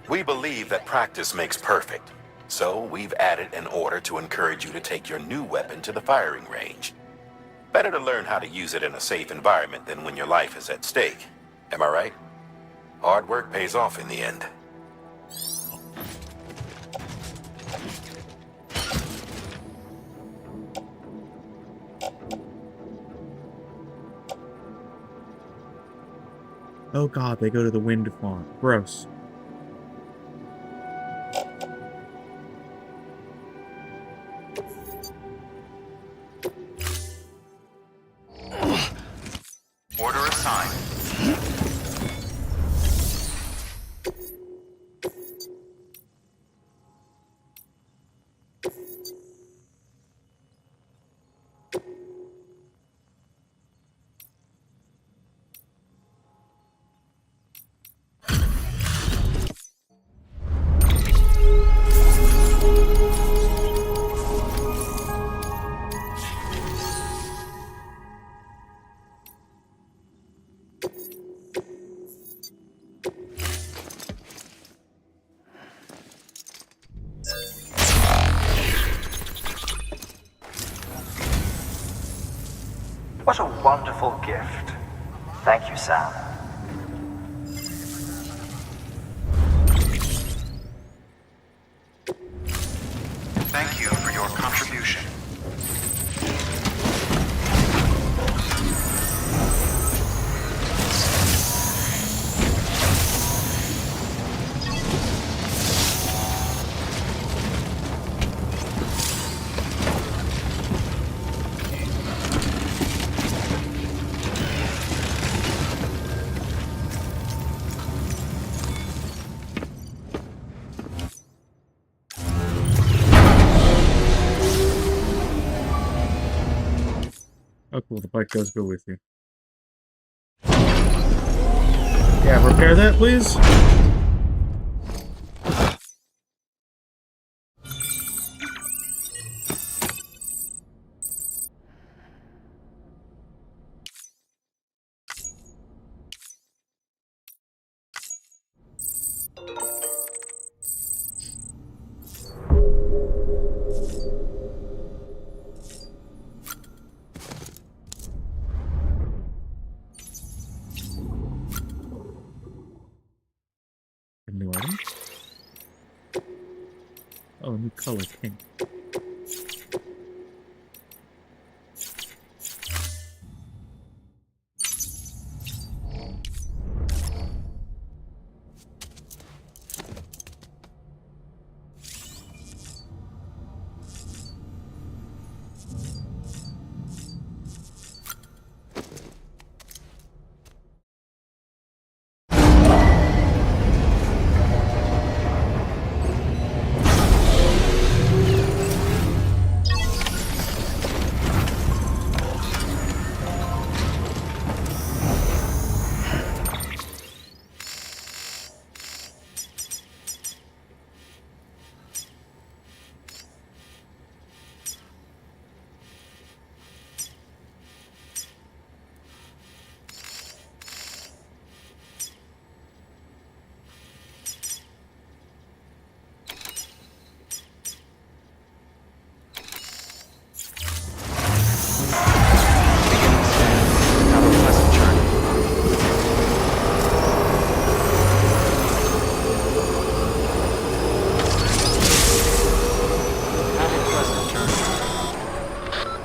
We believe that practice makes perfect, so we've added an order to encourage you to take your new weapon to the firing range. Better to learn how to use it in a safe environment than when your life is at stake. Am I right? Hard work pays off in the end. Oh god, they go to the wind farm. Gross. Order assigned. wonderful gift. Thank you, Sam. Thank you for your contribution. Oh, cool. The bike does go with you. Yeah, repair that, please. A new item. Oh, new color pink.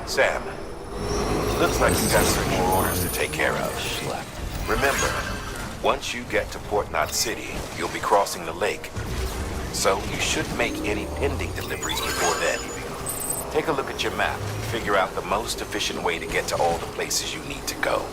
Sam, looks like you got some more orders to take care of. Remember, once you get to Port Knot City, you'll be crossing the lake. So you should make any pending deliveries before then. Take a look at your map and figure out the most efficient way to get to all the places you need to go.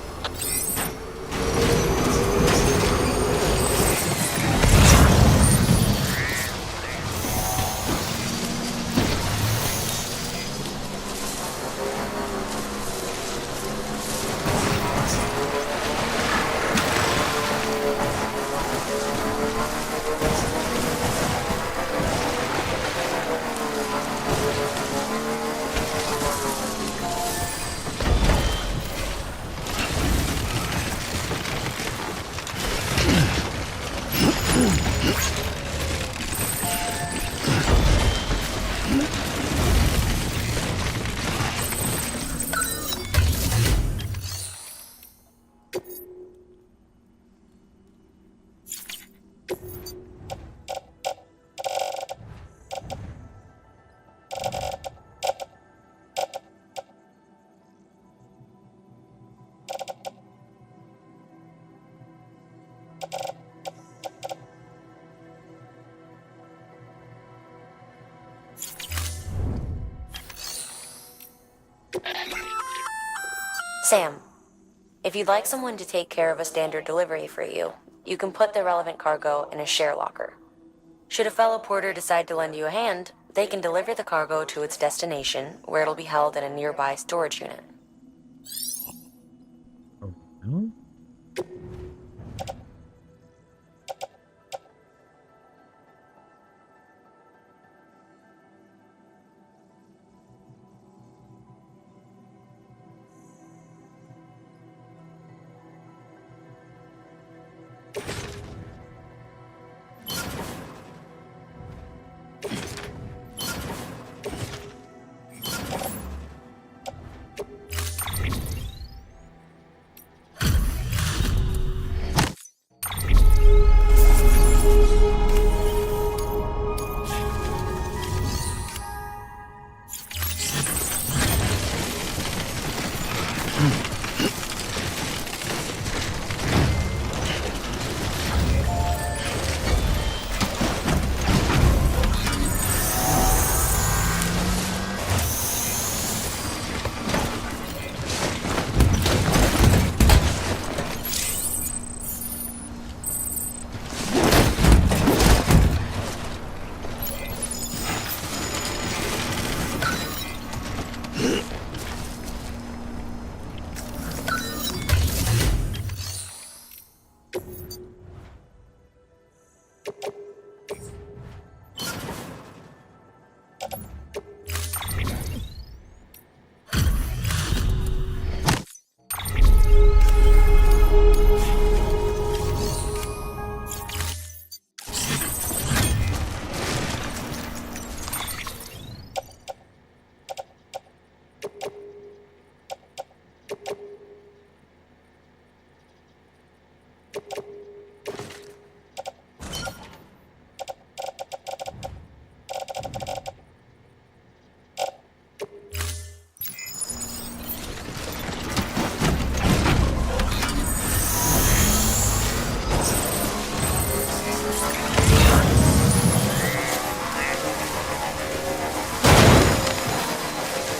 Sam, if you'd like someone to take care of a standard delivery for you, you can put the relevant cargo in a share locker. Should a fellow porter decide to lend you a hand, they can deliver the cargo to its destination, where it'll be held in a nearby storage unit. Oh, no?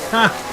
Ha!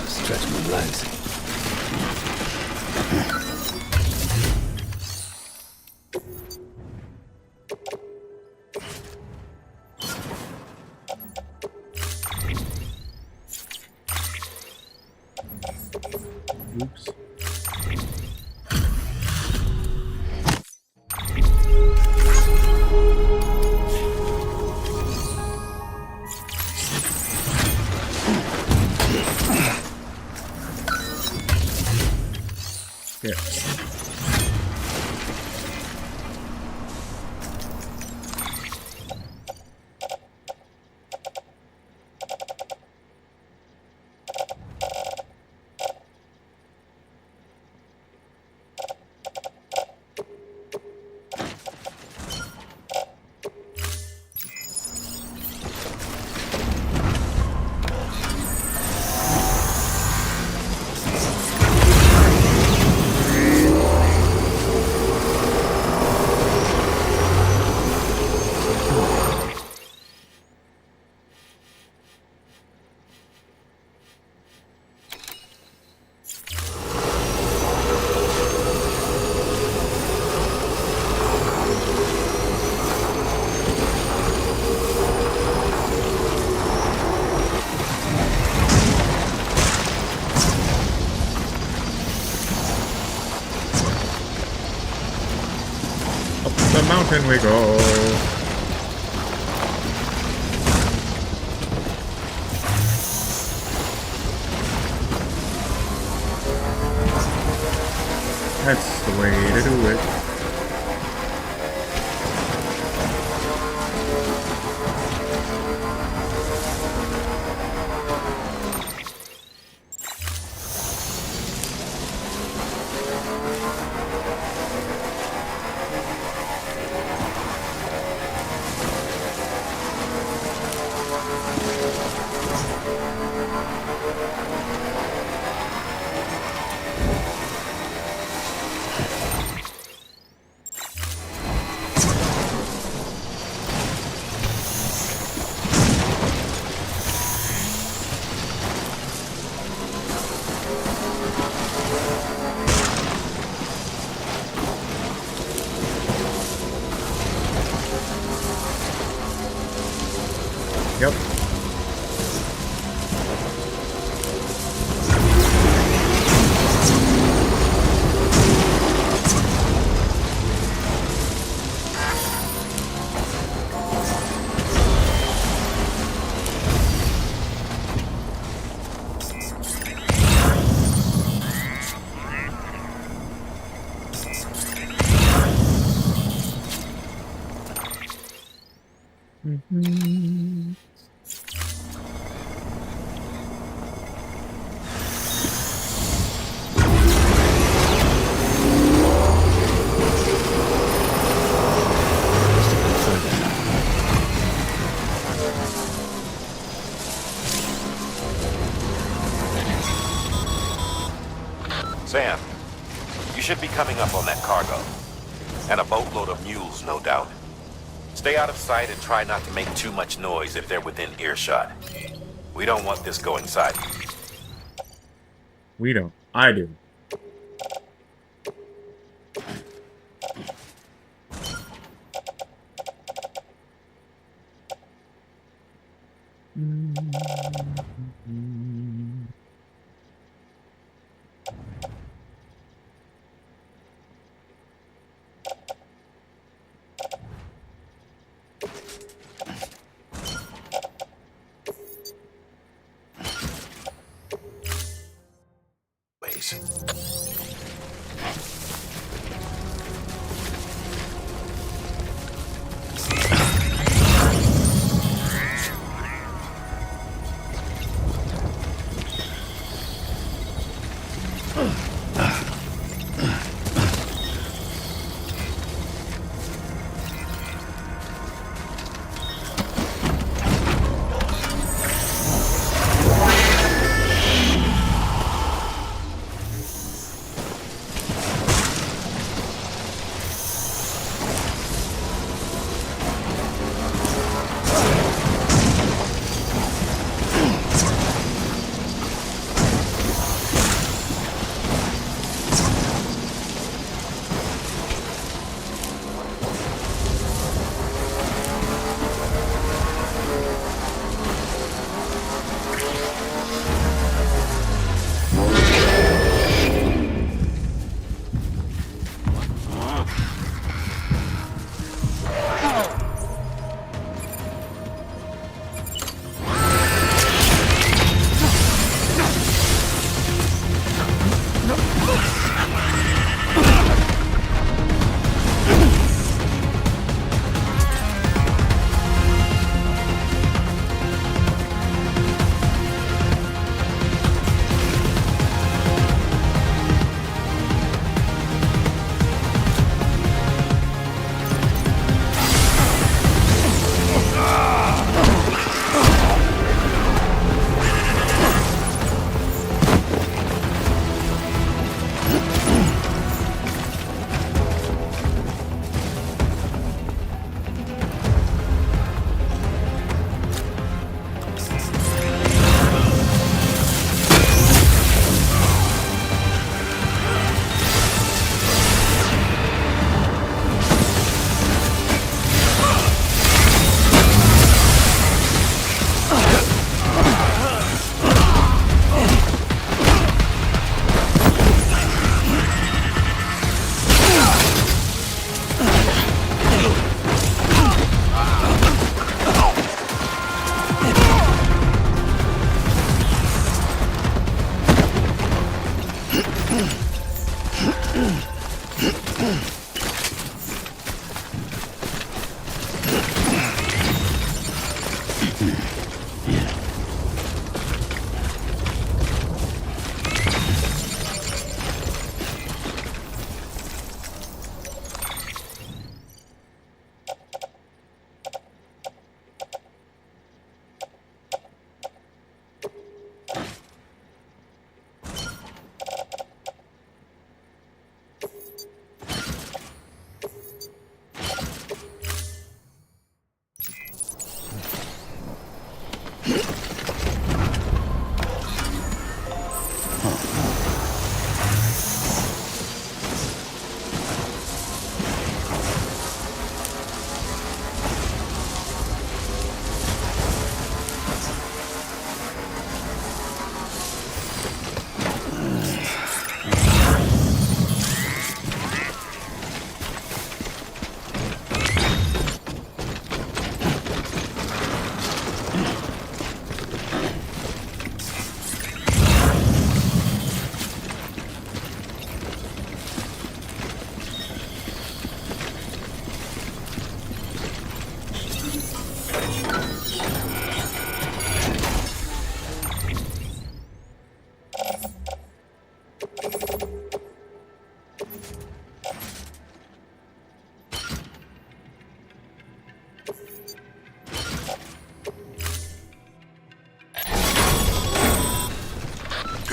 Stretch my legs. Oops. Yes. The mountain we go. That's the way to do it. Yep. Sam, you should be coming up on that cargo. And a boatload of mules, no doubt. Stay out of sight and try not to make too much noise if they're within earshot. We don't want this going sideways. We don't. I do. Ways.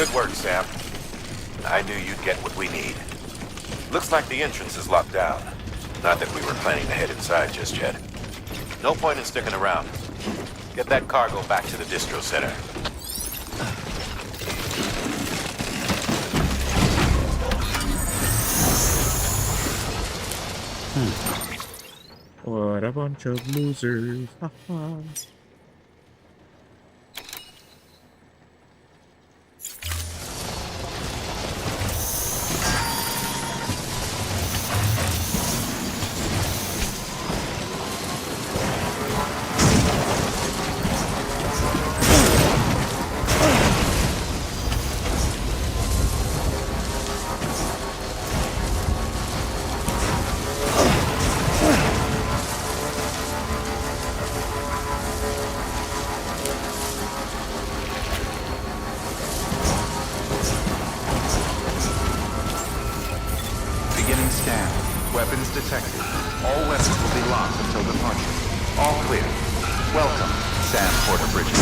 Good work, Sam. I knew you'd get what we need. Looks like the entrance is locked down. Not that we were planning to head inside just yet. No point in sticking around. Get that cargo back to the distro center. What a bunch of losers. Beginning scan. Weapons detected. All weapons will be locked until departure. All clear. Welcome, Sam Porter Bridges.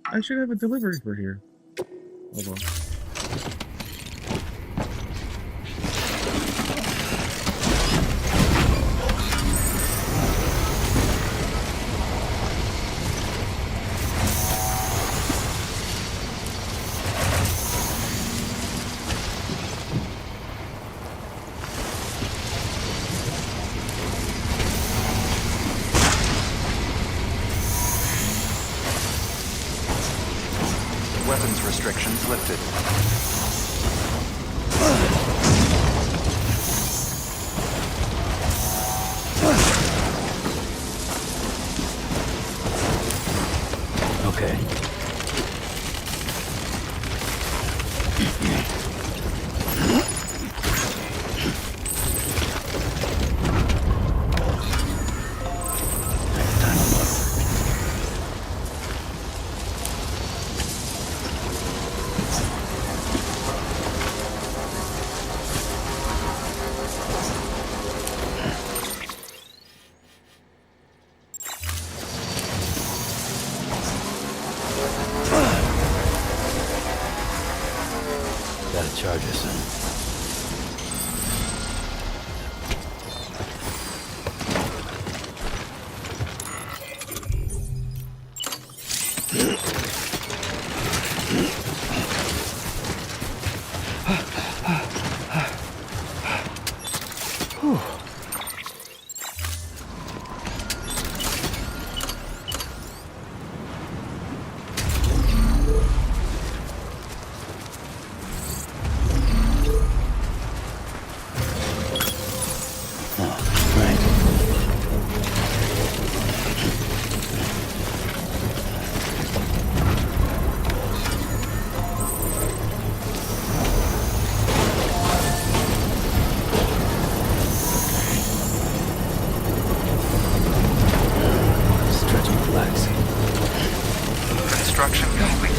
I should have a delivery for here. Hold on. Weapons restrictions lifted. Okay. Gotta charge us in. Construction complete.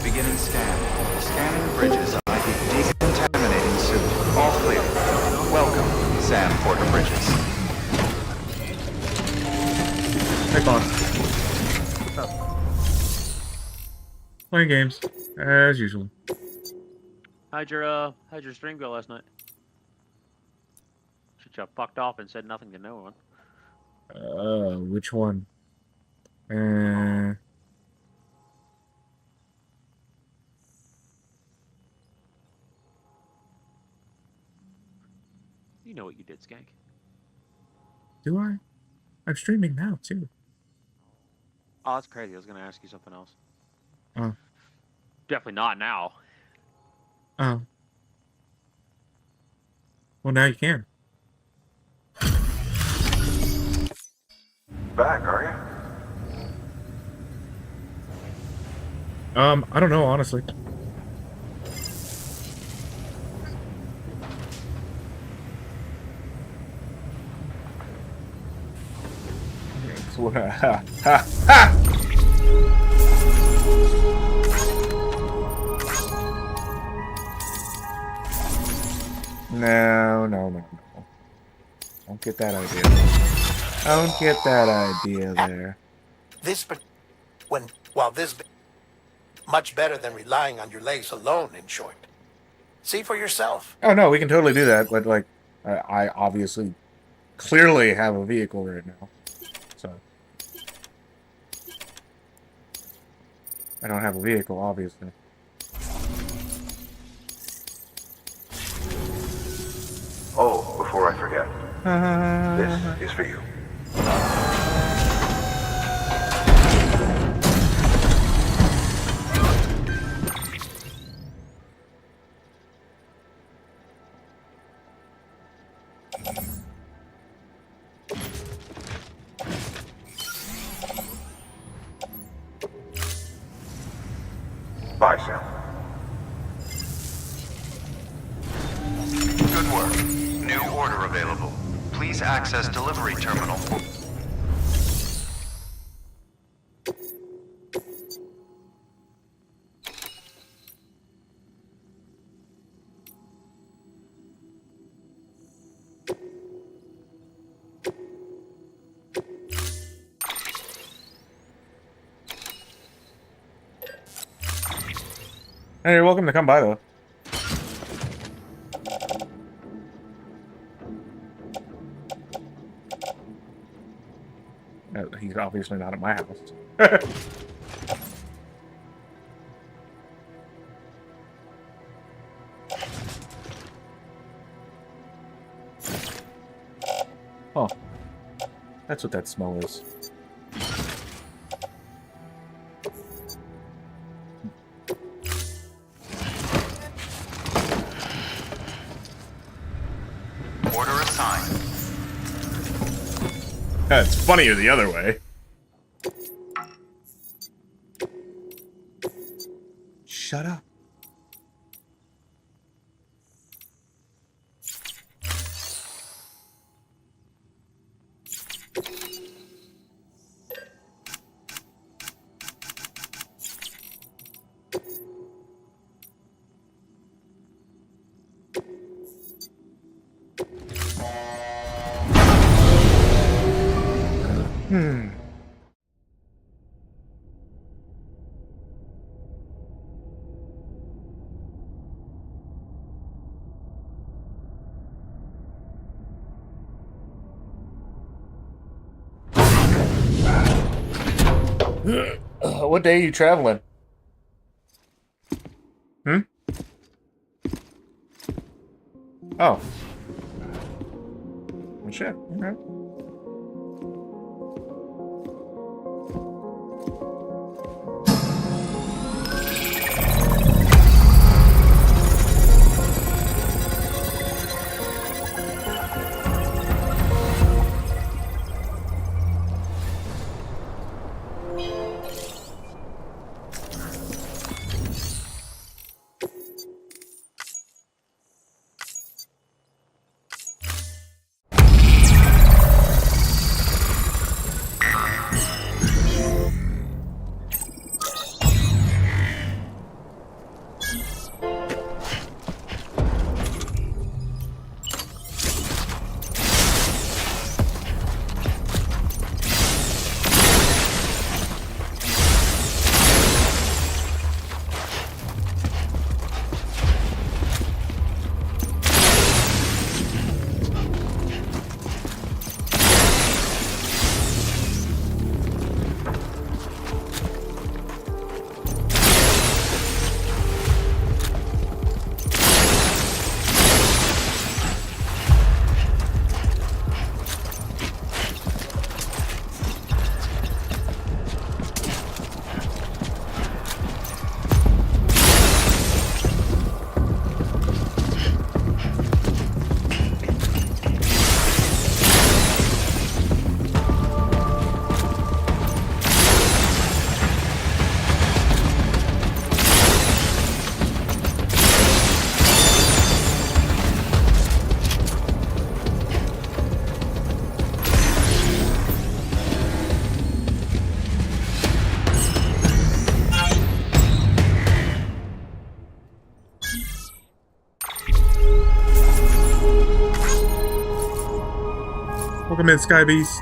Beginning scan. Scanning bridges. ID. Decontaminating suit. All clear. Welcome, Sam Porter Bridges. Hey, boss. What's up? Playing games, as usual. How'd your stream go last night? Shit, you fucked off and said nothing to no one. Which one? You know what you did, Skank. Do I? I'm streaming now, too. Oh, that's crazy. I was gonna ask you something else. Oh. Definitely not now. Oh. Well, now you can. Back, are you? I don't know, honestly. Ha ha ha! No. Don't get that idea. Don't get that idea there. This, while this, much better than relying on your legs alone, in short. See for yourself. Oh no, we can totally do that, but like, I obviously, clearly have a vehicle right now, so. I don't have a vehicle, obviously. Oh, before I forget. This is for you. Bye, Sam. Good work. New order available. Please access delivery terminal. Hey, you're welcome to come by, though. He's obviously not at my house. Oh. That's what that smell is. Order assigned. Yeah, it's funnier the other way. Shut up. What day are you traveling? Hmm? Oh. Well, shit. Okay. Welcome in, Sky Beast.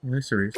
Nice series.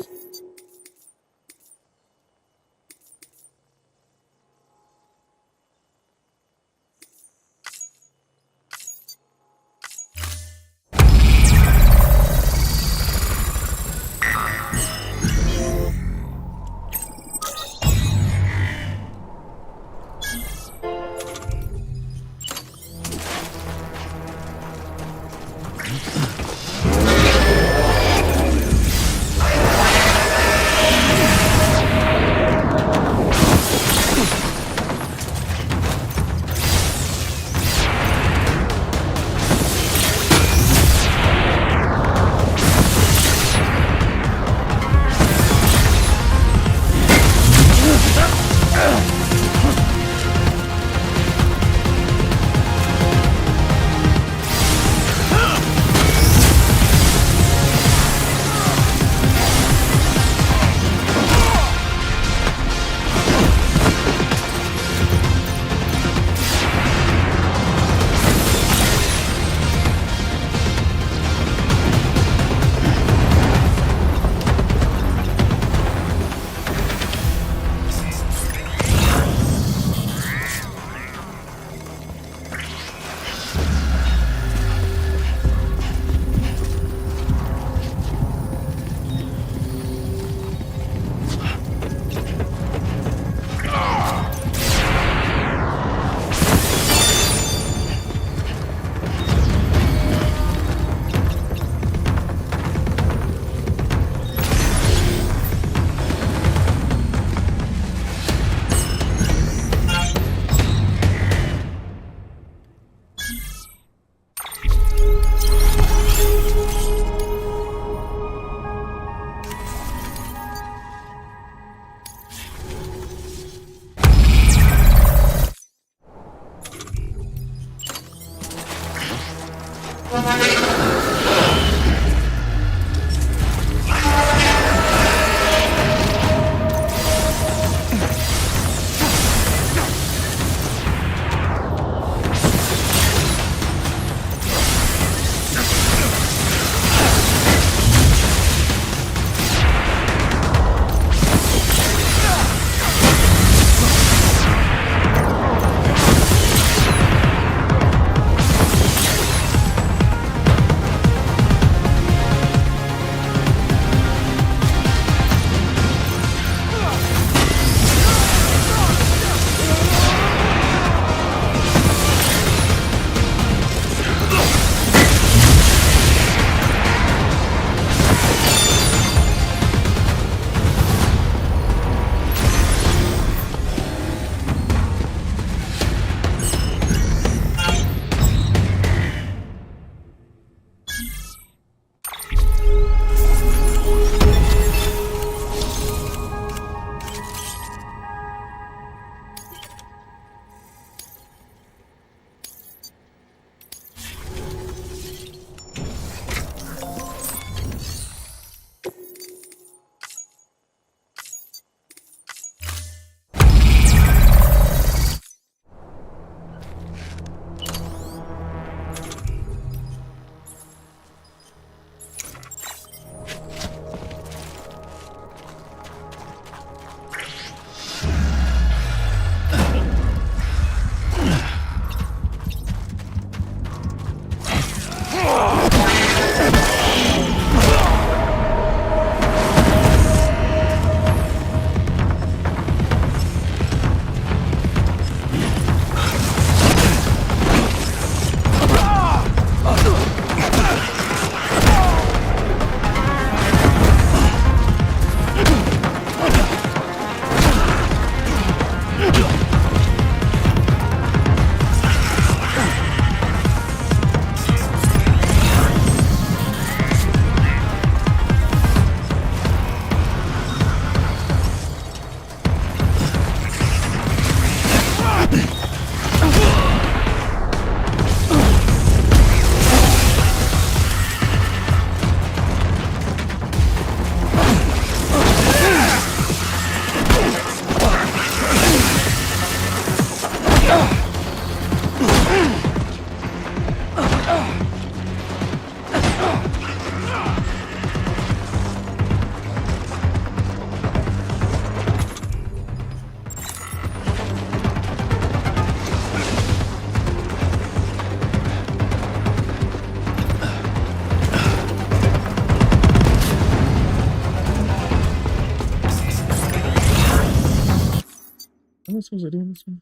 What am I supposed to do in this one?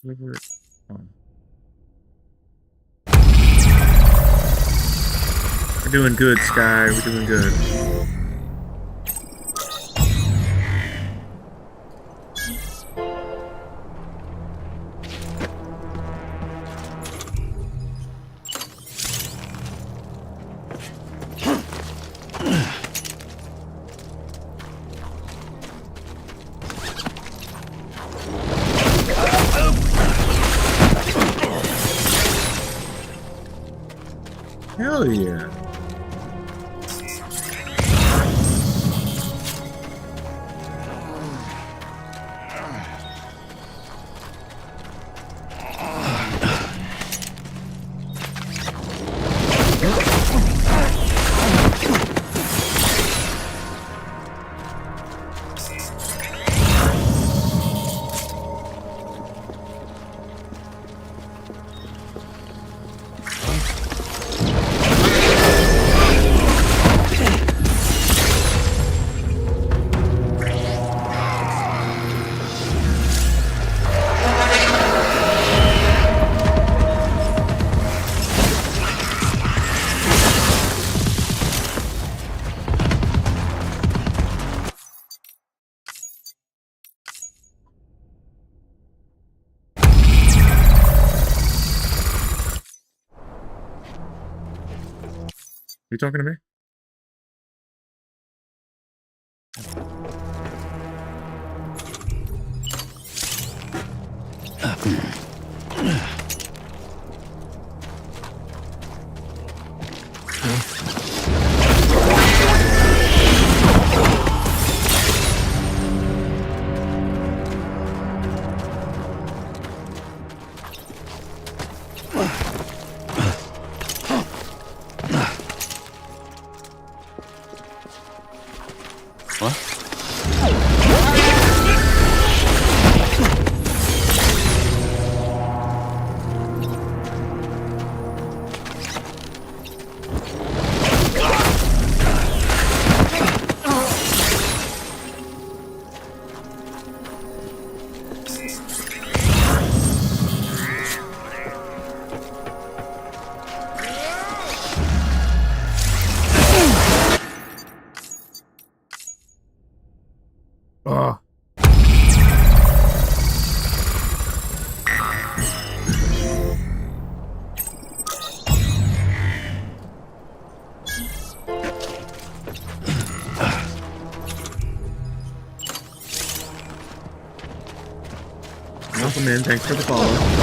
Deliver it. Oh. We're doing good, Sky. We're doing good. Hell yeah. You talking to me? Oh. Welcome in, thanks for the follow.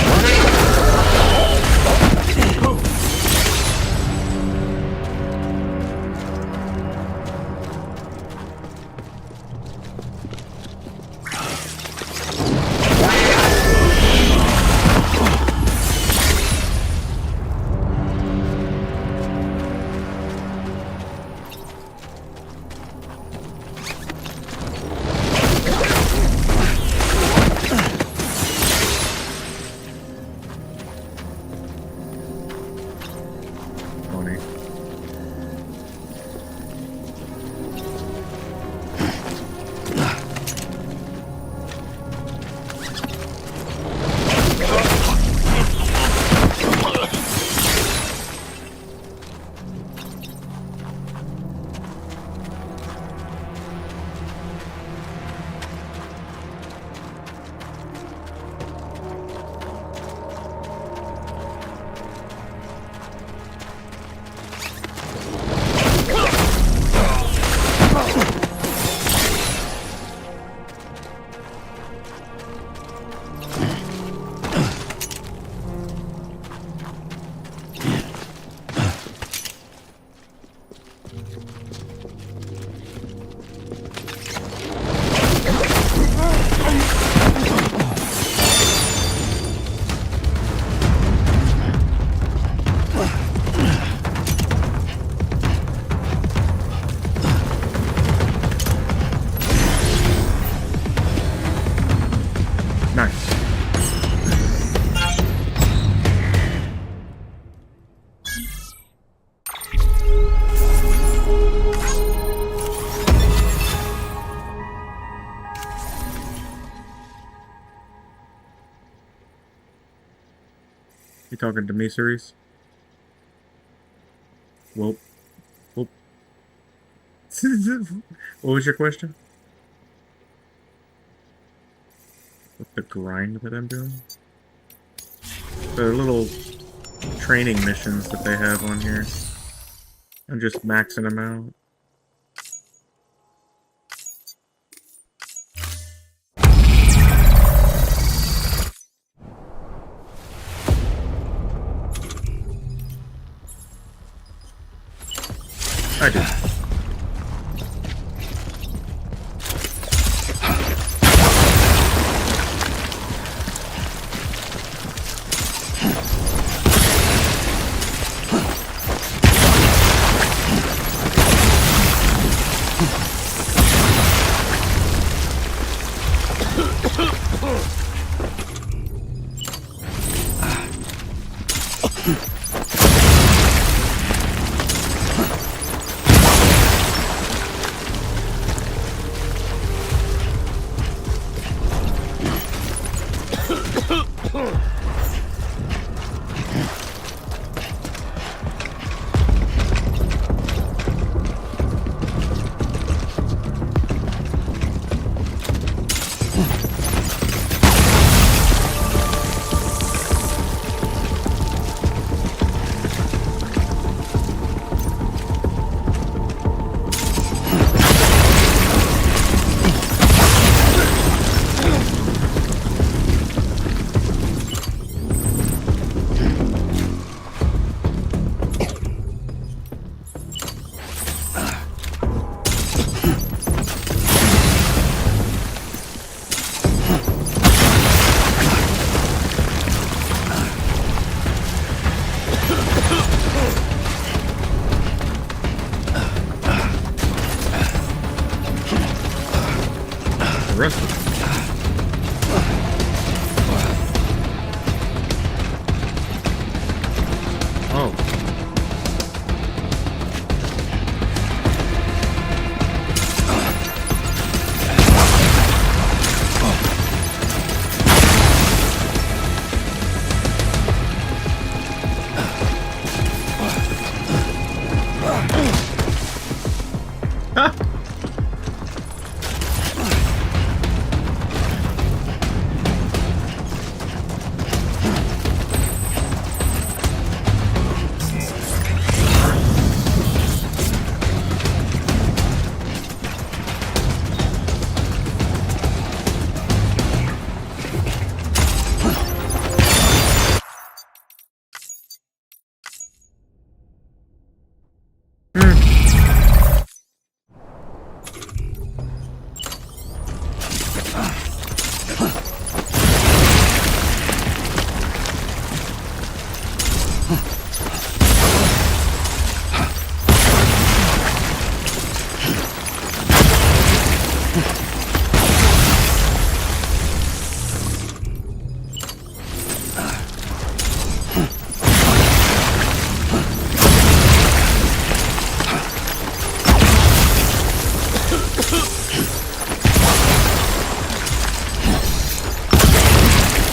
You talking to me, Cerise? Well, what was your question? With the grind that I'm doing? The little training missions that they have on here. I'm just maxing them out. I do.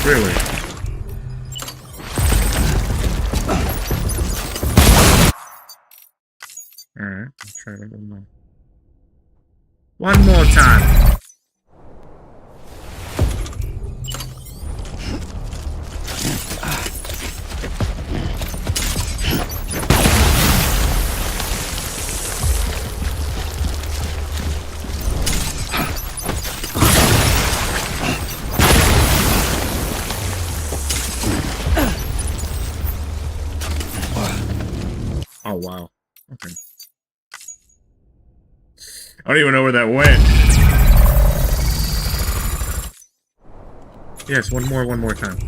Really? Alright, let's try that one more. One more time! Oh, wow. Okay. I don't even know where that went. Yes, one more time.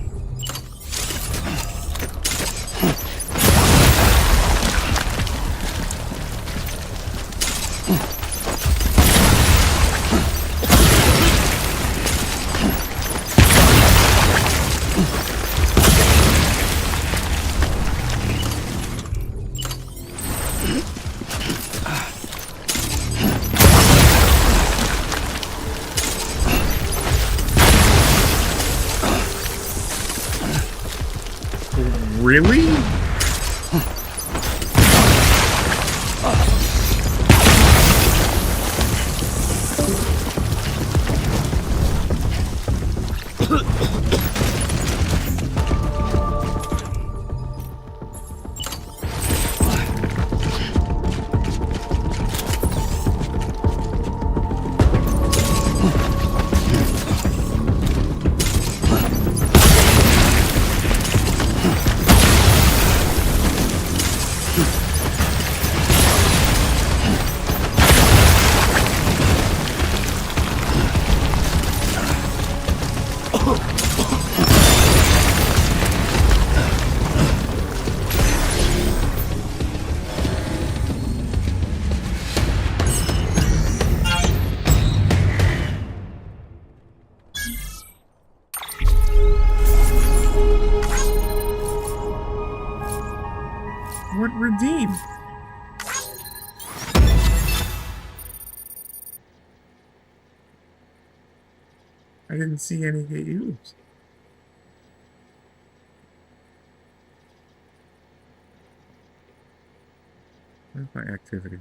Really? What redeem? I didn't see any get used. Where's my activity?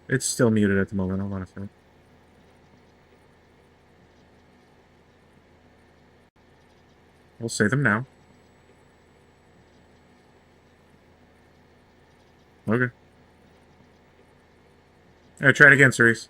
It's still muted at the moment. Hold on a second. We'll say them now. Okay. Alright, try it again, Cerise.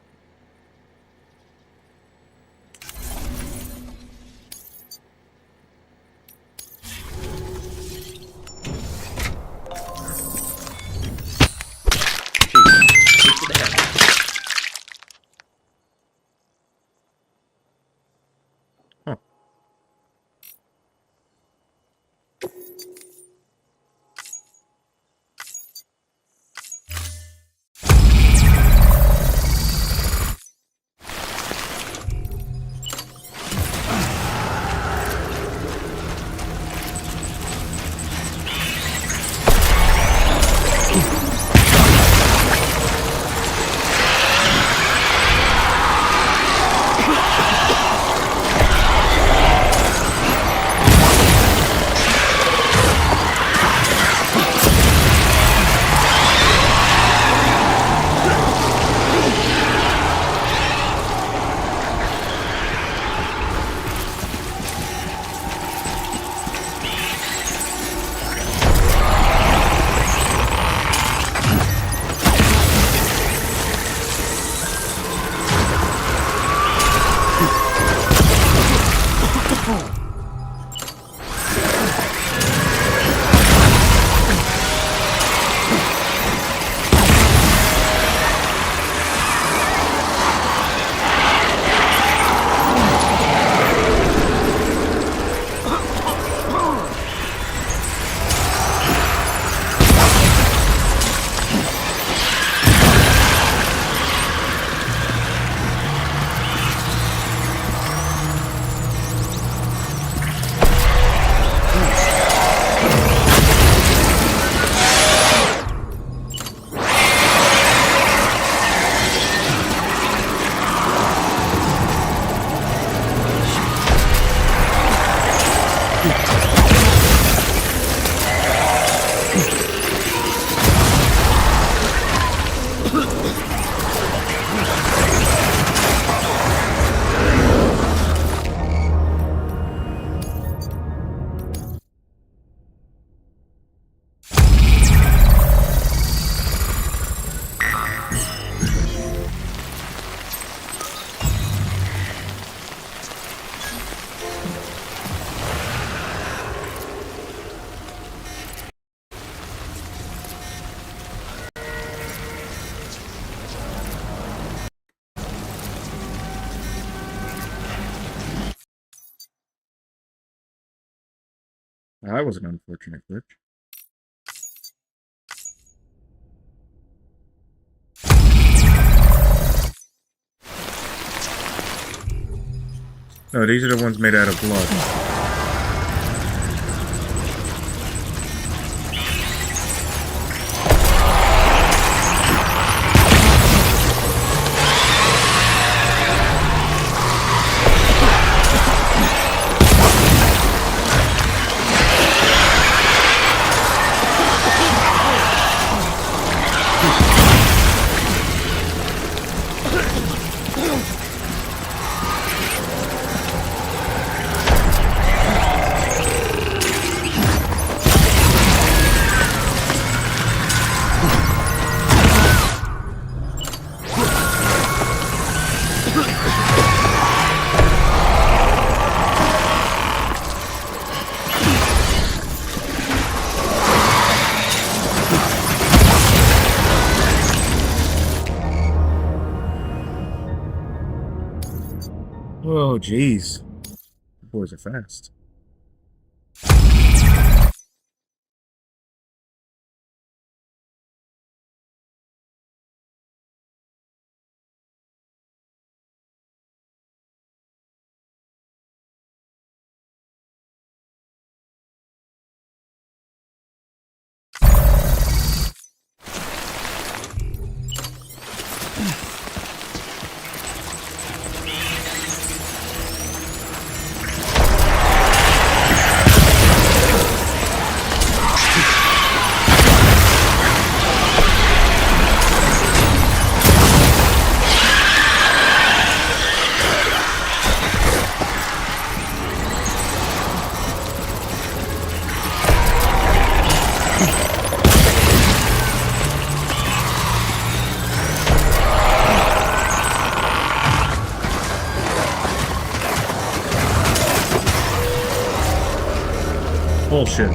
That was an unfortunate glitch. No, these are the ones made out of blood. Whoa, jeez. The boys are fast. Bullshit.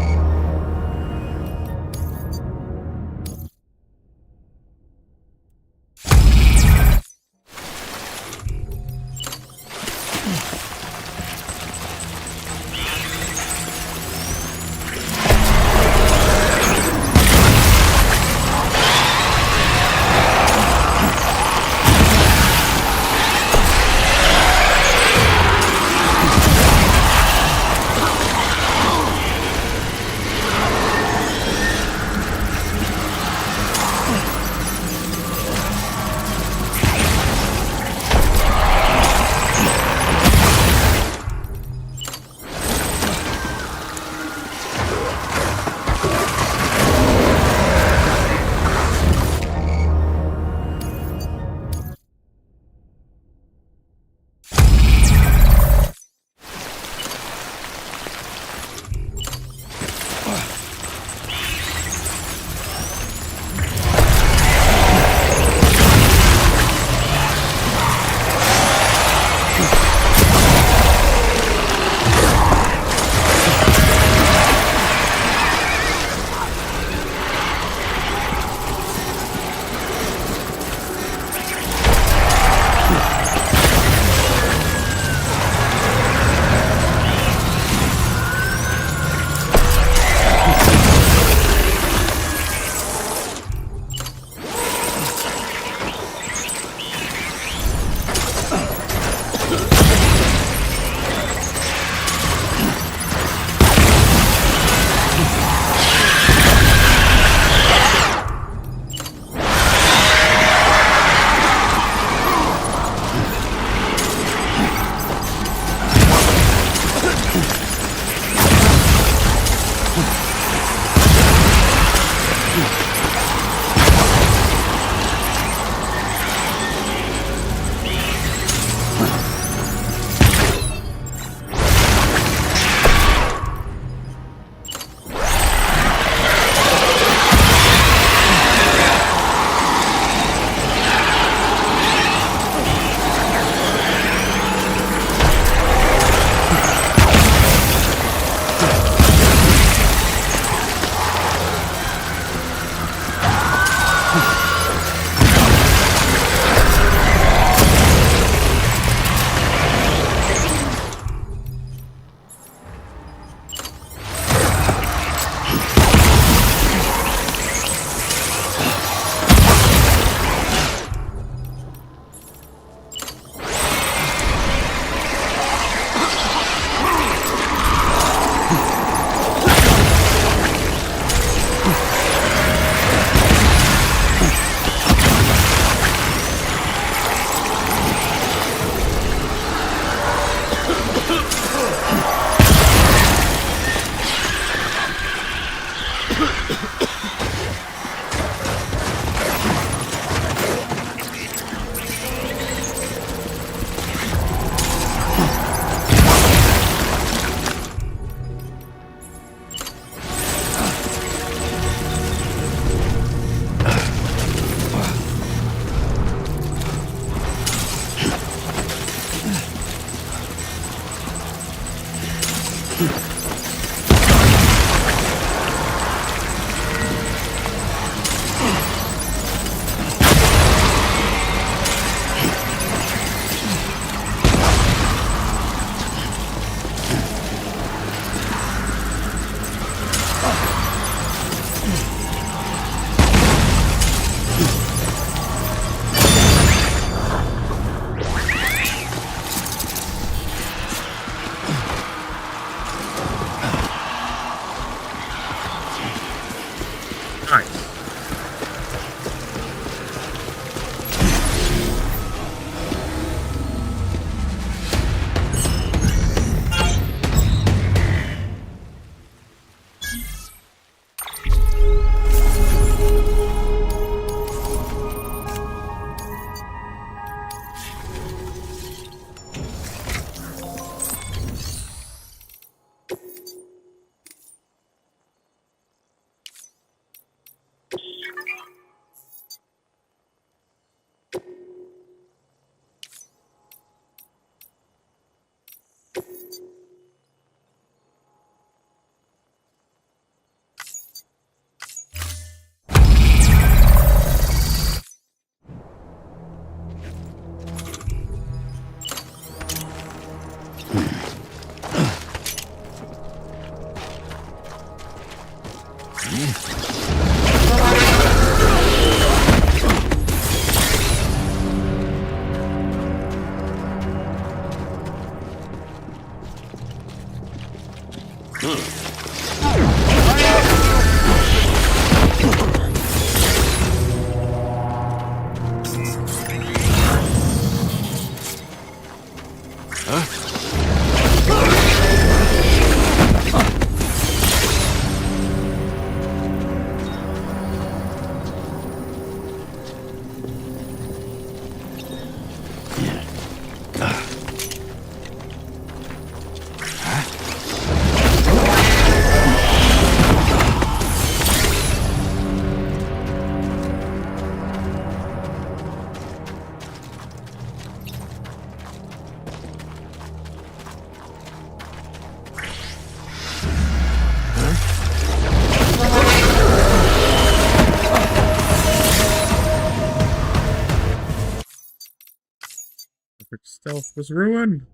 Stealth was ruined.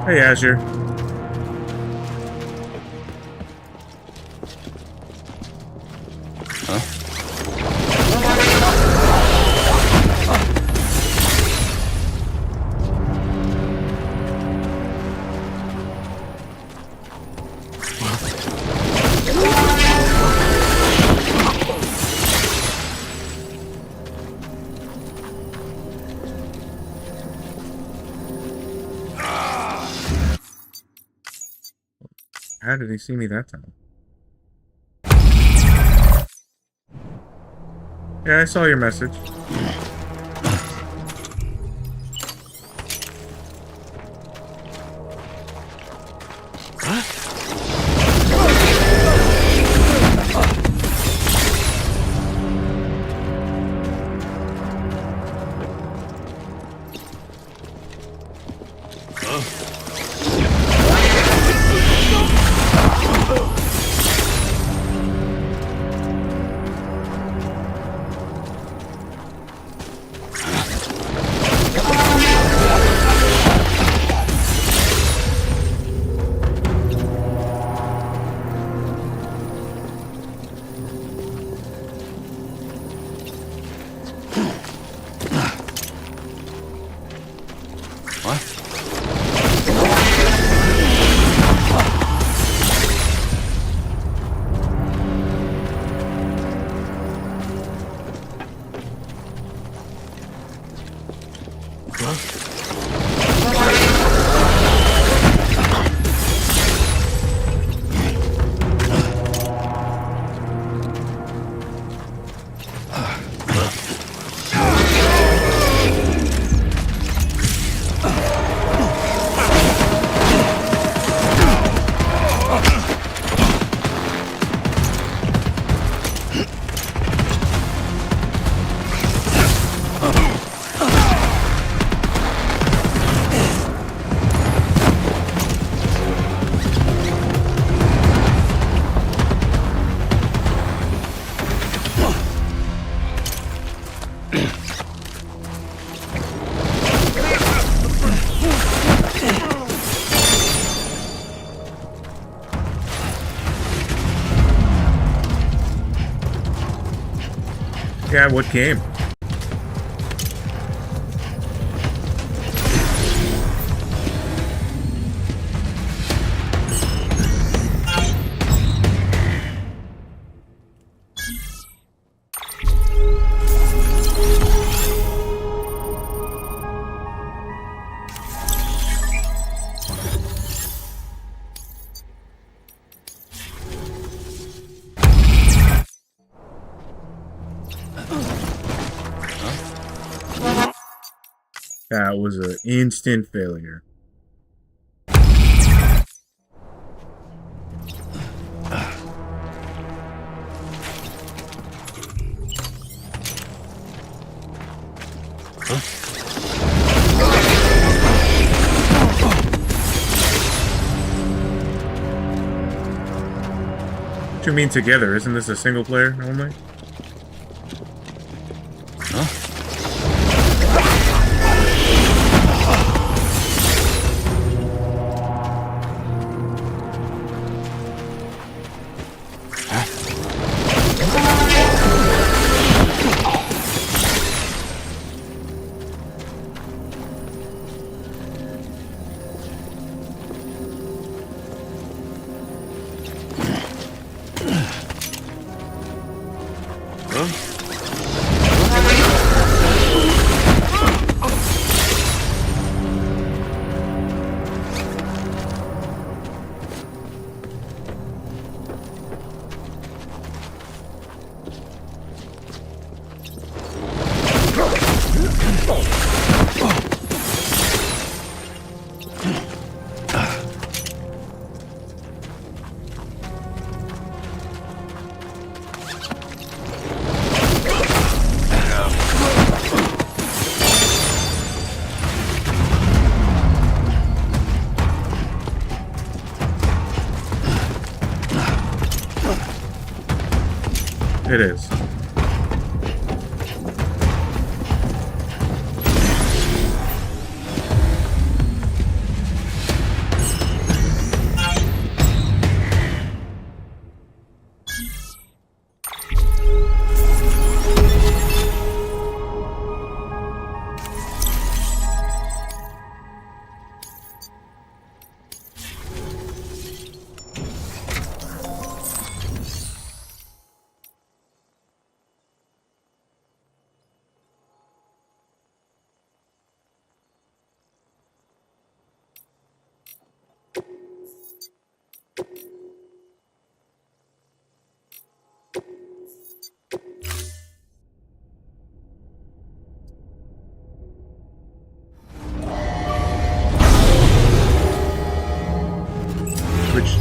Hey, Azure. How did he see me that time? Yeah, I saw your message. Yeah, what game? That was an instant failure. What do you mean together? Isn't this a single player only? It is.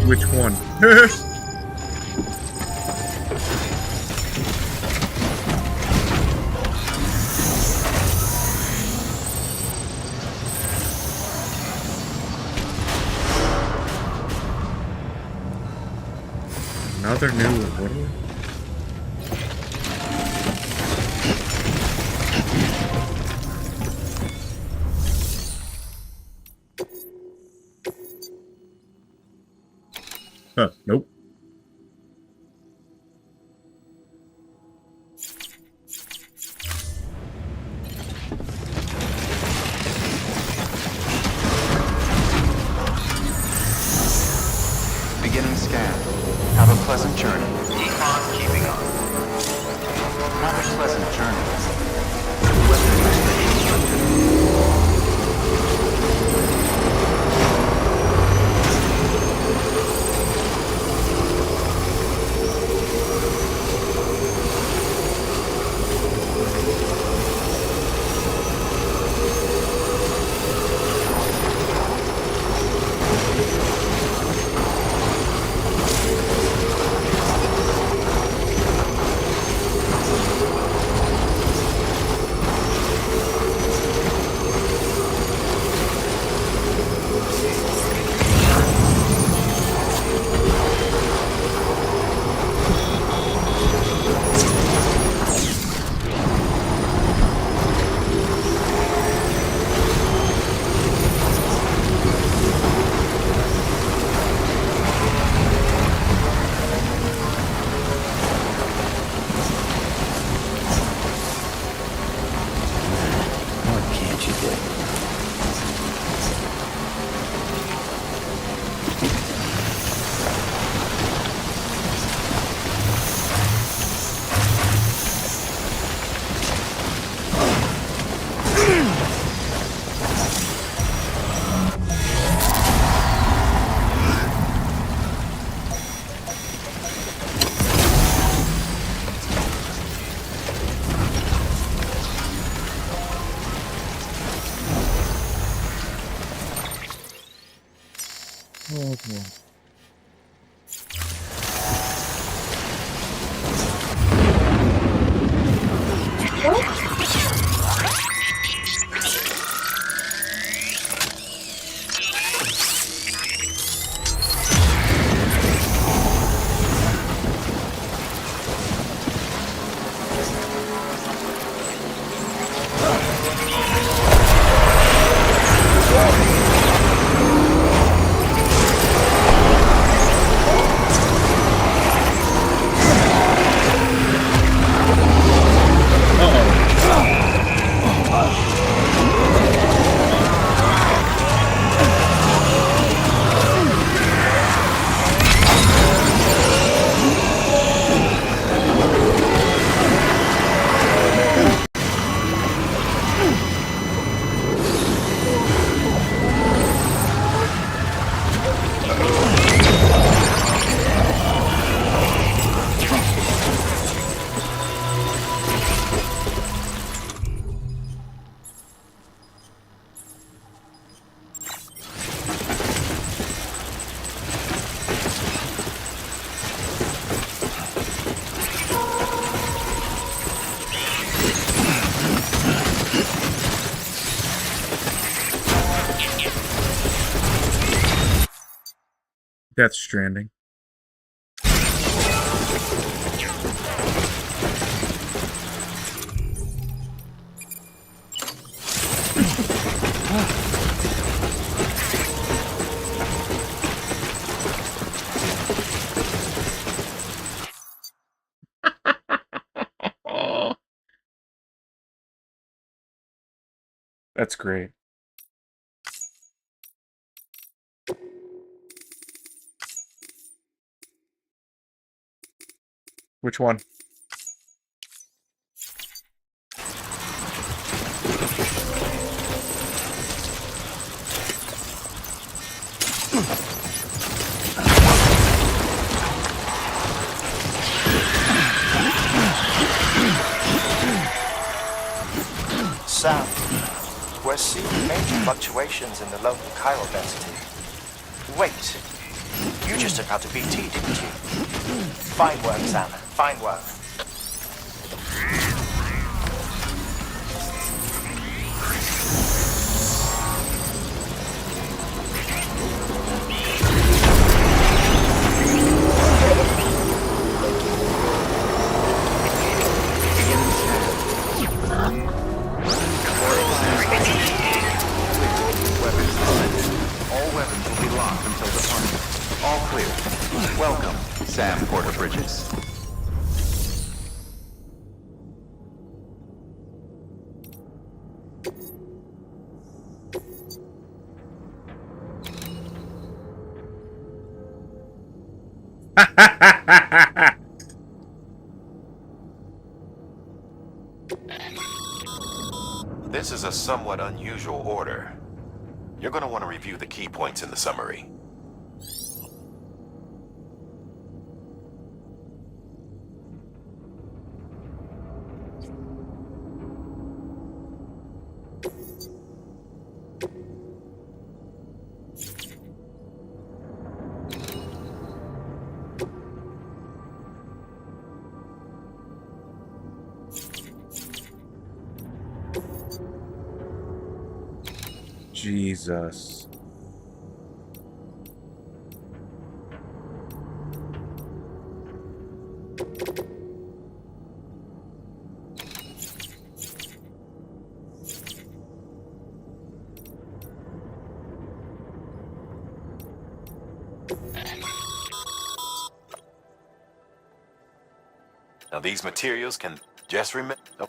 Which one? Another new one. Nope. Beginning scan. Have a pleasant journey. Econ keeping on. Have a pleasant journey. Death Stranding. That's great. Which one? Sam, we're seeing major fluctuations in the local chiral density. Wait, you just took out a BT, didn't you? Fine work, Sam. Fine work. All clear. Welcome, Sam Porter Bridges. This is a somewhat unusual order. You're going to want to review the key points in the summary. Jesus. Now these materials can just remember. Oh.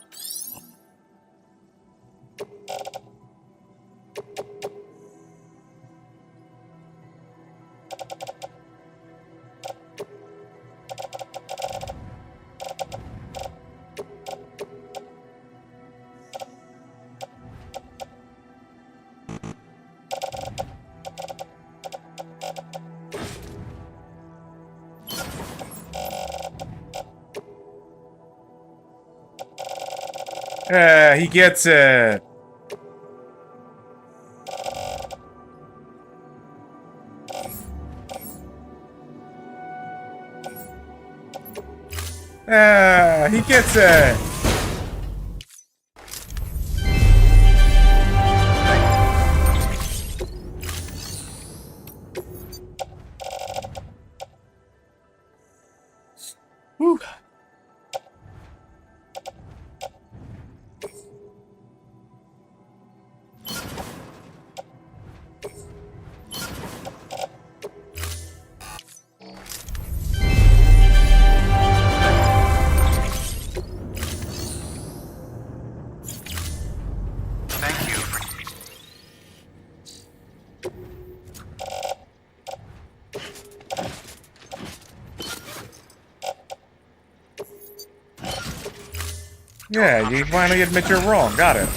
He gets it. He gets it. Whew. Yeah, you finally admit you're wrong. Got it.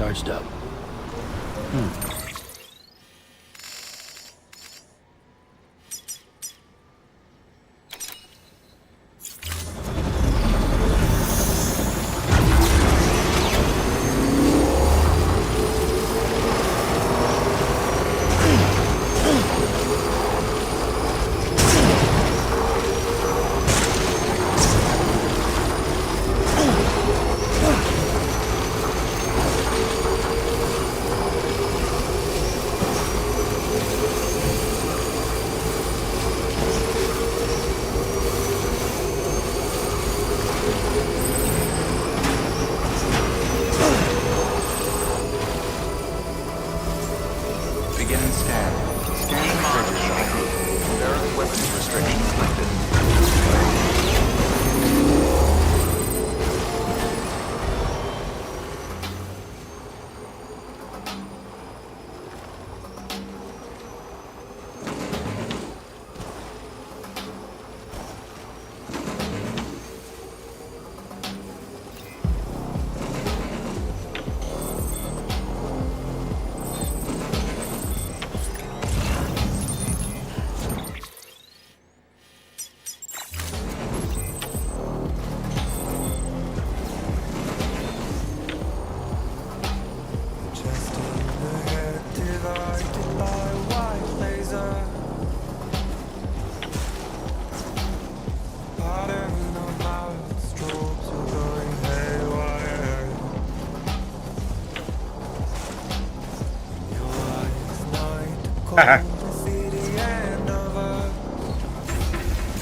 charged up. Beginning scan. Scanning British ID. Various weapons restrictions lifted.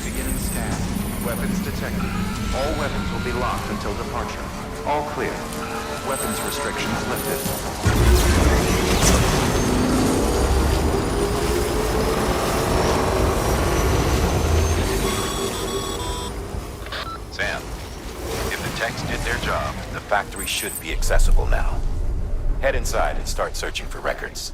Beginning scan. Weapons detected. All weapons will be locked until departure. All clear. Weapons restrictions lifted. Sam, if the techs did their job, the factory should be accessible now. Head inside and start searching for records.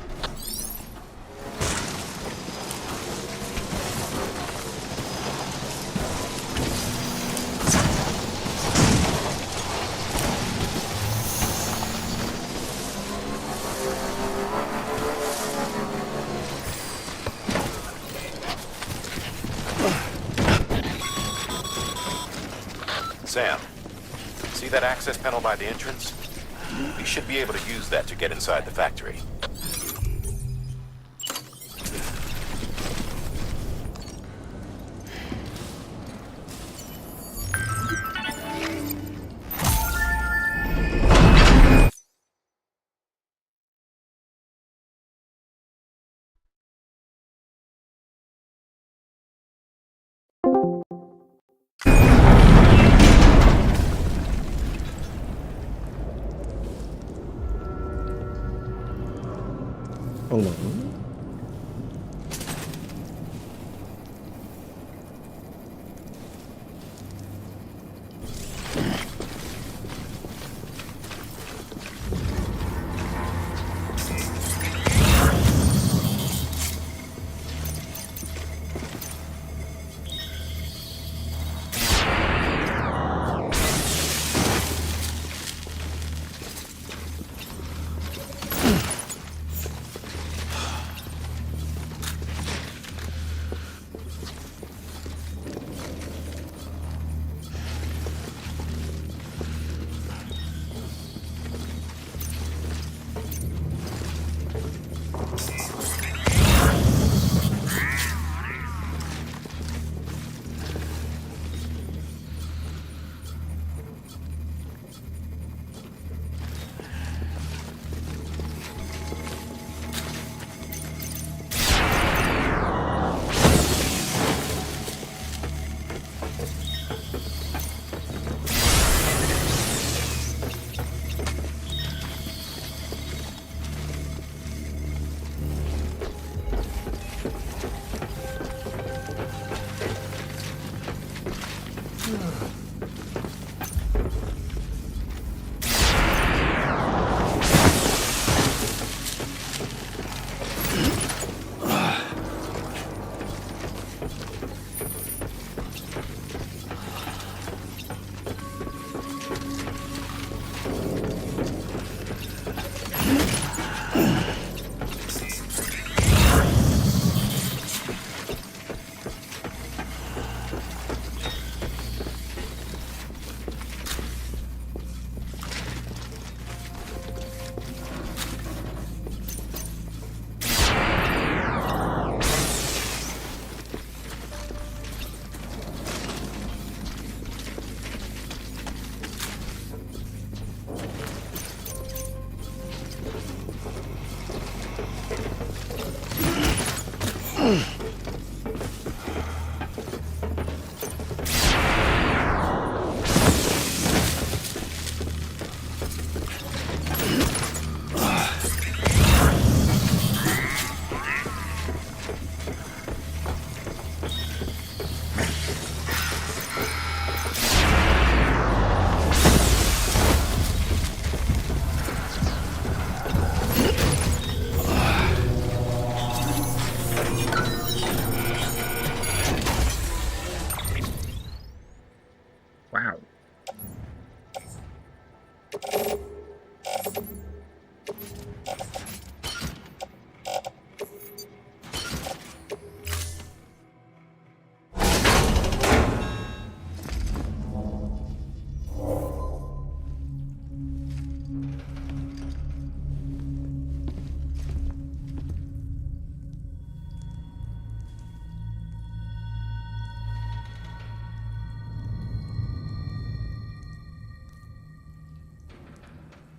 Sam, see that access panel by the entrance? You should be able to use that to get inside the factory. Hold on.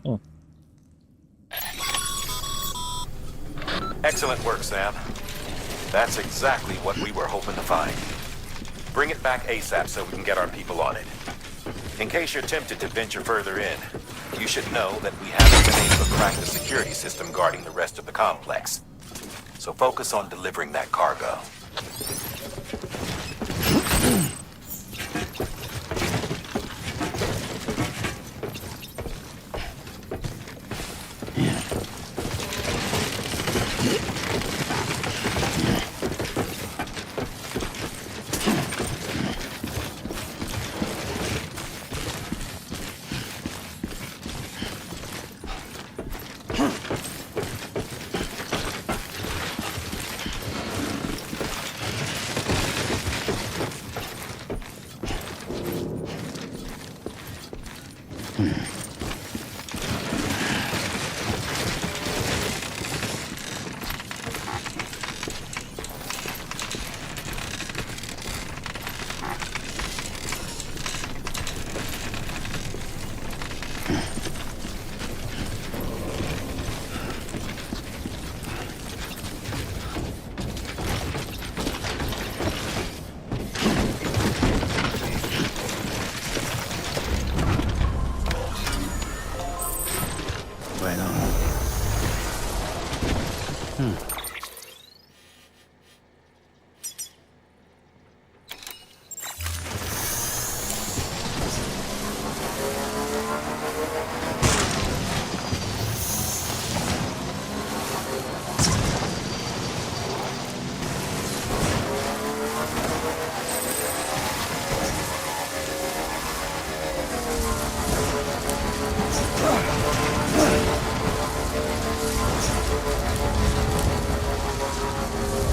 Oh. Excellent work, Sam. That's exactly what we were hoping to find. Bring it back ASAP so we can get our people on it. In case you're tempted to venture further in, you should know that we haven't been able to crack the security system guarding the rest of the complex. So focus on delivering that cargo.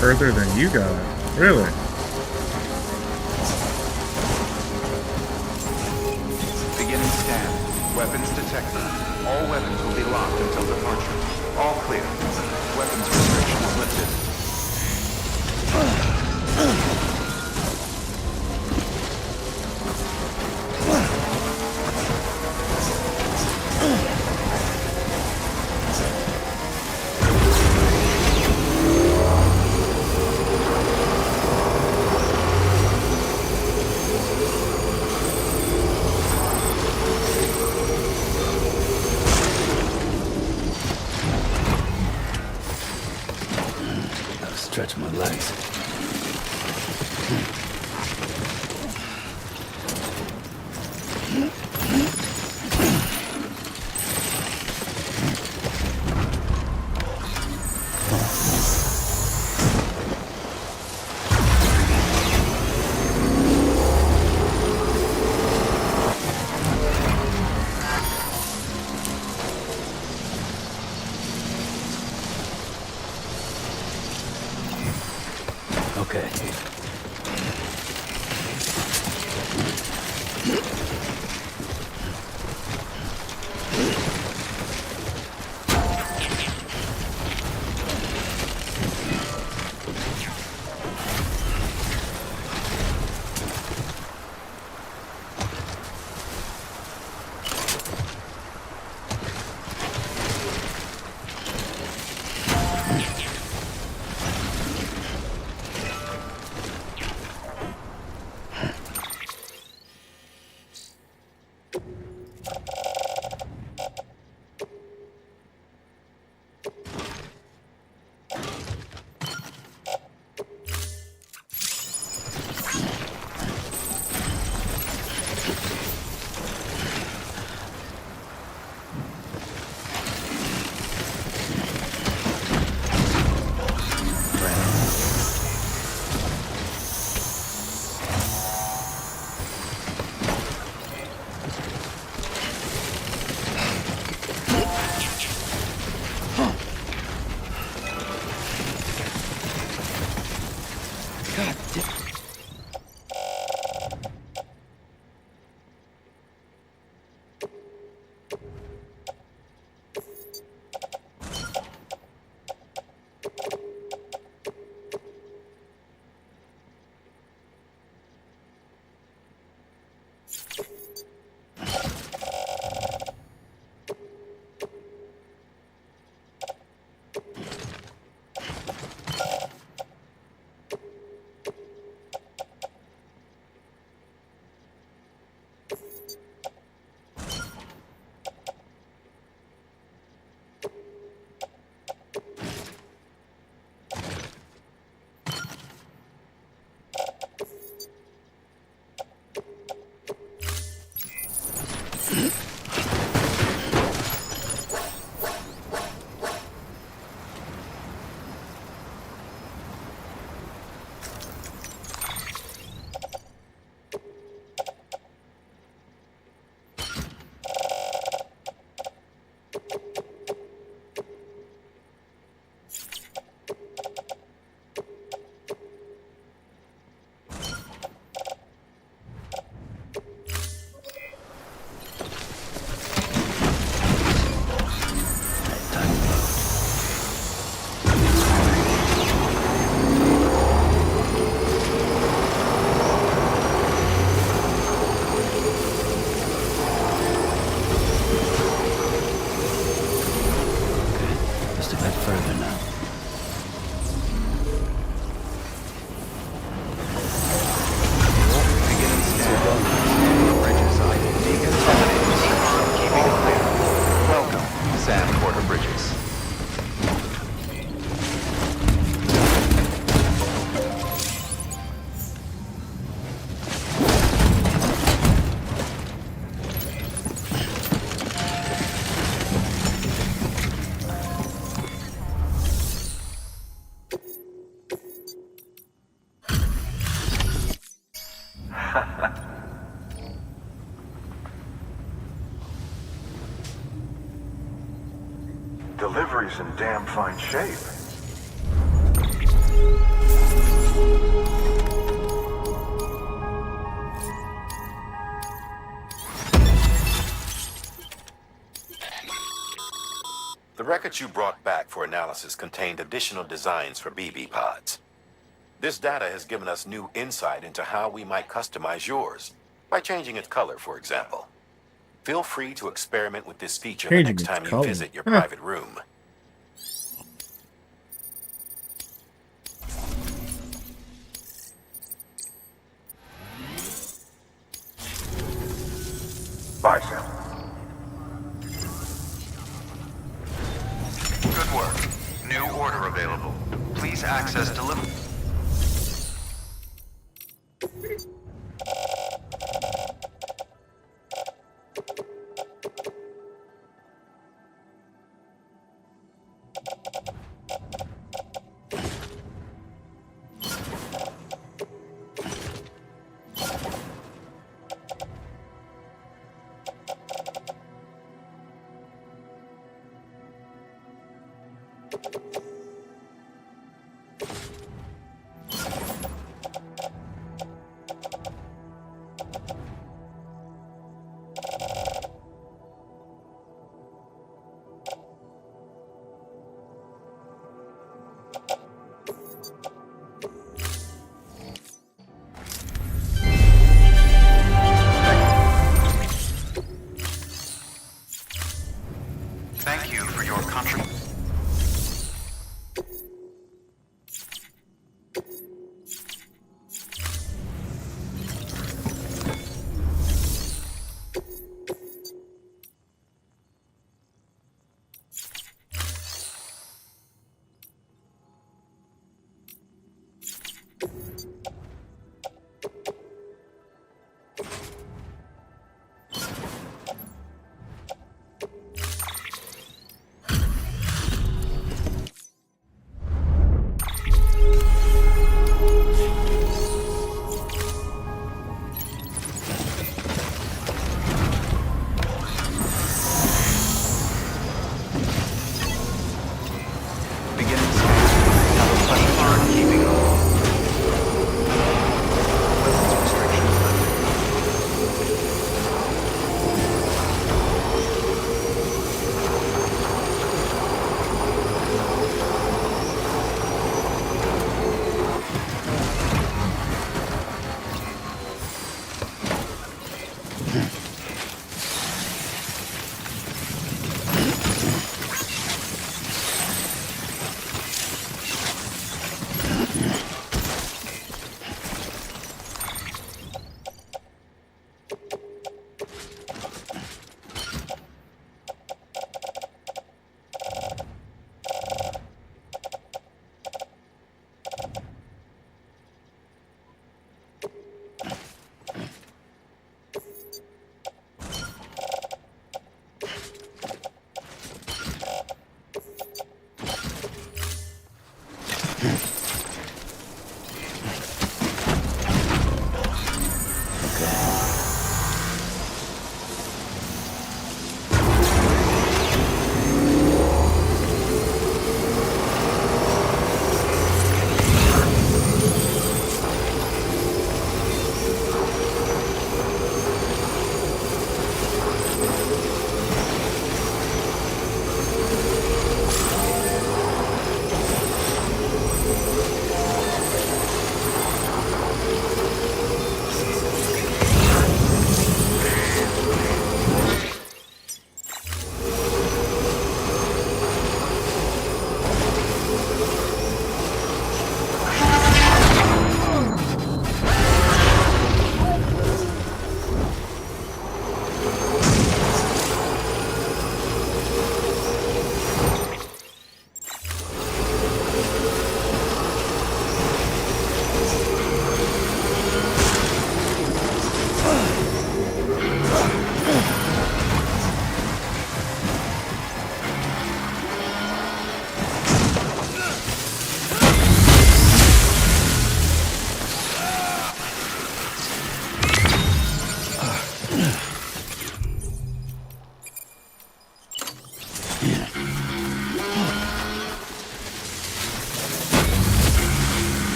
Further than you got. Really? Beginning scan. Weapons detected. All weapons will be locked until departure. All clear. Weapons restrictions lifted. Stretch my legs. delivery's in damn fine shape. The records you brought back for analysis contained additional designs for BB pods. This data has given us new insight into how we might customize yours, by changing its color, for example. Feel free to experiment with this feature the Changing next its time you color. visit your Huh. private room. Bye, Sam. Good work. New order available. Please access delivery. Thank you for your contribution.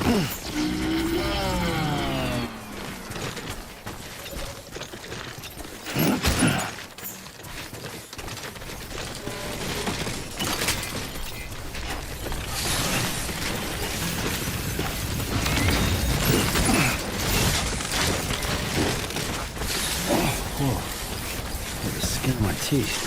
The skin of my teeth.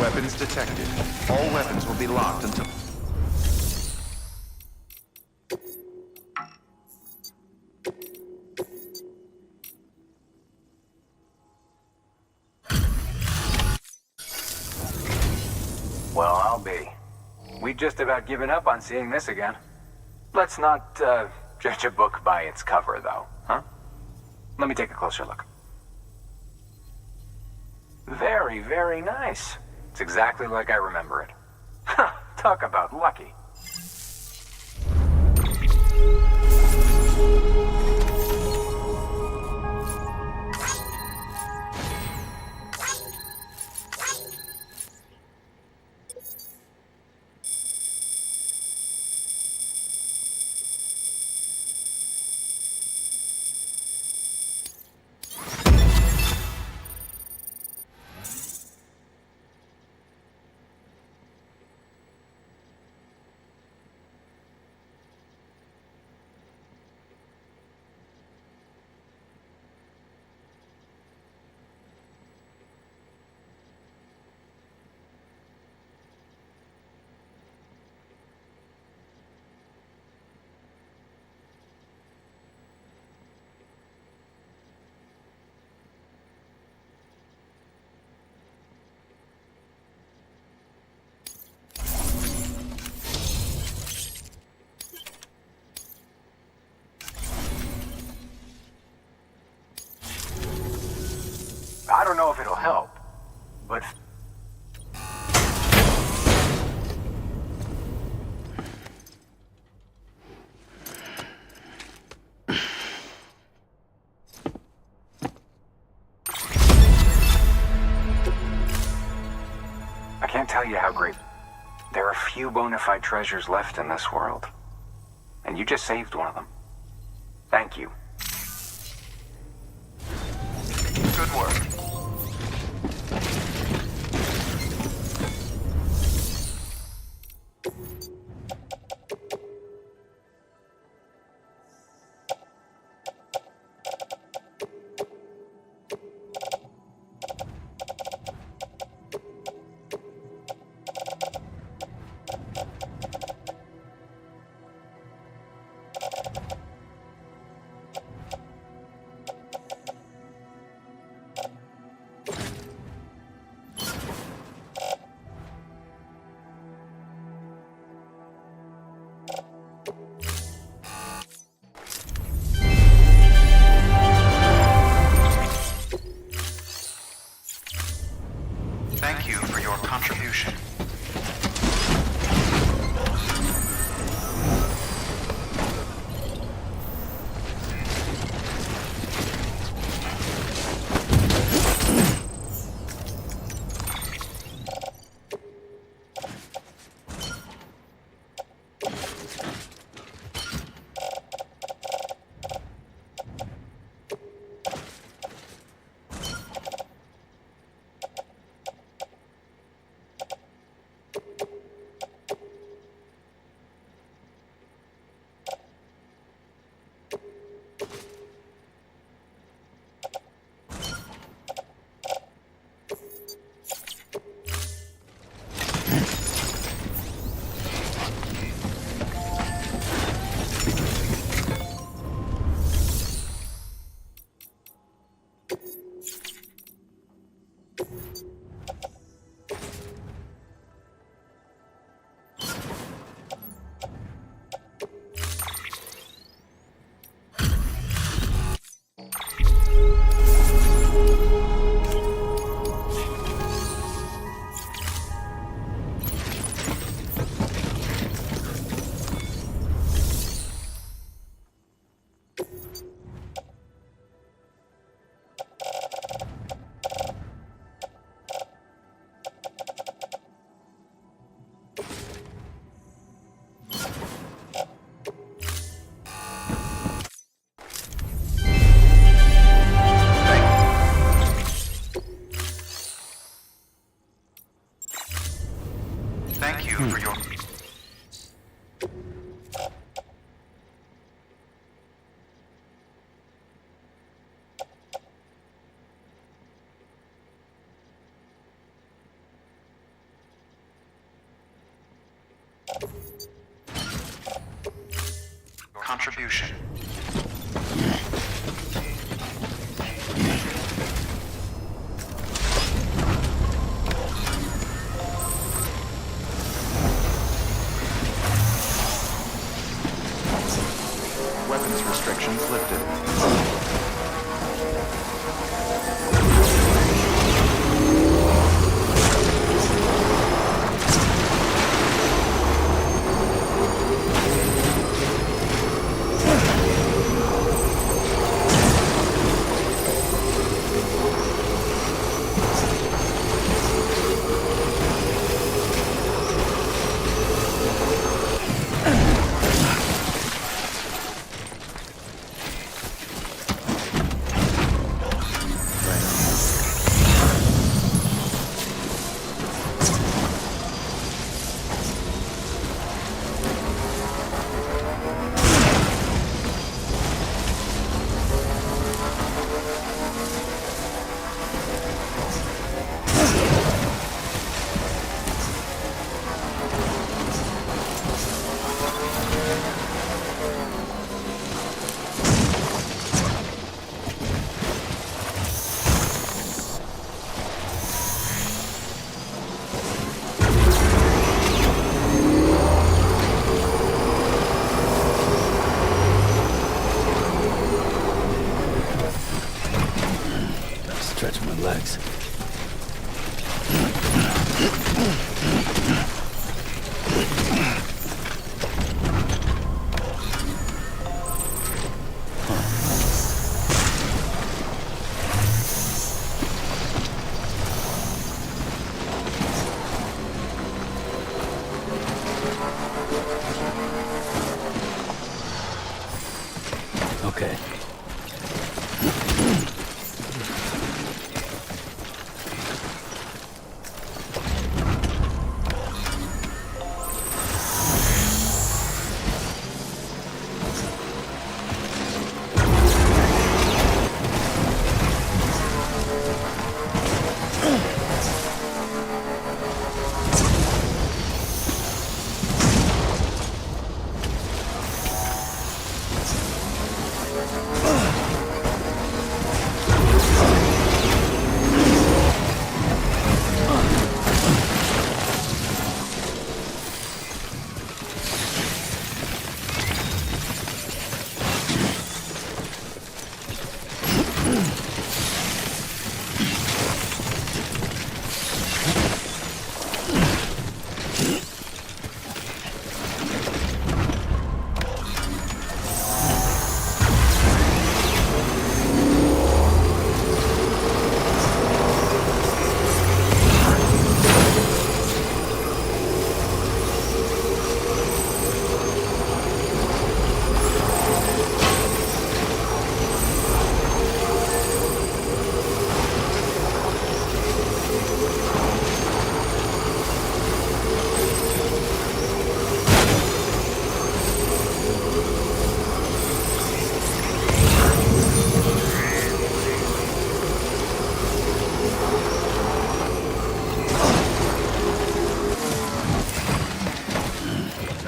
Weapons detected. All weapons will be locked until... Well, I'll be. We've just about given up on seeing this again. Let's not, judge a book by its cover, though, huh? Let me take a closer look. Very, very nice. It's exactly like I remember it. Talk about lucky. I don't know if it'll help, but... I can't tell you how great... There are few bona fide treasures left in this world. And you just saved one of them. Thank you. Good work. Thank you for your contribution. Thank you for your... contribution. Weapons restrictions lifted. Stretch my legs. Okay.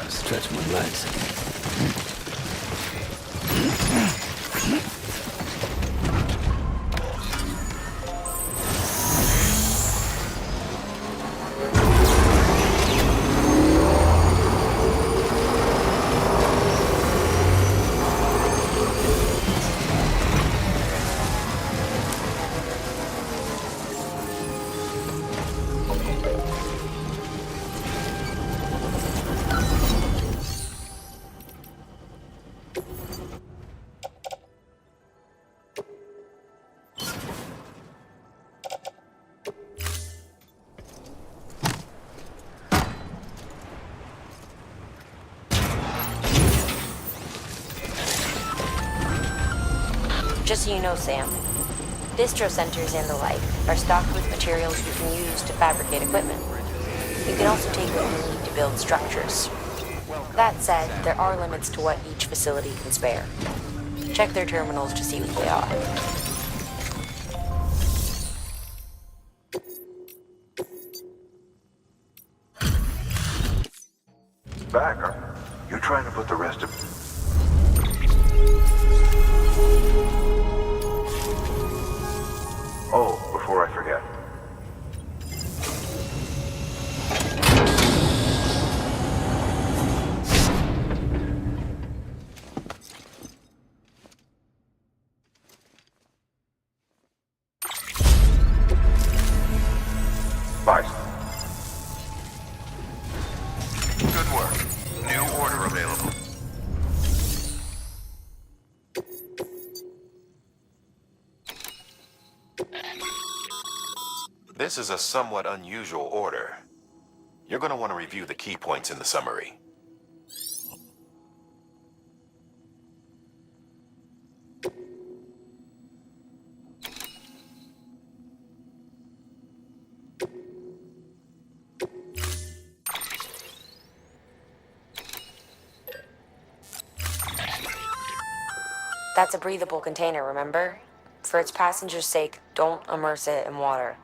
Stretch my legs. Just so you know, Sam, distro centers and the like are stocked with materials you can use to fabricate equipment. You can also take what you need to build structures. That said, there are limits to what each facility can spare. Check their terminals to see what they are. Back, are you trying to put the rest of... Oh, before I forget. Bye. Good work. New order available. This is a somewhat unusual order. You're going to want to review the key points in the summary. That's a breathable container, remember? For its passengers' sake, don't immerse it in water.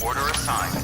Order assigned.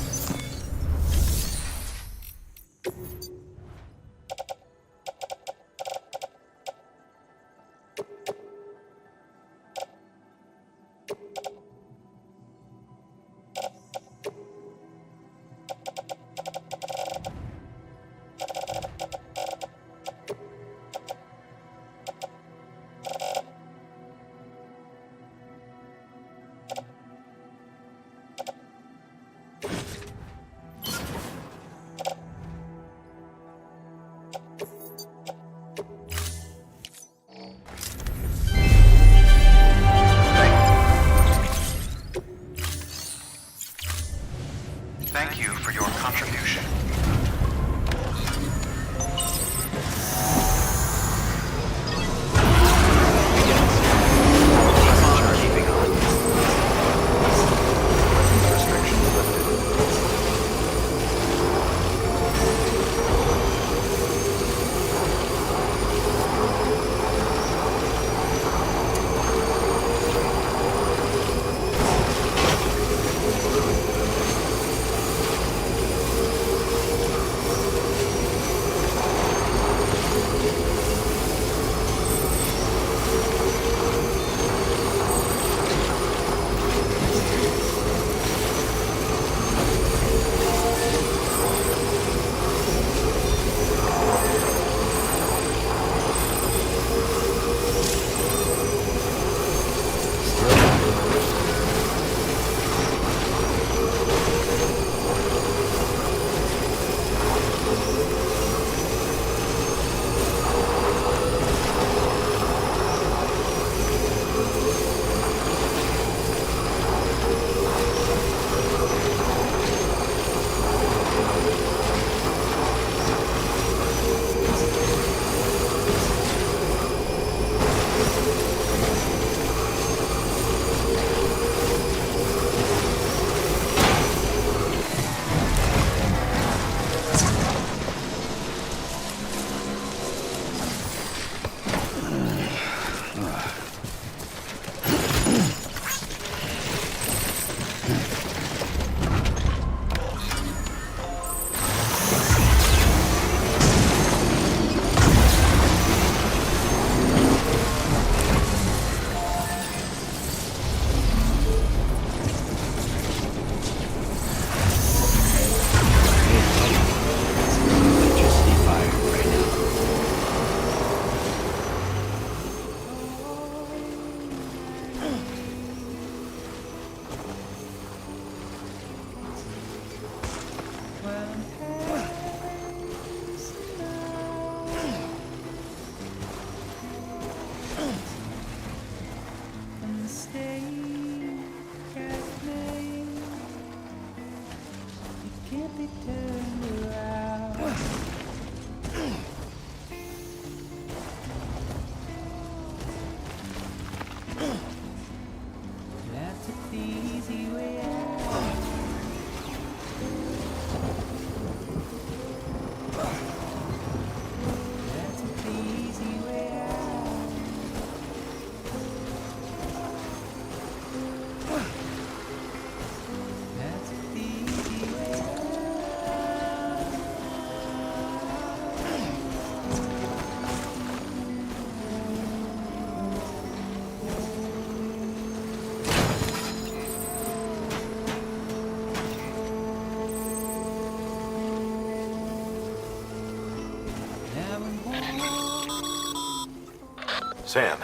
Sam,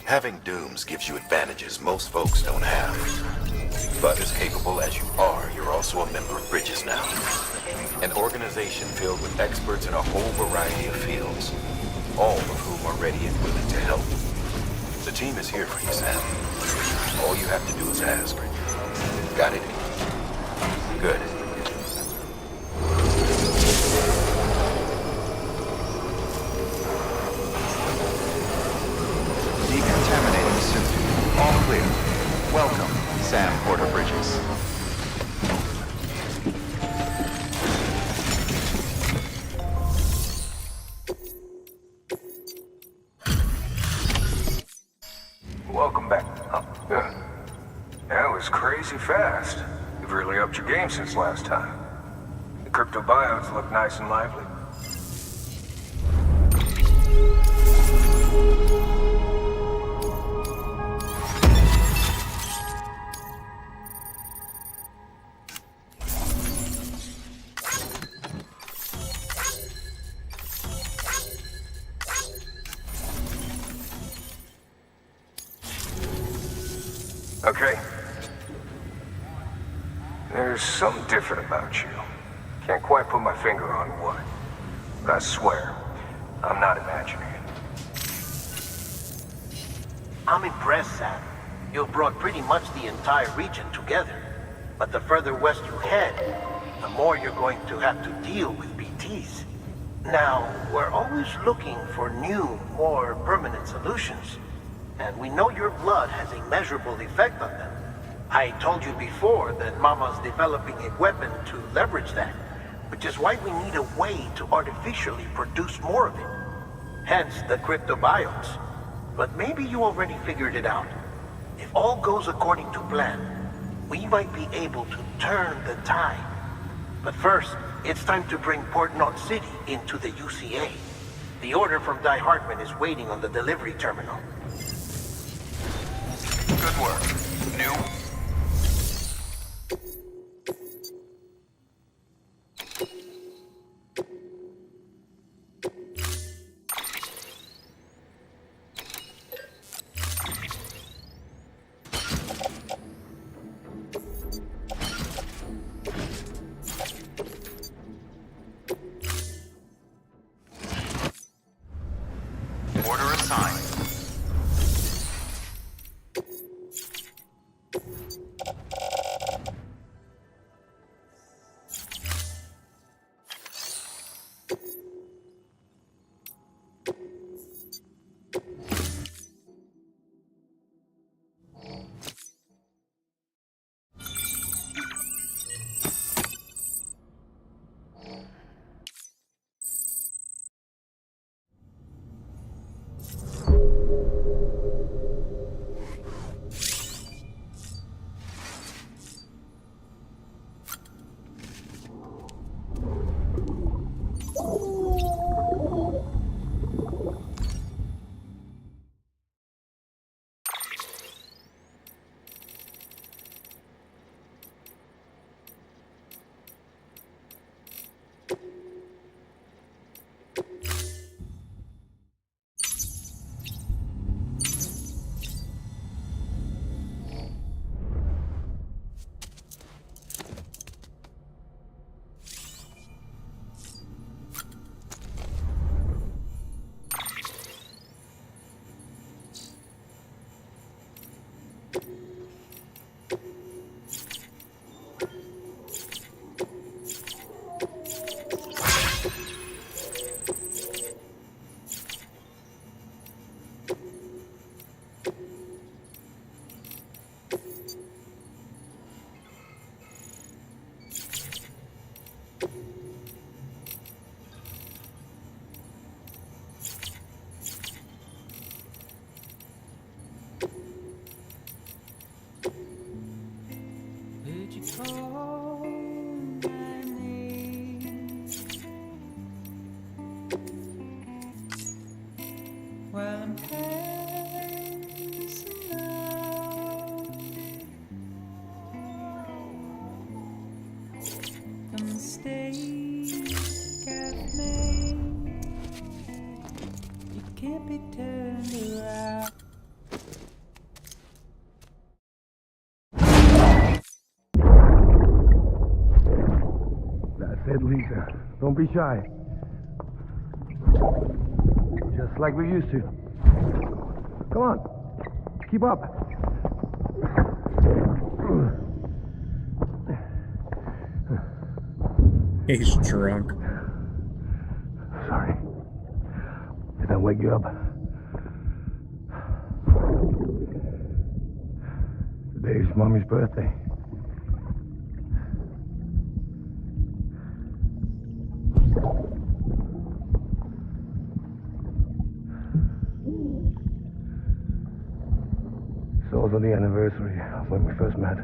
having Dooms gives you advantages most folks don't have. But as capable as you are, you're also a member of Bridges now. An organization filled with experts in a whole variety of fields, all of whom are ready and willing to help. The team is here for you, Sam. All you have to do is ask. Got it? Good. Decontaminating suit. All clear. Welcome, Sam Porter Bridges. Welcome back. That was crazy fast. You've really upped your game since last time. The cryptobiotes look nice and lively. Okay. There's something different about you. Can't quite put my finger on what. But I swear, I'm not imagining it. I'm impressed, Sam. You've brought pretty much the entire region together. But the further west you head, the more you're going to have to deal with BTs. Now, we're always looking for new, more permanent solutions. And we know your blood has a measurable effect on them. I told you before that Mama's developing a weapon to leverage that, which is why we need a way to artificially produce more of it. Hence the cryptobiotes. But maybe you already figured it out. If all goes according to plan, we might be able to turn the tide. But first, it's time to bring Port Knot City into the UCA. The order from Die Hartman is waiting on the delivery terminal. Good work. New. Order assigned. ahead, Lisa. Don't be shy. Just like we used to. Come on. Keep up. He's drunk. Sorry. Did I wake you up? Today's Mommy's birthday. It's also the anniversary of when we first met.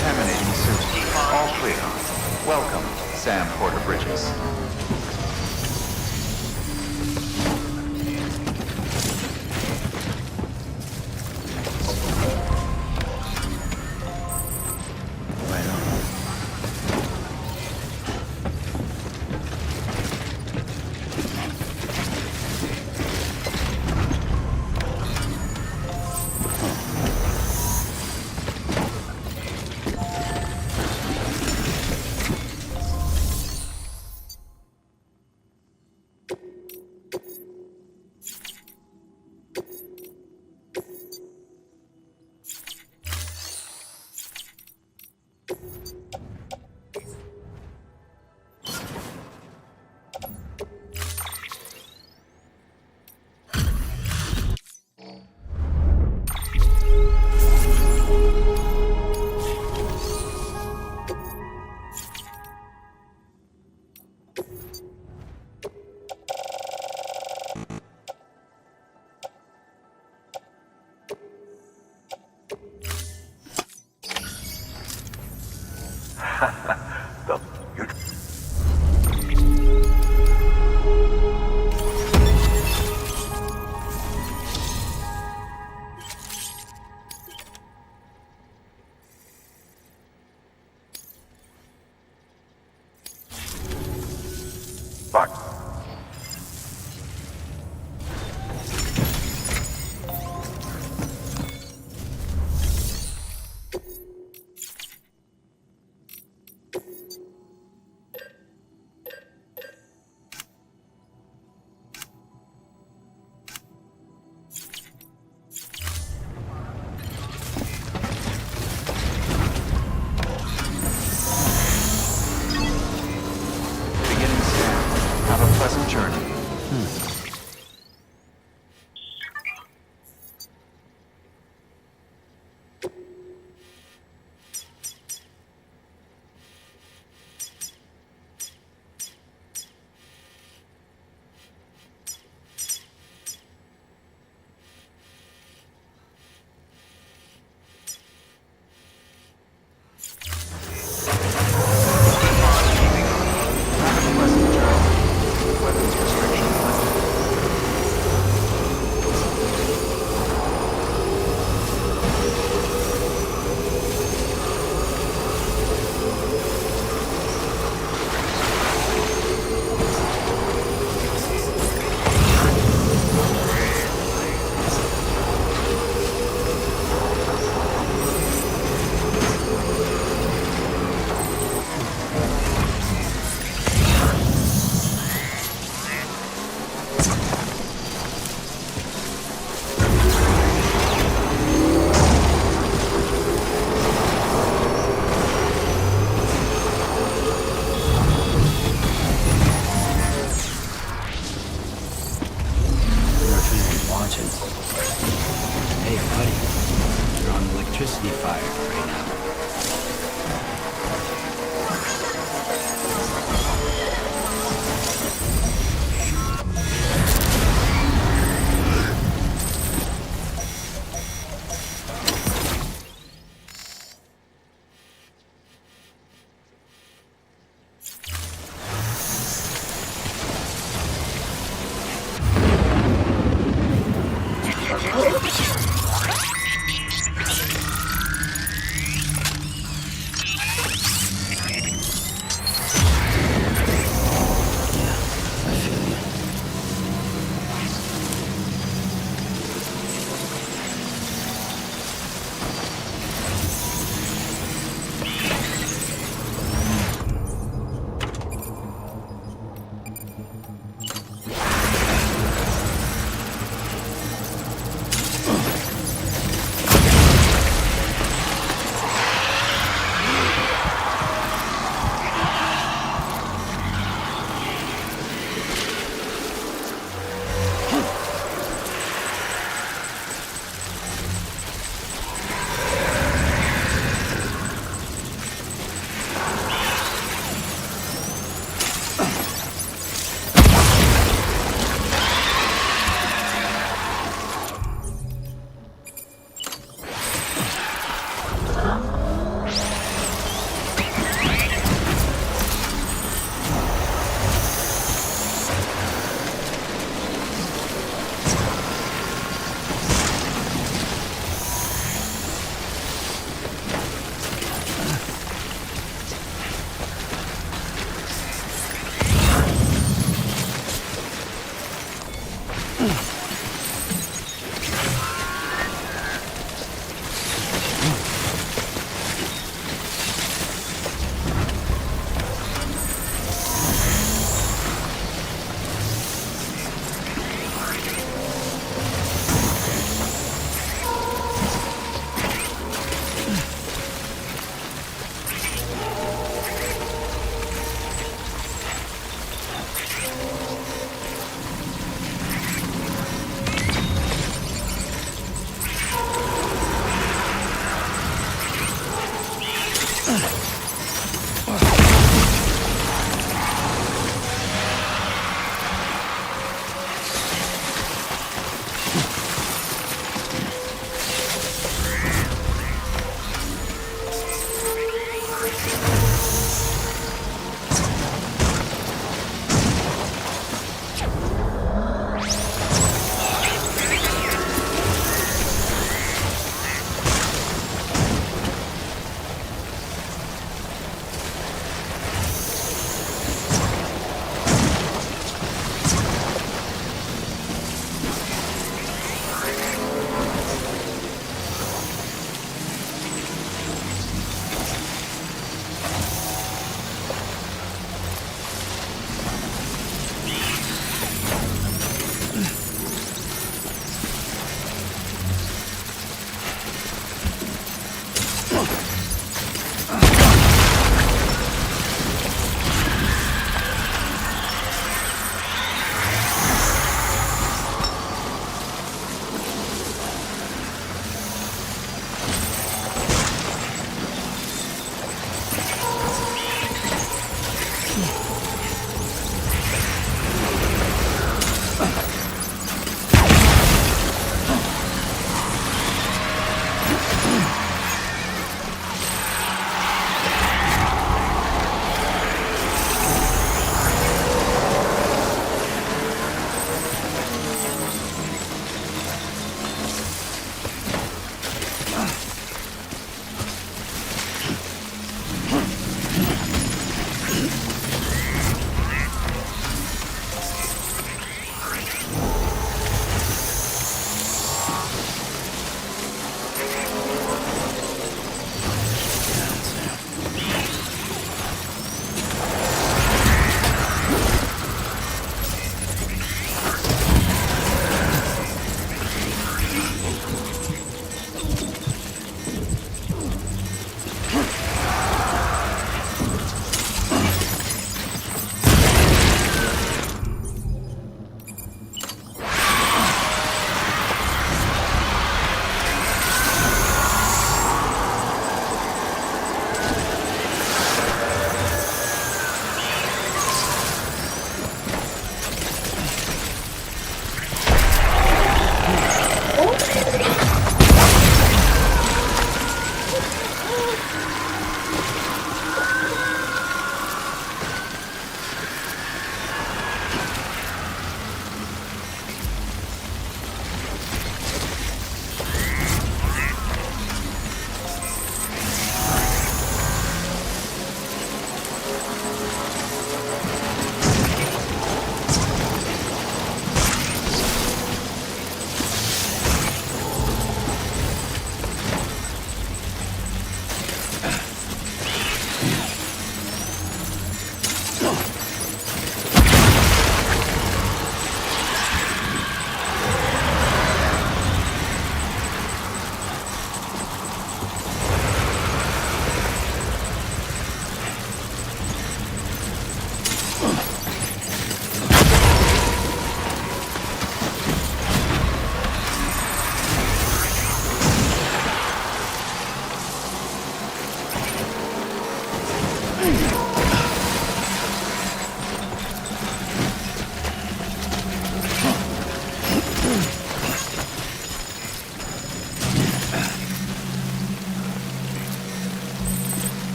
Contaminating sewage. All clear. Welcome, Sam Porter Bridges.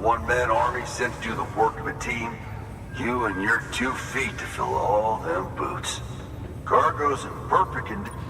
one-man army sent to do the work of a team, you and your 2 feet to fill all them boots. Cargo's in perfect condition.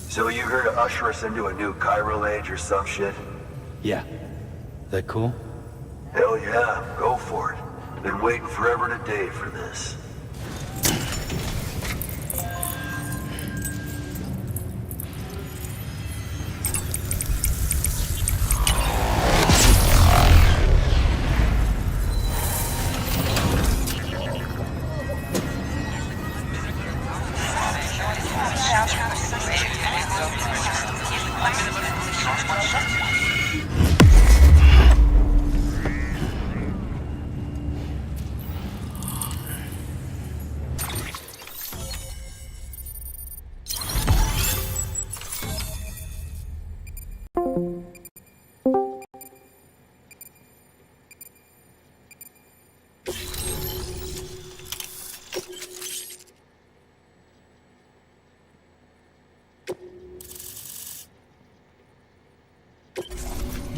So you here to usher us into a new chiral age or some shit? Yeah. That cool? Hell yeah, go for it. Been waiting forever and a day for this.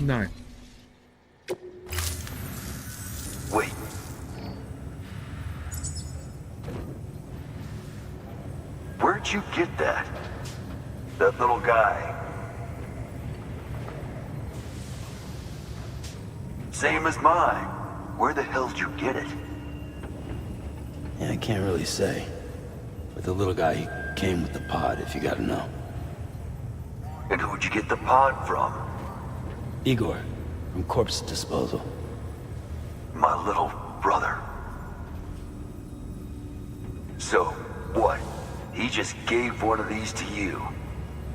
No. Wait. Where'd you get that? That little guy? Same as mine. Where the hell did you get it? Yeah, I can't really say. But the little guy, he came with the pod, if you gotta know. And who'd you get the pod from? Igor, from Corpse Disposal. My little brother. So, what? He just gave one of these to you.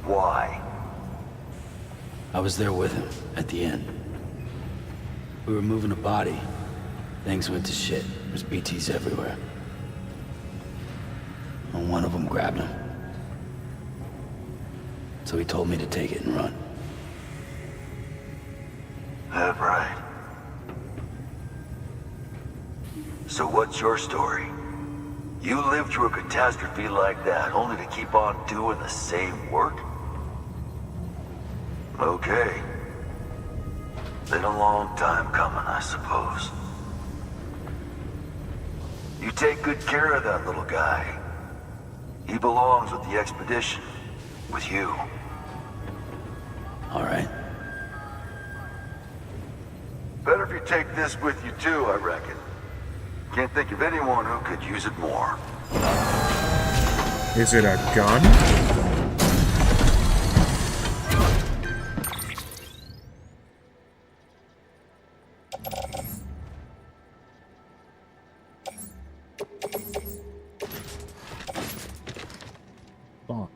Why? I was there with him, at the end. We were moving a body. Things went to shit. There's BTs everywhere. And one of them grabbed him. So he told me to take it and run. That right. So what's your story? You lived through a catastrophe like that, only to keep on doing the same work? Okay. Been a long time coming, I suppose. You take good care of that little guy. He belongs with the expedition. With you. All right. Better if you take this with you too, I reckon. Can't think of anyone who could use it more. Is it a gun? Fuck.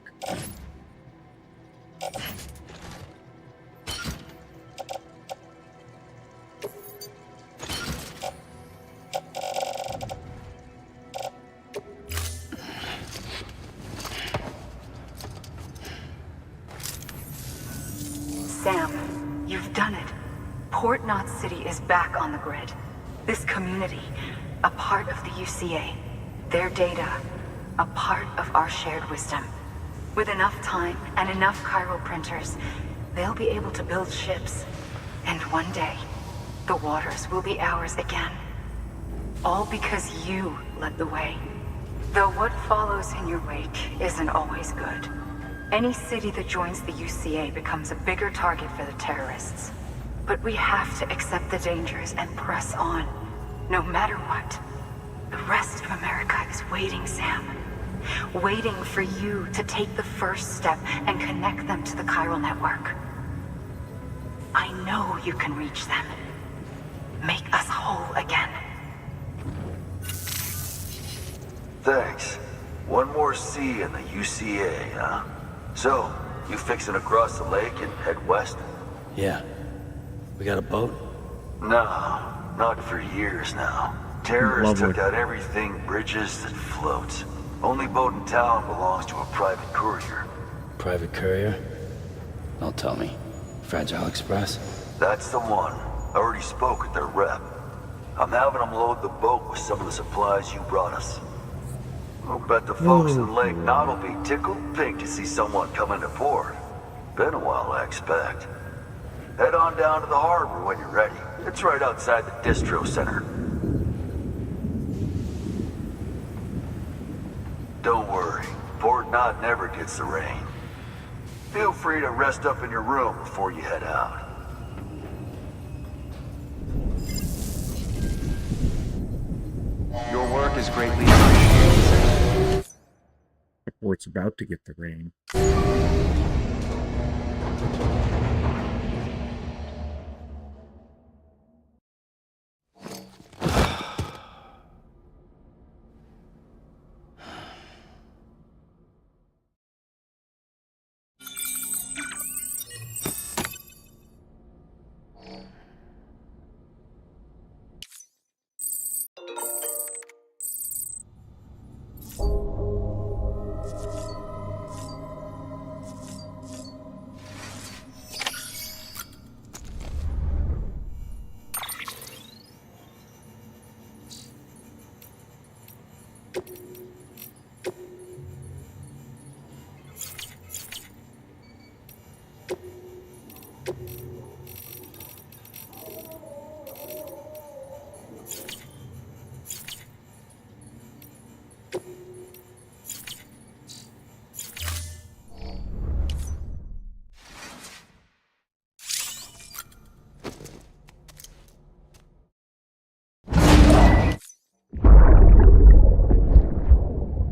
Sam, you've done it. Port Knot City is back on the grid. This community, a part of the UCA. Their data, a part of our shared wisdom. With enough time and enough chiral printers, they'll be able to build ships. And one day, the waters will be ours again. All because you led the way. Though what follows in your wake isn't always good. Any city that joins the UCA becomes a bigger target for the terrorists. But we have to accept the dangers and press on, no matter what. The rest of America is waiting, Sam. Waiting for you to take the first step and connect them to the chiral network. I know you can reach them. Make us whole again. Thanks. One more C in the UCA, huh? So, you fixing to cross the lake and head west? Yeah. We got a boat? No, not for years now. Terrorists took out everything Bridges that floats. Only boat in town belongs to a private courier. Private courier? Don't tell me. Fragile Express? That's the one. I already spoke with their rep. I'm having them load the boat with some of the supplies you brought us. I'll bet the folks in Lake Knot will be tickled pink to see someone come into port. Been a while, I expect. Head on down to the harbor when you're ready. It's right outside the distro center. Don't worry, Port Knot never gets the rain. Feel free to rest up in your room before you head out. Your work is greatly appreciated. The port's about to get the rain.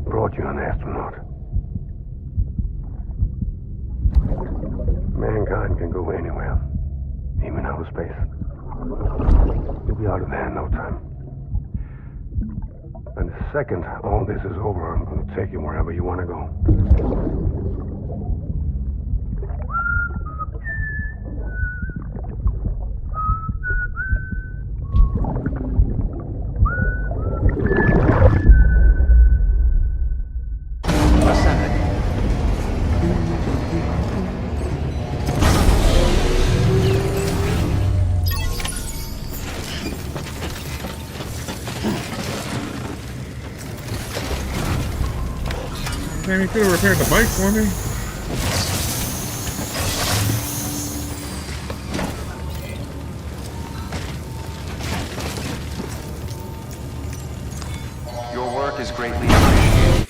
Brought you an astronaut. Mankind can go anywhere, even outer space. You'll be out of there in no time. And the second all this is over, I'm going to take you wherever you want to go. Man, you could have repaired the bike for me. Your work is greatly appreciated.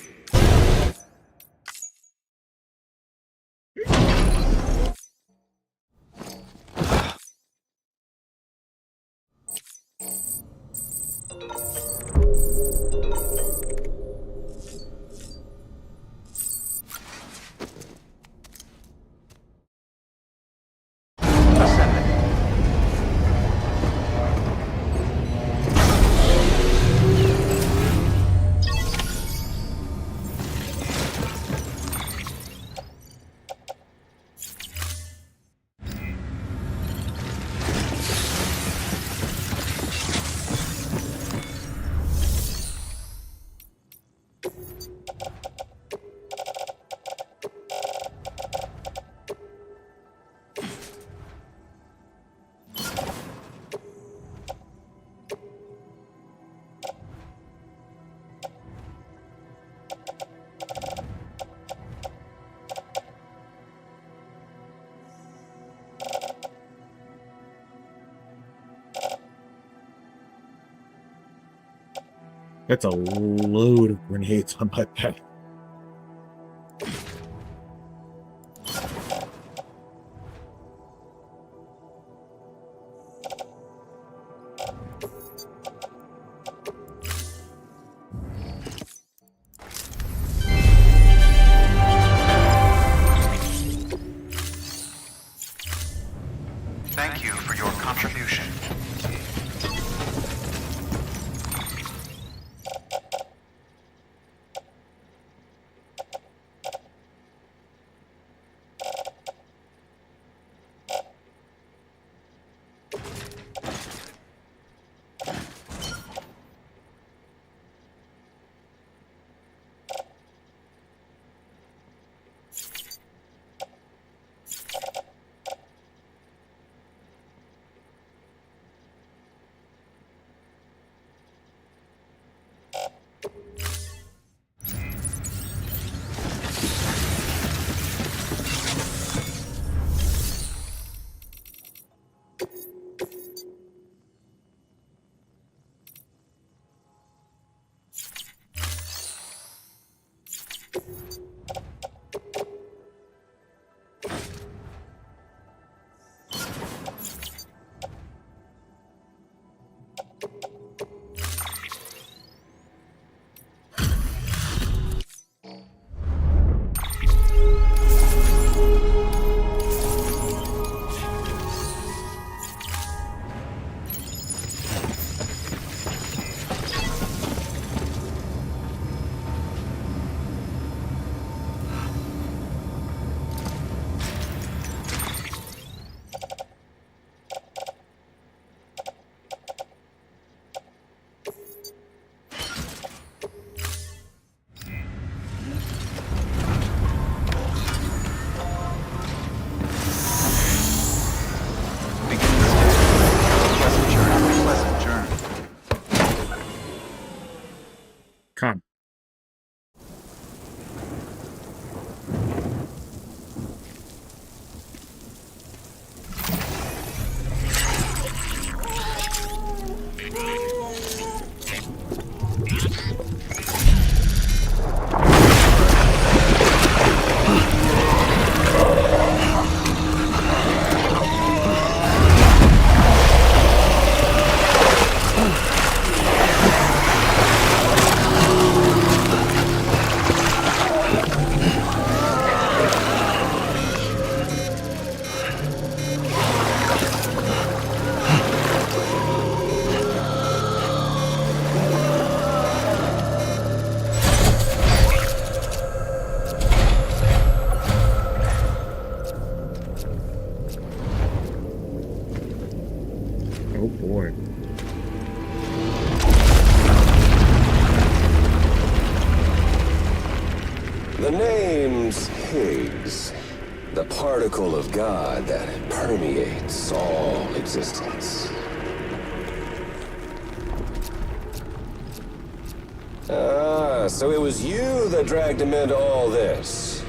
That's a load of grenades on my back. Thank you for your contribution. Oh boy. The name's Higgs, the particle of God that permeates all existence. Ah, so it was you that dragged him into all this.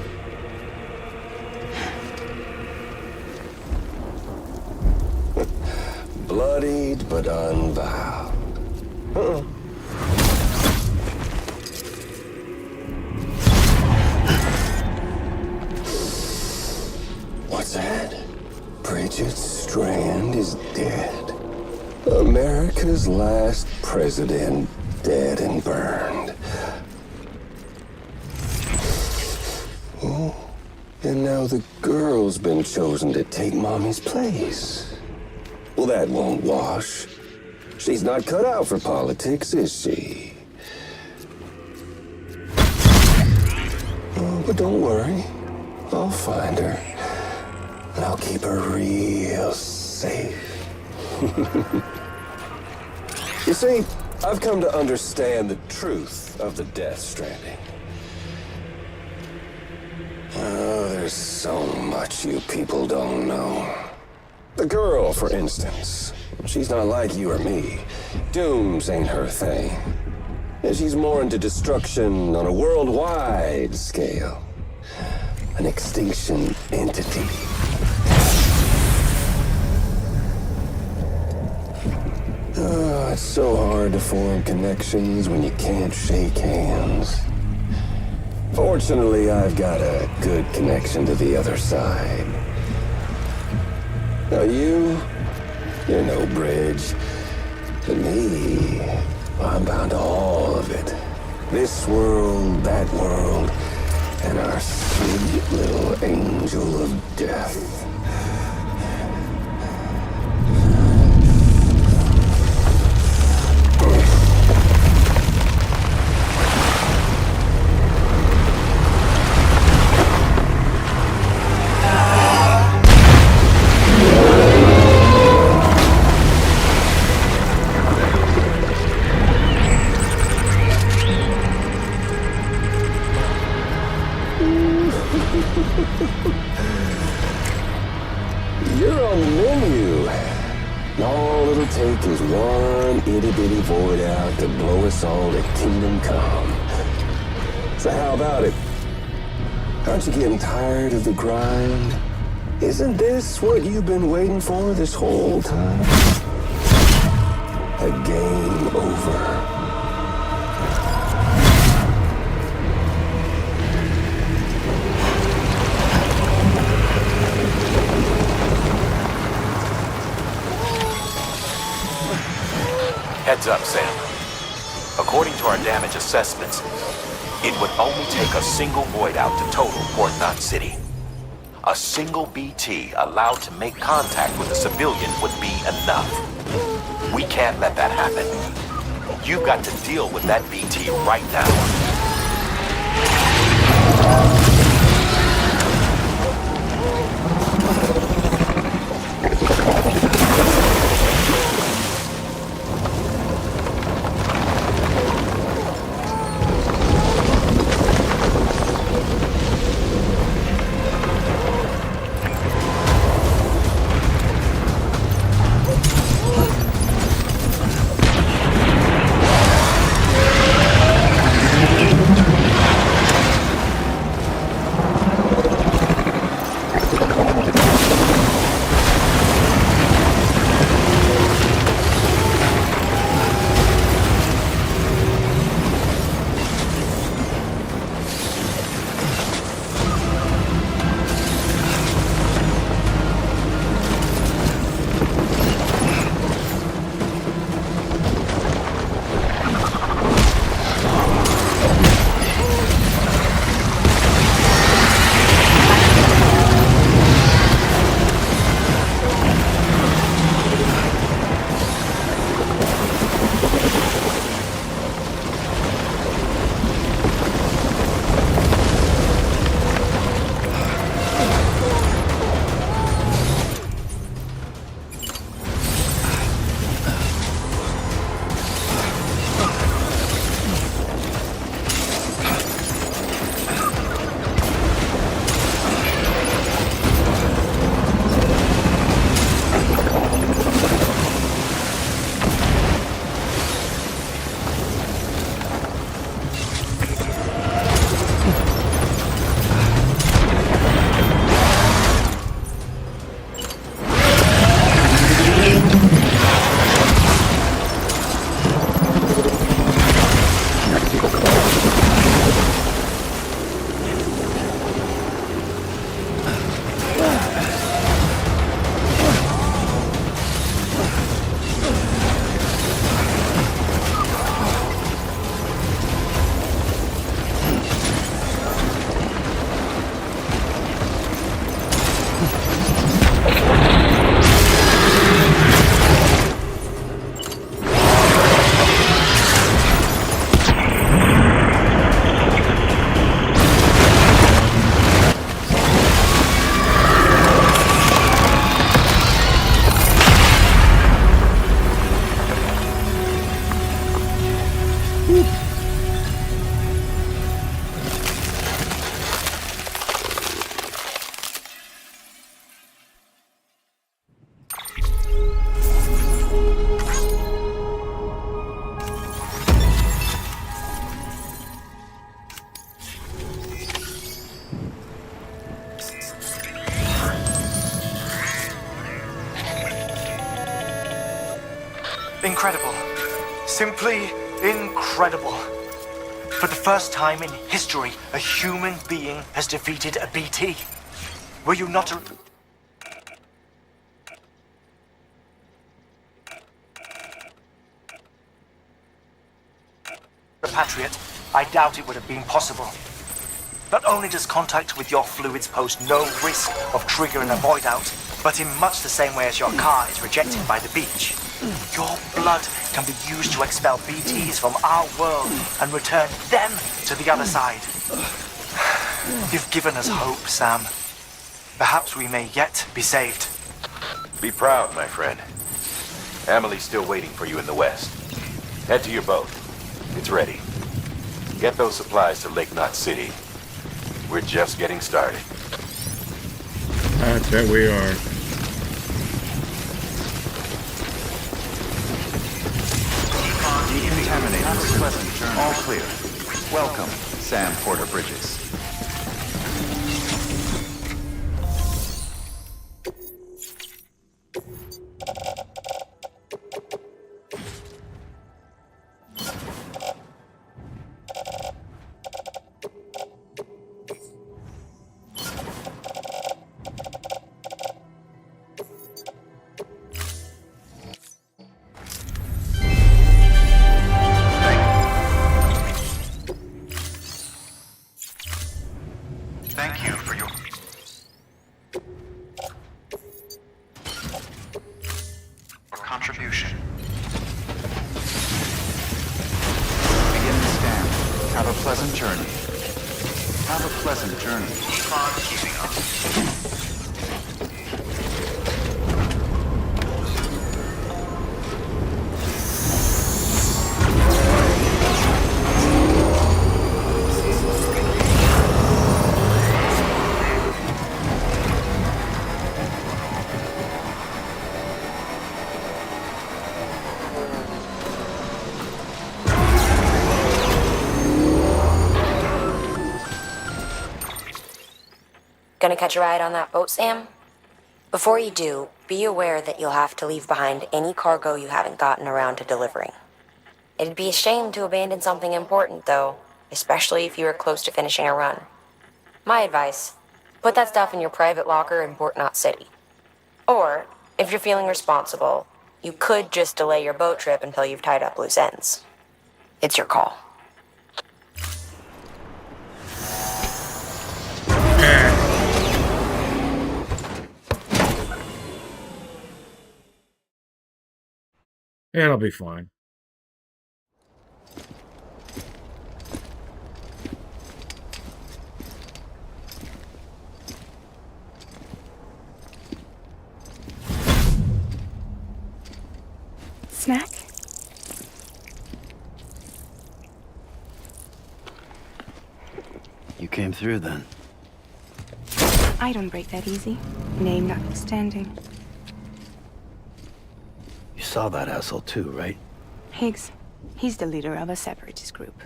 Bloodied but unvowed. What's that? Bridget Strand is dead. America's last president dead and burned. Oh, and now the girl's been chosen to take Mommy's place. Well, that won't wash. She's not cut out for politics, is she? Oh, but don't worry. I'll find her. And I'll keep her real safe. You see, I've come to understand the truth of the Death Stranding. Oh, there's so much you people don't know. The girl, for instance, she's not like you or me. Dooms ain't her thing. And she's more into destruction on a worldwide scale. An extinction entity. Oh, it's so hard to form connections when you can't shake hands. Fortunately, I've got a good connection to the other side. Now you're no bridge. But me, I'm bound to all of it. This world, that world, and our sweet little angel of death. You're on the menu. All it'll take is one itty-bitty void out to blow us all to kingdom come. So how about it? Aren't you getting tired of the grind? Isn't this what you've been waiting for this whole time? A game over. Heads up, Sam. According to our damage assessments, it would only take a single void out to total Port Knot City. A single BT allowed to make contact with a civilian would be enough. We can't let that happen. You've got to deal with that BT right now. Incredible. Simply incredible. For the first time in history, a human being has defeated a BT. Were you not a... Repatriate, I doubt it would have been possible. Not only does contact with your fluids pose no risk of triggering a void out, but in much the same way as your car is rejected by the beach, your blood can be used to expel BTs from our world and return them to the other side. You've given us hope, Sam. Perhaps we may yet be saved. Be proud, my friend. Amelie's still waiting for you in the west. Head to your boat. It's ready. Get those supplies to Lake Knot City. We're just getting started. I bet we are. Decontaminated. Pleasant journey. All clear. Welcome, Sam Porter Bridges. Thank you for your contribution. Begin the scan. Have a pleasant journey. Have a pleasant journey. Keep on keeping up. Gonna catch a ride on that boat, Sam? Before you do, be aware that you'll have to leave behind any cargo you haven't gotten around to delivering. It'd be a shame to abandon something important, though, especially if you were close to finishing a run. My advice, put that stuff in your private locker in Port Knot City. Or, if you're feeling responsible, you could just delay your boat trip until you've tied up loose ends. It's your call. It'll be fine. Snack? You came through then. I don't break that easy. Name notwithstanding. You saw that asshole too, right? Higgs. He's the leader of a separatist group.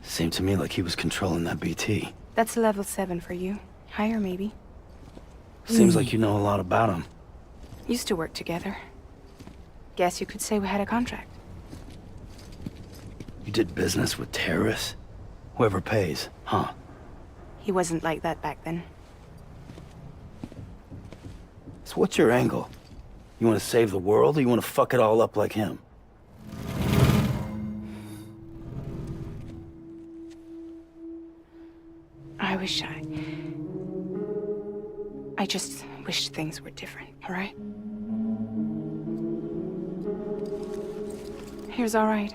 Seemed to me like he was controlling that BT. That's level 7 for you. Higher, maybe. Seems like you know a lot about him. Used to work together. Guess you could say we had a contract. You did business with terrorists? Whoever pays, huh? He wasn't like that back then. So what's your angle? You want to save the world, or you want to fuck it all up like him? I just wished things were different, all right? Here's all right.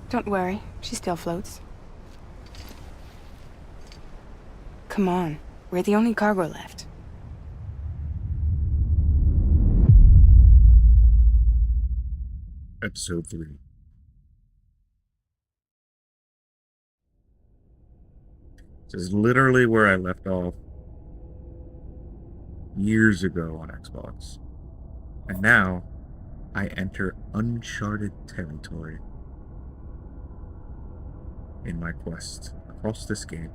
Don't worry, she still floats. Come on, we're the only cargo left. Episode 3. This is literally where I left off years ago on Xbox. And now I enter uncharted territory. in my quest across this game.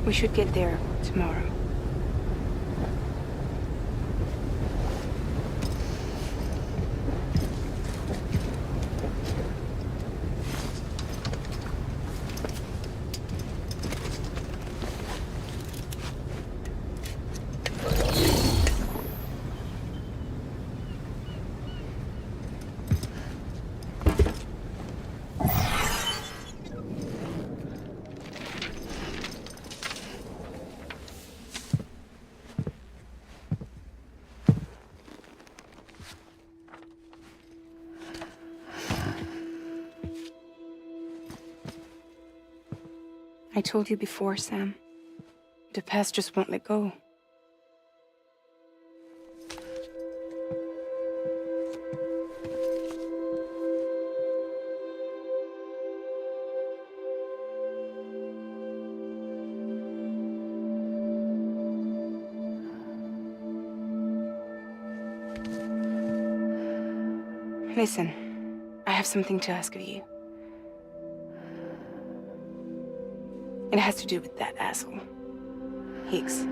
We should get there tomorrow. I told you before, Sam. The past just won't let go. Listen, I have something to ask of you. It has to do with that asshole, Higgs.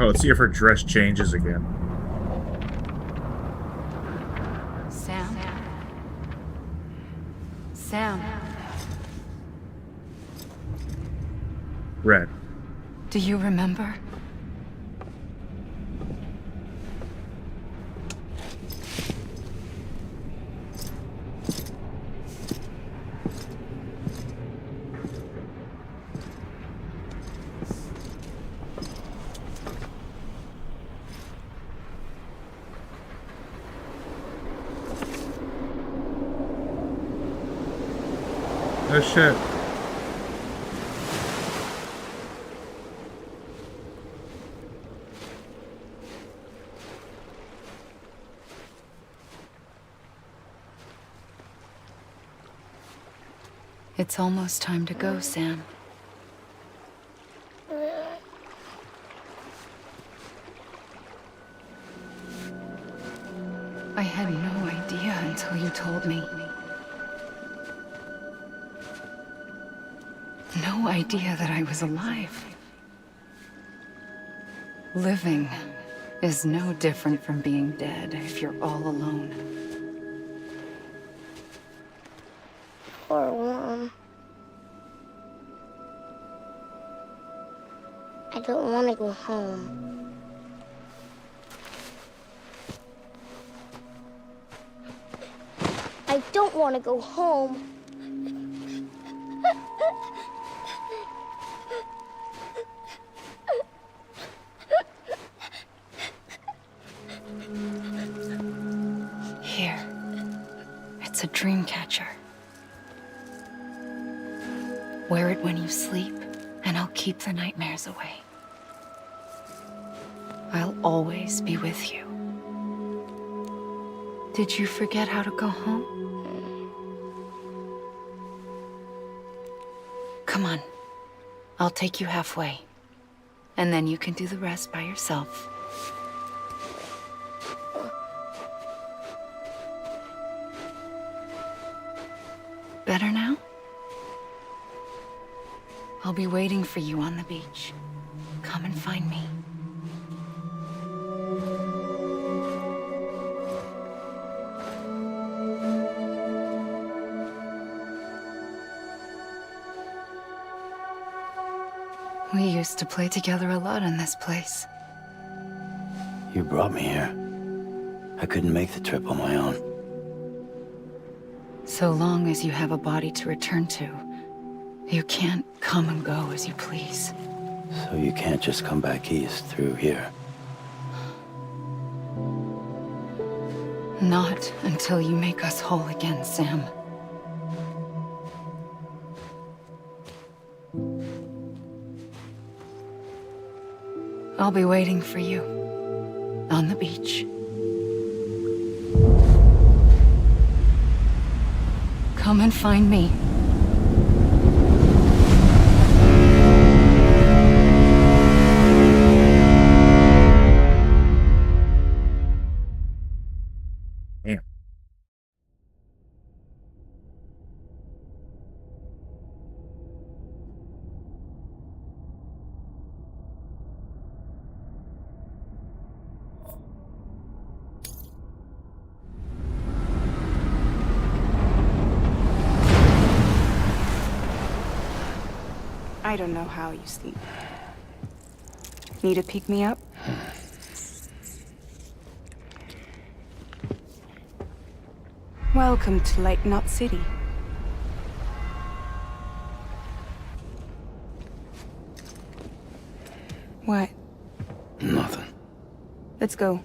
Oh, let's see if her dress changes again. Sam? Sam? Red. Do you remember? Oh shit. It's almost time to go, Sam. I had no idea until you told me. No idea that I was alive. Living is no different from being dead if you're all alone. Poor Mom. I don't want to go home. I don't want to go home. Here. It's a dream catcher. Wear it when you sleep, and I'll keep the nightmares away. I'll always be with you. Did you forget how to go home? Come on. I'll take you halfway. And then you can do the rest by yourself. Better now? I'll be waiting for you on the beach. come and find me. We used to play together a lot in this place. You brought me here. I couldn't make the trip on my own. So long as you have a body to return to, you can't come and go as you please. So you can't just come back east through here. Not until you make us whole again, Sam. I'll be waiting for you on the beach. Come and find me. Damn. I don't know how you sleep. Need to pick me up? Welcome to Lake Knot City. What? Nothing. Let's go.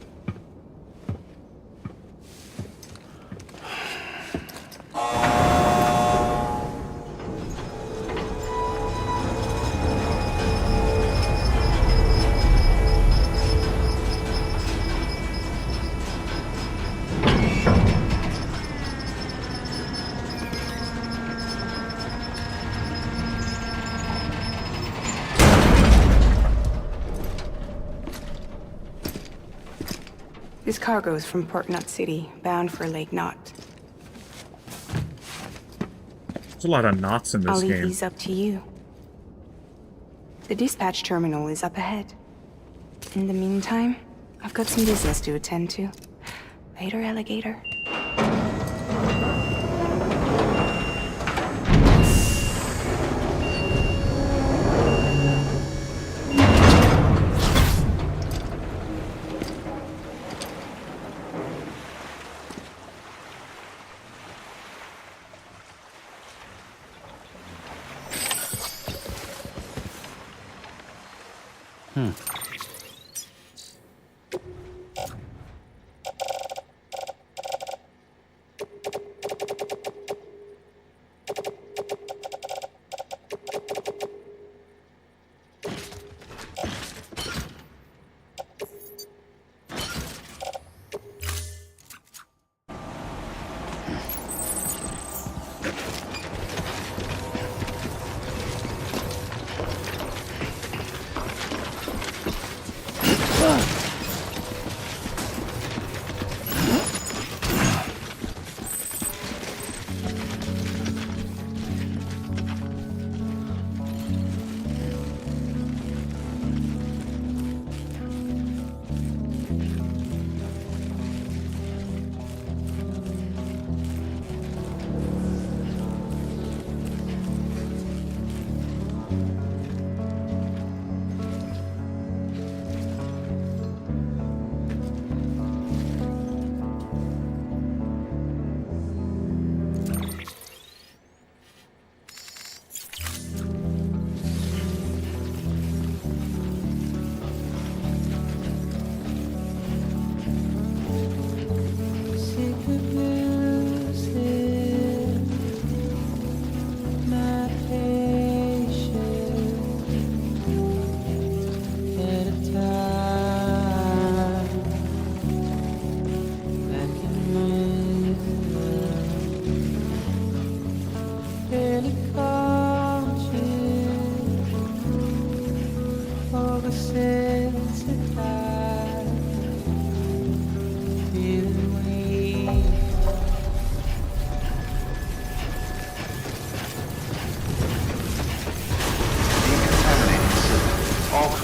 This cargo is from Port Knot City, bound for Lake Knot. There's a lot of knots in this I'll leave game. these up to you. The dispatch terminal is up ahead. In the meantime, I've got some business to attend to. Later, alligator.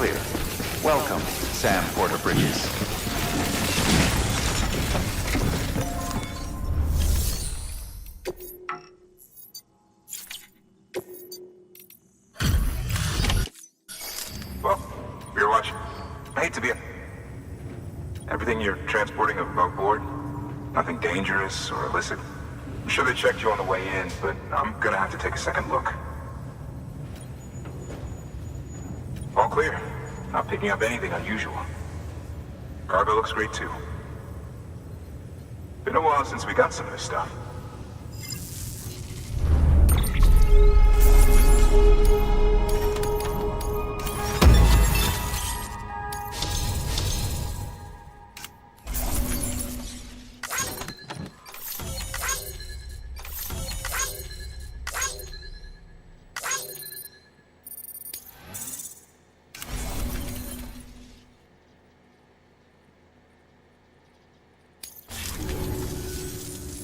clear. Welcome, Sam Porter Bridges. Well, you're watching. I hate to be a... Everything you're transporting above board? Nothing dangerous or illicit? I'm sure they checked you on the way in, but I'm gonna have to take a second look. All clear. Not picking up anything unusual. Cargo looks great too. Been a while since we got some of this stuff.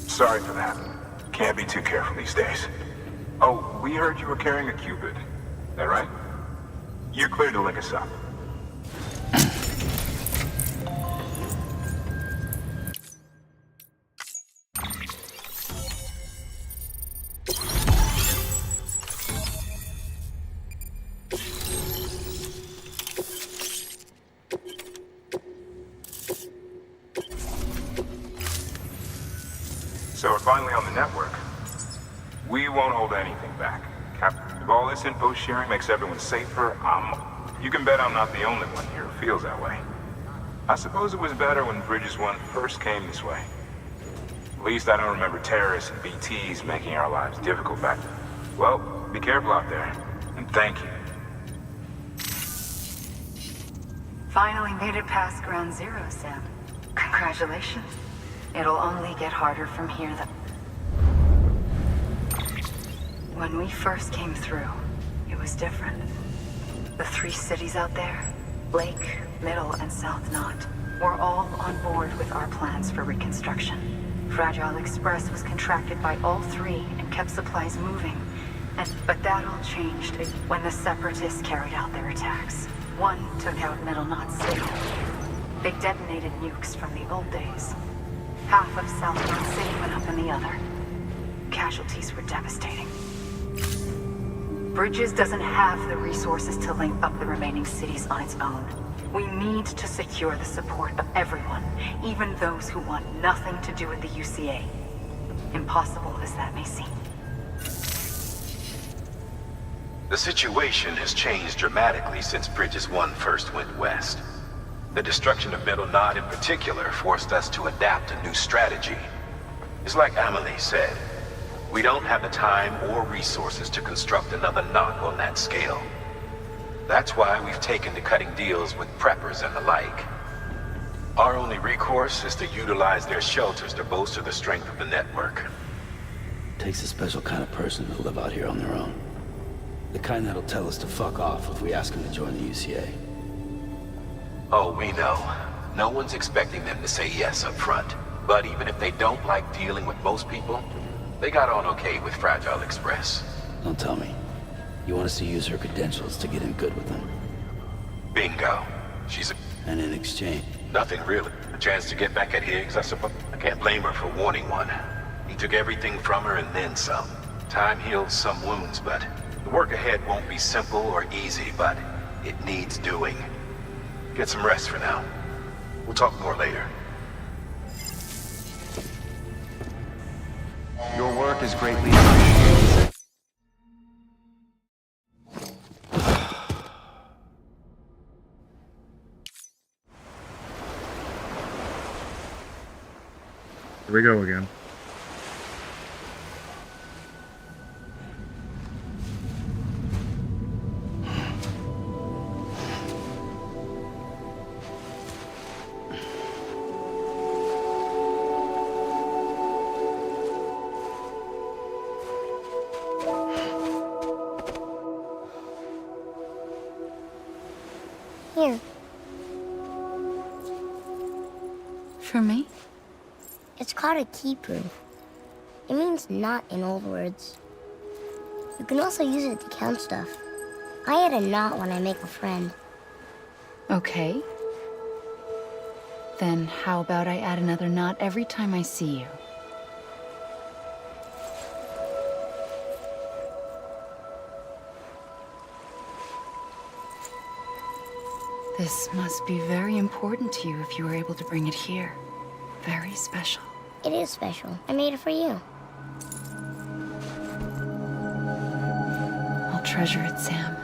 Sorry for that. Can't be too careful these days. Oh, we heard you were carrying a Cupid. That right? You're clear to link us up. So we're finally on the network. We won't hold anything back. If all this info sharing makes everyone safer, you can bet I'm not the only one here who feels that way. I suppose it was better when Bridges 1 first came this way. At least I don't remember terrorists and BTs making our lives difficult back then. Well, be careful out there, and thank you. Finally made it past Ground Zero, Sam. Congratulations. It'll only get harder from here, though. When we first came through, it was different. The 3 cities out there, Blake, Middle, and South Knot, were all on board with our plans for reconstruction. Fragile Express was contracted by all 3 and kept supplies moving. But that all changed when the Separatists carried out their attacks. One took out Middle Knot City. They detonated nukes from the old days. Half of South Knot City went up in the other. Casualties were devastating. Bridges doesn't have the resources to link up the remaining cities on its own. We need to secure the support of everyone, even those who want nothing to do with the UCA. Impossible as that may seem. The situation has changed dramatically since Bridges 1 first went west. The destruction of Middle Knot in particular forced us to adapt a new strategy. It's like Amelie said, we don't have the time or resources to construct another knot on that scale. That's why we've taken to cutting deals with preppers and the like. Our only recourse is to utilize their shelters to bolster the strength of the network. Takes a special kind of person to live out here on their own. The kind that'll tell us to fuck off if we ask them to join the UCA. Oh, we know. No one's expecting them to say yes up front. But even if they don't like dealing with most people, they got on okay with Fragile Express. Don't tell me. You want us to use her credentials to get in good with them? Bingo. She's a... And in exchange? Nothing really. A chance to get back at Higgs, I suppose. I can't blame her for wanting one. He took everything from her and then some. Time heals some wounds, but the work ahead won't be simple or easy, but it needs doing. Get some rest for now. We'll talk more later. Your work is greatly appreciated. Here we go again. Here. For me? It's called a keeper. It means knot in old words. You can also use it to count stuff. I add a knot when I make a friend. Okay. Then how about I add another knot every time I see you? This must be very important to you if you were able to bring it here. Very special. It is special. I made it for you. I'll treasure it, Sam.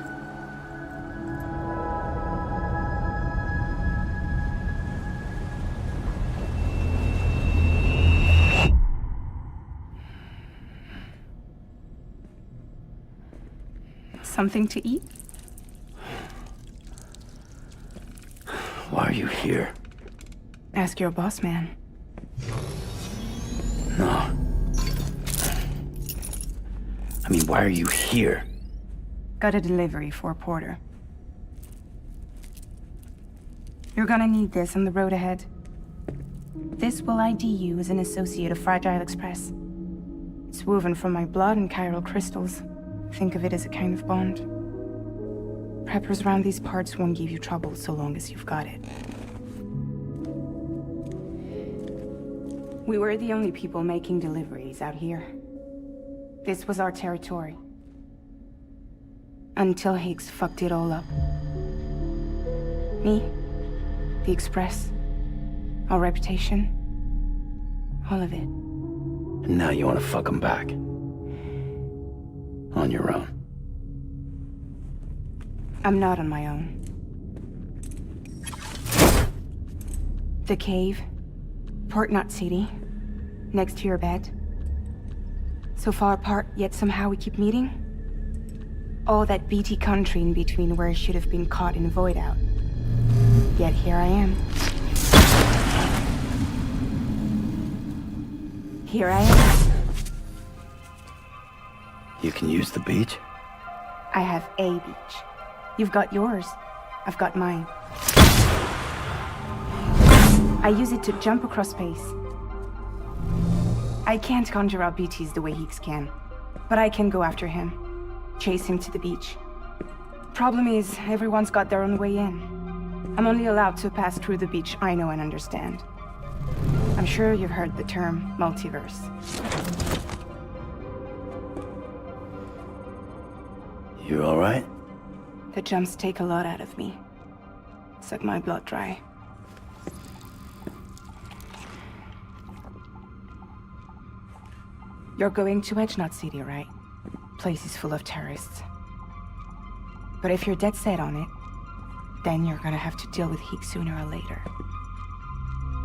Something to eat? Why are you here? Ask your boss man. No. I mean, why are you here? Got a delivery for Porter. You're gonna need this on the road ahead. This will ID you as an associate of Fragile Express. It's woven from my blood and chiral crystals. Think of it as a kind of bond. Preppers around these parts won't give you trouble so long as you've got it. We were the only people making deliveries out here. This was our territory. Until Higgs fucked it all up. Me, the Express, our reputation, all of it. And now you want to fuck them back. On your own. I'm not on my own. The cave, Port Knot City, next to your bed. So far apart, yet somehow we keep meeting. All that BT country in between where I should have been caught in Void Out. Yet here I am. Here I am. You can use the beach? I have a beach. You've got yours. I've got mine. I use it to jump across space. I can't conjure up BTs the way Higgs can, but I can go after him. Chase him to the beach. Problem is, everyone's got their own way in. I'm only allowed to pass through the beach I know and understand. I'm sure you've heard the term multiverse. You all right? The jumps take a lot out of me. Suck my blood dry. You're going to Edge Knot City, right? Place is full of terrorists. But if you're dead set on it, then you're gonna have to deal with Higgs sooner or later.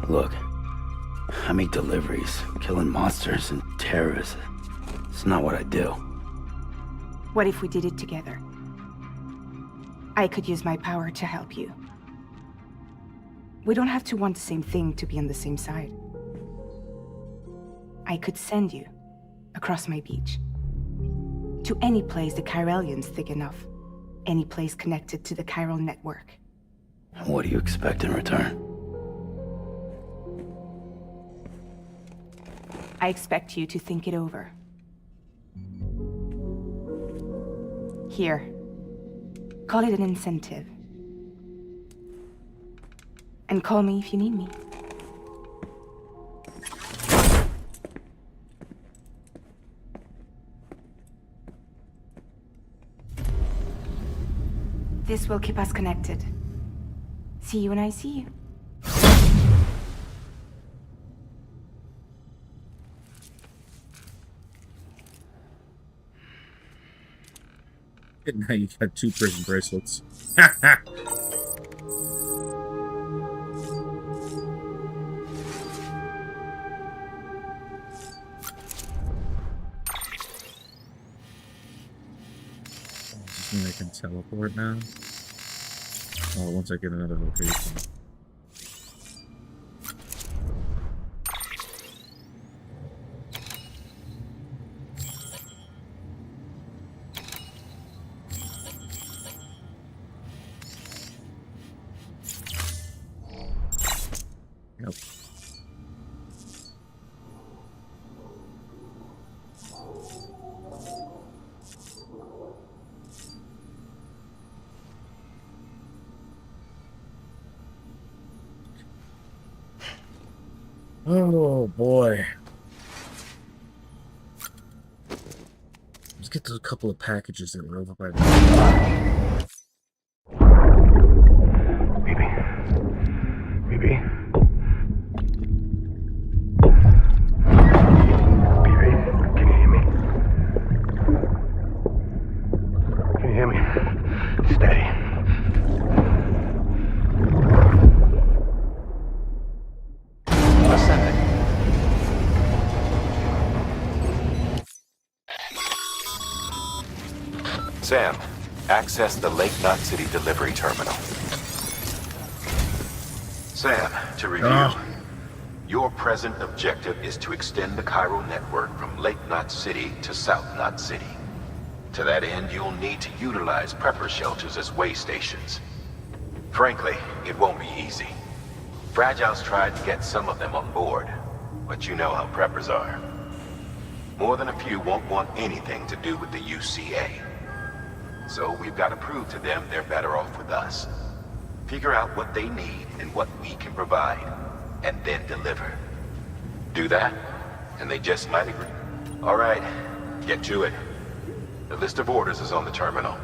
Look, I make deliveries, killing monsters and terrorists. It's not what I do. What if we did it together? I could use my power to help you. We don't have to want the same thing to be on the same side. I could send you across my beach. To any place the Chiralian's thick enough. Any place connected to the chiral network. What do you expect in return? I expect you to think it over. Here. Call it an incentive. And call me if you need me. This will keep us connected. See you when I see you. Now you got 2 prison bracelets. Does this mean I can teleport now? Oh, once I get another location. Nope. Oh boy. Let's get to a couple of packages that were over by the... BB? Can you hear me? Can you hear me? Steady. Ascending. Sam, access the Lake Knot City delivery terminal. Sam, to review. Your present objective is to extend the Cairo network from Lake Knot City to South Knot City. To that end, you'll need to utilize prepper shelters as way stations. Frankly, it won't be easy. Fragile's tried to get some of them on board, but you know how preppers are. More than a few won't want anything to do with the UCA. So we've got to prove to them they're better off with us. Figure out what they need and what we can provide, and then deliver. Do that, and they just might agree. All right, get to it. The list of orders is on the terminal.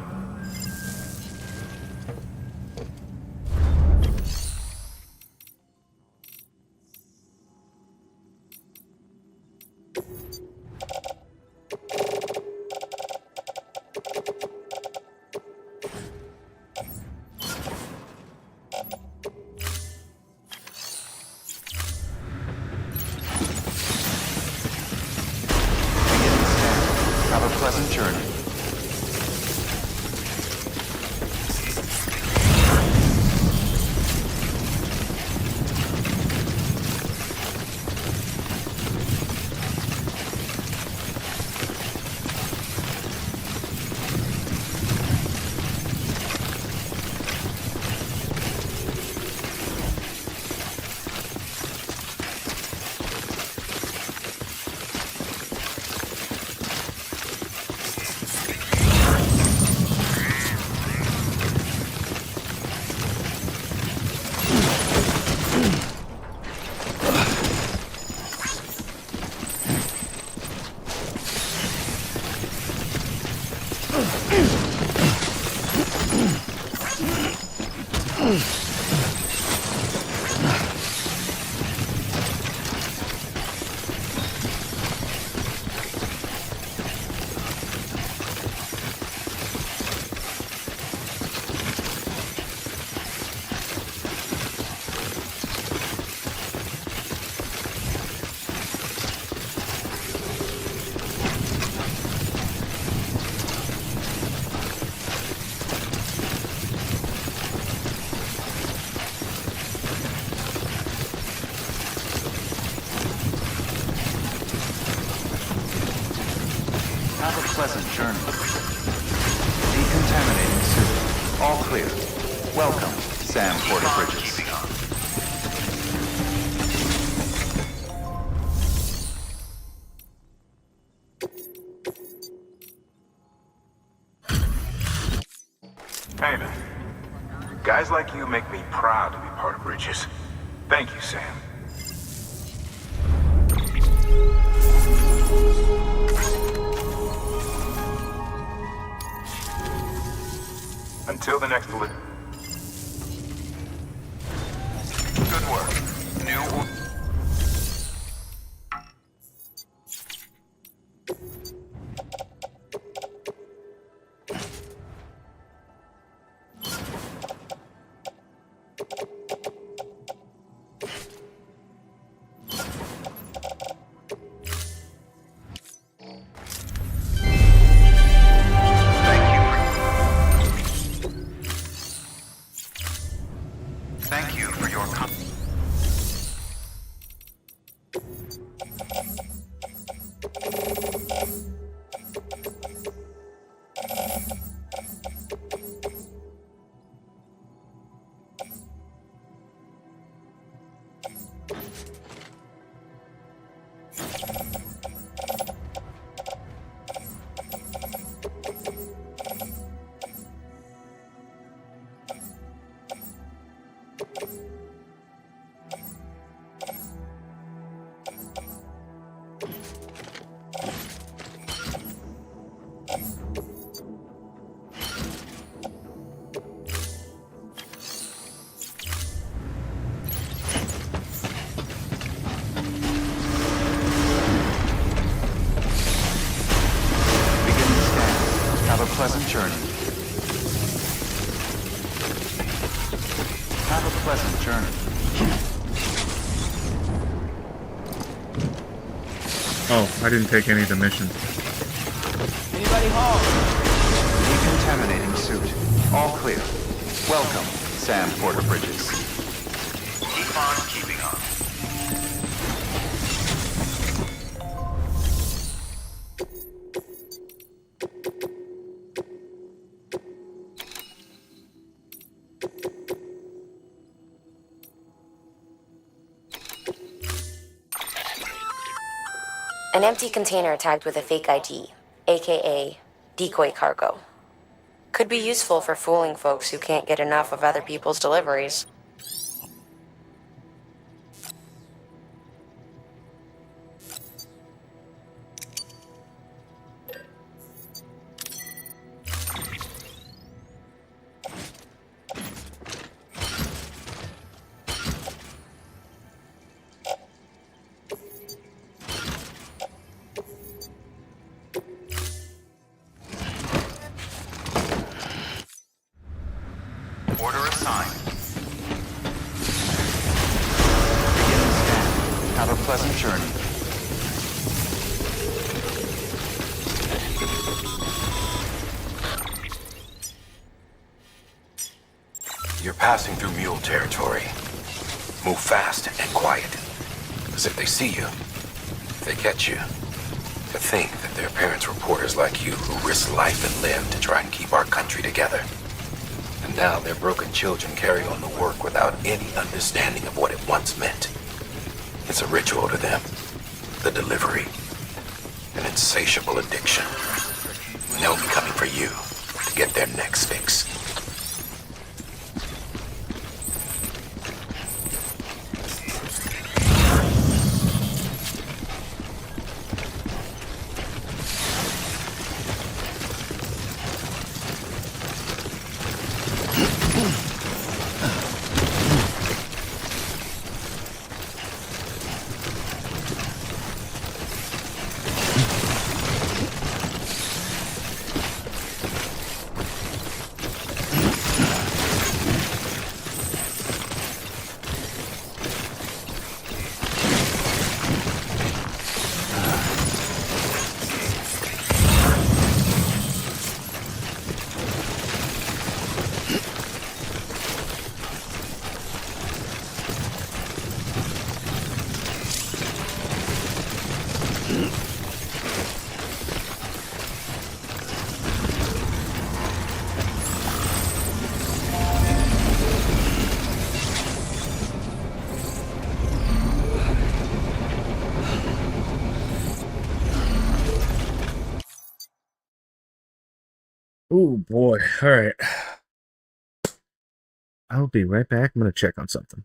Have a pleasant journey. Have a pleasant journey. Decontaminating soon. All clear. Welcome, Sam Porter Bridges. Hey, man. Guys like you make me proud to be part of Bridges. Thank you, Sam. Until the next delivery. Good work. New. Thank you for your journey. Oh, I didn't take any of the missions. Anybody home? Decontaminating suit. All clear. Welcome, Sam Porter Bridges. Keep on keeping on. An empty container tagged with a fake ID, aka decoy cargo. Could be useful for fooling folks who can't get enough of other people's deliveries. Order assigned. Begin scan. Have a pleasant journey. You're passing through mule territory. Move fast and quiet. As if they see you. If they catch you. To think that their parents were porters like you who risked life and limb to try and keep our country together. And now their broken children carry on the work without any understanding of what it once meant. It's a ritual to them. The delivery. An insatiable addiction. And they'll be coming for you to get their next fix. Oh boy. Alright. I'll be right back. I'm gonna check on something.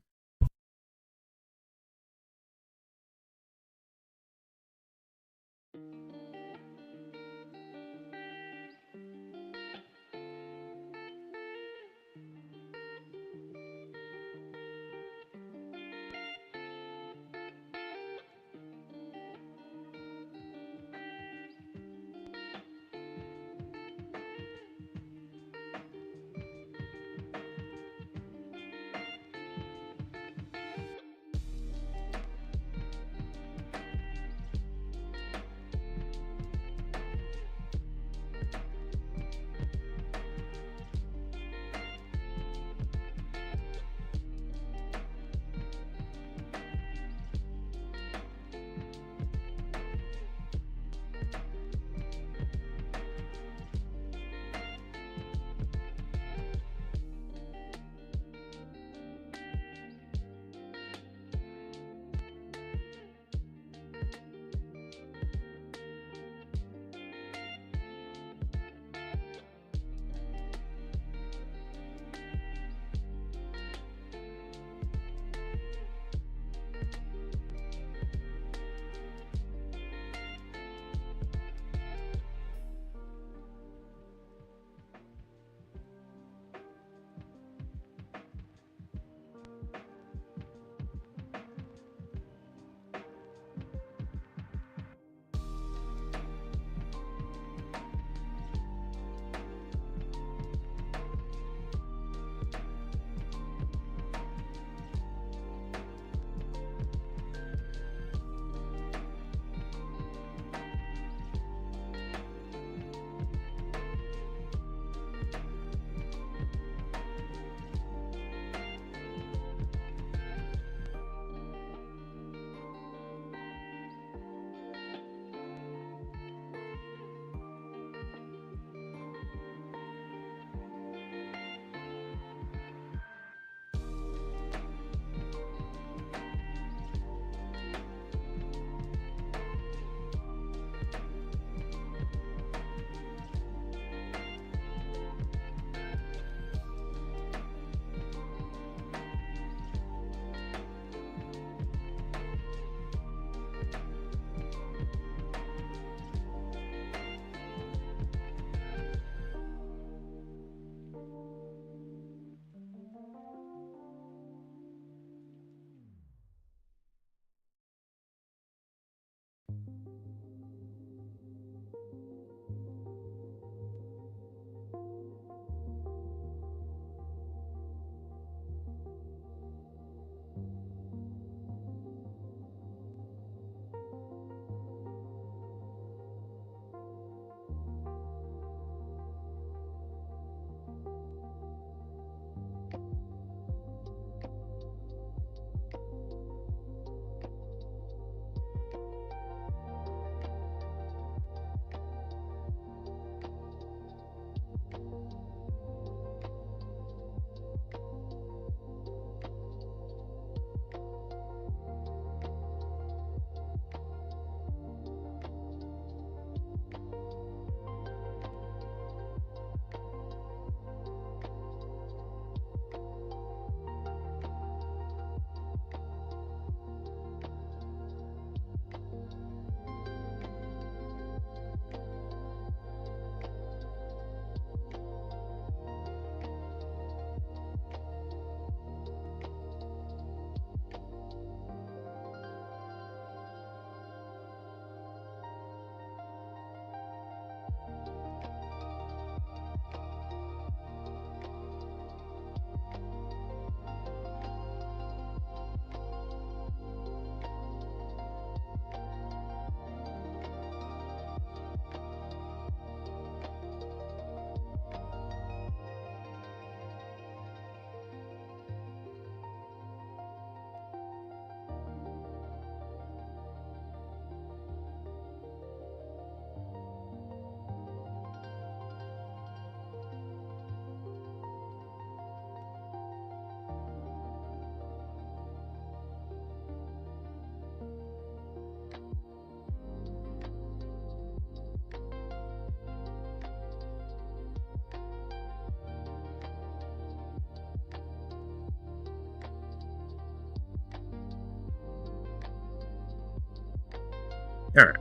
Alright.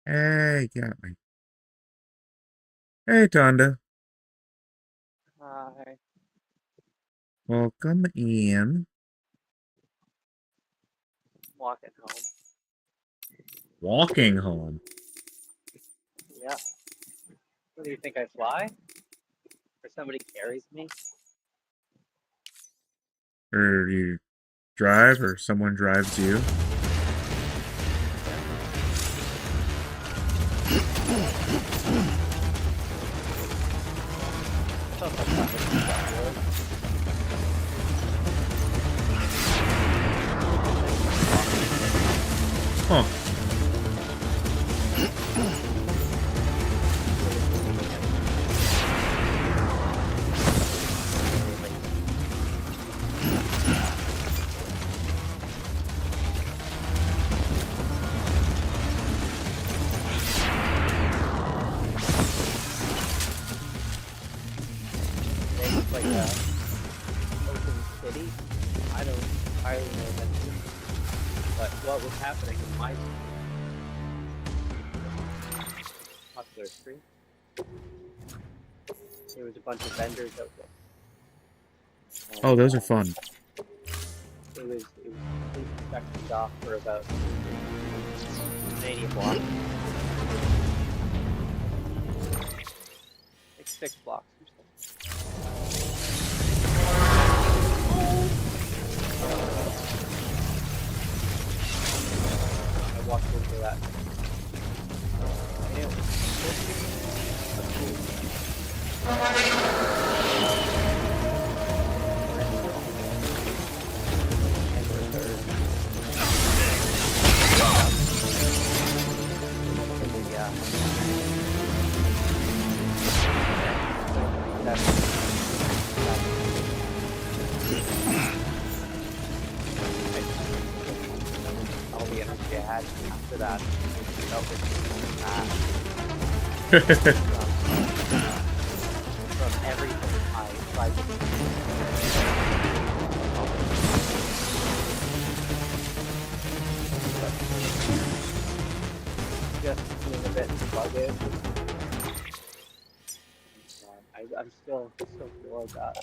Hey, got me. Hey, Tonda. Hi. Welcome in. Walking home. Walking home. Yeah. What do you think I fly? Or somebody carries me? Or you drive, or someone drives you. Huh. It's like a open city. I don't entirely know that. But what was happening in my popular street? There was a bunch of vendors out there. And, Oh, those are fun. It was completely sectioned off for about 80 blocks. Like 6 blocks or something. I walked into that. And it all the energy I had after that, I felt from everything I tried to do. Just being a bit sluggish. I'm still feel that.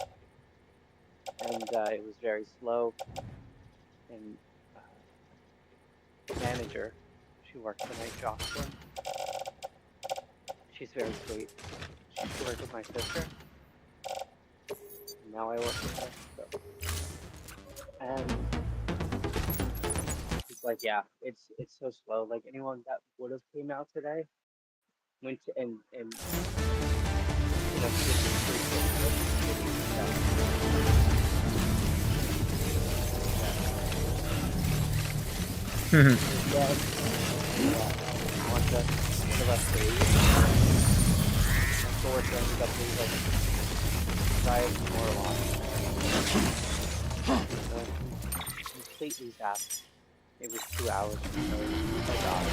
And it was very slow. And manager, she works the night job for him. She's very sweet. She used to work with my sister. And now I work with her. So. And he's like, yeah, it's so slow. Like anyone that would have came out today went to and you know, completely zapped. It was 2 hours. Oh my god.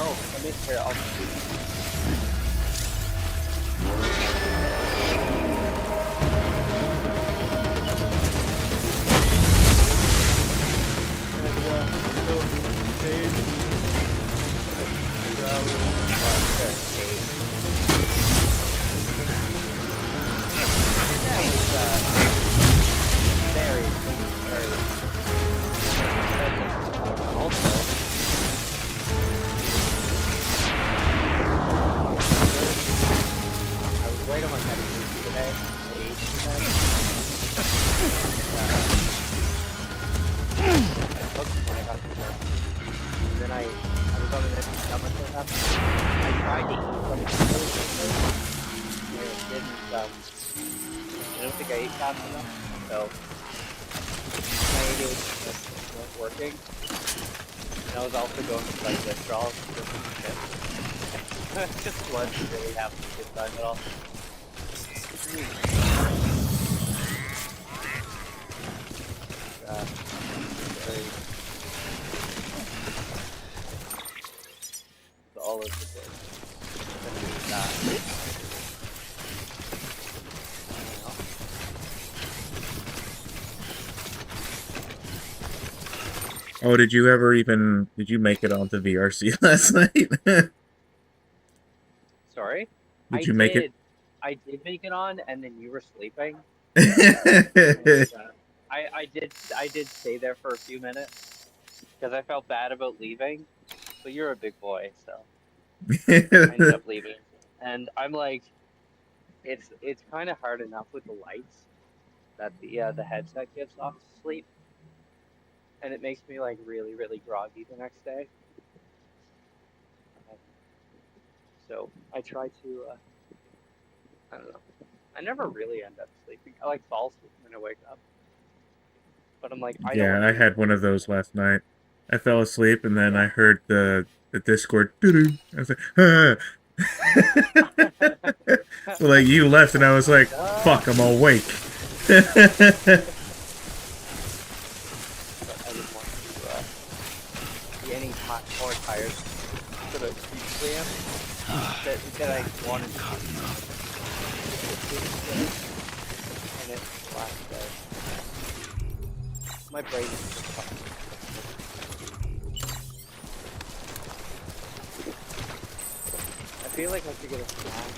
Oh, I missed her. I'll how much that happened? I tried to eat something really quickly, and it didn't, I don't think I ate fast enough, so my ADHD wasn't working. And I was also going to like withdrawals and different shit. Just wasn't really having a good time at all. Very all of the things. Oh, did you make it onto VRC last night? Sorry? Did you make it? I did make it on, and then you were sleeping. I did stay there for a few minutes, because I felt bad about leaving, but you're a big boy, so I ended up leaving. And I'm like, it's kind of hard enough with the lights that the headset gives off to sleep. And it makes me like really, really groggy the next day. So I try to, I don't know. I never really end up sleeping. I like fall asleep when I wake up. But I'm like, I had one of those last night. I fell asleep and then I heard the Discord. Doo-doo. I was like, ah. So like you left and I was like, fuck, I'm awake. Any more tired sort of exam that I wanted to and it's last day. My brain is just fucking. I feel like I should get a snack.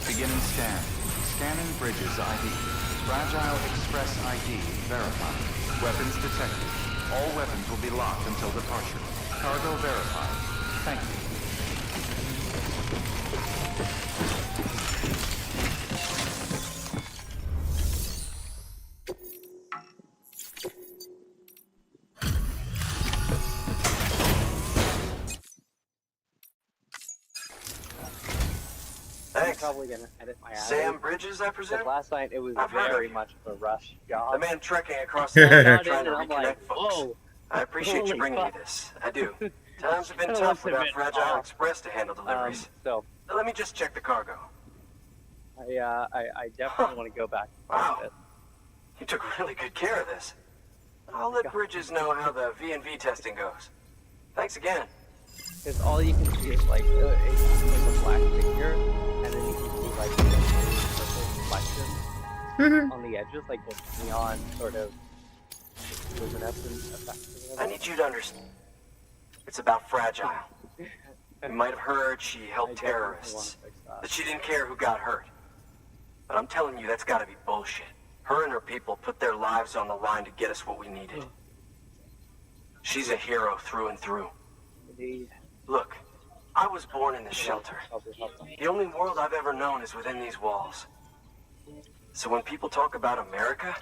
Beginning scan. Scanning bridges ID. Fragile Express ID verified. Weapons detected. All weapons will be locked until departure. Cargo verified. Thank you. I'm probably gonna edit my ass. Sam Bridges, I presume? But last night it was I've heard very of you. much of a rush job. The man trekking across the internet trying to I'm reconnect like, folks. whoa. I appreciate you Holy bringing fuck. me this. I do. Times have been That tough must have without been Fragile awful. Express to handle deliveries. So Now, let me just check the cargo. I definitely want to go back Wow. to it. You took really good care of this. I'll let Bridges know how the V&V testing goes. Thanks again. Because all you can see is like it's like a black figure, and then you can see like the purple reflections on the edges, like the neon sort of luminescent effect. I need you to understand. It's about Fragile. You might have heard she helped terrorists. That she didn't care who got hurt. But I'm telling you, that's gotta be bullshit. Her and her people put their lives on the line to get us what we needed. She's a hero through and through. Indeed. Look, I was born in this shelter. The only world I've ever known is within these walls. So when people talk about America,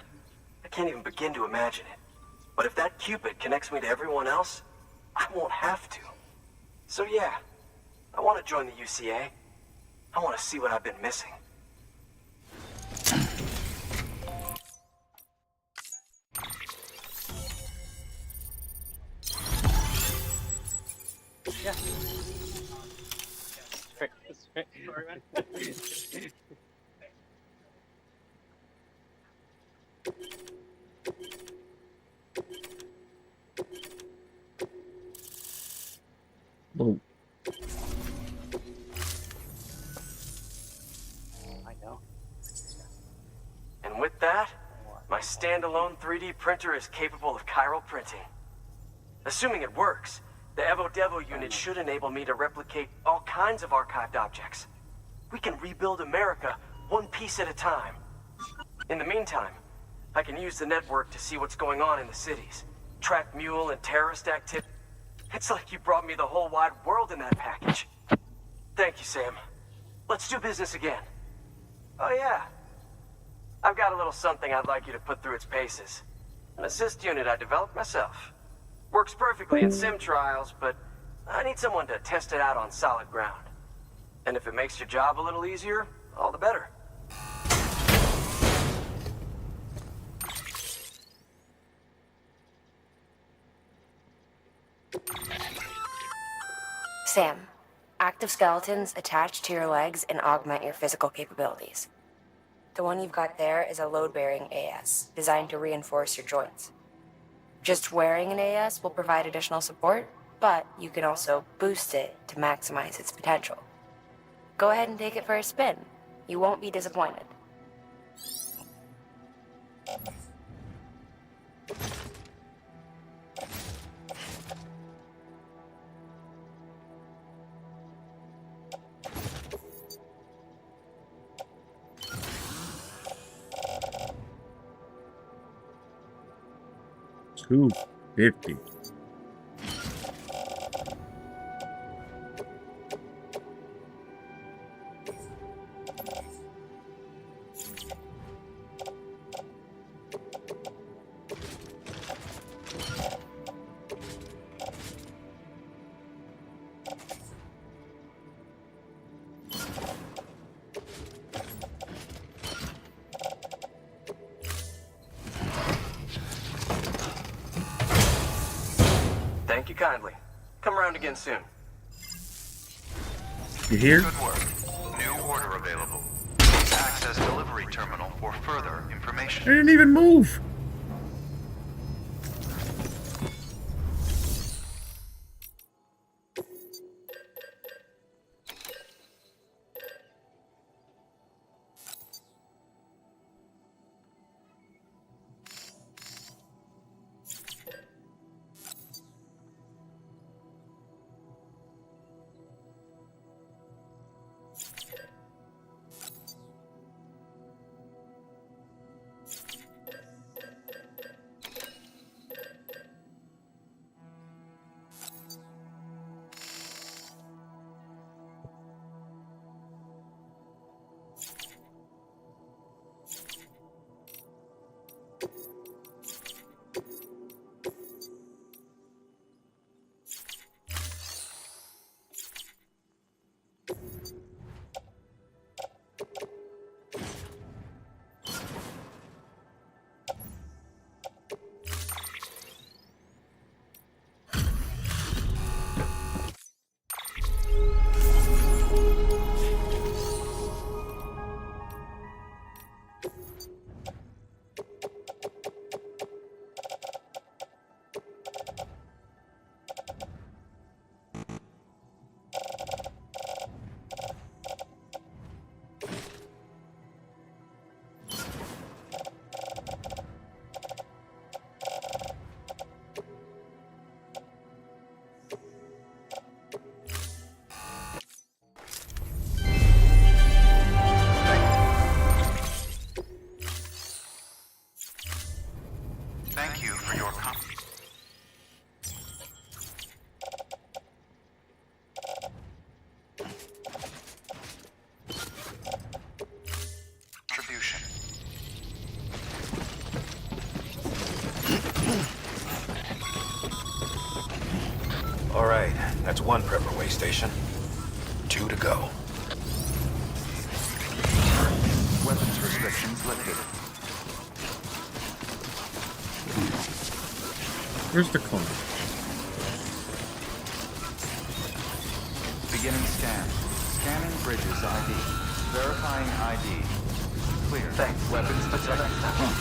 I can't even begin to imagine it. But if that Cupid connects me to everyone else, I won't have to. So yeah, I want to join the UCA. I want to see what I've been missing. Yeah. Sorry, man. Oh. I know. And with that, my standalone 3D printer is capable of chiral printing. Assuming it works, The Evo Devo unit should enable me to replicate all kinds of archived objects. We can rebuild America one piece at a time. In the meantime, I can use the network to see what's going on in the cities. Track mule and terrorist activity. It's like you brought me the whole wide world in that package. Thank you, Sam. Let's do business again. Oh yeah. I've got a little something I'd like you to put through its paces. An assist unit I developed myself. Works perfectly in sim trials, but I need someone to test it out on solid ground. And if it makes your job a little easier, all the better. Sam, active skeletons attach to your legs and augment your physical capabilities. The one you've got there is a load-bearing AS, designed to reinforce your joints. Just wearing an AS will provide additional support, but you can also boost it to maximize its potential. Go ahead and take it for a spin. You won't be disappointed. $250. Thank you kindly. Come around again soon. You hear? Good work. New order available. Access delivery terminal for further information. I didn't even move. Thank you for your contribution. All right, that's one prepper way station. 2 to go. Weapons restrictions lifted. Where's the car? Beginning scan. Scanning bridges ID. Verifying ID. Clear. Thanks. Weapons detected.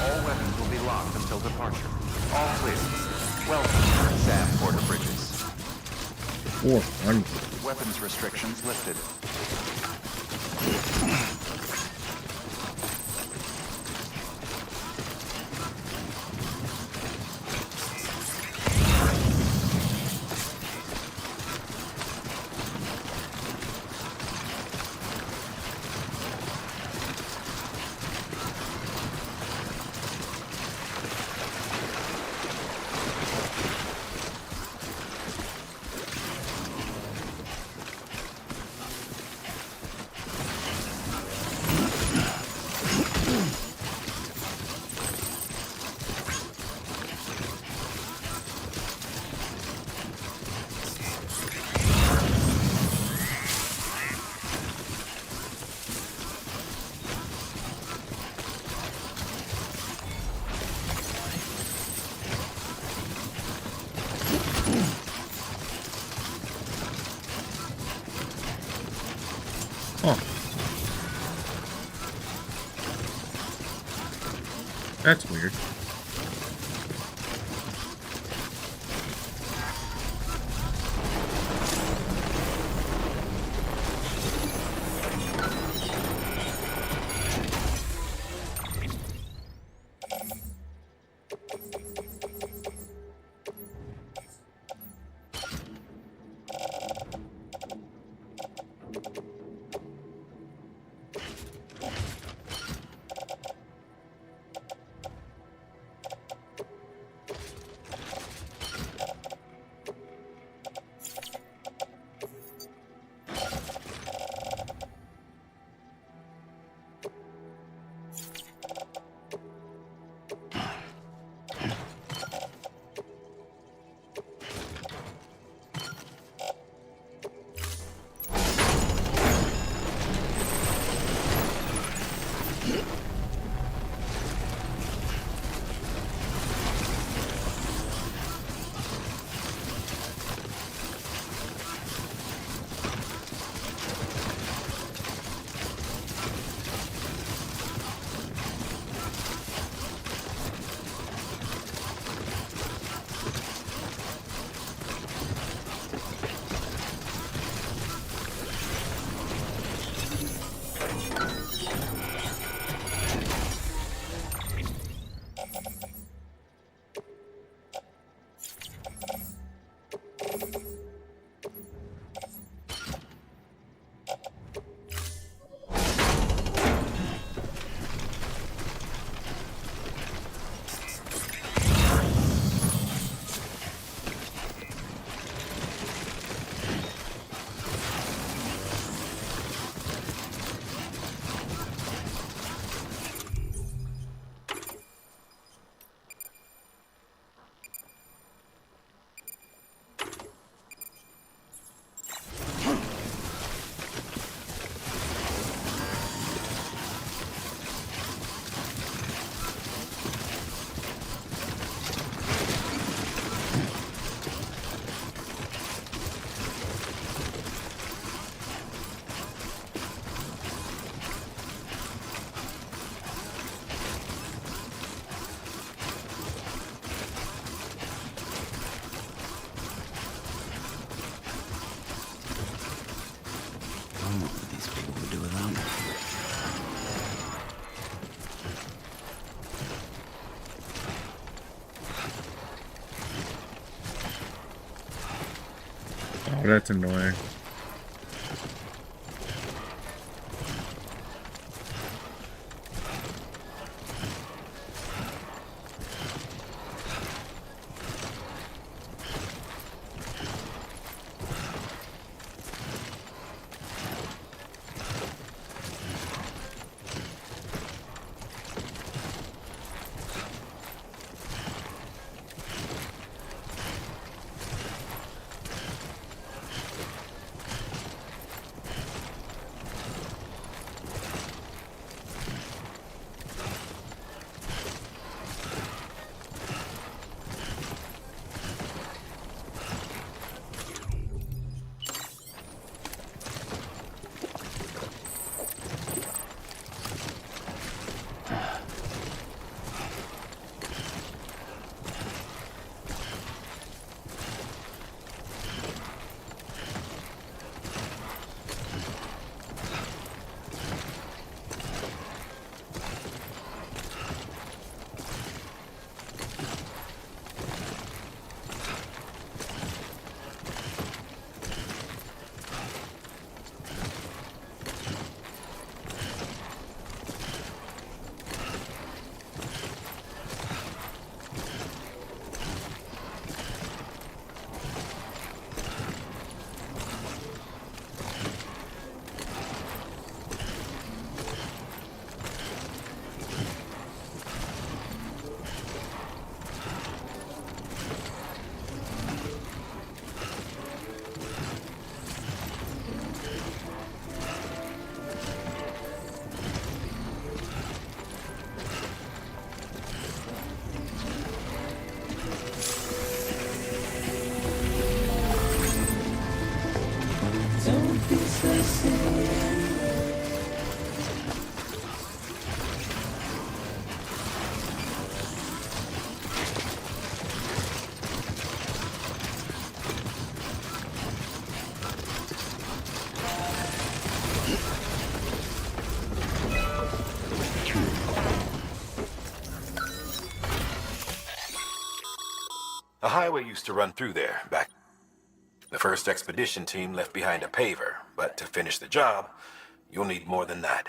All weapons will be locked until departure. All clear. Welcome, Sam Porter Bridges. 400. Weapons restrictions lifted. Oh. That's weird. Oh, that's annoying. highway used to run through there back. The first expedition team left behind a paver, but to finish the job, you'll need more than that.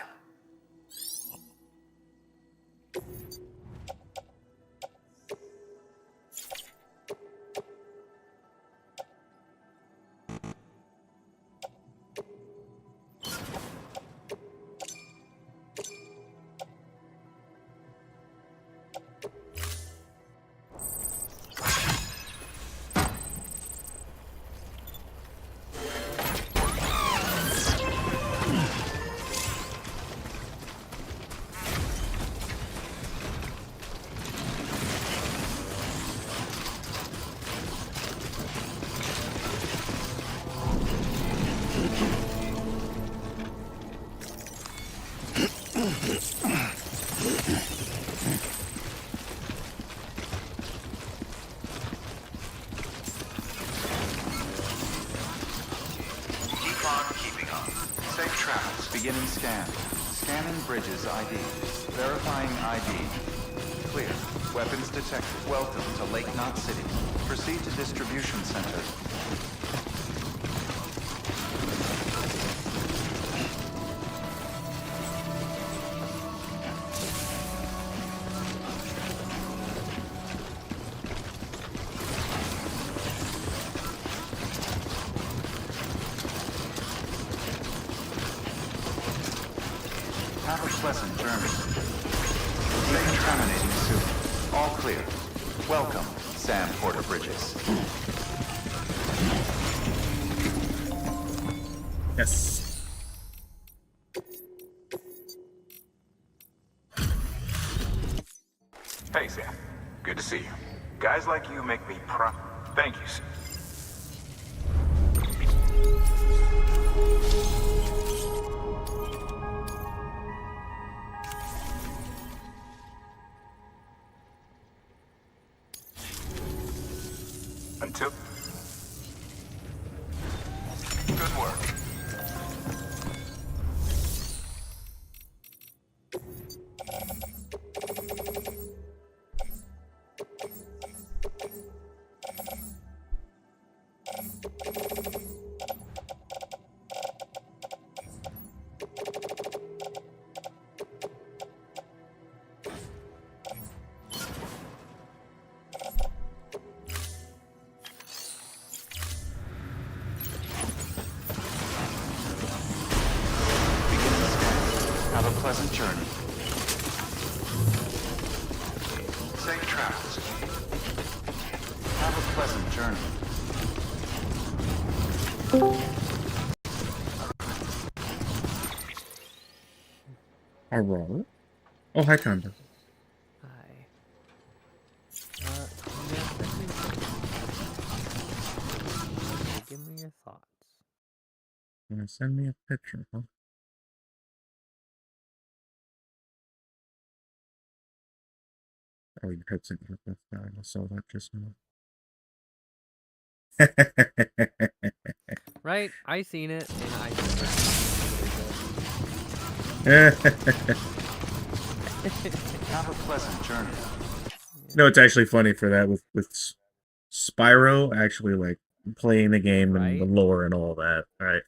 Beginning scan. Scanning bridges ID. Verifying ID. Clear. Weapons detected. Welcome to Lake Knot City. Proceed to distribution center. Have a pleasant journey. Lake terminating soon. All clear. Welcome, Sam Porter Bridges. Yes. Hey, Sam. Good to see you. Guys like you make me proud. Thank you, Sam. Until... Good work. Have a pleasant journey. Safe travels. Have a pleasant journey. Alright. Oh, hi, Conda. Hi. Give me your thoughts. Send me a picture, huh? Oh, your head's in your left eye. I saw that just now. Right? I seen it, and I. Have a pleasant journey. No, it's actually funny for that with Spyro actually like playing the game and the lore and all that. Right?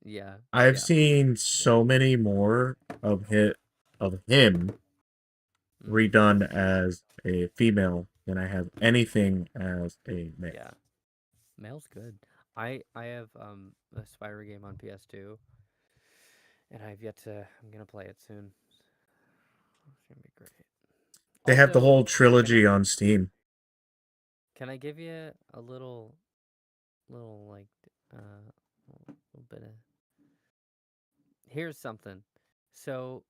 Yeah. I've seen so many more of him redone as a female than I have anything as a male. Yeah. Male's good. I have a Spyro game on PS2, and I've yet to. I'm gonna play it soon. It's gonna be great. They have the Also, whole trilogy on Steam. Can I give you a little like little bit of? Here's something. So,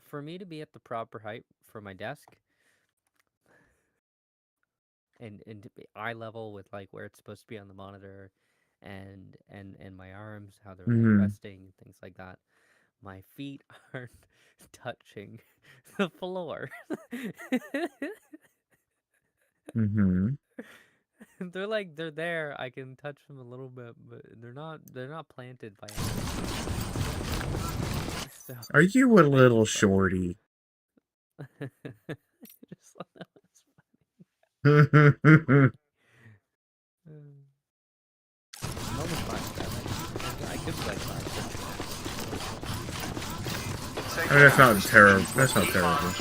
for me to be at the proper height for my desk, and to be eye level with like where it's supposed to be on the monitor, and my arms, how they're like resting, things like that. My feet aren't touching the floor. They're there. I can touch them a little bit, but they're not planted by anything. So, Are you a little shorty? just thought that was funny. I'm almost 5'7". I could play 5'7". I mean, that's not terrible. That's not terrible.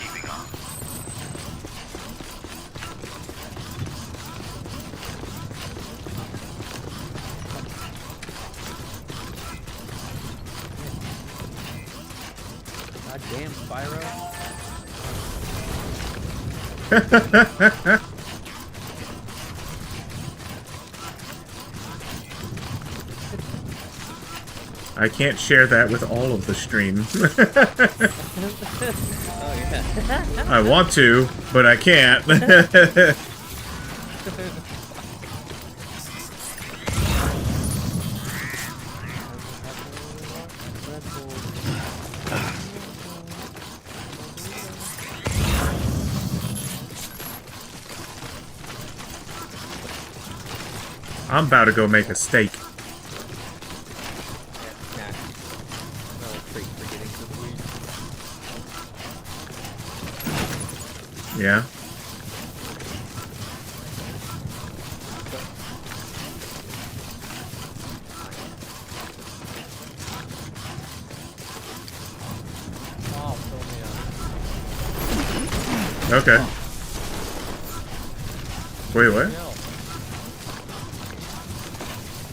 God damn, Spyro. I can't share that with all of the stream. Oh, yeah. I want to, but I can't. I'm about to go make a steak. Yeah. Okay. Wait, what?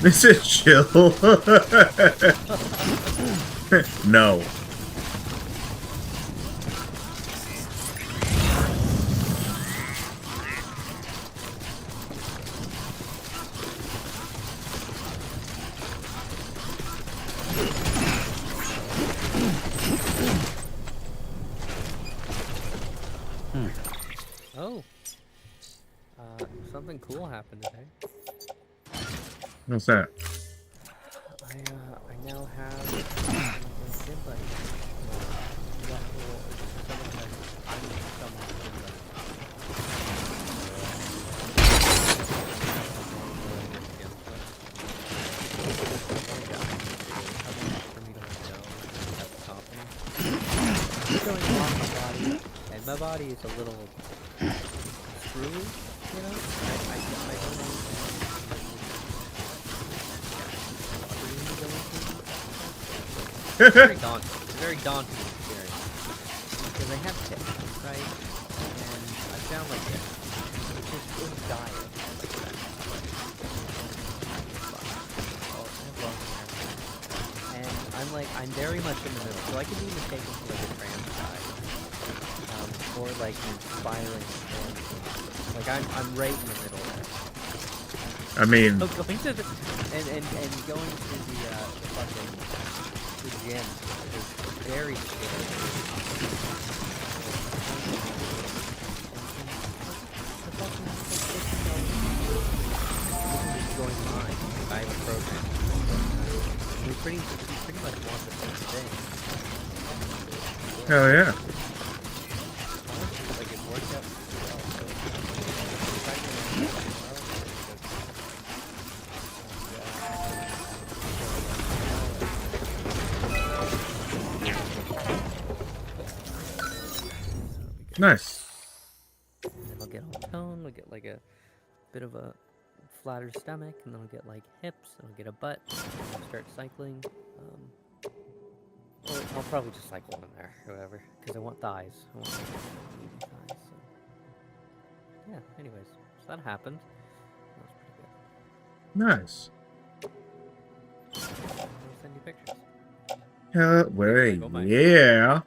This is chill. No. Oh. Something cool happened today. What's that? I now have my body is a little screwy, you know? I don't know. It's very daunting experience. Because I have tips, right? And I sound like this. It's just in diet. Like that. And I'm very much in the middle. So I can be mistaken for like a trans guy. Or like an inspiring trans. Like I'm right in the middle there. I mean, so going to the and going to the fucking the gym is very scary. Going fine. I have a program. We pretty much want the same thing. hell yeah. Like it worked out Nice. And then I'll get all toned, I'll get like a bit of a flatter stomach, and then I'll get like hips, and I'll get a butt, and I'll start cycling. Or I'll probably just cycle in there, whoever, because I want thighs. I want thighs, so. Yeah, anyways, so that happened. That was pretty good. Nice. I'll send you pictures. Wait, yeah.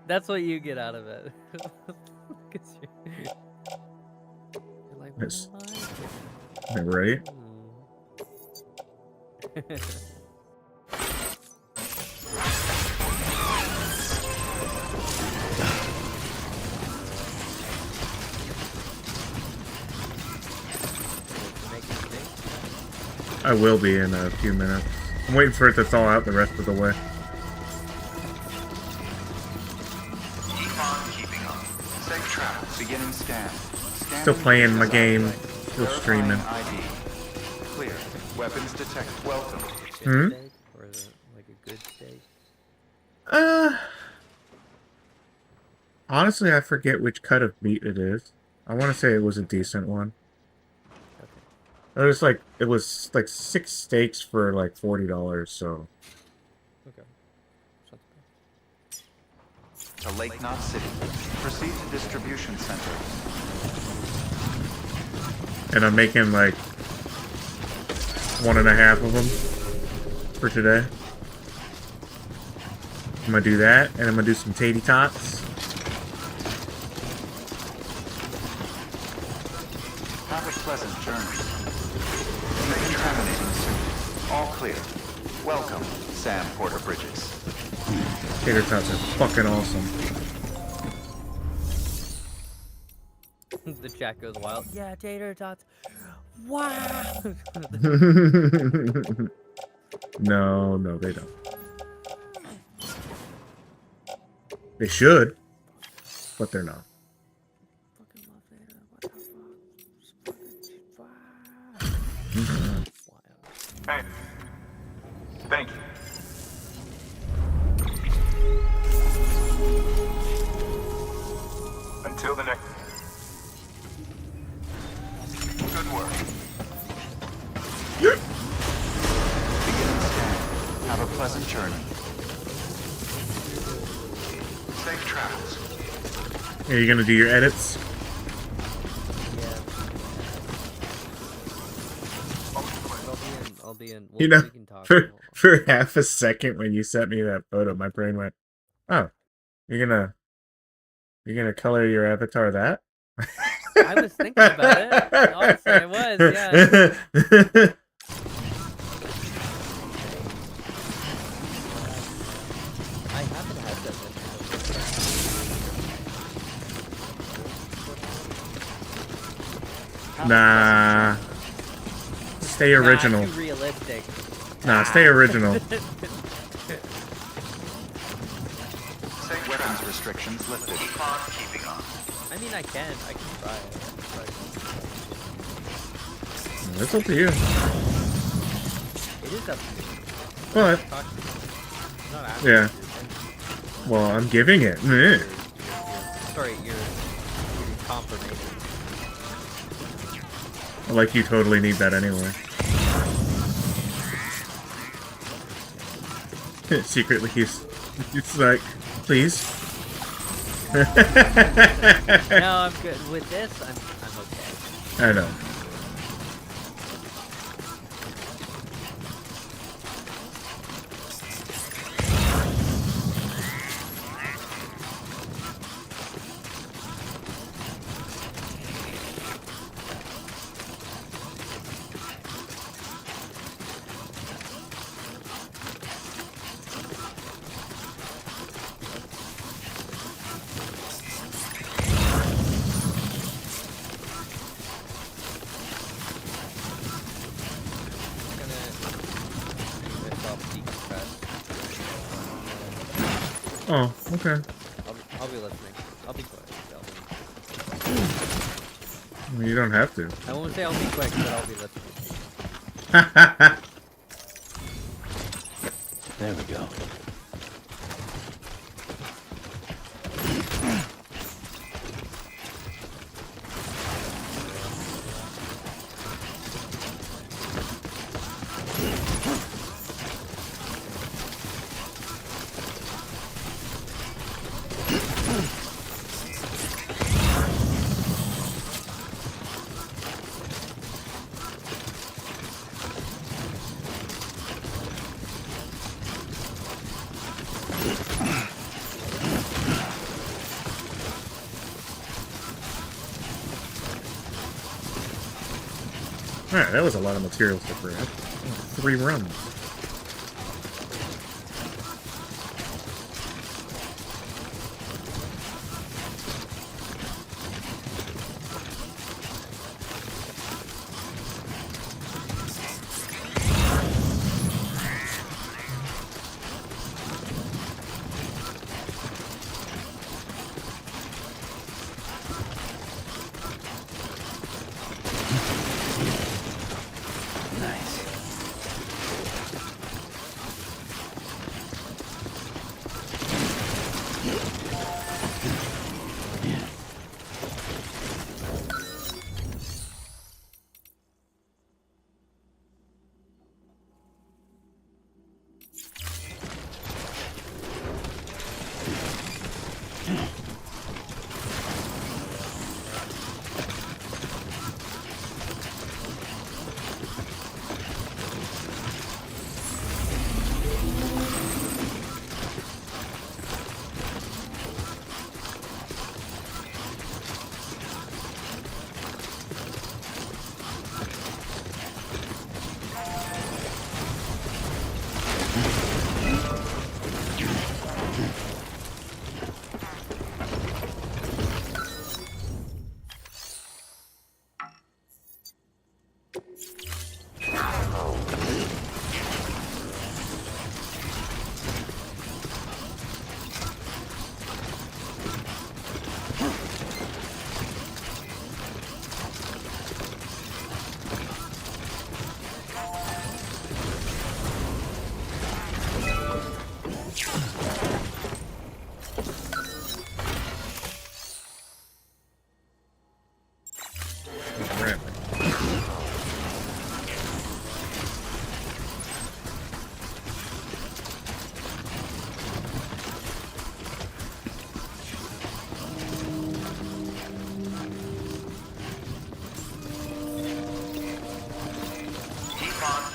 That's what you get out of it. You're like, Yes. what? Right? I will be in a few minutes. I'm waiting for it to thaw out the rest of the way. Keep on keeping on. Safe travel. Beginning scan. Still playing my game. Still streaming. ID. Clear. Weapons detect. Welcome. Hmm? Or is it like a good steak? Honestly, I forget which cut of meat it is. I want to say it was a decent one. It was like 6 steaks for like $40. So. Okay. To Lake Knot City. Proceed to distribution center. And I'm making like 1.5 of them for today. I'm gonna do that, and I'm gonna do some taty tots. Have a pleasant journey. Decontaminating suit. All clear. Welcome, Sam Porter Bridges. Tater tots are fucking awesome. The chat goes wild. Yeah, tater tots. Wow. No, they don't. They should, but they're not. Hey. Thank you. Until the next... Good work. Beginning scan. Have a pleasant journey. Safe travels. Are you gonna do your edits? I'll be in. You know, for half a second when you sent me that photo, my brain went, "Oh, you're gonna color your avatar that?" I was thinking about it. Honestly, I was. Yeah. I haven't had that. Nah. Stay original. Nah, too realistic. Nah, stay original. Safe weapons restrictions lifted. Keeping on. I mean, I can try it. It's up to you. It is up to you. What? Yeah. Well, I'm giving it. Sorry, you're confirmation. Like you totally need that anyway. Secretly, he's like, please. No, I'm good with this. I'm okay. I know. Oh, okay. I'll be listening. I'll be quick. Well, you don't have to. I won't say I'll be quick, but I'll be listening. There we go. Alright, that was a lot of materials to grab. 3 runs.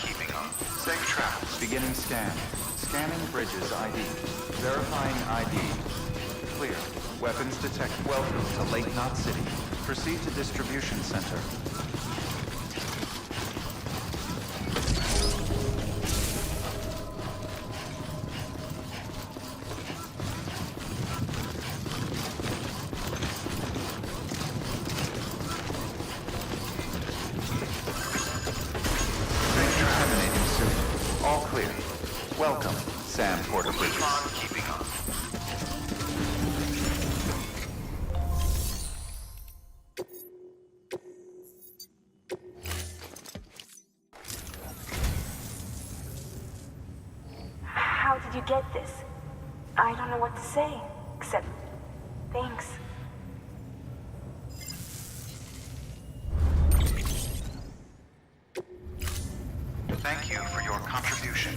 Keeping up. Safe travels. Beginning scan. Scanning bridges ID. Verifying ID. Clear. Weapons detected. Welcome to Lake Knot City. Proceed to distribution center. Terminating soon. All clear. Welcome, Sam Porter Bridges. Keeping up. How did you get this? I don't know what to say, except thanks. Thank you for your contribution.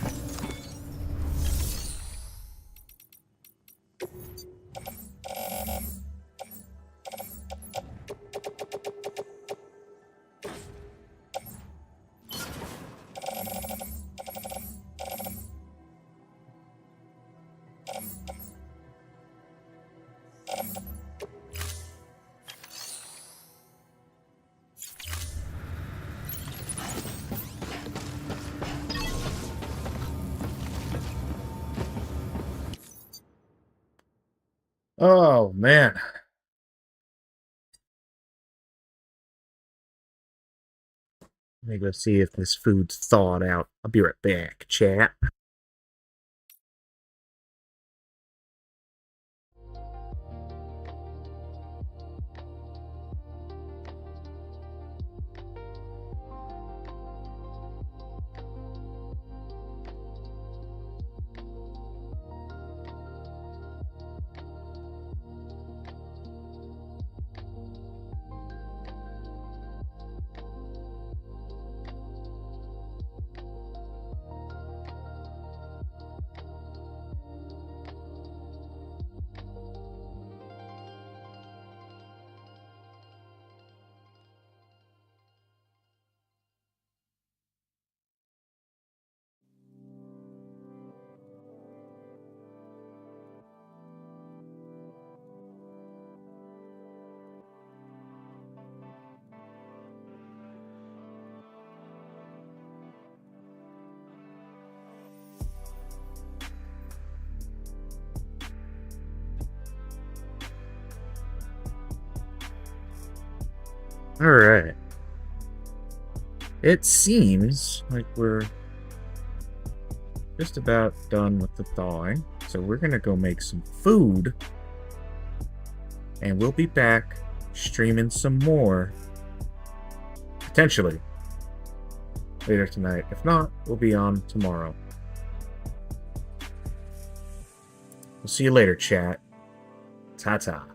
Oh, man. Let me go see if this food's thawed out. I'll be right back, chat. Alright. It seems like we're just about done with the thawing. So we're gonna go make some food. And we'll be back streaming some more. Potentially. Later tonight. If not, we'll be on tomorrow. We'll see you later, chat. Ta-ta.